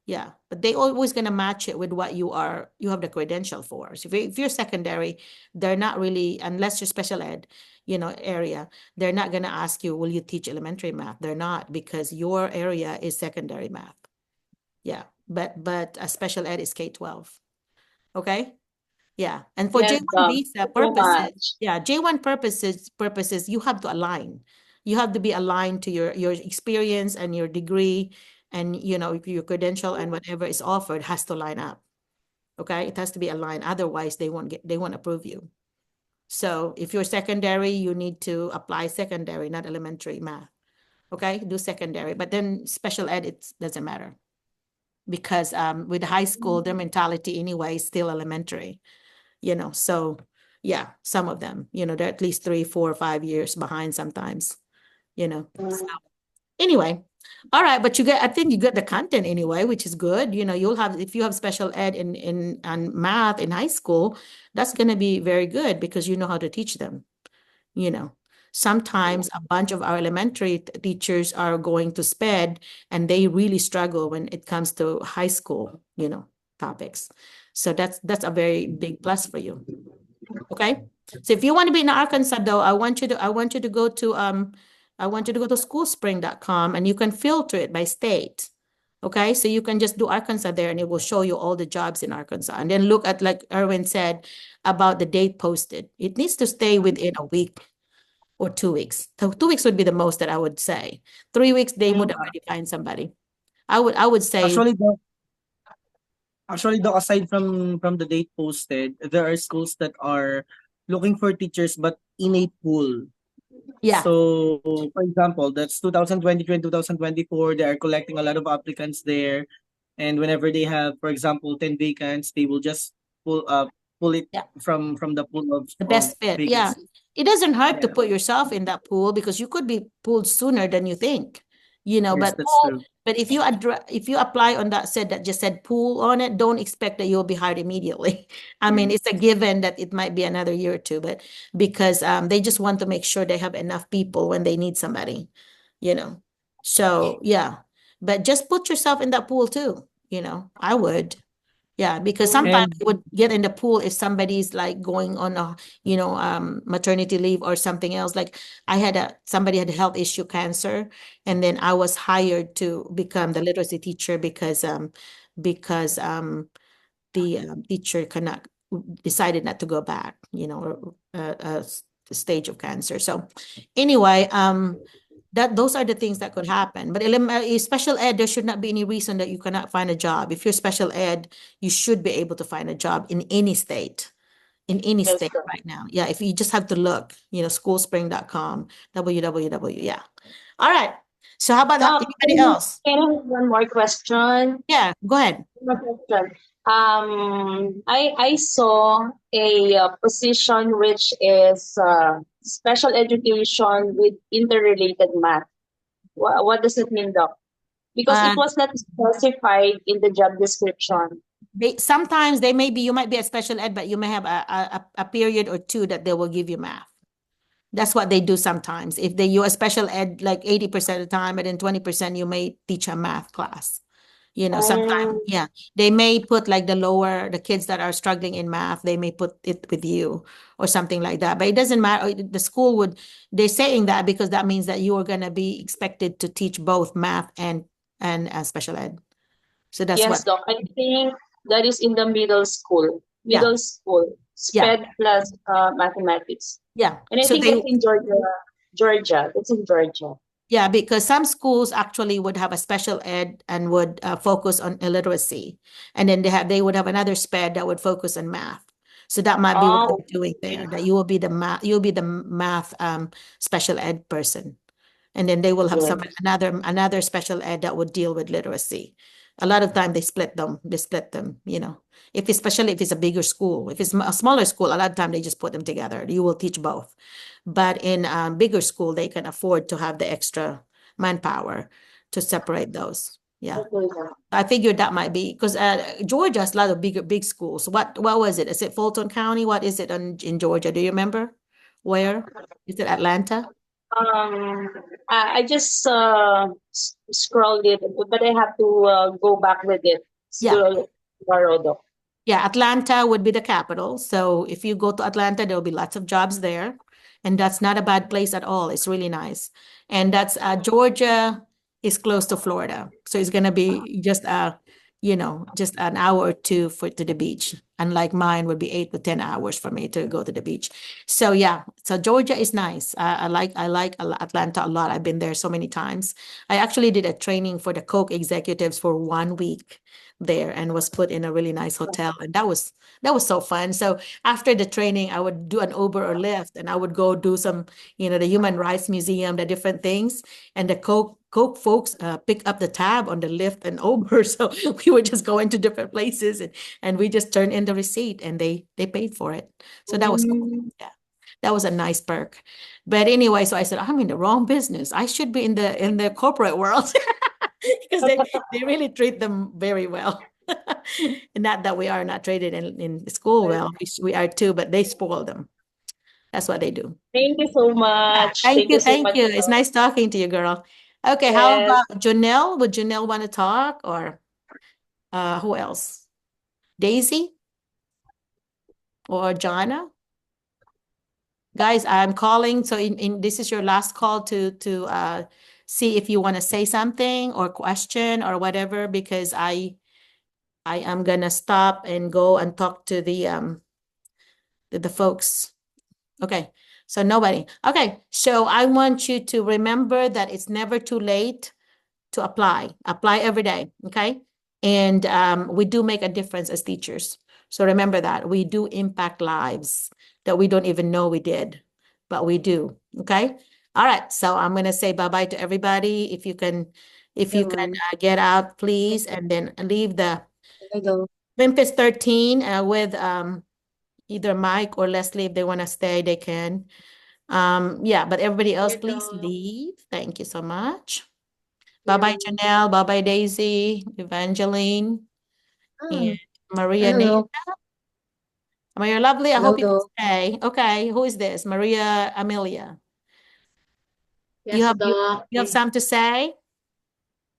Yeah, but they always gonna match it with what you have the credential for. So if you're secondary, they're not really, unless you're special ed, area, they're not gonna ask you, will you teach elementary math? They're not, because your area is secondary math. Yeah. but a special ed is K-12. Okay? Yeah. And for Yes, J1 Doc. visa Thank you so purposes, much. yeah, J1 purposes, you have to align. You have to be aligned to your experience and your degree, and your credential and whatever is offered has to line up. Okay? It has to be aligned. Otherwise, they won't approve you. So if you're secondary, you need to apply secondary, not elementary math. Okay? Do secondary. But then special ed, it doesn't matter. Because with high school, their mentality anyway is still elementary. So yeah, some of them, they're at least 3, 4, 5 years behind sometimes, so anyway. All right, but I think you get the content anyway, which is good. You'll have, if you have special ed in math in high school, that's going to be very good because you know how to teach them. Sometimes a bunch of our elementary teachers are going to SPED and they really struggle when it comes to high school, topics. So that's a very big plus for you. Okay. So if you want to be in Arkansas though, I want you to go to schoolspring.com and you can filter it by state. Okay. So you can just do Arkansas there and it will show you all the jobs in Arkansas. And then look at, like Erwin said, about the date posted. It needs to stay within a week or 2 weeks. So 2 weeks would be the most that I would say. 3 weeks, they would already find somebody. I would say, Actually, aside from the date posted, there are schools that are looking for teachers but in a pool. yeah, So, for example, that's 2023 and 2024. They are collecting a lot of applicants there, and whenever they have, for example, 10 vacants, they will just pull it yeah, from the pool the of best fit. Yeah. vacancies. It doesn't hurt to Yeah. put yourself in that pool because you could be pulled sooner than you think, Yes, but that's true. if you apply on that just said pool on it, don't expect that you'll be hired immediately. I mean, it's a given that it might be another year or two, but because they just want to make sure they have enough people when they need somebody, you know. So yeah, but just put yourself in that pool too, I would. Yeah, because sometimes And you would get in the pool if somebody's like going on a, maternity leave or something else. Like somebody had a health issue, cancer, and then I was hired to become the literacy teacher because the teacher decided not to go back, or stage of cancer. So anyway, those are the things that could happen. But special ed, there should not be any reason that you cannot find a job. If you're special ed, you should be able to find a job in any state. In any Yes, state Doc. right now. Yeah, if you just have to look, schoolspring.com, www. Yeah. All right. So how about Doc, anybody else? can I have one more question? Yeah, go ahead. One more question. I saw a position which is special education with interrelated math. What does it mean, Doc? Because it Uh, was not specified in the job description. sometimes you might be a special ed, but you may have a period or two that they will give you math. That's what they do sometimes. If you a special ed like 80% of the time, and then 20% you may teach a math class. Sometimes, yeah, they may put like the kids that are struggling in math, they may put it with you or something like that. But it doesn't matter. The school they're saying that because that means that you are going to be expected to teach both math and special ed. So that's Yes, what, Doc. I think that is in the middle school. yeah, Middle school. yeah, SPED plus mathematics. yeah. And I So think that's in Georgia. Georgia. It's in Georgia. yeah, because some schools actually would have a special ed and would focus on illiteracy, and then they would have another sped that would focus on math. So that might be what Oh, they're doing there. That you'll be the math special ed person, and then they will have yes. another special ed that would deal with literacy. A lot of time they split them. Especially if it's a bigger school. If it's a smaller school, a lot of time they just put them together. You will teach both. But in bigger school, they can afford to have the extra manpower to separate those. Yeah. Okay, Doc. I figured that might be because Georgia has a lot of big schools. What was it? Is it Fulton County? What is it in Georgia? Do you remember? Where? Is it Atlanta? Um, I just scrolled it, but I have to go back with it Yeah. tomorrow, Doc. Yeah, Atlanta would be the capital. So if you go to Atlanta, there'll be lots of jobs there. And that's not a bad place at all. It's really nice. And that's Georgia is close to Florida. So it's gonna be just just an hour or two to the beach. Unlike mine would be 8 to 10 hours for me to go to the beach. So yeah, so Georgia is nice. I like Atlanta a lot. I've been there so many times. I actually did a training for the Coke executives for 1 week there and was put in a really nice hotel, and that was so fun. So after the training, I would do an Uber or Lyft, and I would go do some, the Human Rights Museum, the different things, and the Coke folks pick up the tab on the Lyft and Uber. So we would just go into different places, and we just turn in the receipt, and they paid for it. So that was cool. Yeah. That was a nice perk. But anyway, so I said, I'm in the wrong business. I should be in the corporate world because they really treat them very well. Not that we are not treated in school well. We are too, but they spoil them. That's what they do. Thank you so much. Thank Thank you. you so Thank much. you. It's nice talking to you, girl. Okay, how Yes. about Janelle? Would Janelle want to talk, or who else? Daisy or Jonna? Guys, I'm calling. So this is your last call to see if you want to say something or question or whatever, because I am gonna stop and go and talk to the folks. Okay, so nobody. Okay, so I want you to remember that it's never too late to apply. Apply every day, okay? And we do make a difference as teachers. So remember that we do impact lives that we don't even know we did, but we do, okay? All right, so I'm gonna say bye-bye to everybody. If you can get out, please, and then leave the Memphis 13 with either Mike or Leslie. If they want to stay, they can. Yeah, but everybody else, please leave. Thank you so much. Bye-bye, Janelle. Bye-bye, Daisy, Evangeline, and Maria Nita. Hello. Maria Lovely, I Hello, hope you can Doc. stay. Okay, who is this? Maria Amelia. You Yes, have you, Doc. you have something to say?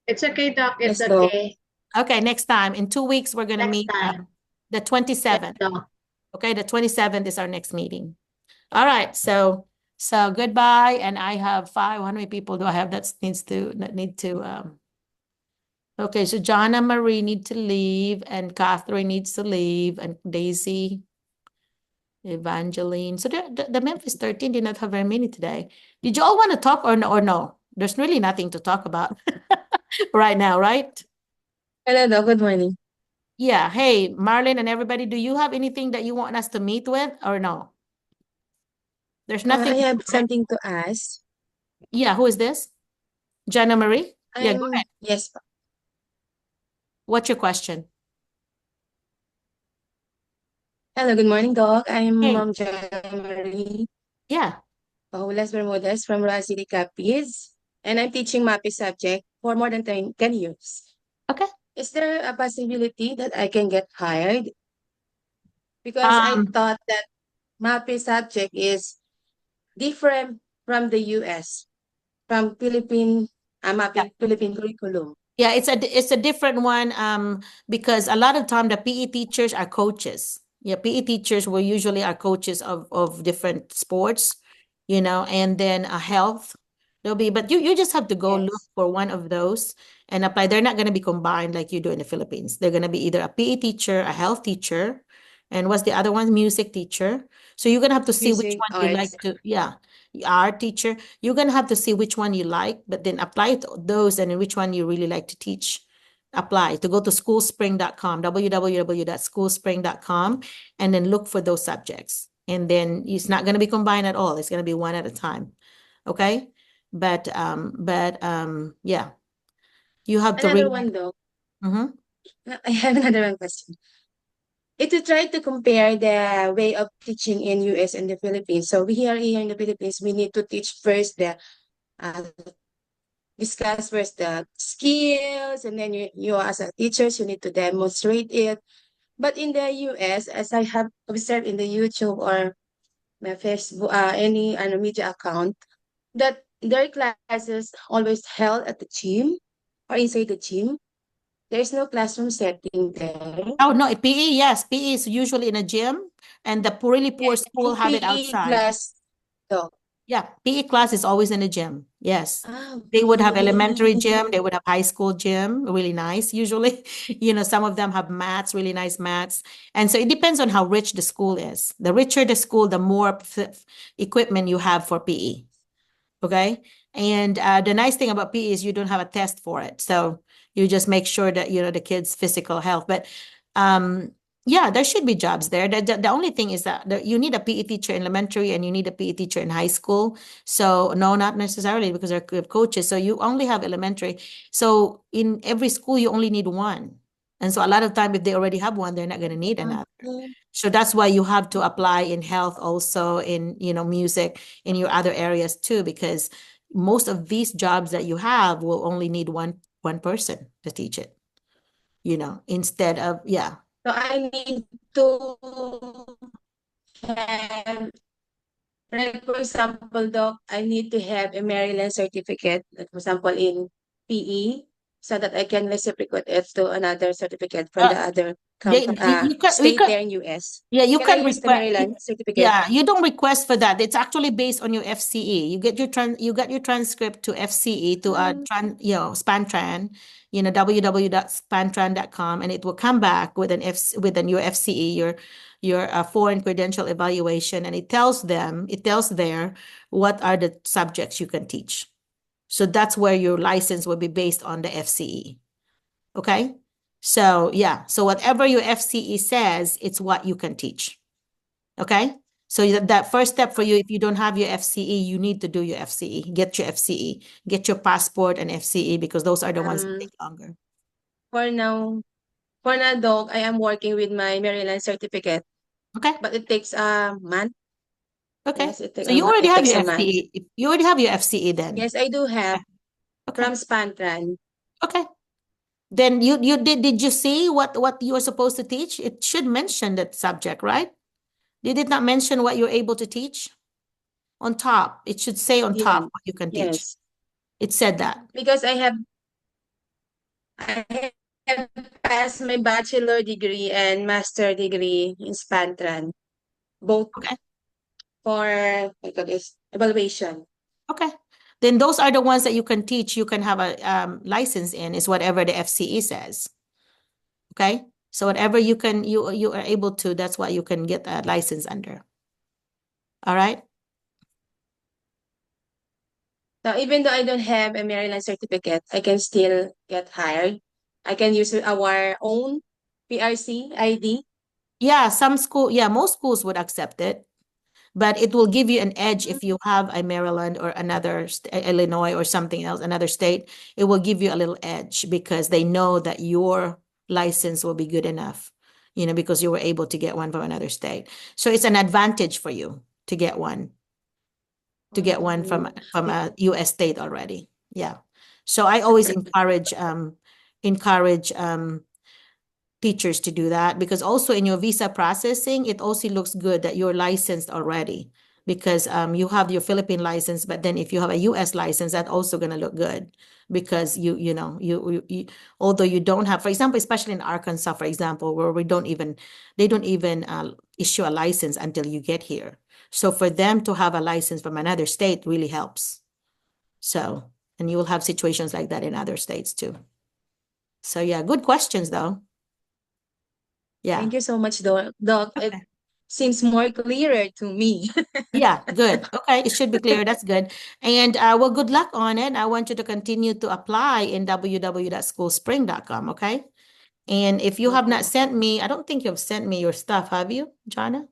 It's okay, Doc. It's Yes, Doc. okay. Okay, next time. In 2 weeks, we're gonna Next meet time. the 27th. Doc. Okay, the 27th is our next meeting. All right, so goodbye. And I have five. How many people do I have that need to okay, so John and Marie need to leave, and Catherine needs to leave, and Daisy, Evangeline. So the Memphis 13 did not have very many today. Did you all want to talk or no? There's really nothing to talk about right now, right? Hello, Doc. Good morning. Yeah. Hey, Marlon and everybody, do you have anything that you want us to meet with or no? There's nothing. I have something to ask. Yeah, who is this? Jana Marie? Yeah, go ahead. Yes. What's your question? Hello, good morning, Doc. I'm Hey. Mom Jana Marie. Yeah. Pahulas Bermudez from Roa City, Capiz. And I'm teaching MAPI subject for more than 10 years. Okay. Is there a possibility that I can get hired? Because I thought that MAPI subject is different from the US, from MAPI Philippine curriculum. Yeah, it's a different one because a lot of time the PE teachers are coaches. Yeah, PE teachers were usually are coaches of different sports, and then health. But you just have to go look for one of those and apply. They're not going to be combined like you do in the Philippines. They're going to be either a PE teacher, a health teacher, and what's the other one? Music teacher. So you're going to have to see which Music, one you like arts. art teacher. You're going to have to see which one you like, but then apply to those and in which one you really like to teach. Apply to go to schoolspring.com, www.schoolspring.com, and then look for those subjects. And then it's not going to be combined at all. It's going to be one at a time. Okay. But yeah, you have to Another read. one though. Mm-hmm. I have another one question. If you try to compare the way of teaching in US and the Philippines, so here in the Philippines, we need to teach first uh, discuss first the skills, and then you as a teachers, you need to demonstrate it. But in the US, as I have observed in the YouTube or my Facebook, any media account, that their classes always held at the gym or inside the gym. There's no classroom setting there. Oh no, PE, yes. PE is usually in a gym, and the really poor school And have it PE outside. class, though. Yeah, PE class is always in the gym. Yes. Ah, They would have okay. elementary gym, they would have high school gym, really nice usually. Some of them have mats, really nice mats. And so it depends on how rich the school is. The richer the school, the more equipment you have for PE. Okay. And the nice thing about PE is you don't have a test for it. So you just make sure that, the kids' physical health. But um, yeah, there should be jobs there. The only thing is that you need a PE teacher in elementary and you need a PE teacher in high school. So no, not necessarily because they're coaches. So you only have elementary. So in every school, you only need one. And so a lot of time, if they already have one, they're not going to need another. Okay. So that's why you have to apply in health also in, music, in your other areas too, because most of these jobs that you have will only need one person to teach it, instead of, yeah. So I need to have, like for example, Doc, I need to have a Maryland certificate, like for example, in PE, so that I can reciprocate it to another certificate from the other You can, we state can, there in US. yeah, you Can I can use the request. Maryland certificate? Yeah, you don't request for that. It's actually based on your FCE. You got your transcript to FCE to Spantran, www.spantran.com, and it will come back with your FCE, your foreign credential evaluation, and it tells there what are the subjects you can teach. So that's where your license will be based on the FCE. Okay? So yeah, so whatever your FCE says, it's what you can teach. Okay? So that first step for you, if you don't have your FCE, you need to do your FCE. Get your FCE. Get your passport and FCE because those are the ones that take longer. For now, Doc, I am working with my Maryland certificate. Okay. But it takes a month. Okay. Yes, it, So you already it have takes your a month. FCE. You already have your FCE then. Yes, I do have Okay. from Spantran. Okay. Then you did you see what you were supposed to teach? It should mention that subject, right? Did it not mention what you're able to teach? On top, it should say on top what you can teach. Yes. It said that. Because I have passed my bachelor degree and master degree in Spantran, both for what call this evaluation. Okay. Then those are the ones that you can teach. You can have a license in is whatever the FCE says. Okay. So whatever you are able to, that's what you can get a license under. All right. So even though I don't have a Maryland certificate, I can still get hired. I can use our own PRC ID. Yeah, most schools would accept it, but it will give you an edge if you have a Maryland or another Illinois or something else, another state. It will give you a little edge because they know that your license will be good enough, because you were able to get one from another state. So it's an advantage for you to get one from a US state already. Yeah. So I always encourage teachers to do that because also in your visa processing, it also looks good that you're licensed already because you have your Philippine license, but then if you have a US license, that's also going to look good because you although you don't have, for example, especially in Arkansas, for example, where they don't even issue a license until you get here. So for them to have a license from another state really helps. So, and you will have situations like that in other states too. So yeah, good questions though. Yeah. Thank you so much, Doc. It seems more clearer to me. Yeah, good. Okay, it should be clear. That's good. And well, good luck on it. I want you to continue to apply in www.schoolspring.com, okay? And if you have not sent me, I don't think you've sent me your stuff, have you, Jana?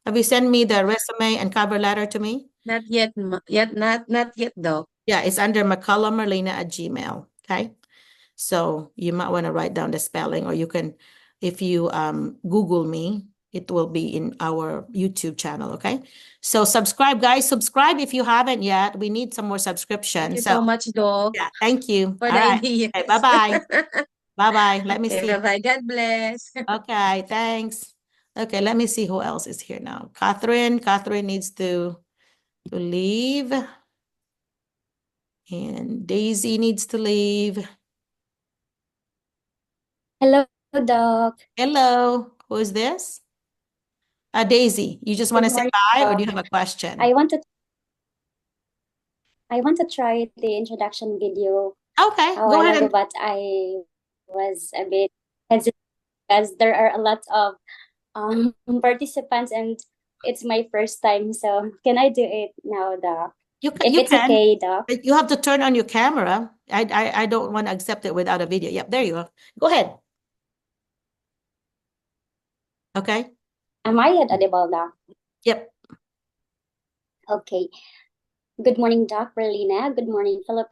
Have you sent me the resume and cover letter to me? Not yet, not yet, Doc. Yeah, it's under McCullough Merlina at Gmail, okay? So you might want to write down the spelling, or you can, if you Google me, it will be in our YouTube channel, okay? So subscribe, guys. Subscribe if you haven't yet. We need some more subscriptions. Thank you so much, Doc. Yeah, thank you. For All the right. ideas. Okay, bye-bye. Bye-bye. Let me Okay, see. bye-bye. God bless. Okay, thanks. Okay, let me see who else is here now. Catherine needs to leave. And Daisy needs to leave. Hello, Doc. Hello. Who is this? Daisy, you just want to Good say morning, bye or do Doc. you have a question? I want to I want to try the introduction video Okay, a go while ahead ago, and but I was a bit hesitant because there are a lot of participants and it's my first time. So can I do it now, Doc? If you it's can. okay, Doc. But you have to turn on your camera. I don't want to accept it without a video. Yep, there you go. Go ahead. Okay. Am I audible, Doc? Yep. Okay. Good morning, Doc Merlina. Good morning, fellow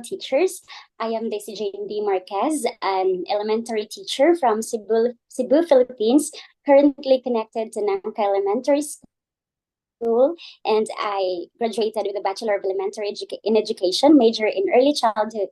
teachers. I am Daisy Jane D. Marquez, an elementary teacher from Cebu, Philippines, currently connected to Nangka Elementary School, and I graduated with a Bachelor of in Education, major in early childhood,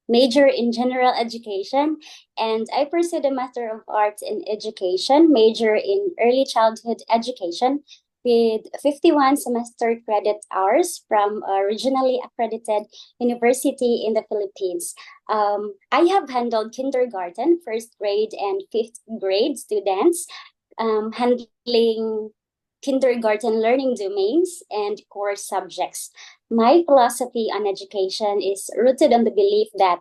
major in general education, and I pursued a Master of Arts in Education, major in early childhood education, with 51 semester credit hours from a regionally accredited university in the Philippines. I have handled kindergarten, first grade, and fifth grade students, handling kindergarten learning domains and core subjects. My philosophy on education is rooted on the belief that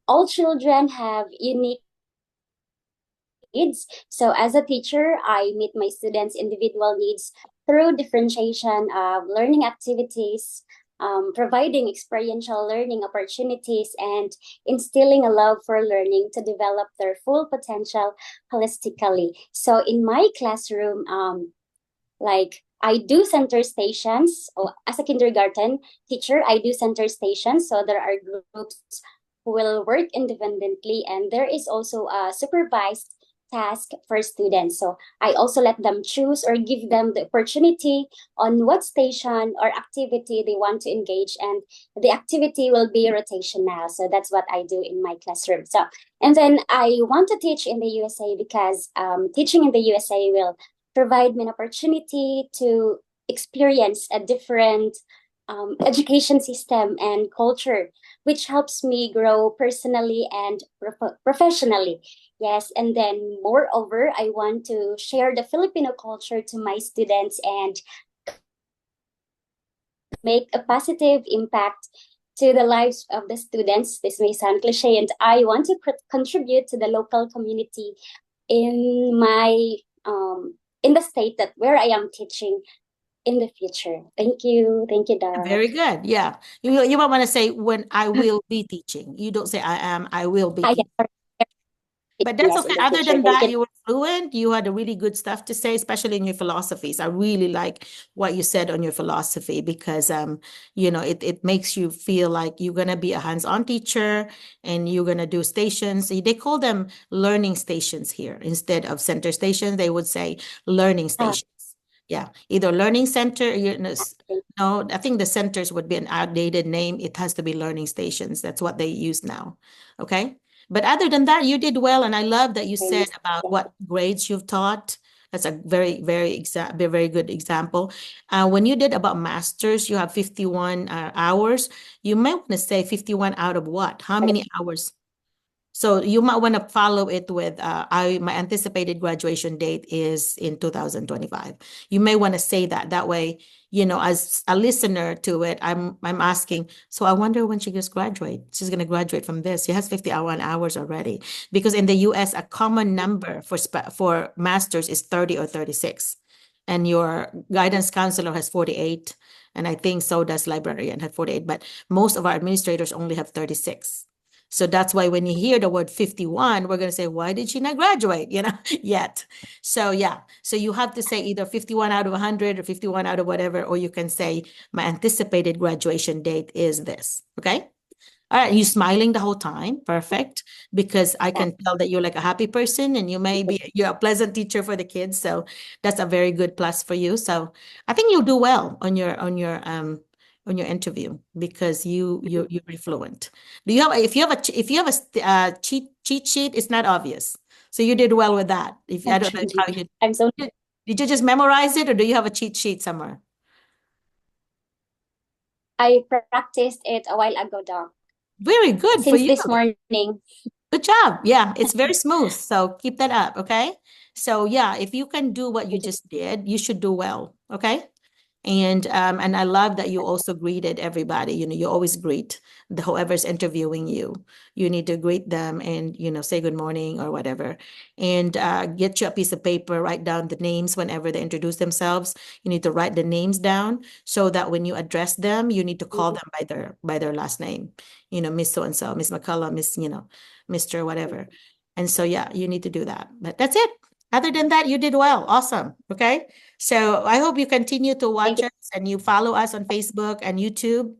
all children have unique needs. So as a teacher, I meet my students' individual needs through differentiation of learning activities, providing experiential learning opportunities, and instilling a love for learning to develop their full potential holistically. So in my classroom, like I do center stations, or as a kindergarten teacher, I do center stations. So there are groups who will work independently, and there is also a supervised task for students. So I also let them choose or give them the opportunity on what station or activity they want to engage, and the activity will be rotational. So that's what I do in my classroom. So, and then I want to teach in the USA because teaching in the USA will provide me an opportunity to experience a different education system and culture, which helps me grow personally and professionally. Yes, and then moreover, I want to share the Filipino culture to my students and make a positive impact to the lives of the students. This may sound cliche, and I want to contribute to the local community in my in the state that where I am teaching in the future. Thank you, Doc. Very good. Yeah. You might want to say when I will be teaching. You don't say I am, I will be teaching. But that's Yes, okay. in the Other future. than Thank that, you. you were fluent. You had a really good stuff to say, especially in your philosophies. I really like what you said on your philosophy because it makes you feel like you're gonna be a hands-on teacher and you're gonna do stations. They call them learning stations here. Instead of center stations, they would say learning stations. Yeah, either learning center, no, I think the centers would be an outdated name. It has to be learning stations. That's what they use now. Okay. But other than that, you did well, and I love that you said about what grades you've taught. That's a very good example. When you did about masters, you have 51 hours. You might want to say 51 out of what? How many hours? So you might want to follow it with my anticipated graduation date is in 2025. You may want to say that. That way, as a listener to it, I'm asking, so I wonder when she just graduate. She's going to graduate from this. She has 51 hours already. Because in the US, a common number for masters is 30 or 36. And your guidance counselor has 48. And I think so does librarian had 48. But most of our administrators only have 36. So that's why when you hear the word 51, we're going to say, why did she not graduate, yet? So yeah, so you have to say either 51 out of 100 or 51 out of whatever, or you can say my anticipated graduation date is this, okay? All right, you smiling the whole time. Perfect. Because I can tell that you're like a happy person and you're a pleasant teacher for the kids. So that's a very good plus for you. So I think you'll do well on your interview because you're fluent. If you have a cheat sheet, it's not obvious. So you did well with that. If I don't know how you did you just memorize it or do you have a cheat sheet somewhere? I practiced it a while ago, Doc. Very good for Since you. this morning. Good job. Yeah, it's very smooth. So keep that up, okay? So yeah, if you can do what you just did, you should do well, okay? And I love that you also greeted everybody. You always greet the whoever's interviewing you. You need to greet them and say good morning or whatever. And get you a piece of paper, write down the names whenever they introduce themselves. You need to write the names down so that when you address them, you need to call them by their last name. Miss so and so, Miss McCullough, Miss Mr. whatever. And so yeah, you need to do that. But that's it. Other than that, you did well. Awesome. Okay. So I hope you continue to watch us and you follow us on Facebook and YouTube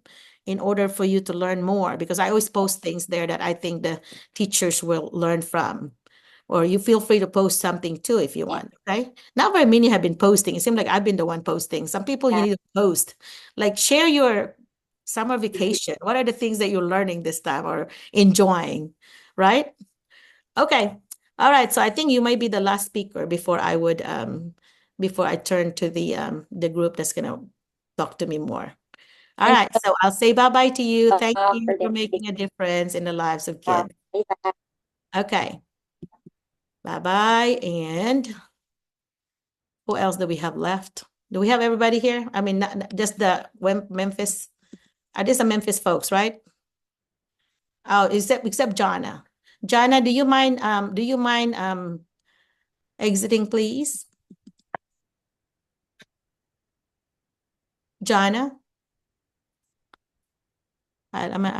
in order for you to learn more, because I always post things there that I think the teachers will learn from. Or you feel free to post something too if you want. Okay. Not very many have been posting. It seems like I've been the one posting. Some people you need to post. Like share your summer vacation. What are the things that you're learning this time or enjoying? Right? Okay. All right. So I think you might be the last speaker before I turn to the group that's gonna talk to me more. All right. So I'll say bye-bye to you. Thank you for making a difference in the lives of kids. Okay. Bye-bye. And who else do we have left? Do we have everybody here? I mean, not just the Memphis. Are these some Memphis folks, right? Oh, except Jonna. Jonna, do you mind exiting, please? Jonna? I'm